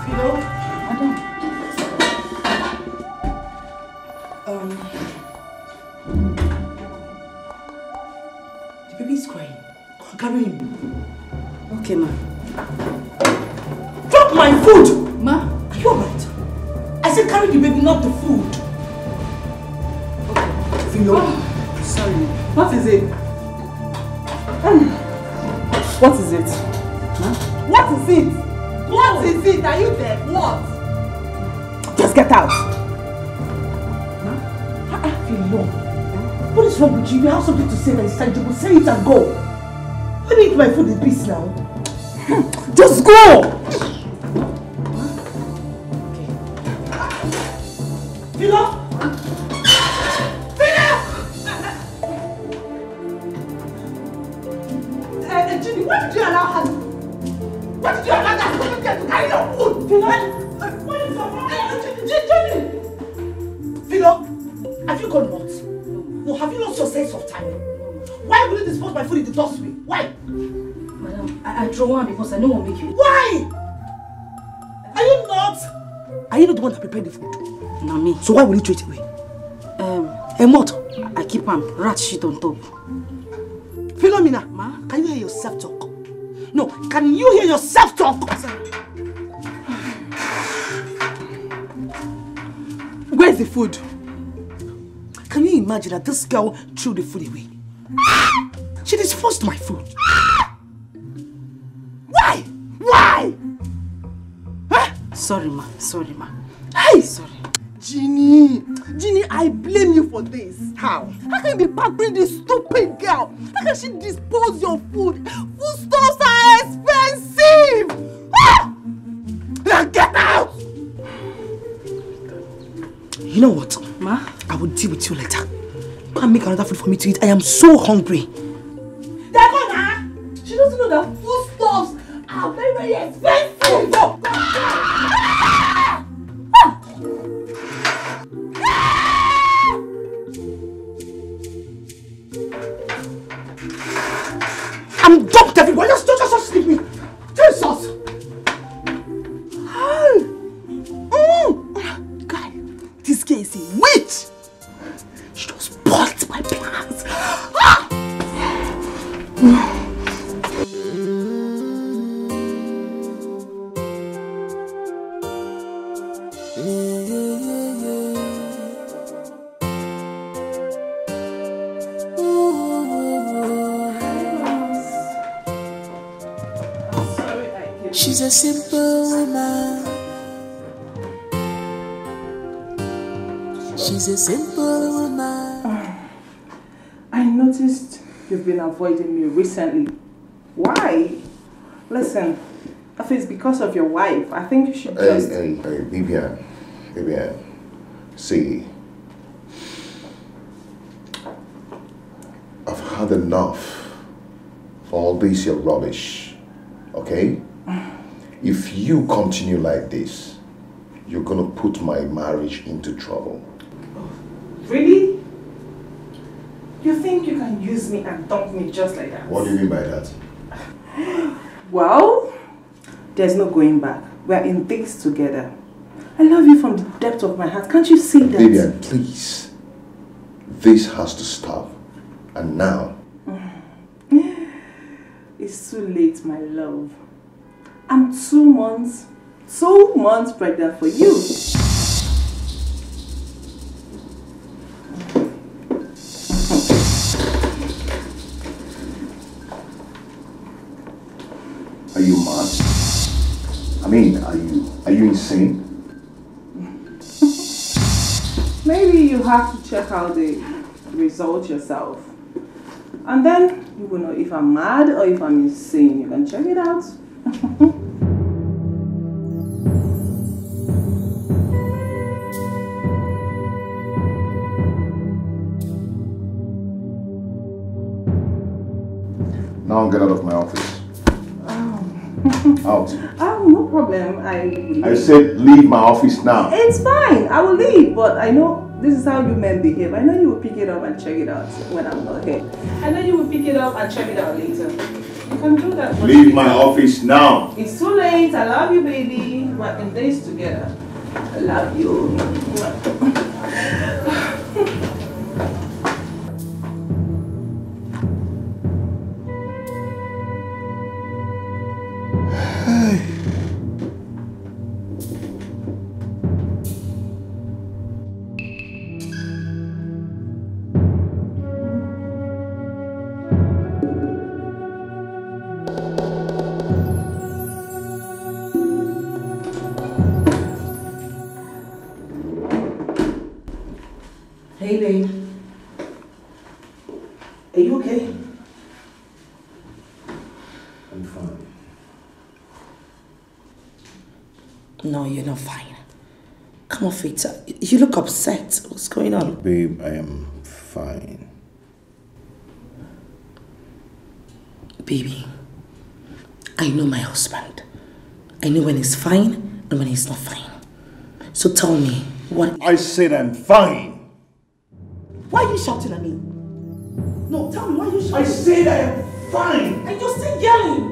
Philo? Madam. The baby's crying. Carry him. Okay, ma. Drop my food! Ma? Are you alright? I said carry the baby, not the food. Okay. Philo. Sorry. What is it? What is it? Huh? What is it? What is it? Are you there? What? Just get out. Philo. What is wrong with you? You have something to say that is tangible. Say it and go. Let me eat my food in peace now. Just go! Okay. Philo! Jimmy, why did you allow her? Why did you allow that woman to carry your food? Philo, have you gone nuts? No, have you lost your sense of time? Why would you dispose my food in the dustbin? Why? Madam, I throw one because I know what make you. Why? Are you not? Are you not the one that prepared the food? Not me. So why will you throw it away? And what? I keep rat shit on top. Philomena, ma, can you hear yourself talk? No, can you hear yourself talk? Where's the food? Can you imagine that this girl threw the food away? She disposed my food. Why? Why? Huh? Sorry, ma. Sorry, ma. Hey! Sorry. Ginny, I blame you for this. How? How can you be pampering this stupid girl? How can she dispose your food? Foodstuffs are expensive! Ah! Now get out! You know what? Ma? I will deal with you later. Go and make another food for me to eat. I am so hungry. Dakona! She doesn't know that foodstuffs are very, very expensive! Go! I'm dumped everywhere. Just leave me. Jesus. Guy, this girl is a witch. She just spoiled my plans. She's a simple woman. She's a simple woman. I noticed you've been avoiding me recently. Why? Listen, if it's because of your wife, I think you should just... Hey, Vivian. See, I've had enough of all this your rubbish, okay? If you continue like this, you're gonna put my marriage into trouble. Really? You think you can use me and dump me just like that? What do you mean by that? Well, there's no going back. We're in this together. I love you from the depth of my heart. Can't you see that? Vivian, please. This has to stop. And now. It's too late, my love. I'm 2 months pregnant for you. Are you mad? I mean, are you insane? Maybe you have to check out the result yourself. And then you will know if I'm mad or if I'm insane. You can check it out. Now get out of my office. Out. Oh, no problem. I said leave my office now. It's fine. I will leave, but I know this is how you men behave. I know you will pick it up and check it out when I'm not here. I know you will pick it up and check it out later. You can do that. Leave my office now. It's too late. I love you, baby. We're in this together. I love you. Hey, babe. Are you okay? I'm fine. No, you're not fine. Come off it. You look upset. What's going on? Babe, I am fine. Baby, I know my husband. I know when he's fine No, but he's not fine. So tell me, what... I said I'm fine. Why are you shouting at me? No, tell me, why are you shouting? I said I am fine. And you're still yelling.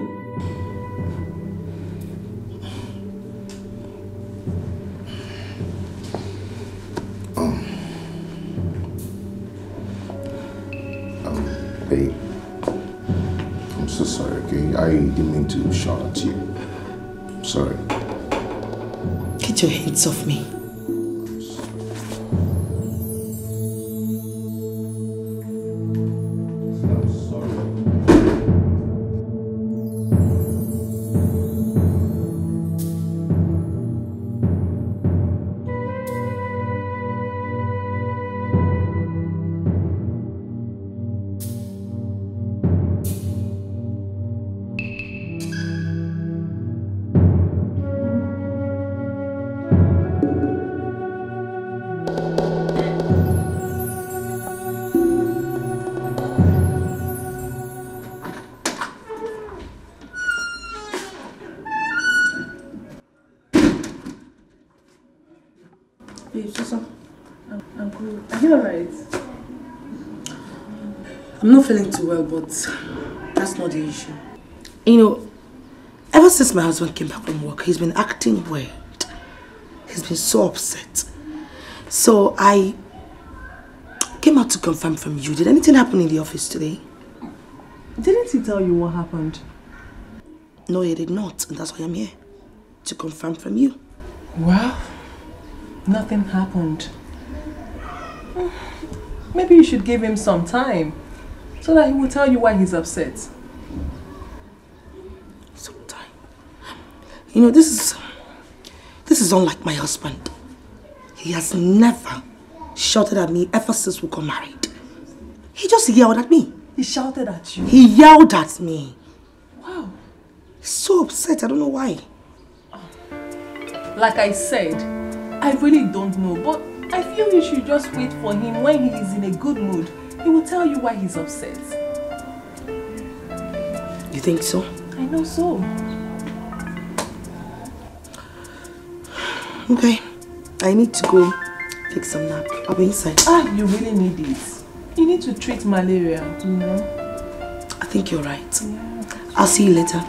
Babe, I'm so sorry, okay? I didn't mean to shout at you. I'm sorry. Get your hands off me. I'm not feeling too well, but that's not the issue. You know, ever since my husband came back from work, he's been acting weird. He's been so upset. So I came out to confirm from you. Did anything happen in the office today? Didn't he tell you what happened? No, he did not. And that's why I'm here. To confirm from you. Well, nothing happened. Maybe you should give him some time so that he will tell you why he's upset. Some time? You know, this is unlike my husband. He has never shouted at me ever since we got married. He just yelled at me. He shouted at you? He yelled at me. Wow. He's so upset. I don't know why. Like I said, I really don't know, but I feel you should just wait for him when he is in a good mood. He will tell you why he's upset. You think so? I know so. Okay. I need to go take some nap. I'll be inside. You really need it. You need to treat malaria, you know? I think you're right. Yeah. I'll see you later.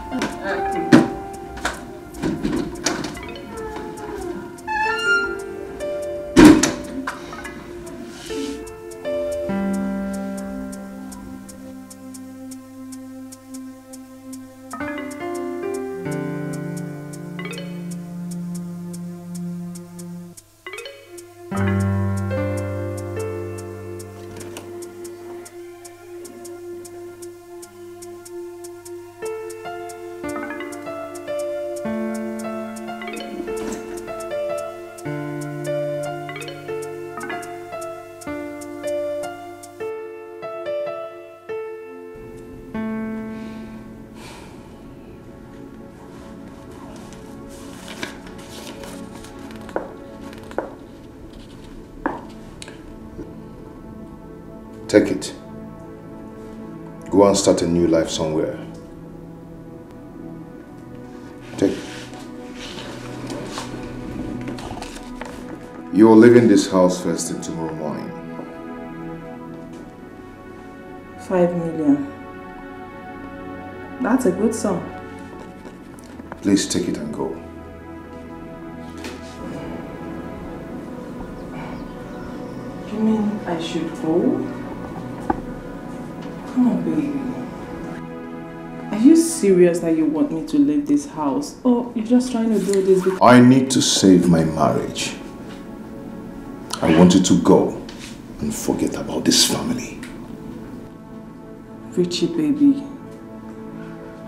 Take it. Go and start a new life somewhere. Take it. You're leaving this house first thing tomorrow morning. 5 million. That's a good sum. Please take it and go. You mean I should go? Come on, baby. Are you serious that you want me to leave this house? Or you're just trying to do this because... I need to save my marriage. I want you to go and forget about this family. Richie, baby.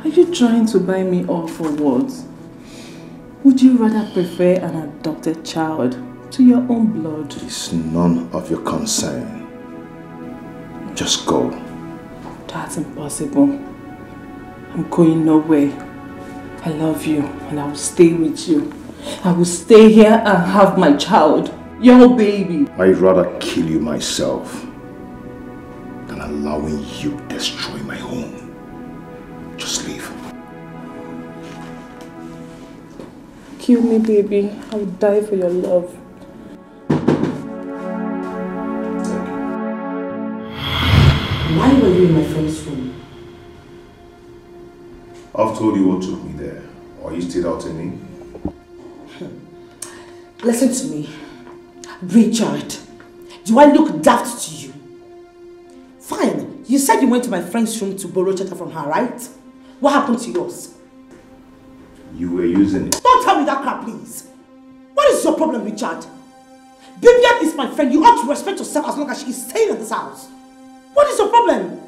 Are you trying to buy me off for what? Would you rather prefer an adopted child to your own blood? It's none of your concern. Just go. That's impossible. I'm going nowhere. I love you and I will stay with you. I will stay here and have my child. Your baby. I'd rather kill you myself than allowing you to destroy my home. Just leave. Kill me, baby. I would die for your love. Why were you in my friend's room? I've told you what took me there. Or you still doubting me? Listen to me. Richard, do I look daft to you? Fine. You said you went to my friend's room to borrow charger from her, right? What happened to yours? You were using it. Don't tell me that crap, please. What is your problem, Richard? Vivian is my friend. You ought to respect yourself as long as she is staying in this house. What is your problem?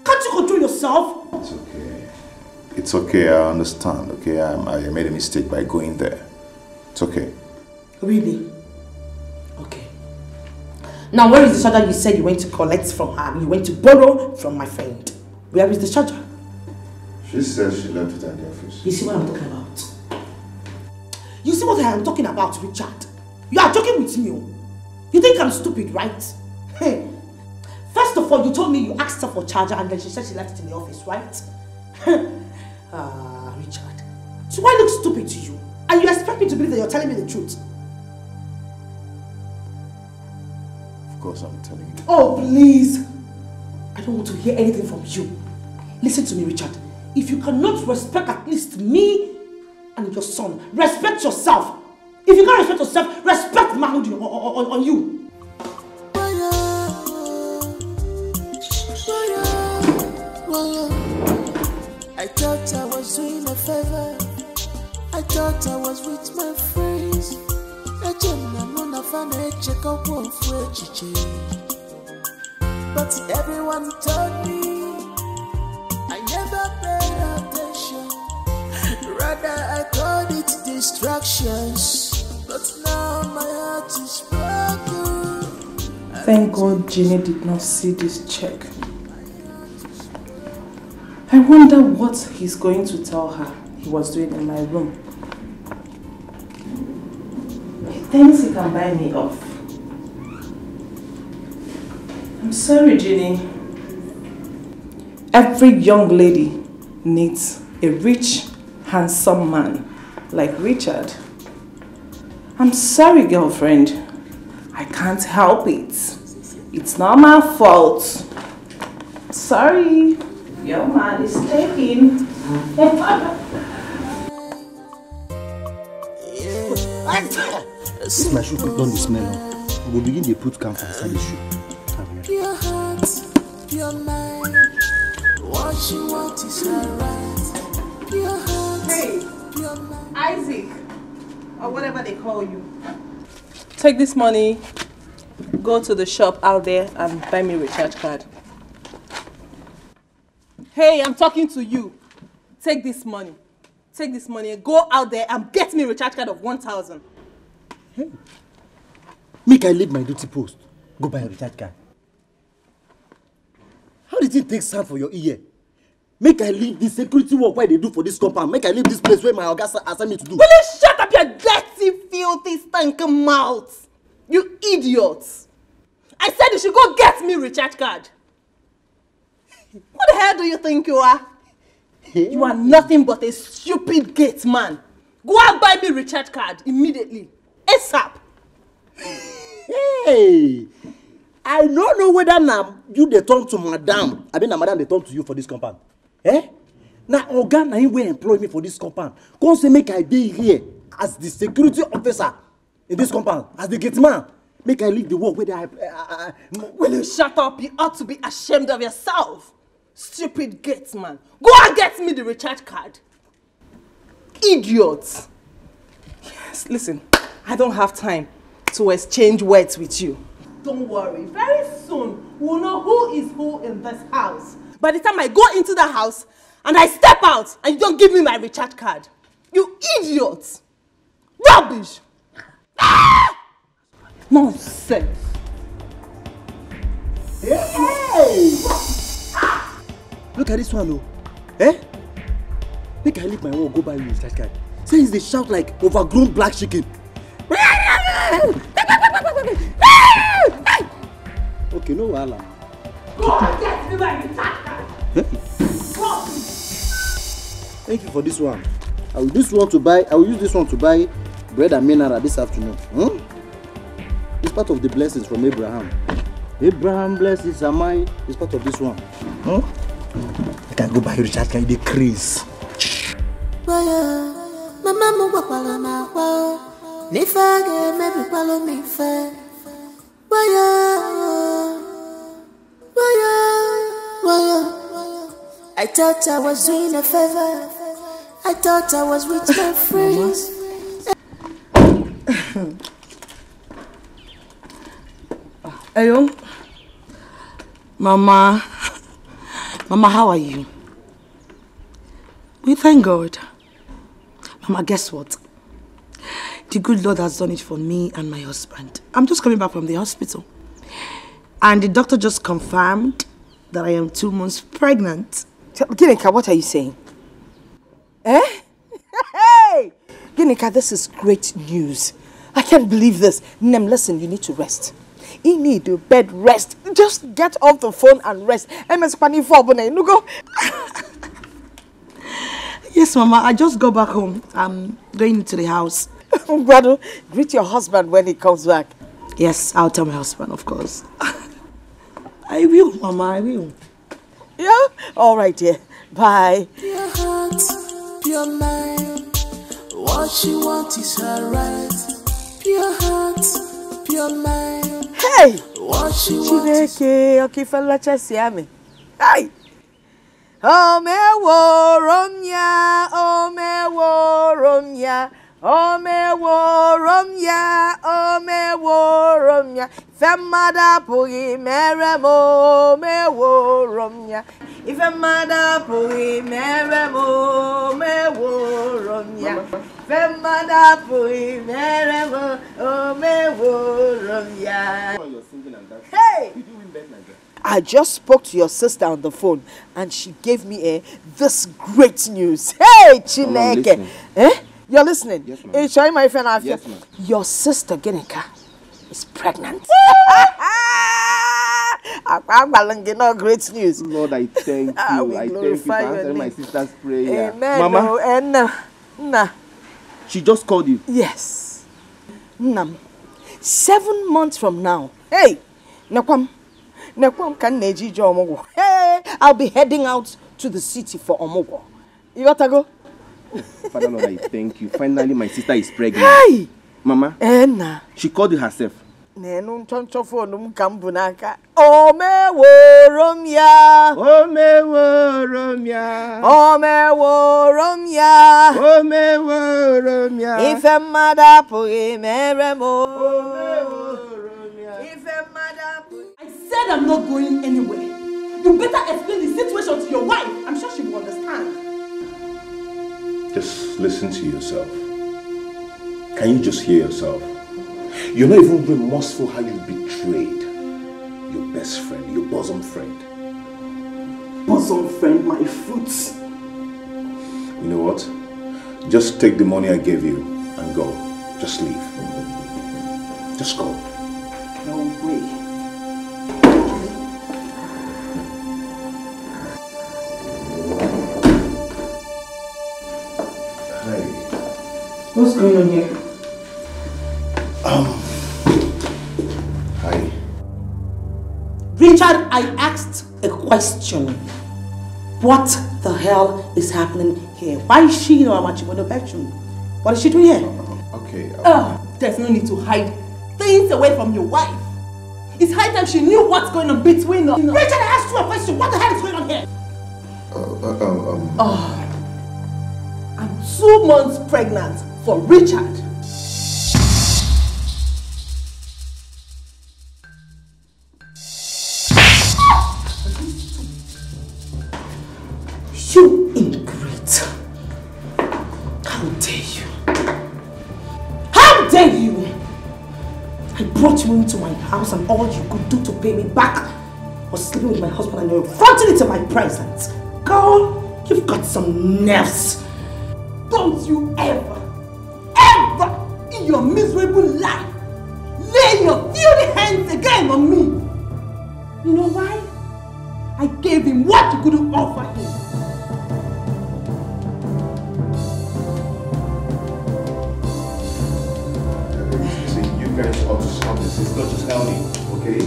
Can't you control yourself? It's okay. It's okay, I understand, okay? I made a mistake by going there. It's okay. Really? Okay. Now, where is the charger you said you went to collect from her? You went to borrow from my friend. Where is the charger? She said she left it at the office. You see what I'm talking about? You see what I am talking about, Richard? You are joking with me. You think I'm stupid, right? Hey. First of all, you told me you asked her for charger and then she said she left it in the office, right? Richard. So I look stupid to you? And you expect me to believe that you're telling me the truth? Of course I'm telling you. Oh, please. I don't want to hear anything from you. Listen to me, Richard. If you cannot respect at least me and your son, respect yourself. If you can't respect yourself, respect manhood on you. I thought I was doing a favor. I thought I was with my friends. But everyone told me I never paid attention. Rather I called it distractions. But now my heart is broken. Thank God Ginny did not see this check. I wonder what he's going to tell her he was doing in my room. He thinks he can buy me off. I'm sorry, Ginny. Every young lady needs a rich, handsome man like Richard. I'm sorry, girlfriend. I can't help it. It's not my fault. Sorry. Your man is taken. This my shoe don't smell. We will begin to put camphor inside the shoe. Pure heart, pure mind. What you want is alright. Pure heart, pure mind. Isaac, or whatever they call you. Take this money, go to the shop out there and buy me a recharge card. Hey, I'm talking to you. Take this money. Take this money and go out there and get me a recharge card of 1,000. Hey. Make I leave my duty post. Go buy a recharge card. How did it take sound for your ear? Make I leave the security work why they do for this compound. Make I leave this place where my Oga asked me to do. Will you shut up your dirty, filthy, stinking mouth? You idiots. I said you should go get me a recharge card. What the hell do you think you are? You are nothing but a stupid gate man. Go and buy me a recharge card immediately. ASAP. Hey, I don't know whether now you they turn to madam. I mean, madam they turn to you for this compound. Eh? Now, Oga, now he will employ me for this compound. Come say make I be here as the security officer in this compound, as the gate man. Make I leave the work where I Will you shut up? You ought to be ashamed of yourself. Stupid gate man. Go and get me the recharge card. Idiots. Yes, listen, I don't have time to exchange words with you. Don't worry, very soon we'll know who is who in this house. By the time I go into the house and I step out and you don't give me my recharge card. You idiots. Rubbish. Ah! Nonsense. Hey! Look at this one, oh. Eh? Make I leave my work, go buy you a recharge card. Since they shout like overgrown black chicken. Okay, no wahala. Go and get me my recharge card. Thank you for this one. I will use this one to buy bread and mineral this afternoon. It's part of the blessings from Abraham. Abraham blesses am I. It's part of this one. I can go buy Richard, can you decrease? I thought I was doing a favor. I thought I was with my friends. Hello? Mama, how are you? We thank God. Mama, guess what? The good Lord has done it for me and my husband. I'm just coming back from the hospital. And the doctor just confirmed that I am 2 months pregnant. Ginika, what are you saying? Eh? Hey! Ginika, this is great news. I can't believe this. Nem, listen, you need to rest. You need to bed rest. Just get off the phone and rest. Yes, Mama, I just got back home. I'm going into the house. Brother, greet your husband when he comes back. Yes, I'll tell my husband, of course. I will, Mama, I will. Yeah? All right, dear. Bye. Pure heart, pure mind. What you want is her right. Pure heart, pure mind. Hey! What you want is... Okay, fella, chasiame. Hey! Oh, me woromya, oh, me woromya. Oh, me woromya, oh, me woromya. Femada pugi meremo, me woromya. If a mother pugi meremo, me woromya. Femada pugi meremo, oh, me woromya. Hey! I just spoke to your sister on the phone and she gave me this great news. Hey, Chineke! You're listening? Yes, ma'am. Hey, show my friend. Yes, ma'am. Your sister, Ginika, is pregnant. Great news. Lord, I thank you. I thank you for answering my sister's prayer. Amen. Mama, she just called you. Yes. 7 months from now. Hey, Nakwam can neji jo omogo. Hey, I'll be heading out to the city for omogo. You got to go? Father Lord, I thank you. Finally, my sister is pregnant. Hey! Mama, she called you herself. Nenu tonto phone kambunaka. Oh me woromya. Oh me woromya. Oh me woromya. Oh me woromya. If a mother pugi meremo. Oh me woromya. If a mother pugi. I said I'm not going anywhere. You better explain the situation to your wife. I'm sure she will understand. Just listen to yourself. Can you just hear yourself? You're not even remorseful how you betrayed your best friend, your bosom friend. Bosom friend, my foot. You know what? Just take the money I gave you and go. Just leave. Just go. No way. What's going on here? Hi. Richard, I asked a question. What the hell is happening here? Why is she in our matrimonial bedroom? What is she doing here? Okay. There's no need to hide things away from your wife. It's high time she knew what's going on between us. Richard, I asked you a question. What the hell is going on here? I'm 2 months pregnant for Richard. You ingrate. How dare you? How dare you? I brought you into my house and all you could do to pay me back was sleeping with my husband and you're fronting it in my presence. Girl, you've got some nerves. Don't you ever in your miserable life lay your filthy hands again on me. You know why? I gave him what you couldn't offer him. Okay.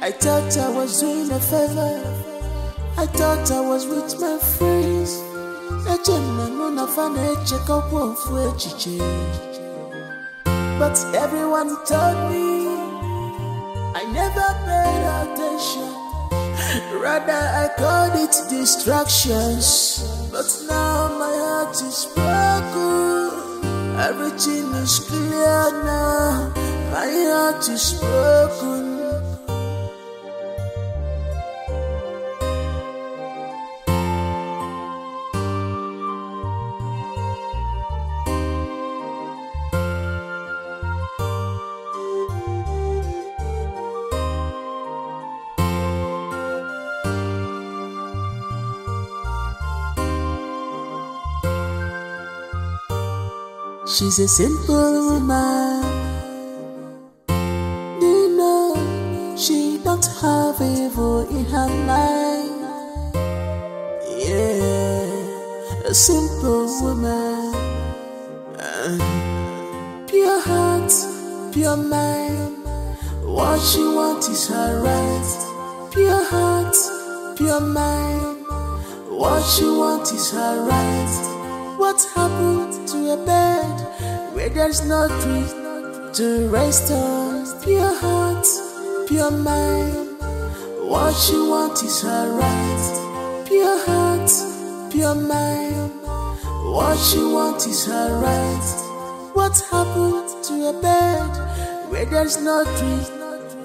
I thought I was doing a favor. I thought I was with my friends. But everyone told me I never paid attention. Rather I called it distractions. But now my heart is broken. Everything is clear now. My heart is broken. She's a simple woman. You know, she don't have evil in her life. Yeah, a simple woman. Pure heart, pure mind. What she wants is her right. Pure heart, pure mind. What she wants is her right. What happened to a bed where there's no tree to rest on? Pure heart, pure mind. What she wants is her right. Pure heart, pure mind. What she wants is her right. What happened to a bed where there's no tree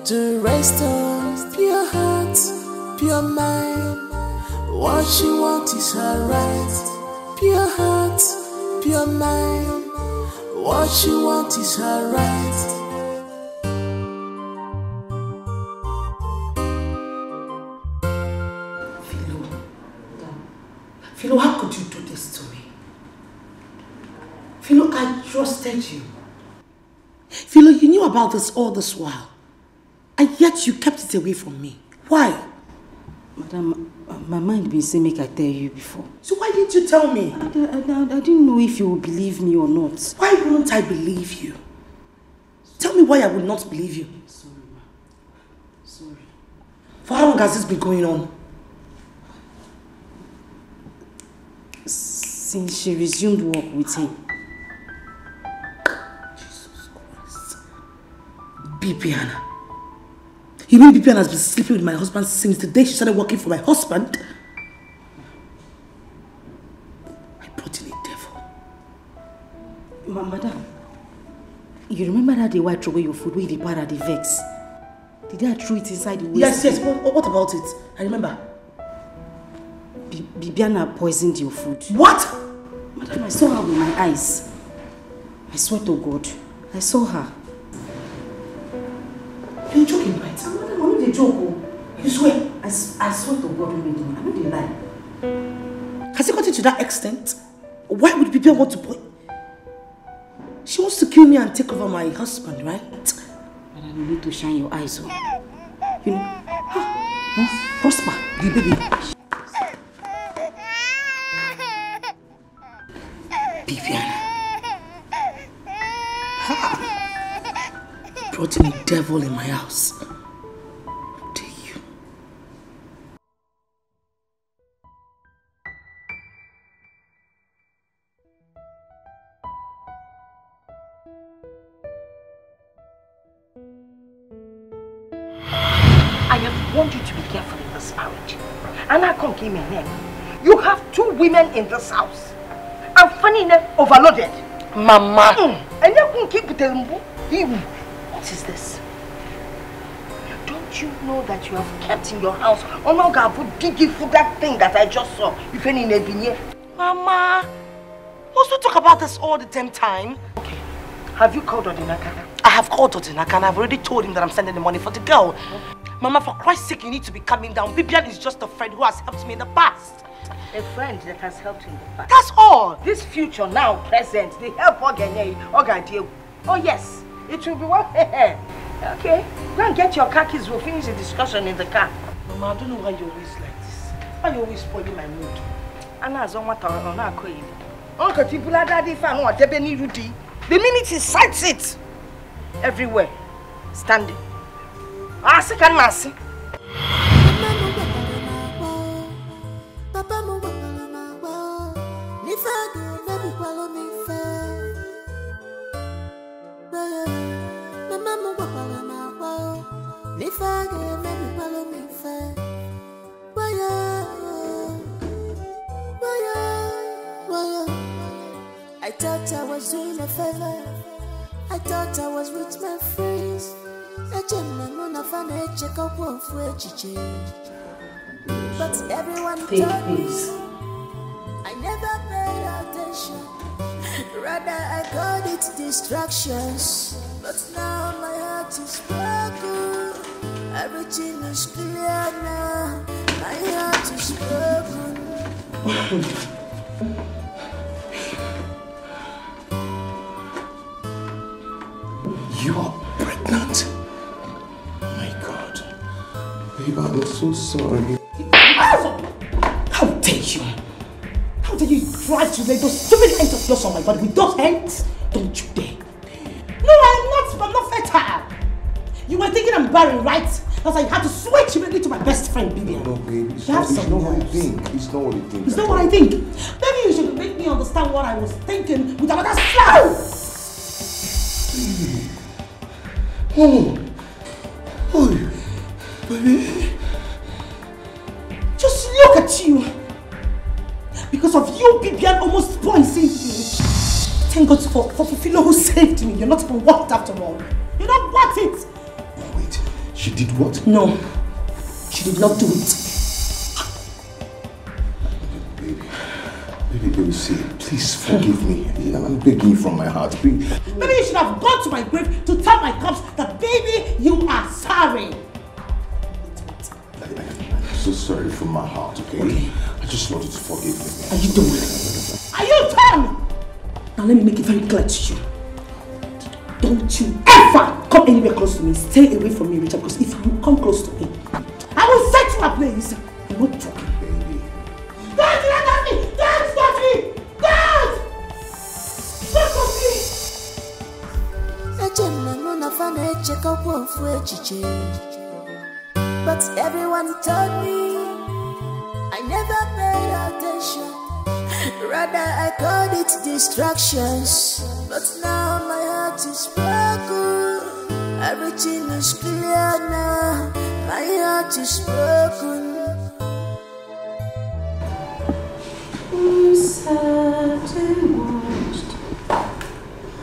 to rest on? Pure heart, pure mind. What she wants is her right. Pure heart, pure mind. What she wants is her right. Philo, how could you do this to me? Philo, I trusted you. Philo, you knew about this all this while. And yet you kept it away from me. Why? Madam, my mind been saying make I tell you before. So why didn't you tell me? I didn't know if you would believe me or not. Why wouldn't I believe you? Tell me why I would not believe you. Sorry, ma. Sorry. For how long has this been going on? Since she resumed work with him. Jesus Christ. Bibiana. You mean Bibiana has been sleeping with my husband since the day she started working for my husband? I brought in a devil. Madam, you remember that day why I threw away your food where you depart at the Vex? Did I throw it inside the waste? Yes. What about it? I remember. Bibiana poisoned your food. What? Madam, I saw her with my eyes. I swear to God, I saw her. You're joking, right? Madam, I'm not a joke. You swear? I swear to God, I'm not a lie. Has it gotten to that extent? Why would Bibiana want to point? She wants to kill me and take over my husband, right? Madam, you need to shine your eyes on. You know, Prosper, the baby. Bibiana. Brought in a devil in my house. How dare you? I have warned you to be careful in this marriage. And I can't give me a name. You have 2 women in this house. And funny enough, overloaded. Mama. And you can keep with them. What is this? Don't you know that you have kept in your house Dikeh for that thing that I just saw? If any Nebinye. Mama, also talk about about this all the damn time. Okay. Have you called Odinaka? I have called Odinaka and I've already told him that I'm sending the money for the girl. Mama, for Christ's sake, you need to be calming down. Bibian is just a friend who has helped me in the past. A friend that has helped you in the past. That's all. This future now, present, the help Oga. Oh yes, it will be well. Okay, go and get your car keys. We'll finish the discussion in the car. Mama, I don't know why you're always like this. Why you're always spoiling my mood? The minute he sights it, everywhere, standing. Ah, second mercy. I thought I was doing a favor. I thought I was with my friends. But everyone told me I never paid attention. Rather I called it distractions. But now my heart is broken. Everything is clear now. My heart is broken. You are pregnant? My God. Babe, I'm so sorry. How dare you? How dare you try to lay those stupid hands of yours on my body with those hands? Don't you dare. No, I'm not fertile. You were thinking I'm barren, right? That's why you had to switch immediately to my best friend, Bibian. No, baby, it's not what I think. It's not what I think. It's not what I think. Maybe you should make me understand what I was thinking with another slow. Oh, baby. Just look at you. Because of you, Bibian almost poisoned me. Thank God for Philo who saved me. You're not even worth it after all. You're not worth it. Oh, wait. She did what? No. She did not do it. Baby, see, please forgive me. I'm begging you from my heart. Please. Maybe you should have gone to my grave to tell my corpse that, baby, you are sorry. I'm so sorry from my heart, okay? I just want you to forgive me. Are you done? Are you done? Now let me make it very clear to you. Don't you ever come anywhere close to me. Stay away from me, Richard, because if you come close to me, I will set you ablaze. I'm not joking. Baby. Don't stop me! Don't stop me! Don't! Stop me! But everyone told me I never paid attention. Rather I called it distractions. But now my heart is broken. Everything is clear now. My heart is broken. I'm sat and watched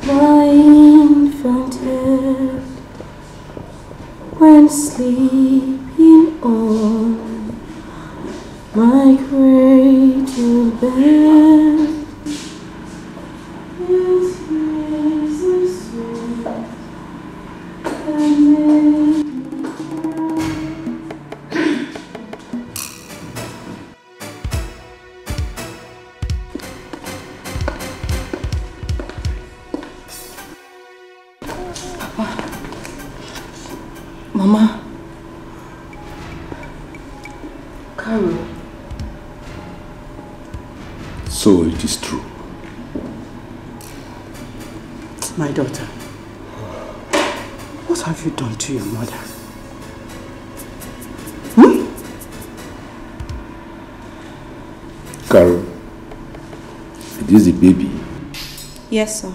my infant head when sleeping on my cradle bed. His tears are sweet and make Mama. Carol. So it is true. My daughter. What have you done to your mother? Carol, it is a baby. Yes, sir.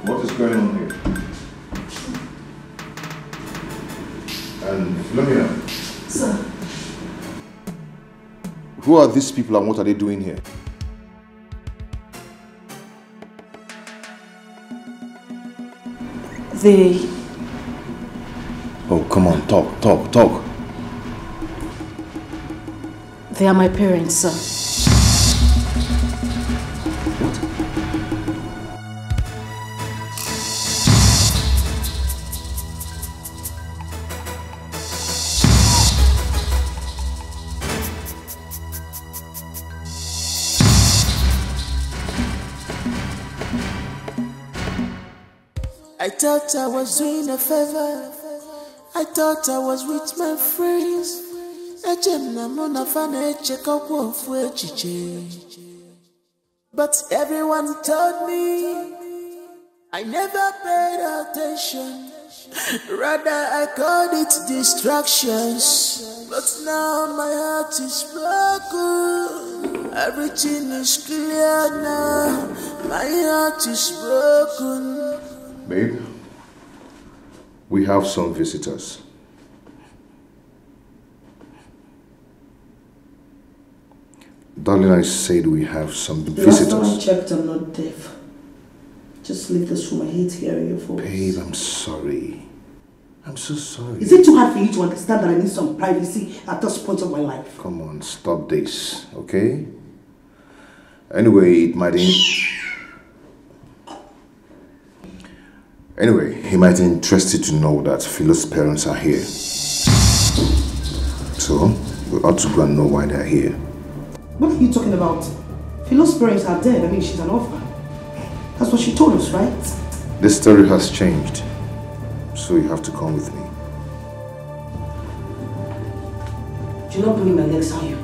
What is going on here? And Philomena. Sir. Who are these people and what are they doing here? They... Oh, come on, talk. They are my parents, sir. I thought I was doing a favor. I thought I was with my friends. But everyone told me I never paid attention. Rather I called it distractions. But now my heart is broken. Everything is clear now. My heart is broken. Babe, we have some visitors. Darling, I said we have some visitors. Last time I checked, I'm not deaf. Just leave this room. I hate hearing your voice. Babe, I'm sorry. I'm so sorry. Is it too hard for you to understand that I need some privacy at this point of my life? Come on, stop this, okay? Anyway, it might... Anyway, he might be interested to know that Philo's parents are here. So, we ought to go and know why they're here. What are you talking about? Philo's parents are dead. I mean, she's an orphan. That's what she told us, right? The story has changed. So you have to come with me. You're not pulling my legs, are you?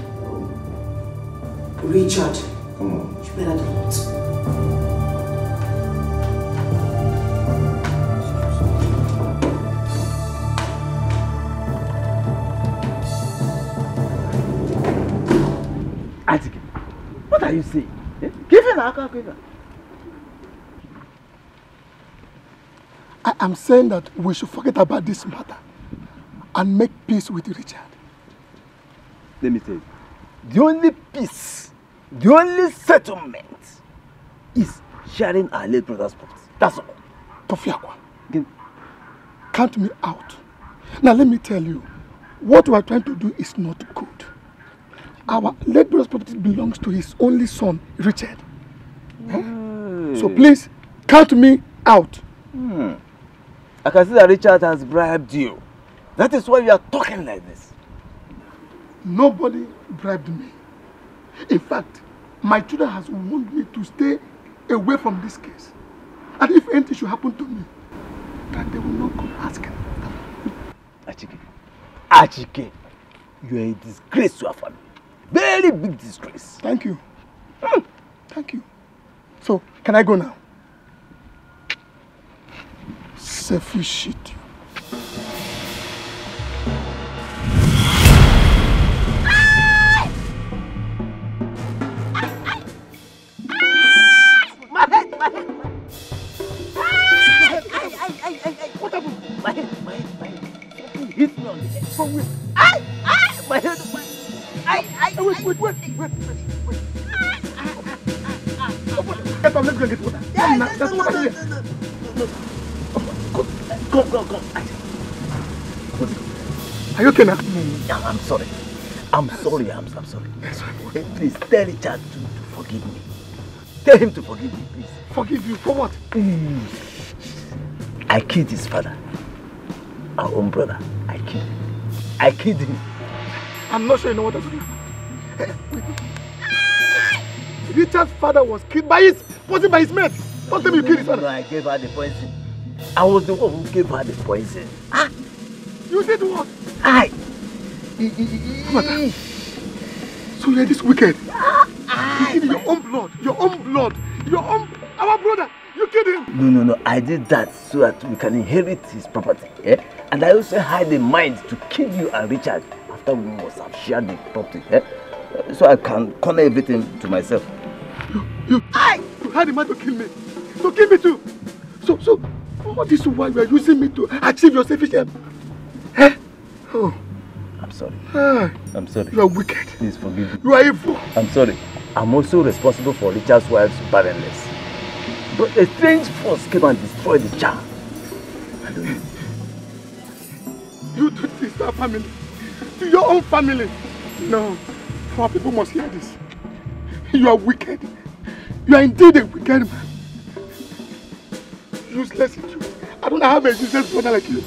Richard. Come on. You better not. Dikeh, what are you saying? Give him a quiver. I am saying that we should forget about this matter and make peace with Richard. Let me tell you, the only peace, the only settlement is sharing our late brother's property. That's all. Tofiakwa, count me out. Now let me tell you, what we are trying to do is not good. Our late brother's property belongs to his only son, Richard. So please, count me out. I can see that Richard has bribed you. That is why you are talking like this. Nobody bribed me. In fact, my children has warned me to stay away from this case. And if anything should happen to me, that they will not come asking. Dikeh, you are a disgrace to our family. Very big disgrace. Thank you. Thank you. So, can I go now? Selfish shit. My head. What happened? My head. Hit me on the head. From where? My head. Wait. Get up, let's go get water. There's water here. Go. Are you okay now? I'm sorry. I'm sorry. Please tell Richard to forgive me. Tell him to forgive me, please. Forgive you for what? I killed his father. Our own brother. I killed him. I'm not sure you know what I'm talking about. Richard's father was killed by his mate. Don't tell me you killed his father. No, I gave her the poison. I was the one who gave her the poison. You did what? So you're this wicked. You killed your own blood. Our brother. You killed him. No. I did that so that we can inherit his property. And I also had in mind to kill you and Richard after we must have shared the property. So I can corner everything to myself. You had in mind to kill me. So kill me too. So what is why you are using me to achieve your selfish aim? Oh. I'm sorry. I'm sorry. You are wicked. Please forgive me. You are evil. I'm sorry. I'm also responsible for Richard's wife's barrenness. But a strange force came and destroyed the child. I don't know. You do this to our family. To your own family. No. Our people must hear this. You are wicked. You are indeed a wicked man. Useless in you. I don't have a useless brother like you.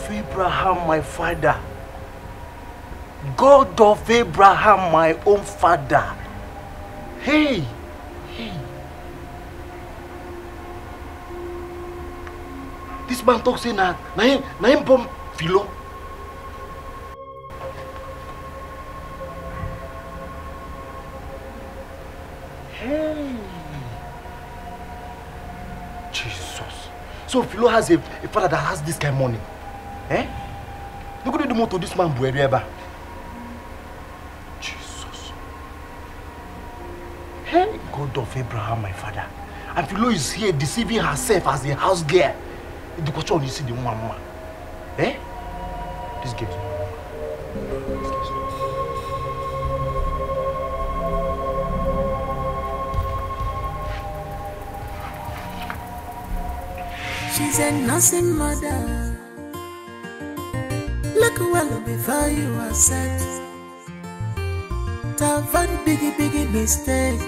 Abraham, my father. God of Abraham, my own father. Hey, hey. This man talks saying na him bomb Philo. Hey. Jesus. So Philo has a father that has this kind of money. Eh? Look at the motor this man ever. Jesus. Hey, God of Abraham, my father. And Philo is here deceiving herself as a house girl. The question you see the one man. Eh? This girl. She's a nursing mother. Look well before you are set. That one biggie mistake.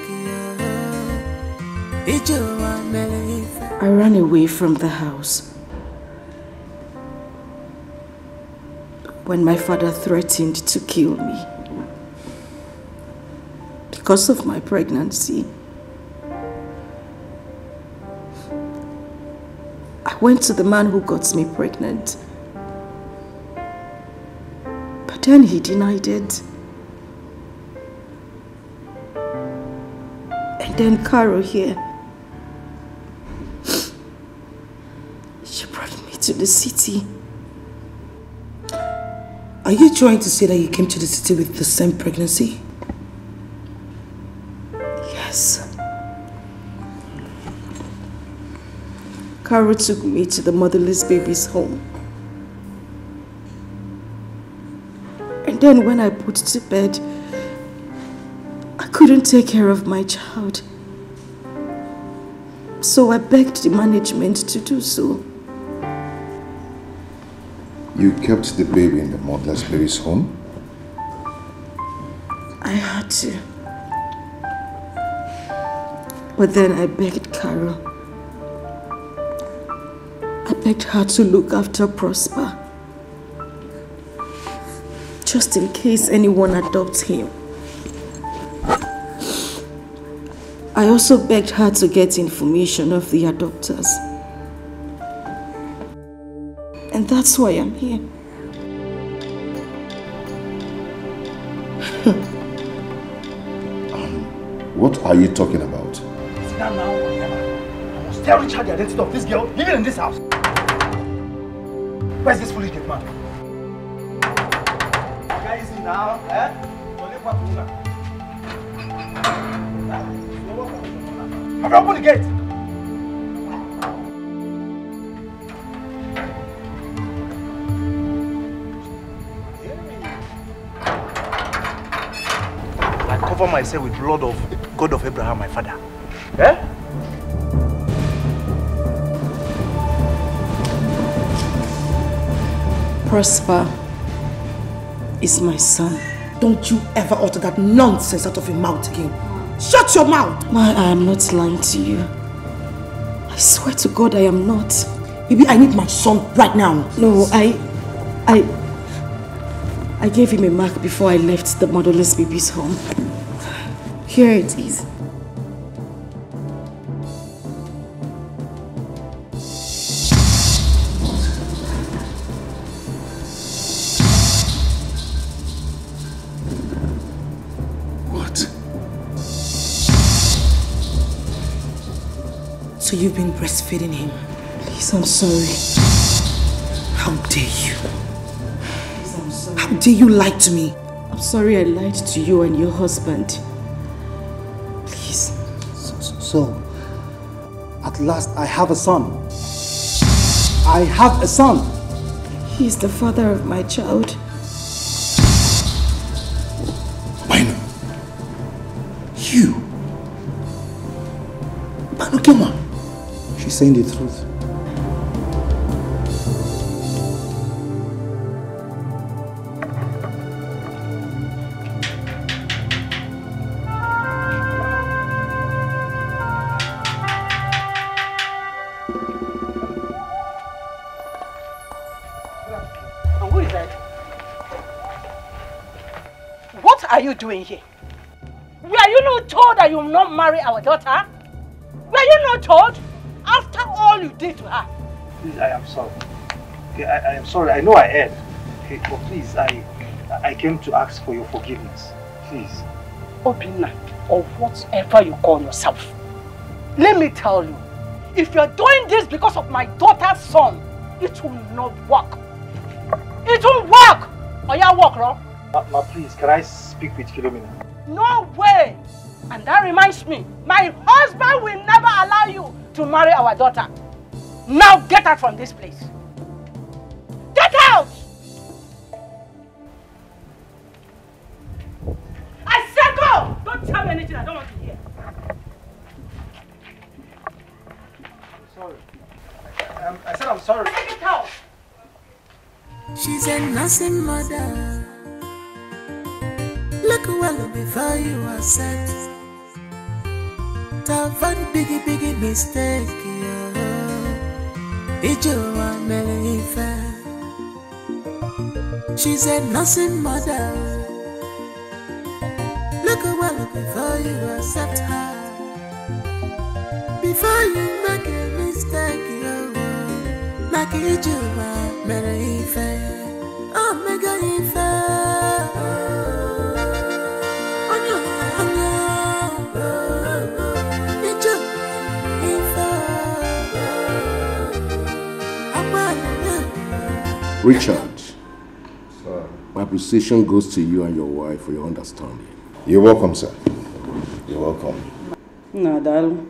I ran away from the house when my father threatened to kill me because of my pregnancy. I went to the man who got me pregnant, but then he denied it. And then Carol here, she brought me to the city. Are you trying to say that you came to the city with the same pregnancy? Yes. Carol took me to the motherless baby's home. And then when I put to bed, I couldn't take care of my child. So I begged the management to do so. You kept the baby in the motherless baby's home? I had to. But then I begged Carol. I begged her to look after Prosper, just in case anyone adopts him. I also begged her to get information of the adopters. And that's why I'm here. What are you talking about? Sit down now, I must tell Richard the identity of this girl living in this house. Where's this foolish gate man? Guys, now, eh? Have you opened the gate? cover myself with blood of God of Abraham, my father. Eh? Prosper is my son. Don't you ever utter that nonsense out of your mouth again. Shut your mouth! Ma, I am not lying to you. I swear to God I am not. Baby, I need my son right now. No, I gave him a mark before I left the motherless baby's home. Here it is. So you've been breastfeeding him? Please, I'm sorry. How dare you? Please, I'm sorry. How dare you lie to me? I'm sorry I lied to you and your husband. Please. So, at last I have a son. I have a son. He is the father of my child. Bino. You. Bino Kema. She's saying the truth. Who is that? What are you doing here? Were you not told that you will not marry our daughter? Were you not told? After all you did to her. Please, I am sorry. Okay, I am sorry. I know I erred. Okay, but please, I came to ask for your forgiveness. Please. Obinna, or whatever you call yourself. Let me tell you, if you're doing this because of my daughter's son, it will not work. It won't work! Or you walk wrong? Ma, please, can I speak with Philomena? No way! And that reminds me, my husband will never allow you to marry our daughter. Now get out from this place. Get out! I said go! Don't tell me anything I don't want to hear. Sorry. I said I'm sorry. Get out! She's a nursing mother. Look well before you accept. Have one biggie mistake. She's a nursing mother. Look well before you accept her. Before you make a mistake, like you do, oh, mega Richard, sir, my appreciation goes to you and your wife for your understanding. You're welcome, sir. You're welcome. No, darling.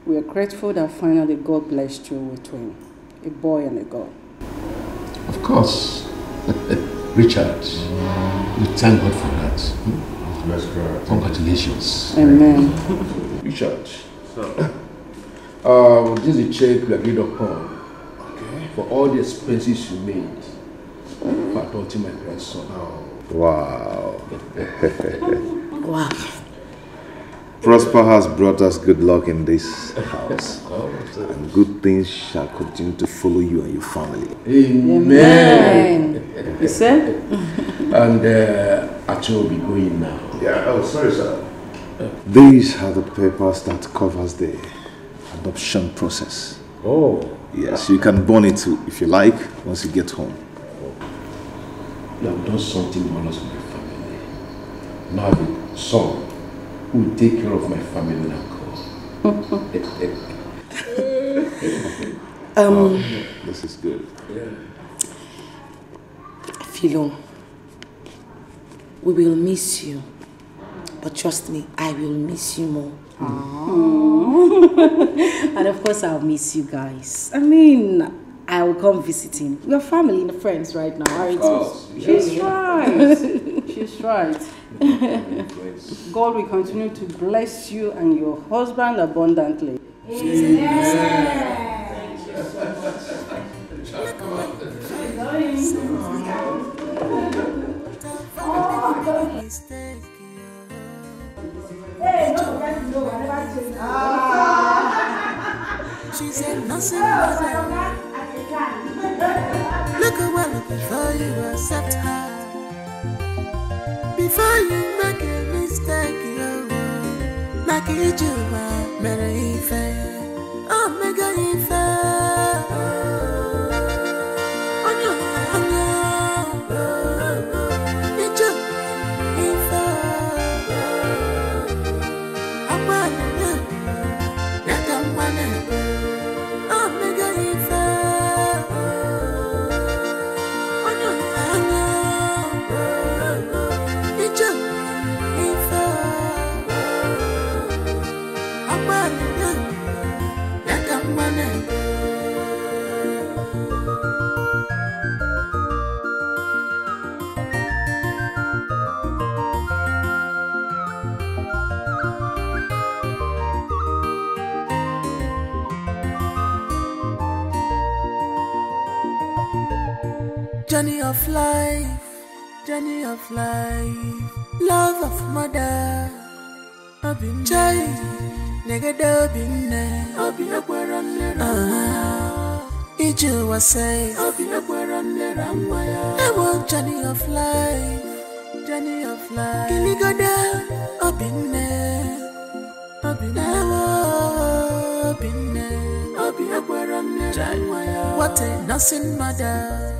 We are grateful that finally God blessed you with twin, a boy and a girl. Of course. Richard, we thank God for that. Bless God. Congratulations. Amen. Richard, sir. This is a check we agreed upon. For all the expenses you made for adopting my grandson. Wow. Wow. Prosper has brought us good luck in this house. And good things shall continue to follow you and your family. Amen. You said? And Acho will be going now. Yeah, oh, sorry, sir. These are the papers that covers the adoption process. Oh. Yes, you can burn it too, if you like, once you get home. You have done something wonders for my family. Now I have a son who will take care of my family when I go. This is good. Yeah. Philo, we will miss you. But trust me, I will miss you more. And of course I'll miss you guys. I mean, I will come visiting. We're family and friends right now, aren't we? Oh, She's right. She's She's right. God will continue to bless you and your husband abundantly. She said nothing but look at well before you accept her. Before you make a mistake, like you do, Mary Fair. Oh, mega fair. On your journey of life, love of mother. I've been child, nigga, been I've been up where I'm there. Iju was say, I've been up where I'm there. I want journey of life. Can you go down? I've been there. I've been there. I've been up where I'm there. What a nothing mother.